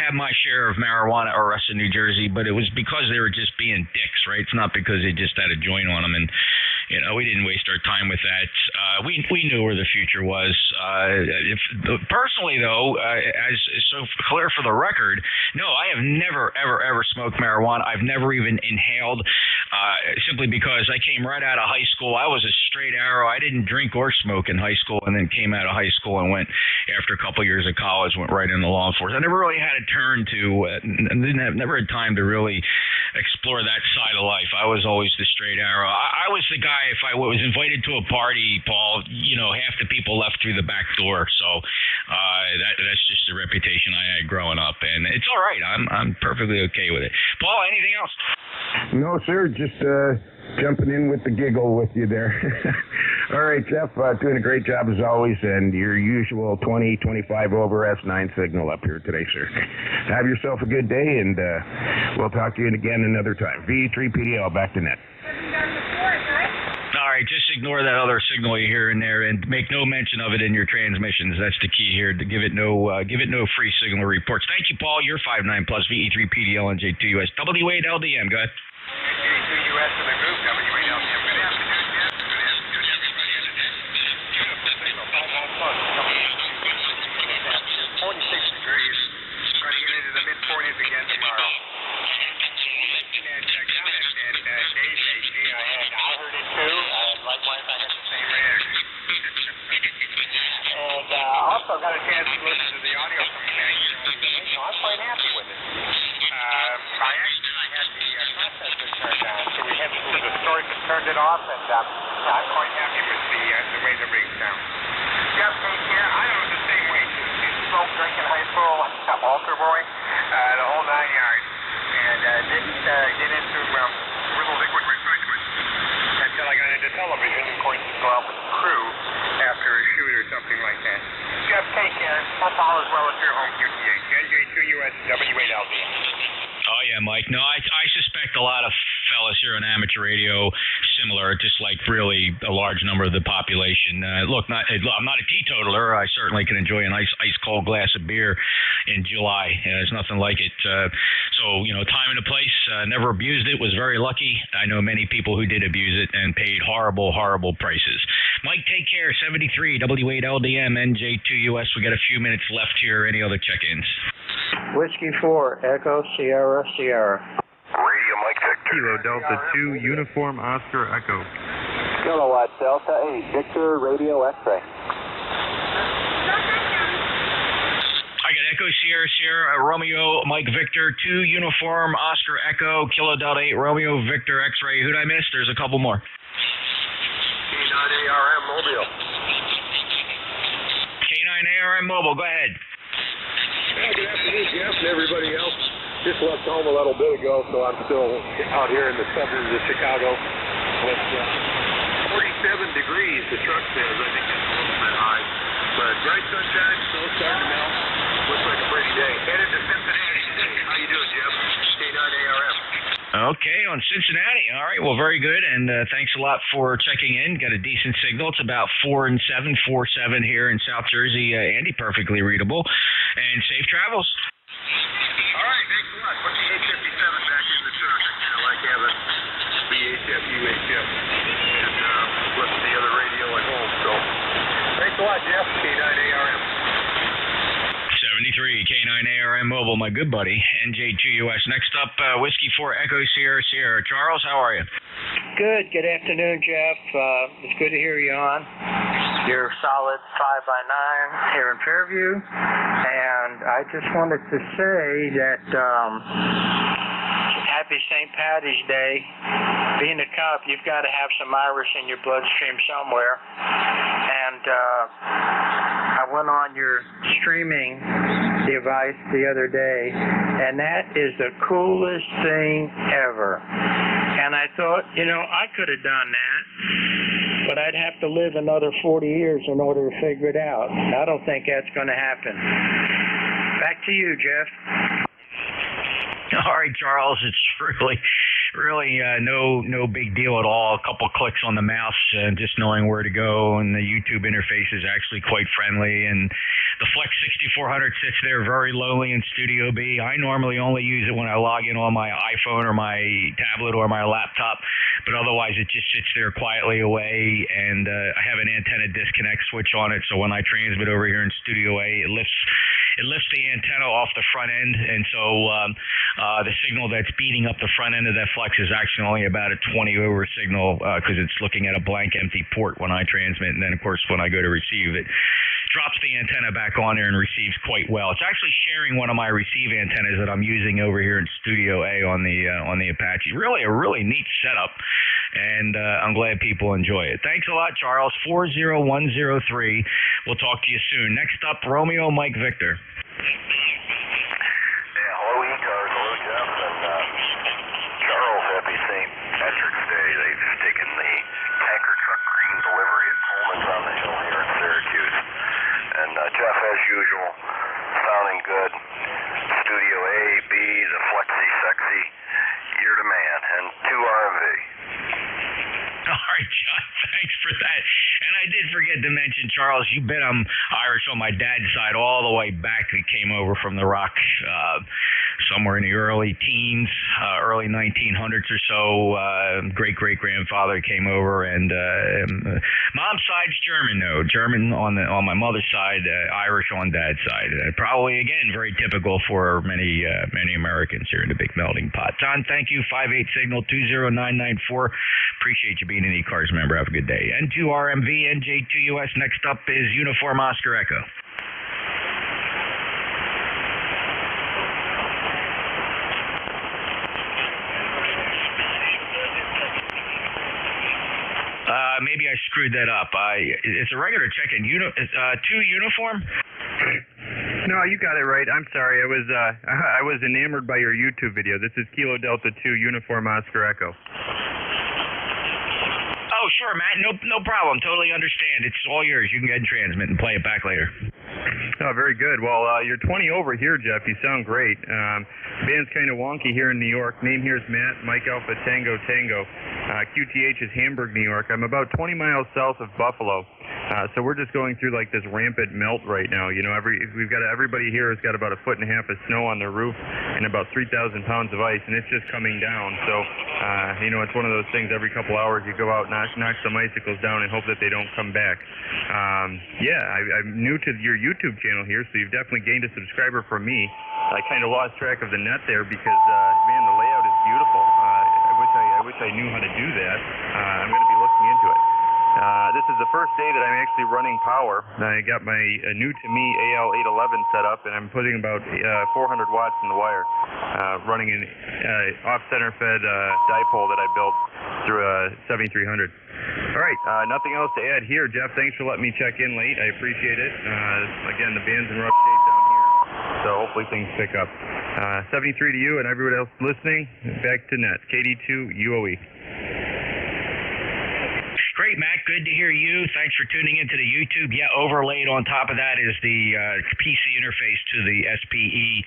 had my share of marijuana arrests in New Jersey, but it was because they were just being dicks, right? It's not because they just had a joint on them. And we didn't waste our time with that. We knew where the future was. Personally, though, so clear for the record, no, I have never, ever smoked marijuana. I've never even inhaled, simply because I came right out of high school. I was a straight arrow. I didn't drink or smoke in high school, and then came out of high school and went, after a couple of years of college, went right into law enforcement. I never really had a turn to, never had time to really explore that side of life. I was always the straight arrow. I was the guy, if I was invited to a party, Paul, half the people left through the back door. So that's just the reputation I had growing up, and it's all right. I'm perfectly okay with it. Paul, anything else? No, sir. Just jumping in with the giggle with you there. All right, Jeff, doing a great job as always, and your usual 20-25 over S9 signal up here today, sir. Have yourself a good day, and we'll talk to you again another time. VE3PDL, back to net. All right, just ignore that other signal you hear in there, and make no mention of it in your transmissions. That's the key here. To give it no free signal reports. Thank you, Paul. You're 5'9" plus VE3PDL NJ2US W8LDM. Go ahead. NJ2US in the group. W8LDM. Good afternoon, Jeff. Good afternoon, everybody on the net. Beautiful signal. 5'9" plus. 46 degrees. Trying to get into the mid-40s again tomorrow. Likewise, I had the same reaction. And also got a chance to listen to the audio from you guys here on the link, so I'm quite happy with it. By accident, I had the processor turned on, so we had to move the storage and turned it off, and I'm quite happy with the way the rig sounds. Jeff, take care. I was the same way, too. Didn't smoke, drink in high school, altar boy, the whole 9 yards, and didn't get into little liquid refreshment until I got into television and going to go out with the crew after a shoot or something like that. Jeff, take care. Hope all is well at your home QTH. NJ2US W8LDM. Oh, yeah, Mike. No, I suspect a lot of fellas here on amateur radio similar, just like really a large number of the population. Look, I'm not a teetotaler. I certainly can enjoy a nice ice-cold glass of beer in July. There's nothing like it. So, time and a place, never abused it, was very lucky. I know many people who did abuse it and paid horrible, horrible prices. Mike, take care. 73, W8LDM, NJ2US. We got a few minutes left here. Any other check-ins? Whiskey 4, Echo, Sierra, Sierra. Radio Mike Victor. Kilo Delta 2, Uniform Oscar Echo. Kilowatt Delta 8, Victor, Radio X-ray. I got Echo, Sierra, Sierra, Romeo, Mike Victor, 2, Uniform Oscar Echo, Kilo Delta 8, Romeo, Victor, X-ray. Who'd I miss? There's a couple more. K9ARM Mobile. K9ARM Mobile, go ahead. Good afternoon, Jeff, and everybody else. Just left home a little bit ago, so I'm still out here in the suburbs of Chicago. With 47 degrees, the truck says. I think that's a little bit high. But bright sunshine, snow starting to melt. Looks like a pretty day. Headed to Cincinnati today. How you doing, Jeff? K9ARM. Okay, on Cincinnati. All right, well, very good, and thanks a lot for checking in. Got a decent signal. It's about 4 and 7, 4-7 here in South Jersey. Andy, perfectly readable, and safe travels. All right, thanks a lot. Put the 857 back in the truck. I kind of like having VHF, UHF, and listen to the other radio at home. So, thanks a lot, Jeff. K9ARM. 73, K9ARM Mobile, my good buddy, NJ2US. Next up, Whiskey 4, Echo, Sierra, Sierra. Charles, how are you? Good. Good afternoon, Jeff. It's good to hear you on. You're solid 5x9 here in Fairview. And I just wanted to say that happy St. Patty's Day. Being a cop, you've got to have some Irish in your bloodstream somewhere. And I went on your streaming device the other day, and that is the coolest thing ever. And I thought, I could have done that, but I'd have to live another 40 years in order to figure it out. I don't think that's going to happen. Back to you, Jeff. All right, Charles, it's really no big deal at all. A couple clicks on the mouse and just knowing where to go, and the YouTube interface is actually quite friendly, and The Flex 6400 sits there very lowly in Studio B. I normally only use it when I log in on my iPhone or my tablet or my laptop, but otherwise it just sits there quietly away, and I have an antenna disconnect switch on it, so when I transmit over here in Studio A, it lifts the antenna off the front end, and so the signal that's beating up the front end of that Flex is actually only about a 20 over signal because it's looking at a blank empty port when I transmit, and then of course when I go to receive it drops the antenna back on there and receives quite well. It's actually sharing one of my receive antennas that I'm using over here in Studio A on the Apache. Really a really neat setup, and I'm glad people enjoy it. Thanks a lot, Charles. 40103. We'll talk to you soon. Next up, Romeo Mike Victor. Yeah, hello ECARS, hello Jeff, and Charles, happy St. Patrick's Day. They've taken the tanker truck green delivery at Coleman's on the hill here in Syracuse. And Jeff, as usual, sounding good. Studio A, B, the Flexi Sexy, you're the man, and 2 RMV. All right, John, thanks for that. And I did forget to mention, Charles, you bet I'm Irish on my dad's side all the way back. We came over from the Rock somewhere in the early teens, early 1900s or so. Great-great-grandfather came over, and mom's side's German, though. German on my mother's side, Irish on dad's side. Probably, again, very typical for many Americans here in the Big Melting Pot. John, thank you. 58 signal 20994. Appreciate you being an ECARS member. Have a good day. N2RMV, NJ2US. Next up is Uniform Oscar Echo. Maybe I screwed that up. It's a regular check-in. 2 uniform? No, you got it right. I'm sorry. I was enamored by your YouTube video. This is Kilo Delta 2 Uniform Oscar Echo. Oh, sure, Matt. No problem. Totally understand. It's all yours. You can get and transmit and play it back later. Oh, very good. Well, you're 20 over here, Jeff. You sound great. Band's kind of wonky here in New York. Name here is Matt, Mike Alpha Tango Tango. QTH is Hamburg, New York. I'm about 20 miles south of Buffalo. So we're just going through like this rampant melt right now. You know, everybody here has got about 1.5 feet of snow on their roof and about 3,000 pounds of ice, and it's just coming down. So, you know, it's one of those things. Every couple hours you go out, knock some icicles down, and hope that they don't come back. I'm new to your YouTube channel here, so you've definitely gained a subscriber from me. I kind of lost track of the net there because, man, the layout is beautiful. I wish I knew how to do that. I'm going to be looking into it. This is the first day that I'm actually running power. I got my new-to-me AL811 set up, and I'm putting about 400 watts in the wire, running an off-center-fed dipole that I built through a 7300. All right, nothing else to add here. Jeff, thanks for letting me check in late. I appreciate it. Again, the band's in rough shape down here, so hopefully things pick up. 73 to you and everyone else listening. Back to net. KD2 UOE. Great, Matt. Good to hear you. Thanks for tuning into the YouTube. Yeah, overlaid on top of that is the PC interface to the SPE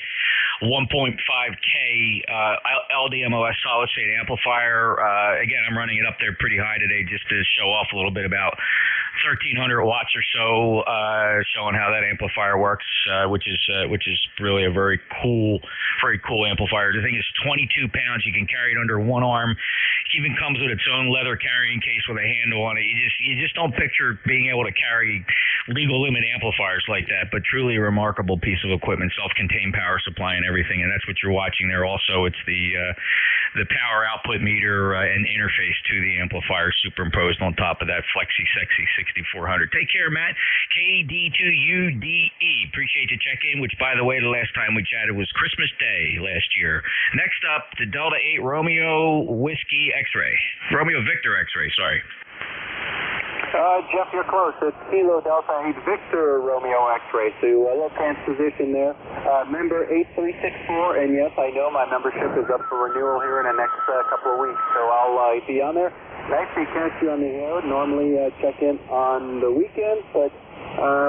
1.5K LDMOS solid-state amplifier. Again, I'm running it up there pretty high today just to show off a little bit about 1,300 watts or so, showing how that amplifier works, which is really a very cool amplifier. The thing is 22 pounds. You can carry it under one arm. It even comes with its own leather carrying case with a handle on it. You just don't picture being able to carry legal limit amplifiers like that, but truly a remarkable piece of equipment, self-contained power supply and everything, and that's what you're watching there. Also, it's the power output meter and interface to the amplifier superimposed on top of that Flexi Sexy 6400. Take care, Matt. KD2UDE. Appreciate the check-in, which, by the way, the last time we chatted was Christmas Day last year. Next up, the Delta 8 Romeo Whiskey X-Ray. Romeo Victor X-Ray, sorry. Jeff, you're close. It's Kilo Delta 8 Victor Romeo X-Ray. So left hand position there. Member 8364, and yes, I know my membership is up for renewal here in the next couple of weeks, so I'll be on there. Nice to catch you on the road. Normally check in on the weekends, but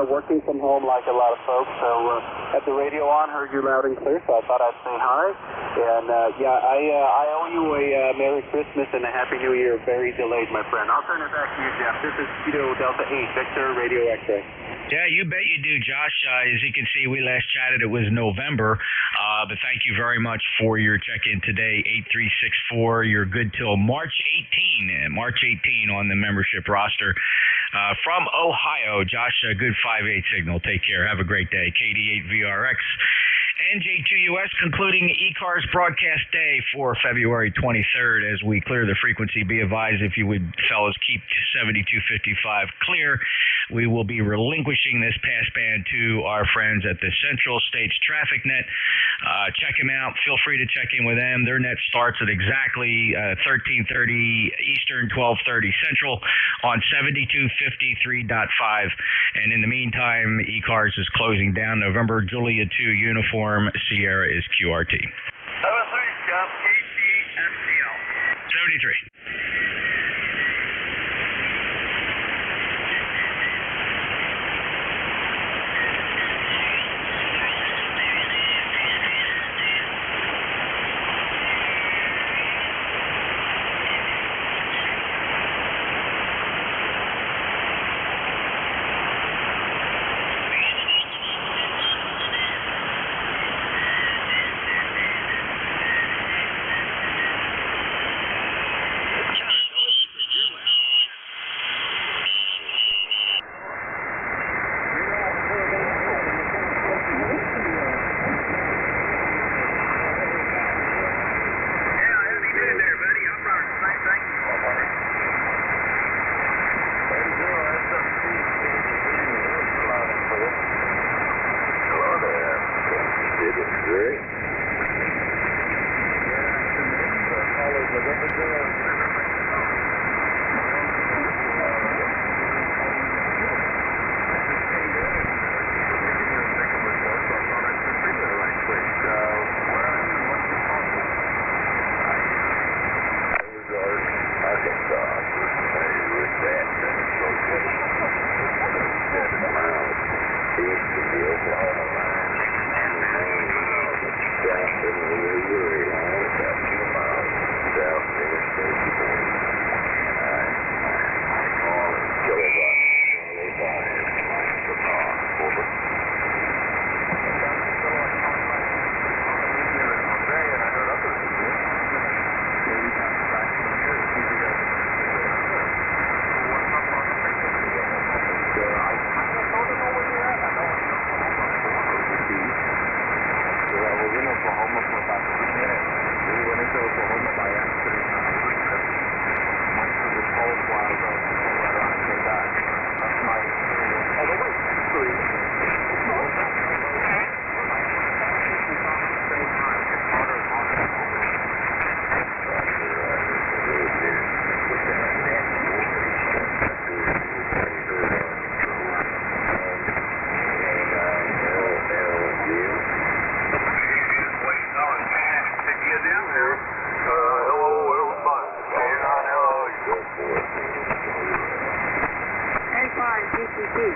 working from home like a lot of folks. So had the radio on, heard you loud and clear, so I thought I'd say hi. And I owe you a Merry Christmas and a Happy New Year. Very delayed, my friend. I'll turn it back to you, Jeff. This is Kilo Delta 8, Victor, Radio X-ray. Yeah, you bet you do, Josh. As you can see, we last chatted, it was November, but thank you very much for your check-in today, 8364. You're good till March 18 on the membership roster. From Ohio, Josh, a good 5-8 signal. Take care. Have a great day. KD8VRX. NJ2US concluding ECARS broadcast day for February 23rd. As we clear the frequency, be advised, if you would, fellas, keep 7255 clear. We will be relinquishing this passband to our friends at the Central States Traffic Net. Check them out. Feel free to check in with them. Their net starts at exactly 1330 Eastern, 1230 Central on 7253.5. And in the meantime, ECARS is closing down. November Julia 2 uniform. Sierra is QRT. 73.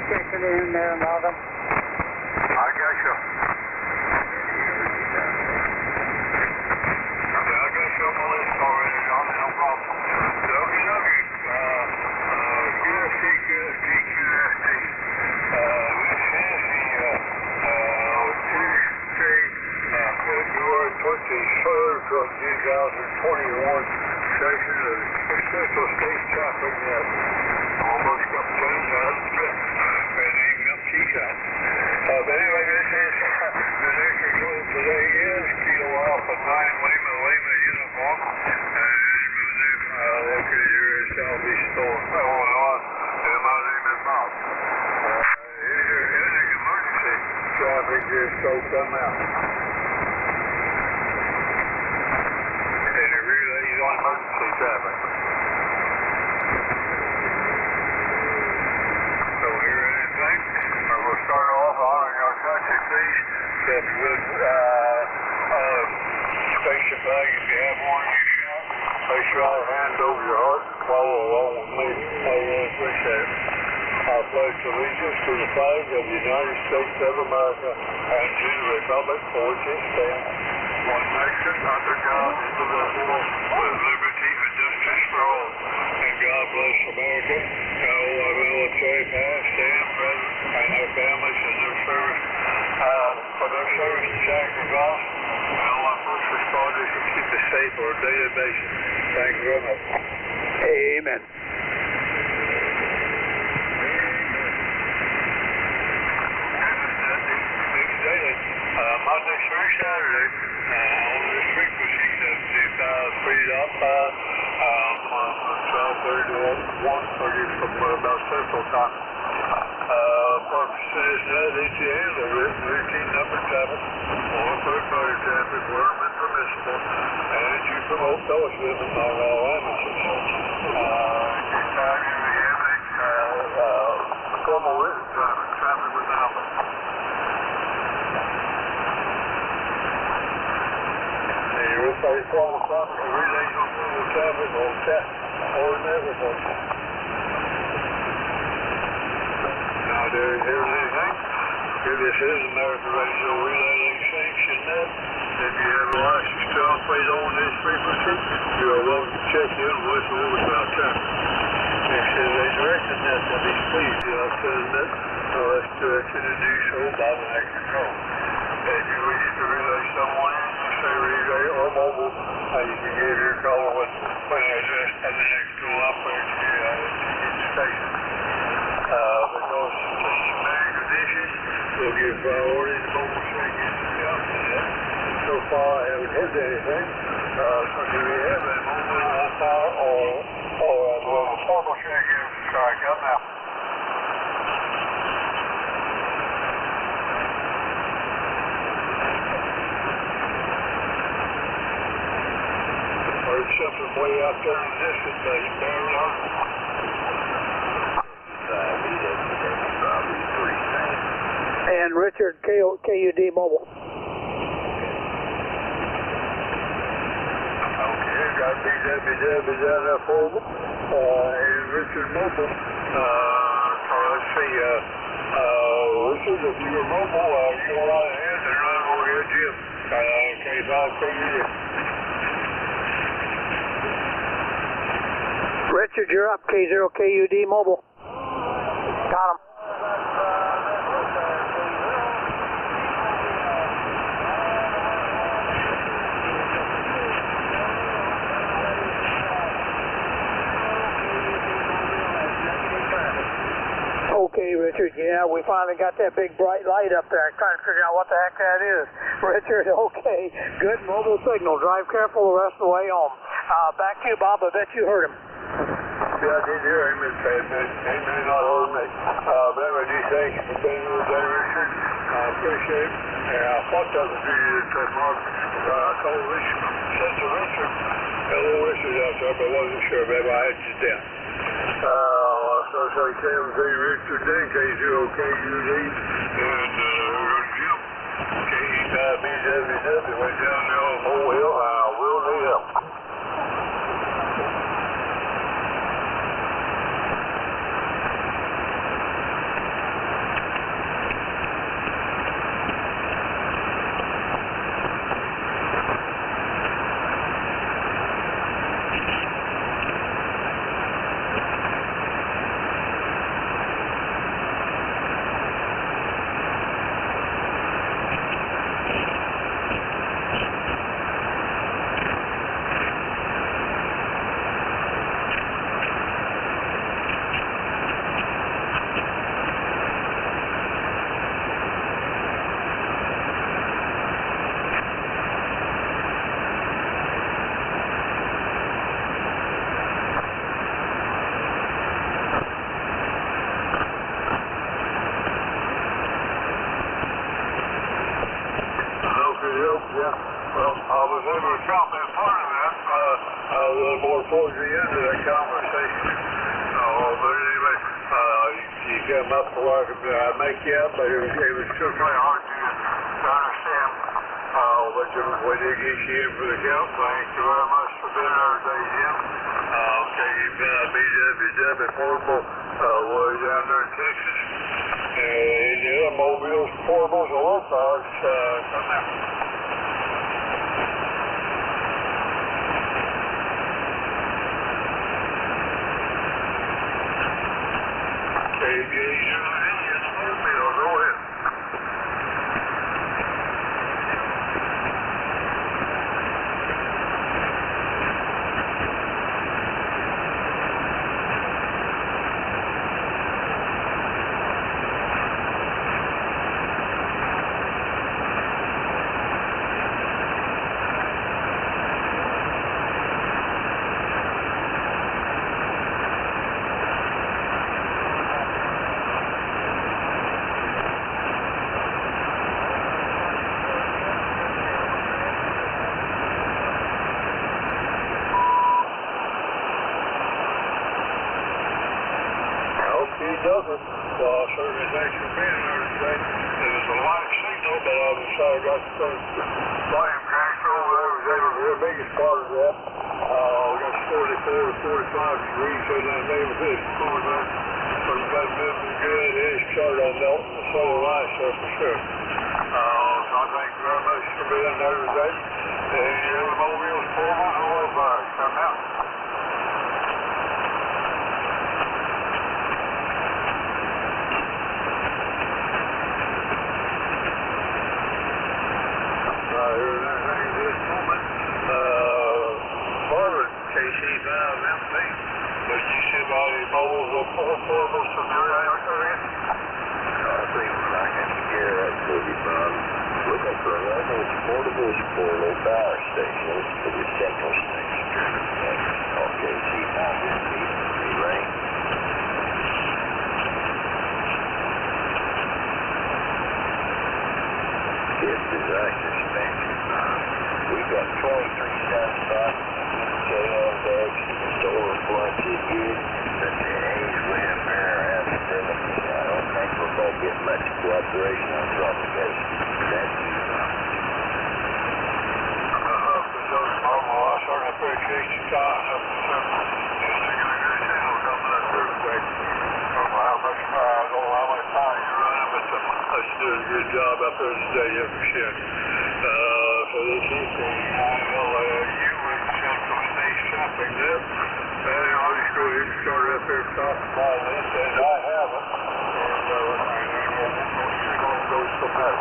Checking in there, Malcolm. I got you. I got you on the list already, John. No problem. Okay. QST. This is the February 23rd of 2021 session of the Central States Traffic Net. Almost got things out. But anyway, this is the next result today is Kilo Alpha 9 Lima uniform. And located here in Southeast Illinois. And my name is Bob. Any emergency traffic is so come out. And it relays on emergency traffic. So here anything? We'll start off honoring our country, please. That's good station flag if you have one in your shop. Place your right hand over your heart and follow along with me. I really appreciate it. I pledge allegiance to the flag of the United States of America and to the republic for which it stands, one nation under God, indivisible, with liberty and justice for all. And God bless America, and all our military, past and present, and their families and their service, for their service and sacrifice, and all our first responders who keep us safe on a daily basis. Thank you very much. Amen. Monday through Saturday, on this frequency, 72,000 feet up, from 12:30 to 1:30 from about Central Time. Purpose is that ETA, the routine number traffic, or third-party traffic, where permissible, and you promote fellowship among all amateurs. Anytime you have any formal written traffic with number. Everybody formal traffic, relays on formal traffic, or chat, or everything. Now, here's anything. Here this is American Radio Relay Exchange Net. If you have a license to operate on this frequency, you are welcome to check in and listen over about traffic. This is a directed net that is pleased to outside net, unless directed to do so by the next control. If you wish to relay someone in, you say relay or mobile, you can give your call when address and the next tool operator to the station. Because such bad conditions will give priority to mobile check-ins to the outlet. So far, I haven't heard anything. So do we have a mobile or a portable check-in strike up now? Heard something way out there in the distance, barely heard. And Richard, KUD Mobile. Okay, got BWW down there for me. And Richard Mobile. Let's see, Richard, if you were mobile, you go right ahead and run over here, Jim. K5 KUD. Richard, you're up. K0 KUD Mobile. Got him. Okay, Richard, yeah, we finally got that big bright light up there. I'm trying to figure out what the heck that is. Richard, okay, good mobile signal. Drive careful the rest of the way home. Back to you, Bob. I bet you heard him. Yeah, I did hear him. He may not heard me. But anyway, thank you for being here today, Richard. I appreciate it. And I thought that was you that Mark told Richard. Said to Richard, hello, Richard out there, but I wasn't sure. Maybe I had you down. So I came to Richard then, K0 KUD, and Jim, K5BWW, went down there on the whole hill. I will need help. Yeah. Well, I was able to drop in part of that a little more towards the end of that conversation. But anyway, you came up to where I could make you up, but it was still kind of hard to understand. But we did get you in for the count. Thank you very much for being there today, Jim. Okay, BWW Portable, way down there in Texas. And yeah, mobiles, portables, all cars, come out. Certainly thanks for being there today. It was a light signal, but I decided I got the flame cranked over there. Was able to hear the biggest part of that. We got 44 to 45 degrees in that neighborhood. Cool there. So we've got moving good. It is charted on Nelton, the solar lights there for sure. So I thank you very much for being there today. And the mobiles, portables, and oil fires come out. KC5MP. Did you see any mobiles or portables from your area? I think I can hear that movie from looking for those portables for a power station for the central station. Okay, KC5MP, right? It's disaster expansion. We got 23 sunspots. Solar flux is good, but the A's wind mirror has been, I don't think we're going to get much cooperation on propagation. That's I certainly appreciate your time. Just taking a good channel coming up here today. I don't know how much fire, I don't know how much time you're running, but let's do a good job up there today, yeah, for sure. So this is the ILU Central State Shopping there. I'll just go ahead and start up here at the top of my list, and I have it. And we're going to go from there.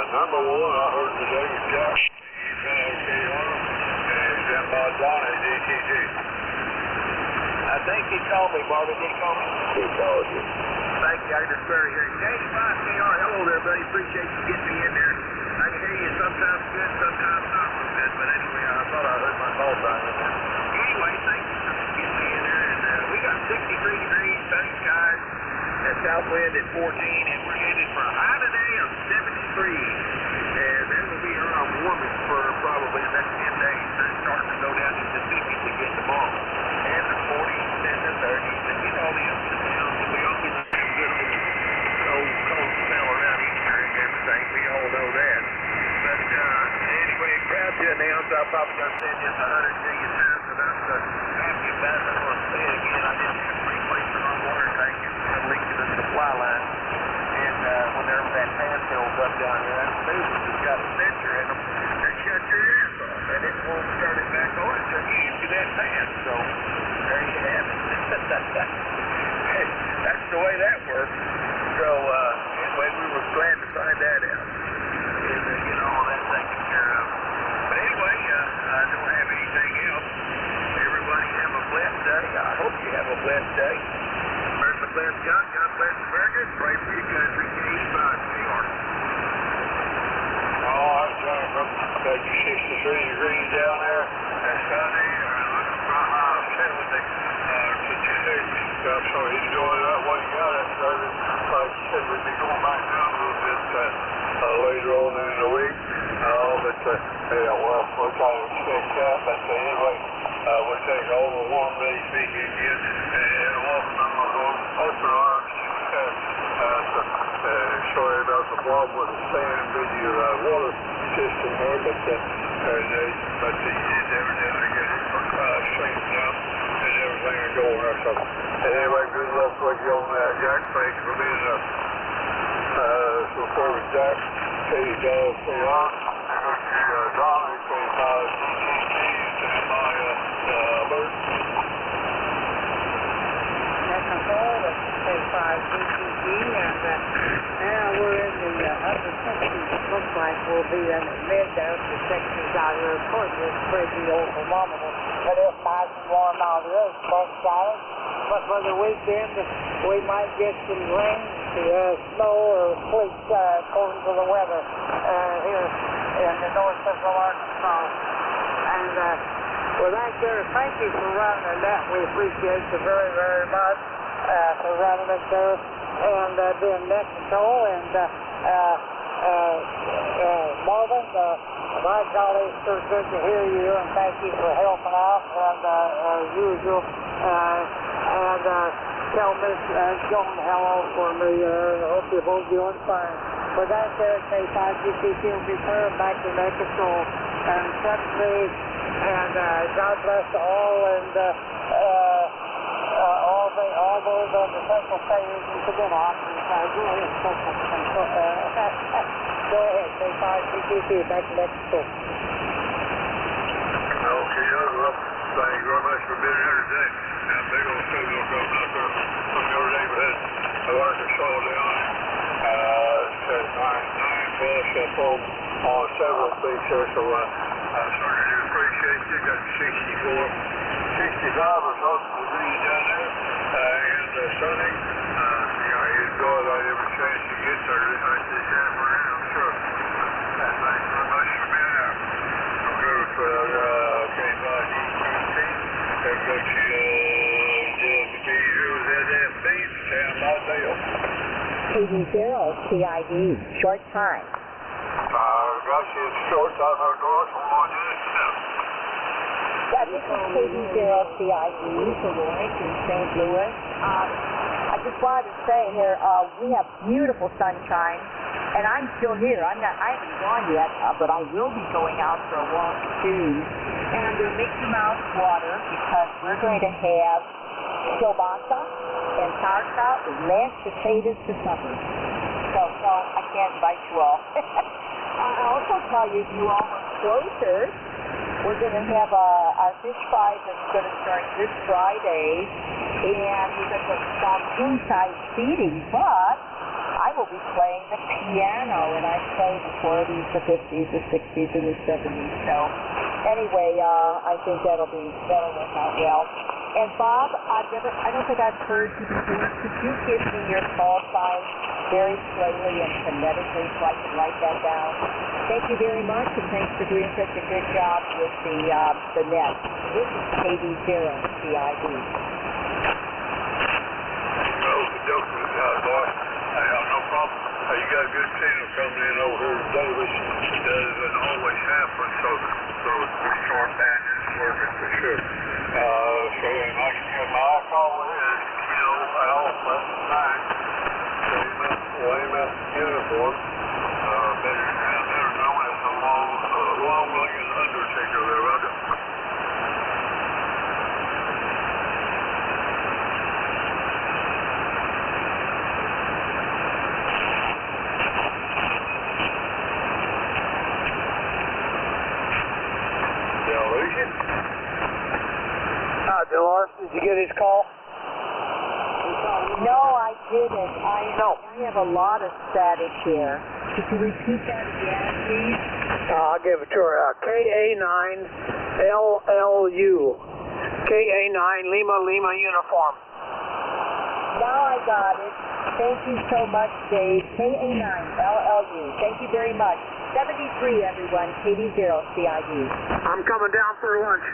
Number one, I heard today was Jack. He's been okay on him. And then Don at DTG. I think he called me, Marvin. Did he call me? He called you. Thank you. I just barely hear you. J5KR, hello there, buddy. Appreciate you getting me in there. I can hear you sometimes good, sometimes not so good. But anyway, I thought I heard my call sign in there. Anyway, thank you for getting me in there. And we got 63 degrees, sunny skies, and south wind at 14, and we're headed for a high today of 73. And then we'll be around warming for probably the next 10 days. They're starting to go down into the 50s again tomorrow. And the 40s and the 30s, and you know the ups and downs. We always have a good old cold smell around Easter and everything. We all know that. But anyway, proud to announce I've probably done said this 100 million times, but I'm happy about it. I want to say it again. I did have to replace our water tank and leak to the supply line. And whenever that fan fills up down here, that fuse has got a sensor in them that shut your ass off. And it won't turn it back on until you empty that fan. So there you have it. That's the way that works. So anyway, we were glad to find that out. And get all that taken care of. But anyway, I don't have anything else. Everybody have a blessed day. I hope you have a blessed day. America bless God. God bless America. Pray for your country. KC5KR. All right, Jennifer. Back to 63 degrees down there. And sunny. Looking for a high of 70 to 2 days. So enjoy that while you got it. Like you said, we'll be going back down a little bit later on in the week. But yeah, well, we're trying to stay up. But anyway, we're taking all the warm days speaking again. And welcome on open arms. Sorry about the problem with the sand in your water system there. but everything I get it straightened out and everything will go or something. And anyway, good luck with you on that, Jack. Thanks for being up. So service Jack, Katie Dove, PR, Donnie, 25 GTG, and my alert. That's a whole of 25 GTG, and now we're in the upper sections. It looks like we'll be in the mid to upper sections out here. Of course, it's pretty old thermometer, but it's nice and warm out here. It's sunshine. But for the weekend, we might get some rain, snow, or sleet, according to the weather here in the north central Arkansas. And with that there, thank you for running that. We appreciate you very, very much for running it there and being net control. And Marvin, by golly, it's sure good to hear you, and thank you for helping out, and as usual. And tell Miss Joan hello for me. I hope you're both doing fine. With that there, K5GTC will be turned back to net control. And and God bless all, and all those on the central page and to them off. Go ahead, K5GTC, back to net control. Okay, well, thank you very much for being here today. That big old signal coming out there from your neighborhood of Arkansas down. Says 9 plus on several things here, so I certainly appreciate you. Got 65 or something degrees down there, and sunny. You enjoy that every chance you get there like this afternoon, I'm sure. And thanks very much for being out. I'm good for K5GTC. I've got you to be here with ZFB, Town by Dale. KD0CID, short time. Got you in short time, I'm going from one unit to another. Yeah, this is KD0CID for Lawrence in St. Louis. I just wanted to say here, we have beautiful sunshine, and I'm still here. I haven't gone yet, but I will be going out for a walk soon. And I'm going to mix them out with water because we're going to have kielbasa and sauerkraut with mashed potatoes for supper. So, no, I can't invite you all. I'll also tell you, if you all are closer, we're going to have our fish fries that's going to start this Friday, and we're going to have some inside seating, but I will be playing the piano, and I play the 40s, the 50s, the 60s, and the 70s. So anyway, I think that'll work out well. And Bob, I don't think I've heard you before. Could you give me your call sign very slowly and phonetically so I can write that down? Thank you very much, and thanks for doing such a good job with the net. This is KD0CID. No problem. You got a good signal coming in over here today, which doesn't always happen, so the short band is working for sure. So my call is Kilo Alpha 9, Lima uniform, better known as the long-legged undertaker there, right? Dolores, did you get his call? No, I didn't. I have a lot of static here. Could you repeat that again, please? I'll give it to her. KA9LLU. KA9 Lima uniform. Now I got it. Thank you so much, Dave. KA9LLU. Thank you very much. 73, everyone. KD0CID. I'm coming down for lunch.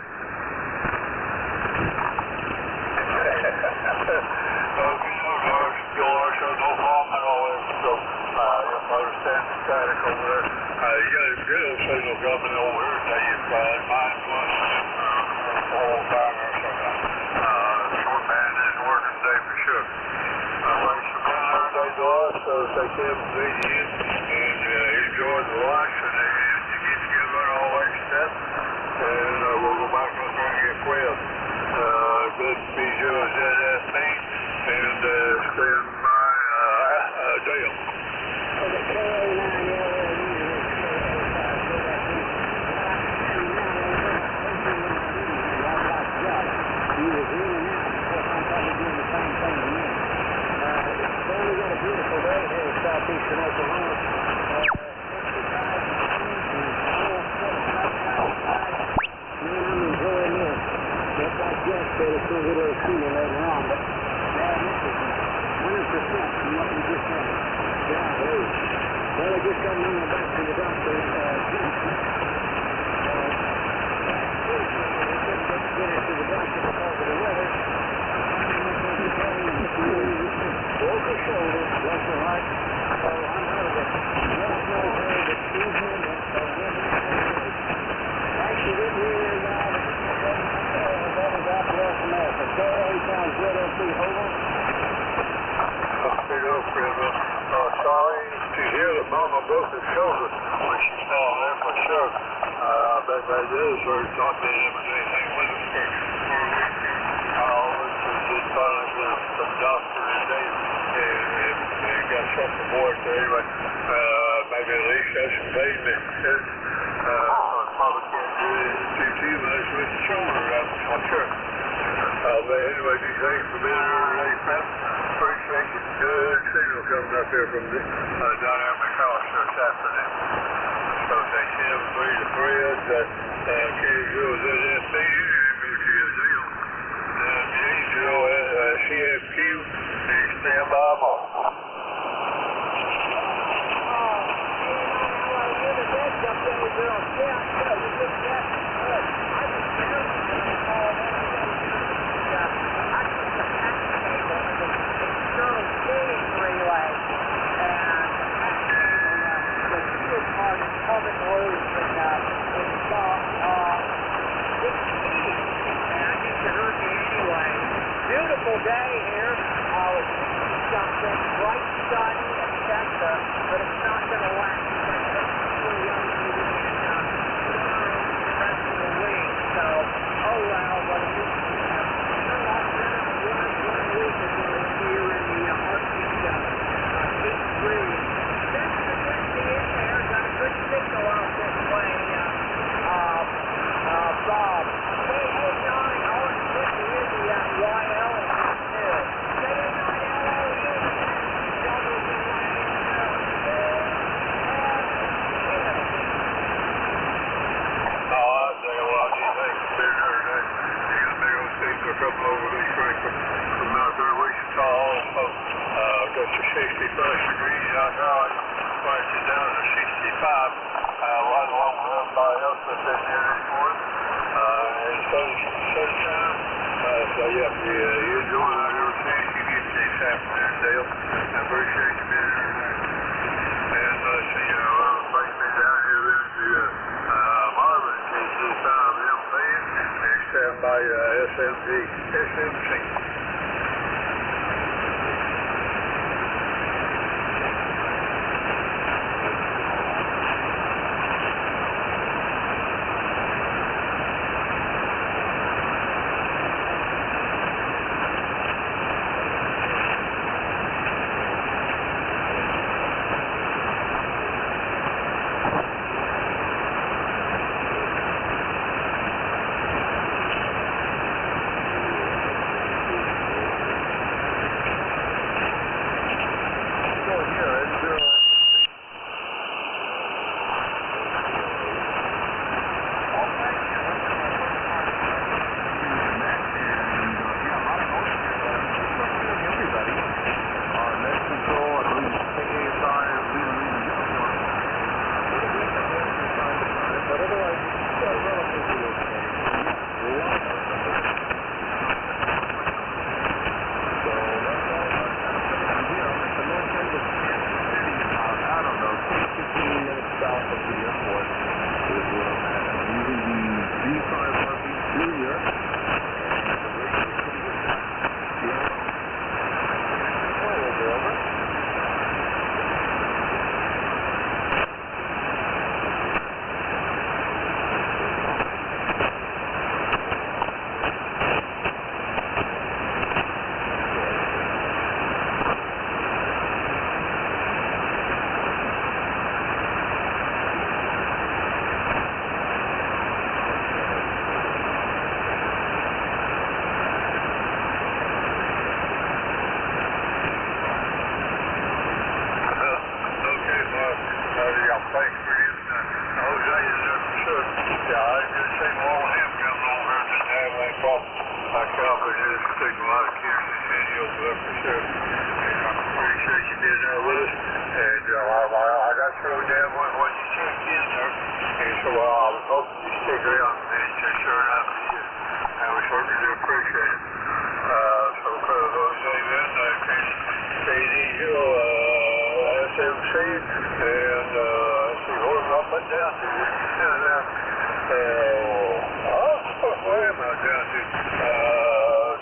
No problem at all. So, if I understand the static over there, you got a good old signal coming over here today. It's 9 plus the whole time or something. Short band isn't working today for sure. Thanks for being here today, Doris. Take care of the and enjoy the lunch, and you get together B0ZSB, and stand by Dale. Okay, beautiful day here in southeastern Oklahoma. I'm enjoying this. Just like Jeff said, it's going to get a little cooler later on, but man, this is 100% from what we just had. Yeah, well, I just got on back to the doctor. We couldn't get her to the doctor because of the weather. Broke her shoulder, bless her heart. So I'm going to let her know that she's in it. So actually, didn't hear now that God bless America. Carrie sounds good, LC, over. Sorry to hear that Mama broke her shoulder when she fell there for sure. I bet that is her thought that it was anything with it for a week. She did finally get some doctor today and got something more. So anyway, maybe at least that's some pain that probably can't do too much with the shoulder, I'm sure. But anyway, do thanks for being here today, Pat. Appreciate you. Good signal coming up here from down there in McAllister this afternoon. So say Tim, Bree, the Fred, KZSB, MUTSL, CFQ, and stand by more. Beautiful day here. It's got some bright, sunny, etc., but it's not going to last. The rest of the week. So, oh well, but at least one week ago here in the Arctic heat breeze. That's the good thing in there. Got a good signal out this way. Bob. K89, all it's good to hear the YL. A couple over these straight from out there, Wichita, also goes to 65 degrees out now. It's down to 65, right along with everybody else that's in here this morning. And sunshine. So yeah, you enjoy that every chance you get this afternoon, Dale. I appreciate you being here today. And let's see, bring me down here then to Marvin, KZ5MP, and stand by SMC. for sure. And I'm pretty sure you did there with us. And I got through there when you checked in there. And so I was hoping you stick around. And sure enough, you did. And we certainly do appreciate it. So for those in, KD0, SMC, and see who I'm putting down to. Where am I down to?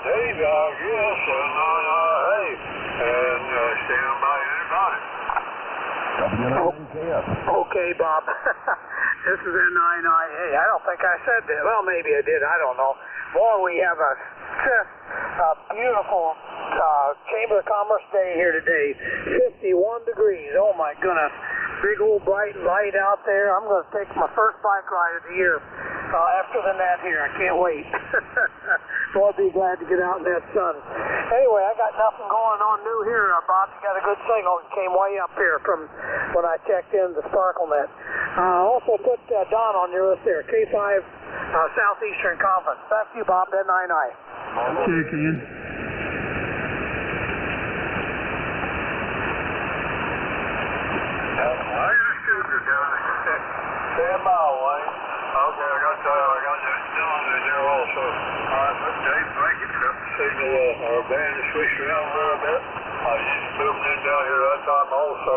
Dave, I guess, hey, and stand by anybody. Okay, Bob. This is N9IA. I don't think I said that. Well, maybe I did. I don't know. Boy, we have a beautiful Chamber of Commerce day here today. 51 degrees. Oh, my goodness. Big old bright light out there. I'm going to take my first bike ride of the year after the net here. I can't wait. So I'll be glad to get out in that sun. Anyway, I got nothing going on new here, Bob. You got a good signal. It came way up here from when I checked in the Sparkle Net. Also put Don on your list there. K5 Southeastern Conference. Back to you, Bob. N9I. Check in. I just shoot you down there. Stand by, Wayne. Okay, I got that Don in there also. Dave, thank you. Got the signal. Our band is switched around a little bit. I just moved in down here that time also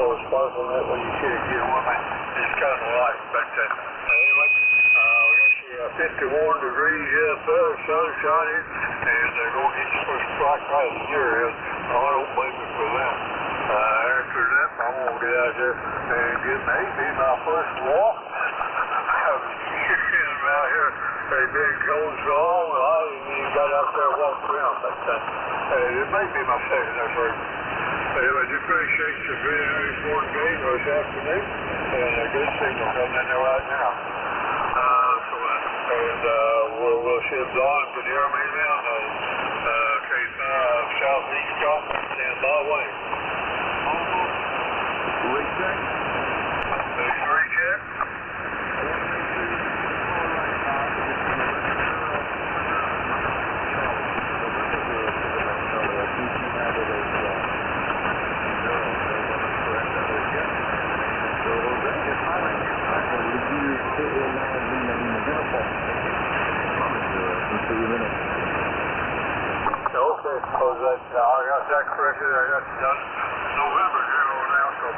for Sparkle Net when you check in with me. It's kind of light, but anyway, we got 51 degrees, yes, sir, sun shining, and they're going to get your first strike right of the year. I don't blame you for that. After that, I'm going to get out there and get maybe my first walk. Out here, they big cold song. I didn't even got out there and walked around, but it may be my second or third. Anyway, I do appreciate the very important game this afternoon, and a good signal coming in there right now. We'll see if Don can hear me now. K5 Southeast Conference, stand by Wayne. Recheck. Recheck. Okay, I got that corrected. I got it done November here now, so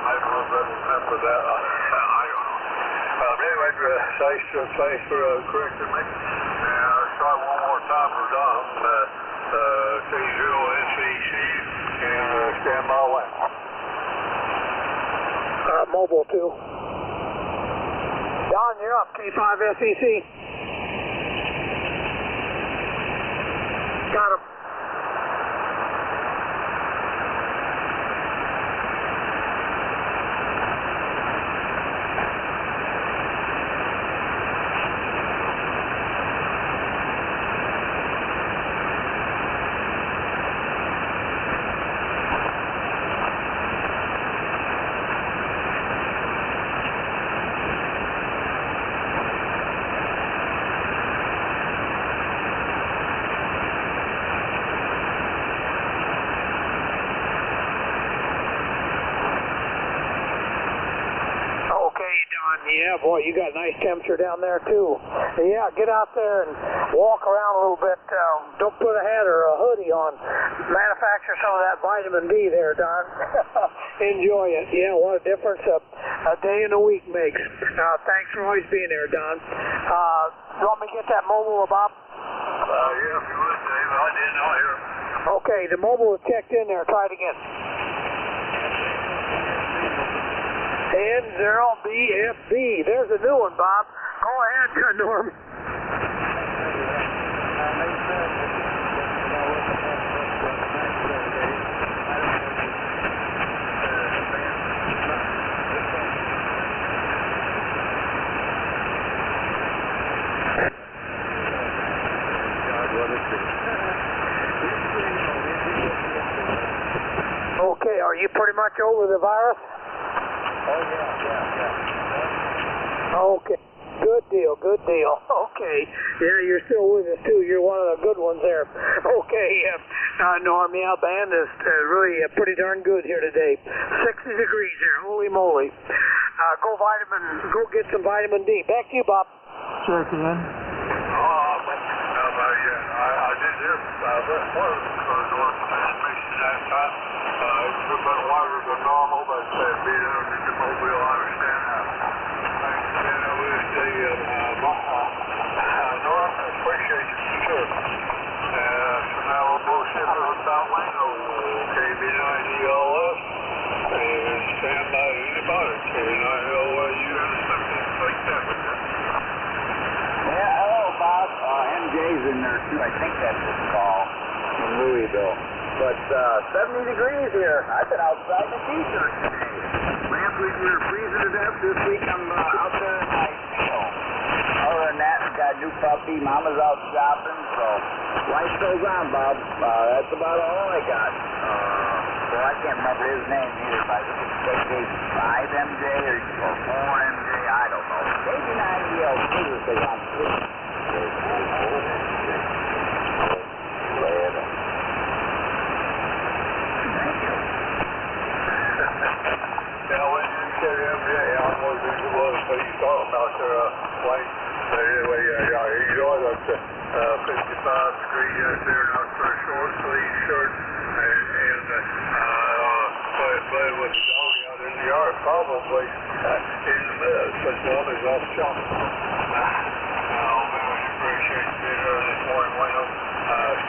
maybe we'll remember that. I don't know. Anyway, thanks for correcting me. And I'll try one more time for Don. K0SEC and stand by away. Mobile 2. Don, you're up. K5 SEC. Got him. Yeah, boy, you got a nice temperature down there, too. Yeah, get out there and walk around a little bit. Don't put a hat or a hoodie on. Manufacture some of that vitamin D there, Don. Enjoy it. Yeah, what a difference a day and a week makes. Thanks for always being there, Don. You want me to get that mobile, Bob? Yeah, if you would, Dave. I didn't know here. Okay, the mobile is checked in there. Try it again. N0BFB. There's a new one, Bob. Go ahead, Norm. Okay, are you pretty much over the virus? Oh, yeah. Okay. Good deal, good deal. Okay. Yeah, you're still with us, too. You're one of the good ones there. Okay, Norm, yeah, band is really pretty darn good here today. 60 degrees here, holy moly. Go get some vitamin D. Back to you, Bob. Check in. I did hear one of the transmission that time. It's a bit wider than normal, but being underneath the mobile, I understand that. Norm, I appreciate you, sure. So now we'll bullshit about Lano, KB9ELS, and stand by anybody, KB9LU, and something like that. Yeah, hello, Bob. MJ's in there, too. I think that's his call in Louisville. But 70 degrees here. I've been outside in a t-shirt today. Last week we were freezing to death. This week I'm out there in my field. Other than that, we got a new puppy. Mama's out shopping, so life goes on, Bob. That's about all I got. So I can't remember his name either, but I think it's KK5MJ or 4MJ. I don't know. Maybe 9ELC because I'm sleeping. Yeah, when you said MJ, I almost knew it was, but he's talking about their plane. But anyway, yeah, you know that's 55 degrees out there, and I was for a short sleeve shirt, and playing with the dog out in the yard, probably in the mud, but one is off chunk. Oh, man, I appreciate you being there this morning, Wayne.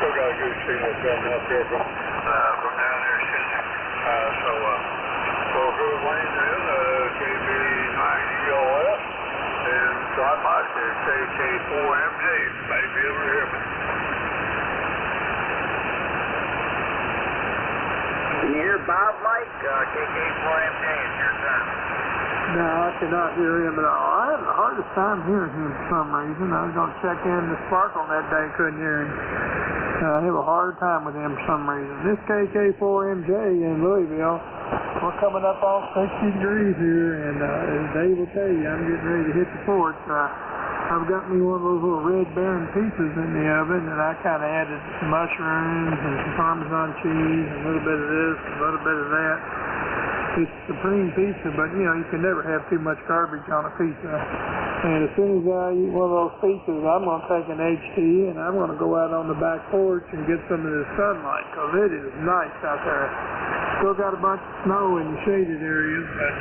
Still got a good feeling coming up here from down there, Cindy. So good Wayne then, KB9ELS, and drop by to KK4MJ, maybe over here. Can you hear Bob, Mike? KK4MJ, it's your turn. No, I cannot hear him at all. I have the hardest time hearing him for some reason. I was going to check in the Sparkle that day, couldn't hear him. I have a hard time with him for some reason. This KK4MJ in Louisville, we're coming up on 60 degrees here, and as Dave will tell you, I'm getting ready to hit the porch. I've got me one of those little Red Baron pizzas in the oven, and I kind of added some mushrooms and some Parmesan cheese, and a little bit of this, a little bit of that. It's supreme pizza, but you know, you can never have too much garbage on a pizza. And as soon as I eat one of those pizzas, I'm going to take an HT and I'm going to go out on the back porch and get some of this sunlight, because it is nice out there. Still got a bunch of snow in the shaded areas, but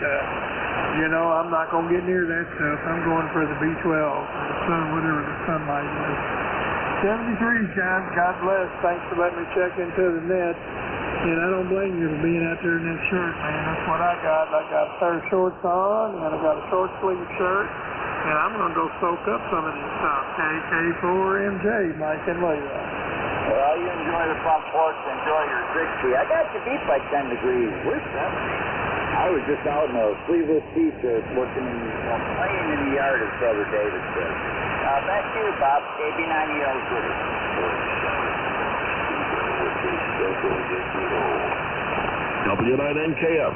you know, I'm not going to get near that stuff. I'm going for the B12, the sun, whatever the sunlight is. 70 degrees, John. God bless. Thanks for letting me check into the net. And I don't blame you for being out there in that shirt, man. That's what I got. I got a pair of shorts on, and I got a short sleeve shirt, and I'm going to go soak up some of this stuff. KK4MJ, Mike and Leila. Well, you enjoy the front porch, enjoy your 60. I got you beat by 10 degrees. We're 70. I was just out in a sleeveless t-shirt working in, playing in the yard, as Brother David said. Back to you, Bob. KB9ELS City. W9NKF.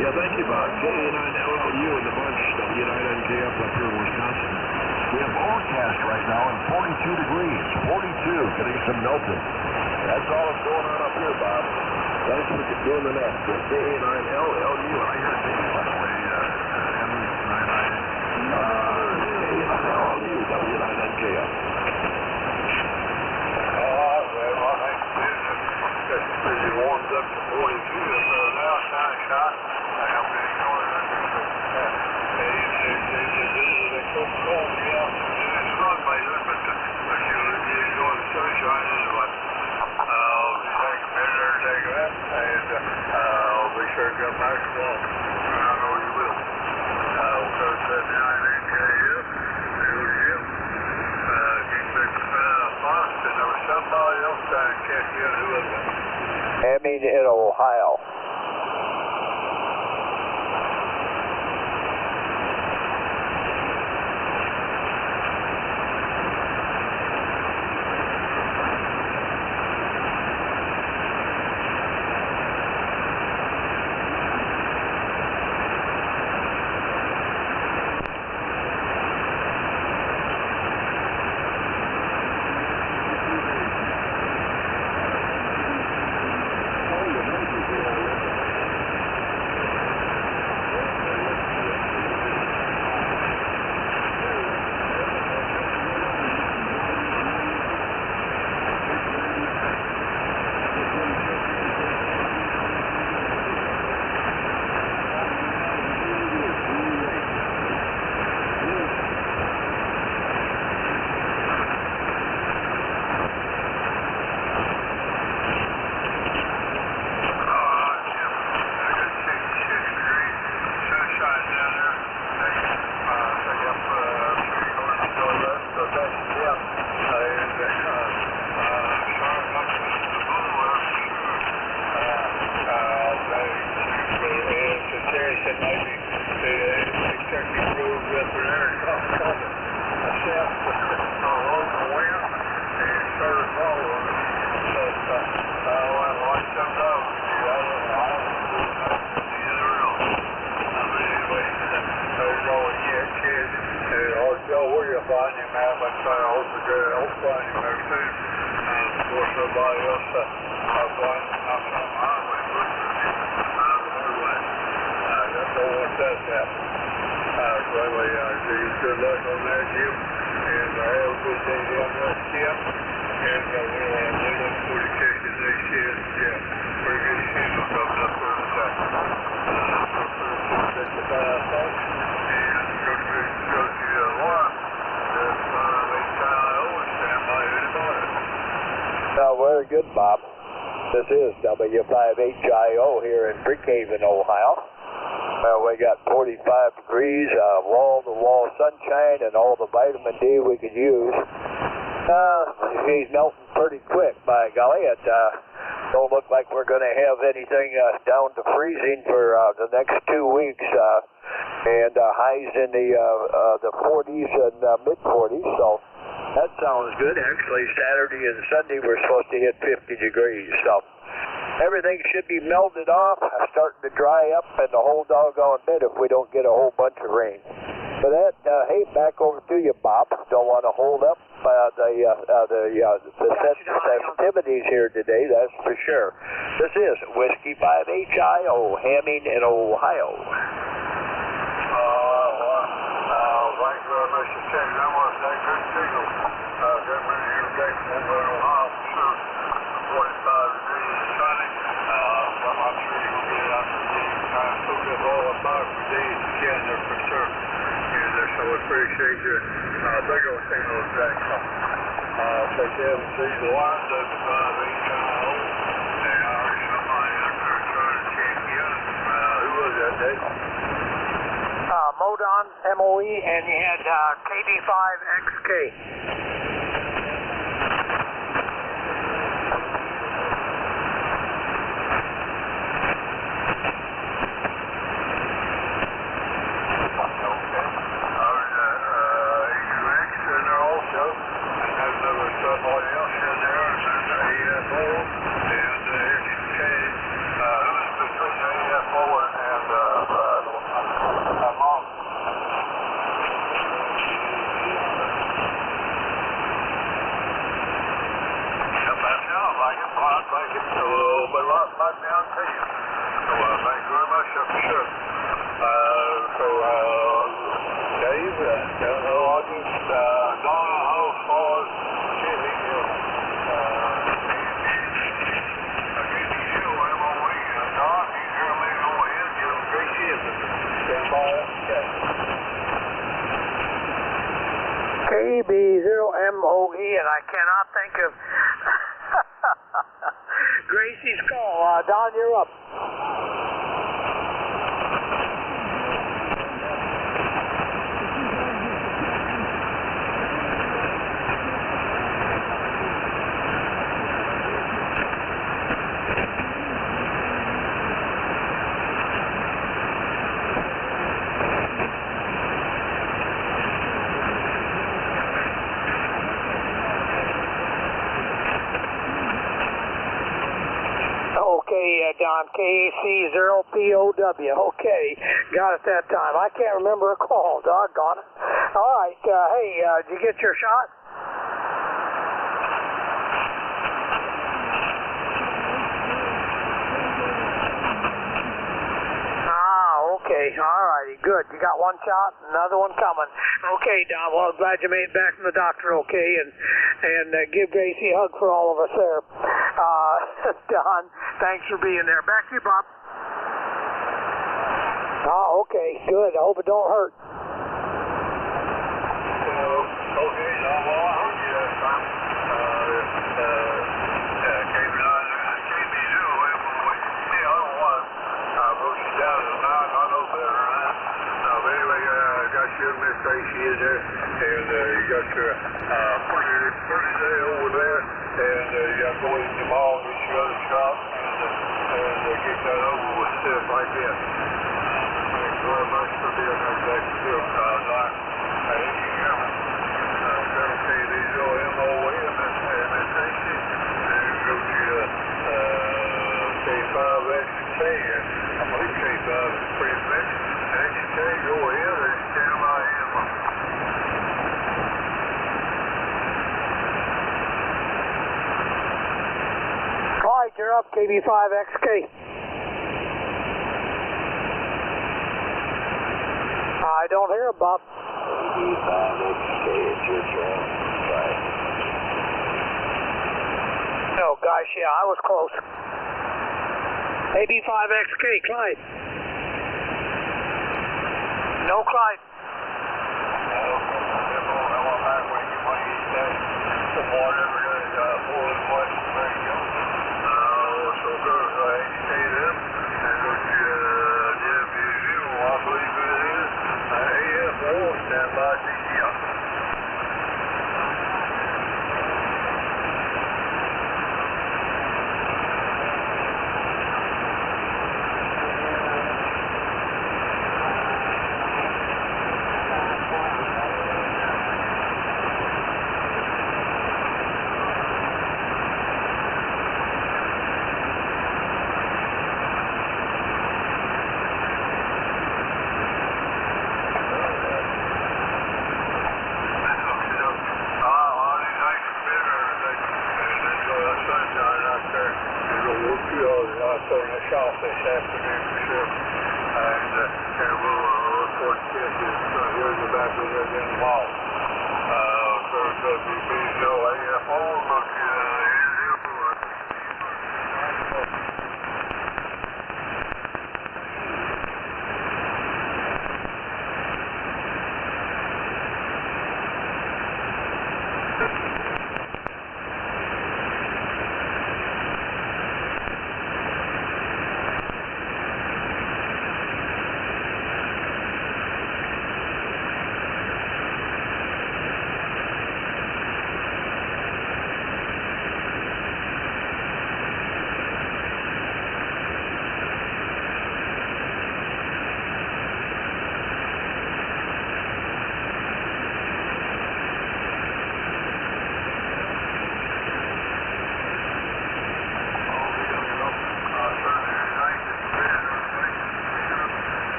Yeah, thank you, Bob. K9LLU in the bunch, W9NKF up here in Wisconsin. We have forecast right now, and 42 degrees. 42, getting some melting. That's all that's going on up here, Bob. Thanks for doing the next. K9LLU. I heard Dave, by the way. K9LLU, W9NKF. It's pretty warmed up to 42 now. It's kind of shot. I have been going under the they so cold, yeah. It's fun by then, but you enjoy the sunshine anyway. I'll be taking better take that, and I'll be sure to come back along. I know you will. I'll go to the 9NKF, Jim. Keep it fast, and there was somebody else trying to catch you. Who was it? Hamming in Ohio. Good luck on that, Jim. And have a good day down there, Jim. And we'll look for the catches they said. Yeah, pretty good season coming up for the second. Folks. And go to the line. That's H-I-O. Stand by anybody. Very good, Bob. This is W5HIO here in Brookhaven, Ohio. Well, we got 45 degrees, wall-to-wall sunshine, and all the vitamin D we could use. He's melting pretty quick, by golly. It don't look like we're going to have anything down to freezing for the next 2 weeks, and highs in the 40s and mid-40s, so that sounds good. Actually, Saturday and Sunday we're supposed to hit 50 degrees, so everything should be melted off, starting to dry up in the whole doggone bit if we don't get a whole bunch of rain. For that, hey, back over to you, Bob. Don't want to hold up the sensitivities here today, that's for sure. This is Whiskey 5HIO, Hamming in Ohio. Thank you very much for checking. That was that good signal. Good many irrigation over in Ohio, for sure. 45 degrees and sunny. I'm sure you'll get it out for the game. Trying to soak up all the fire for days you can there for sure. And so I appreciate your big old signal, Jack. Take care and see the line, W5HIO. They are somebody out there trying to check you out. Who was that, Dave? Modon, MOE, and you had KD5XK. CB0MOE, and I cannot think of Gracie's call. Don, you're up. Okay, Don, KAC0POW. Okay, got it that time. I can't remember a call, doggone it. All right, hey, did you get your shot? Okay, all righty, good. You got one shot, another one coming. Okay, Don, well, I'm glad you made it back from the doctor okay, and give Gracie a hug for all of us there. Don, thanks for being there. Back to you, Bob. Oh, okay, good. I hope it don't hurt. Okay, well, I heard you that time. Miss Tracy is there, and you got your pretty day over there, and you got to go in the mall and get your other shop, and get that over with stuff like that. Thanks very much for being there today, too. I think you hear me. KD0MOE and Miss Tracy, and go to K5XK, I believe K5 is pretty much. XK, go ahead and stand by him. All right, you're up, KB5XK. I don't hear it, Bob. KB5XK, it's your turn. Right. Oh, gosh, yeah, I was close. KB5XK, Clyde. No, Clyde. Stand by DCR. This afternoon for sure, and we'll report to you here in the back of the mall. So WB0AFO, look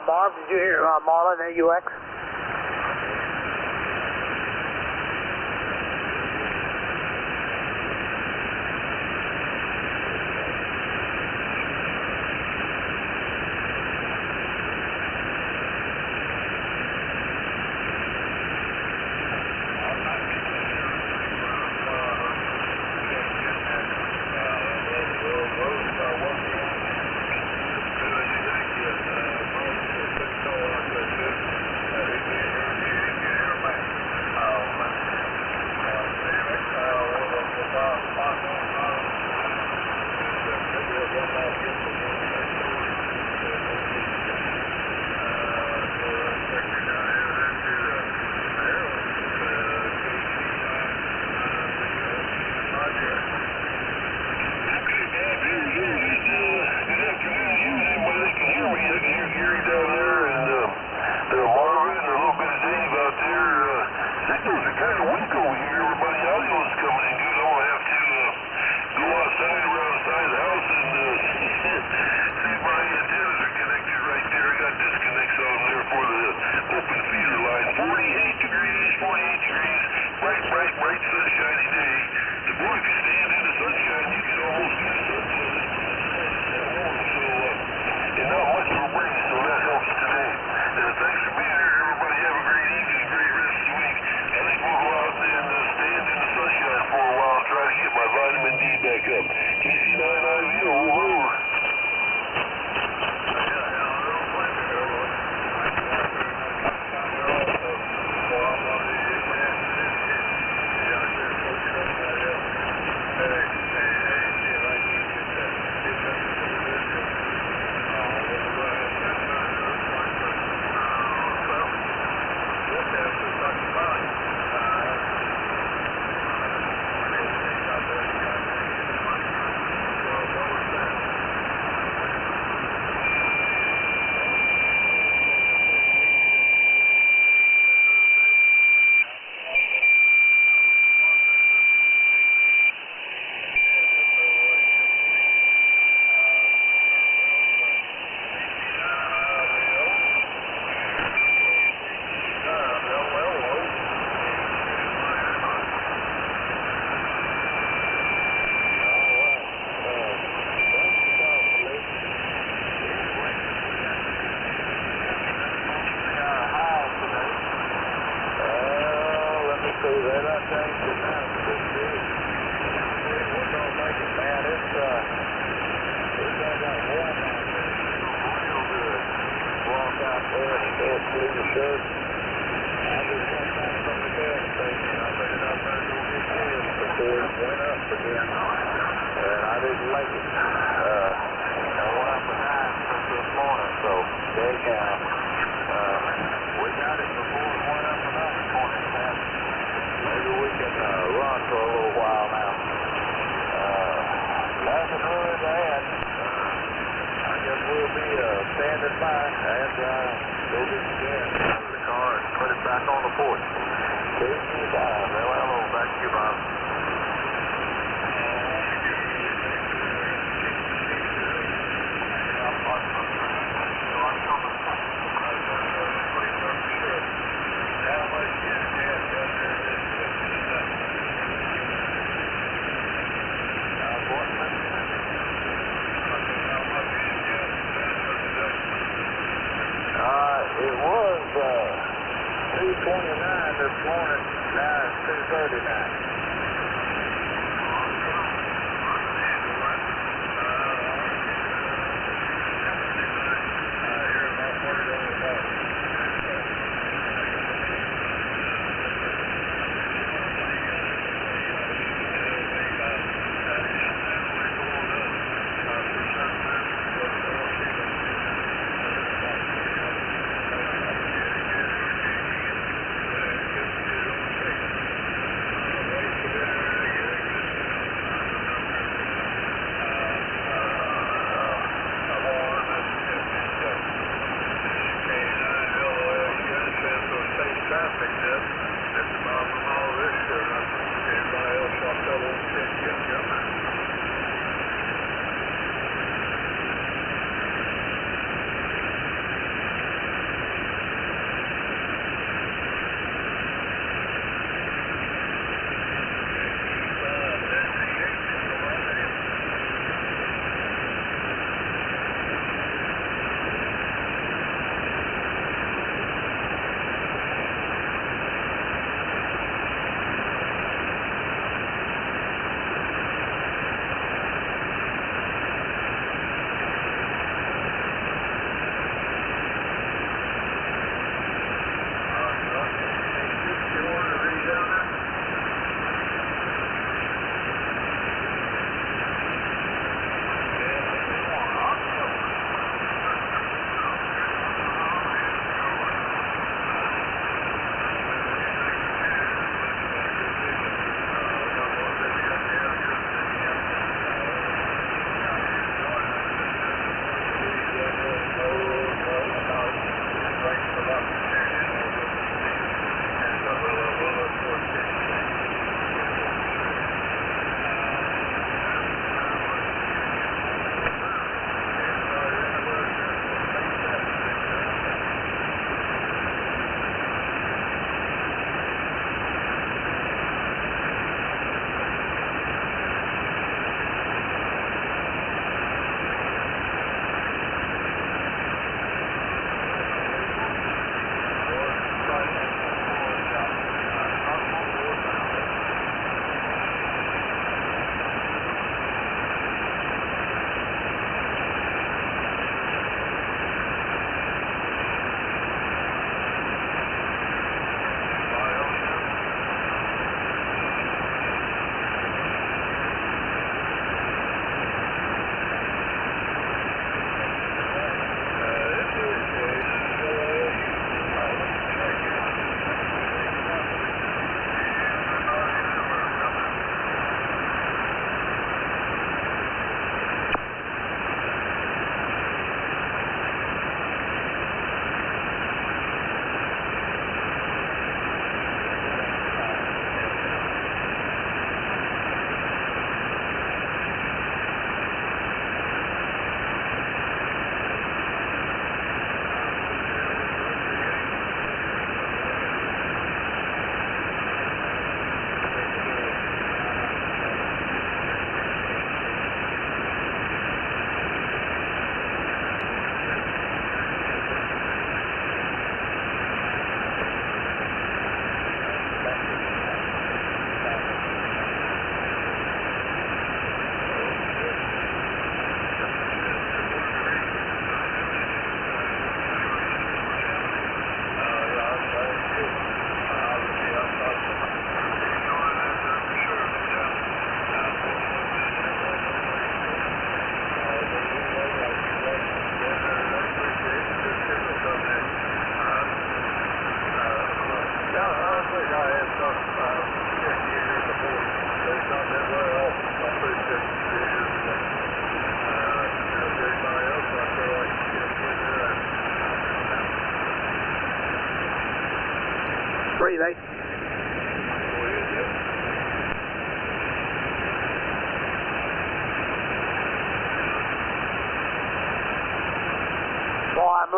Marv, did you hear Marlin at UX?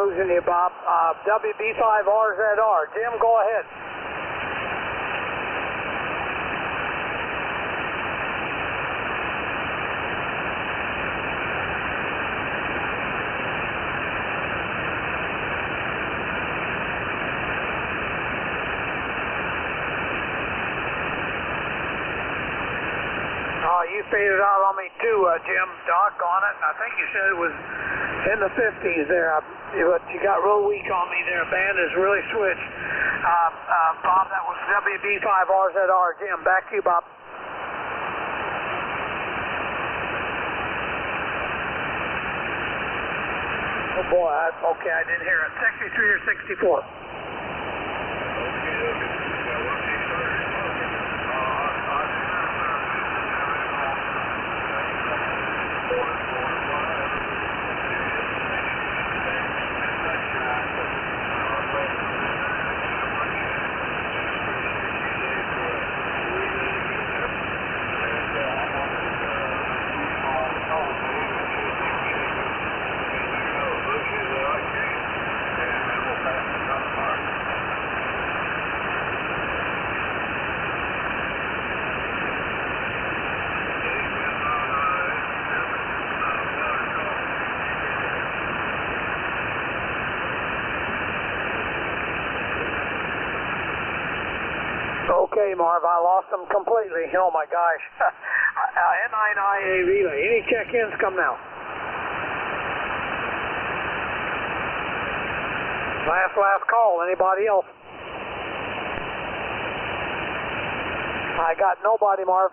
losing you, Bob. WB5RZR. Jim, go ahead. You faded out on me too, Jim. Doggone it. I think you said it was in the 50s there. But you got real weak on me there. Band is really switched. Bob, that was WB5RZR. Jim, back to you, Bob. Oh boy, okay, I didn't hear it. 63 or 64? Okay, Marv, I lost them completely. Oh my gosh. N9IA relay. Any check-ins come now? Last call. Anybody else? I got nobody, Marv.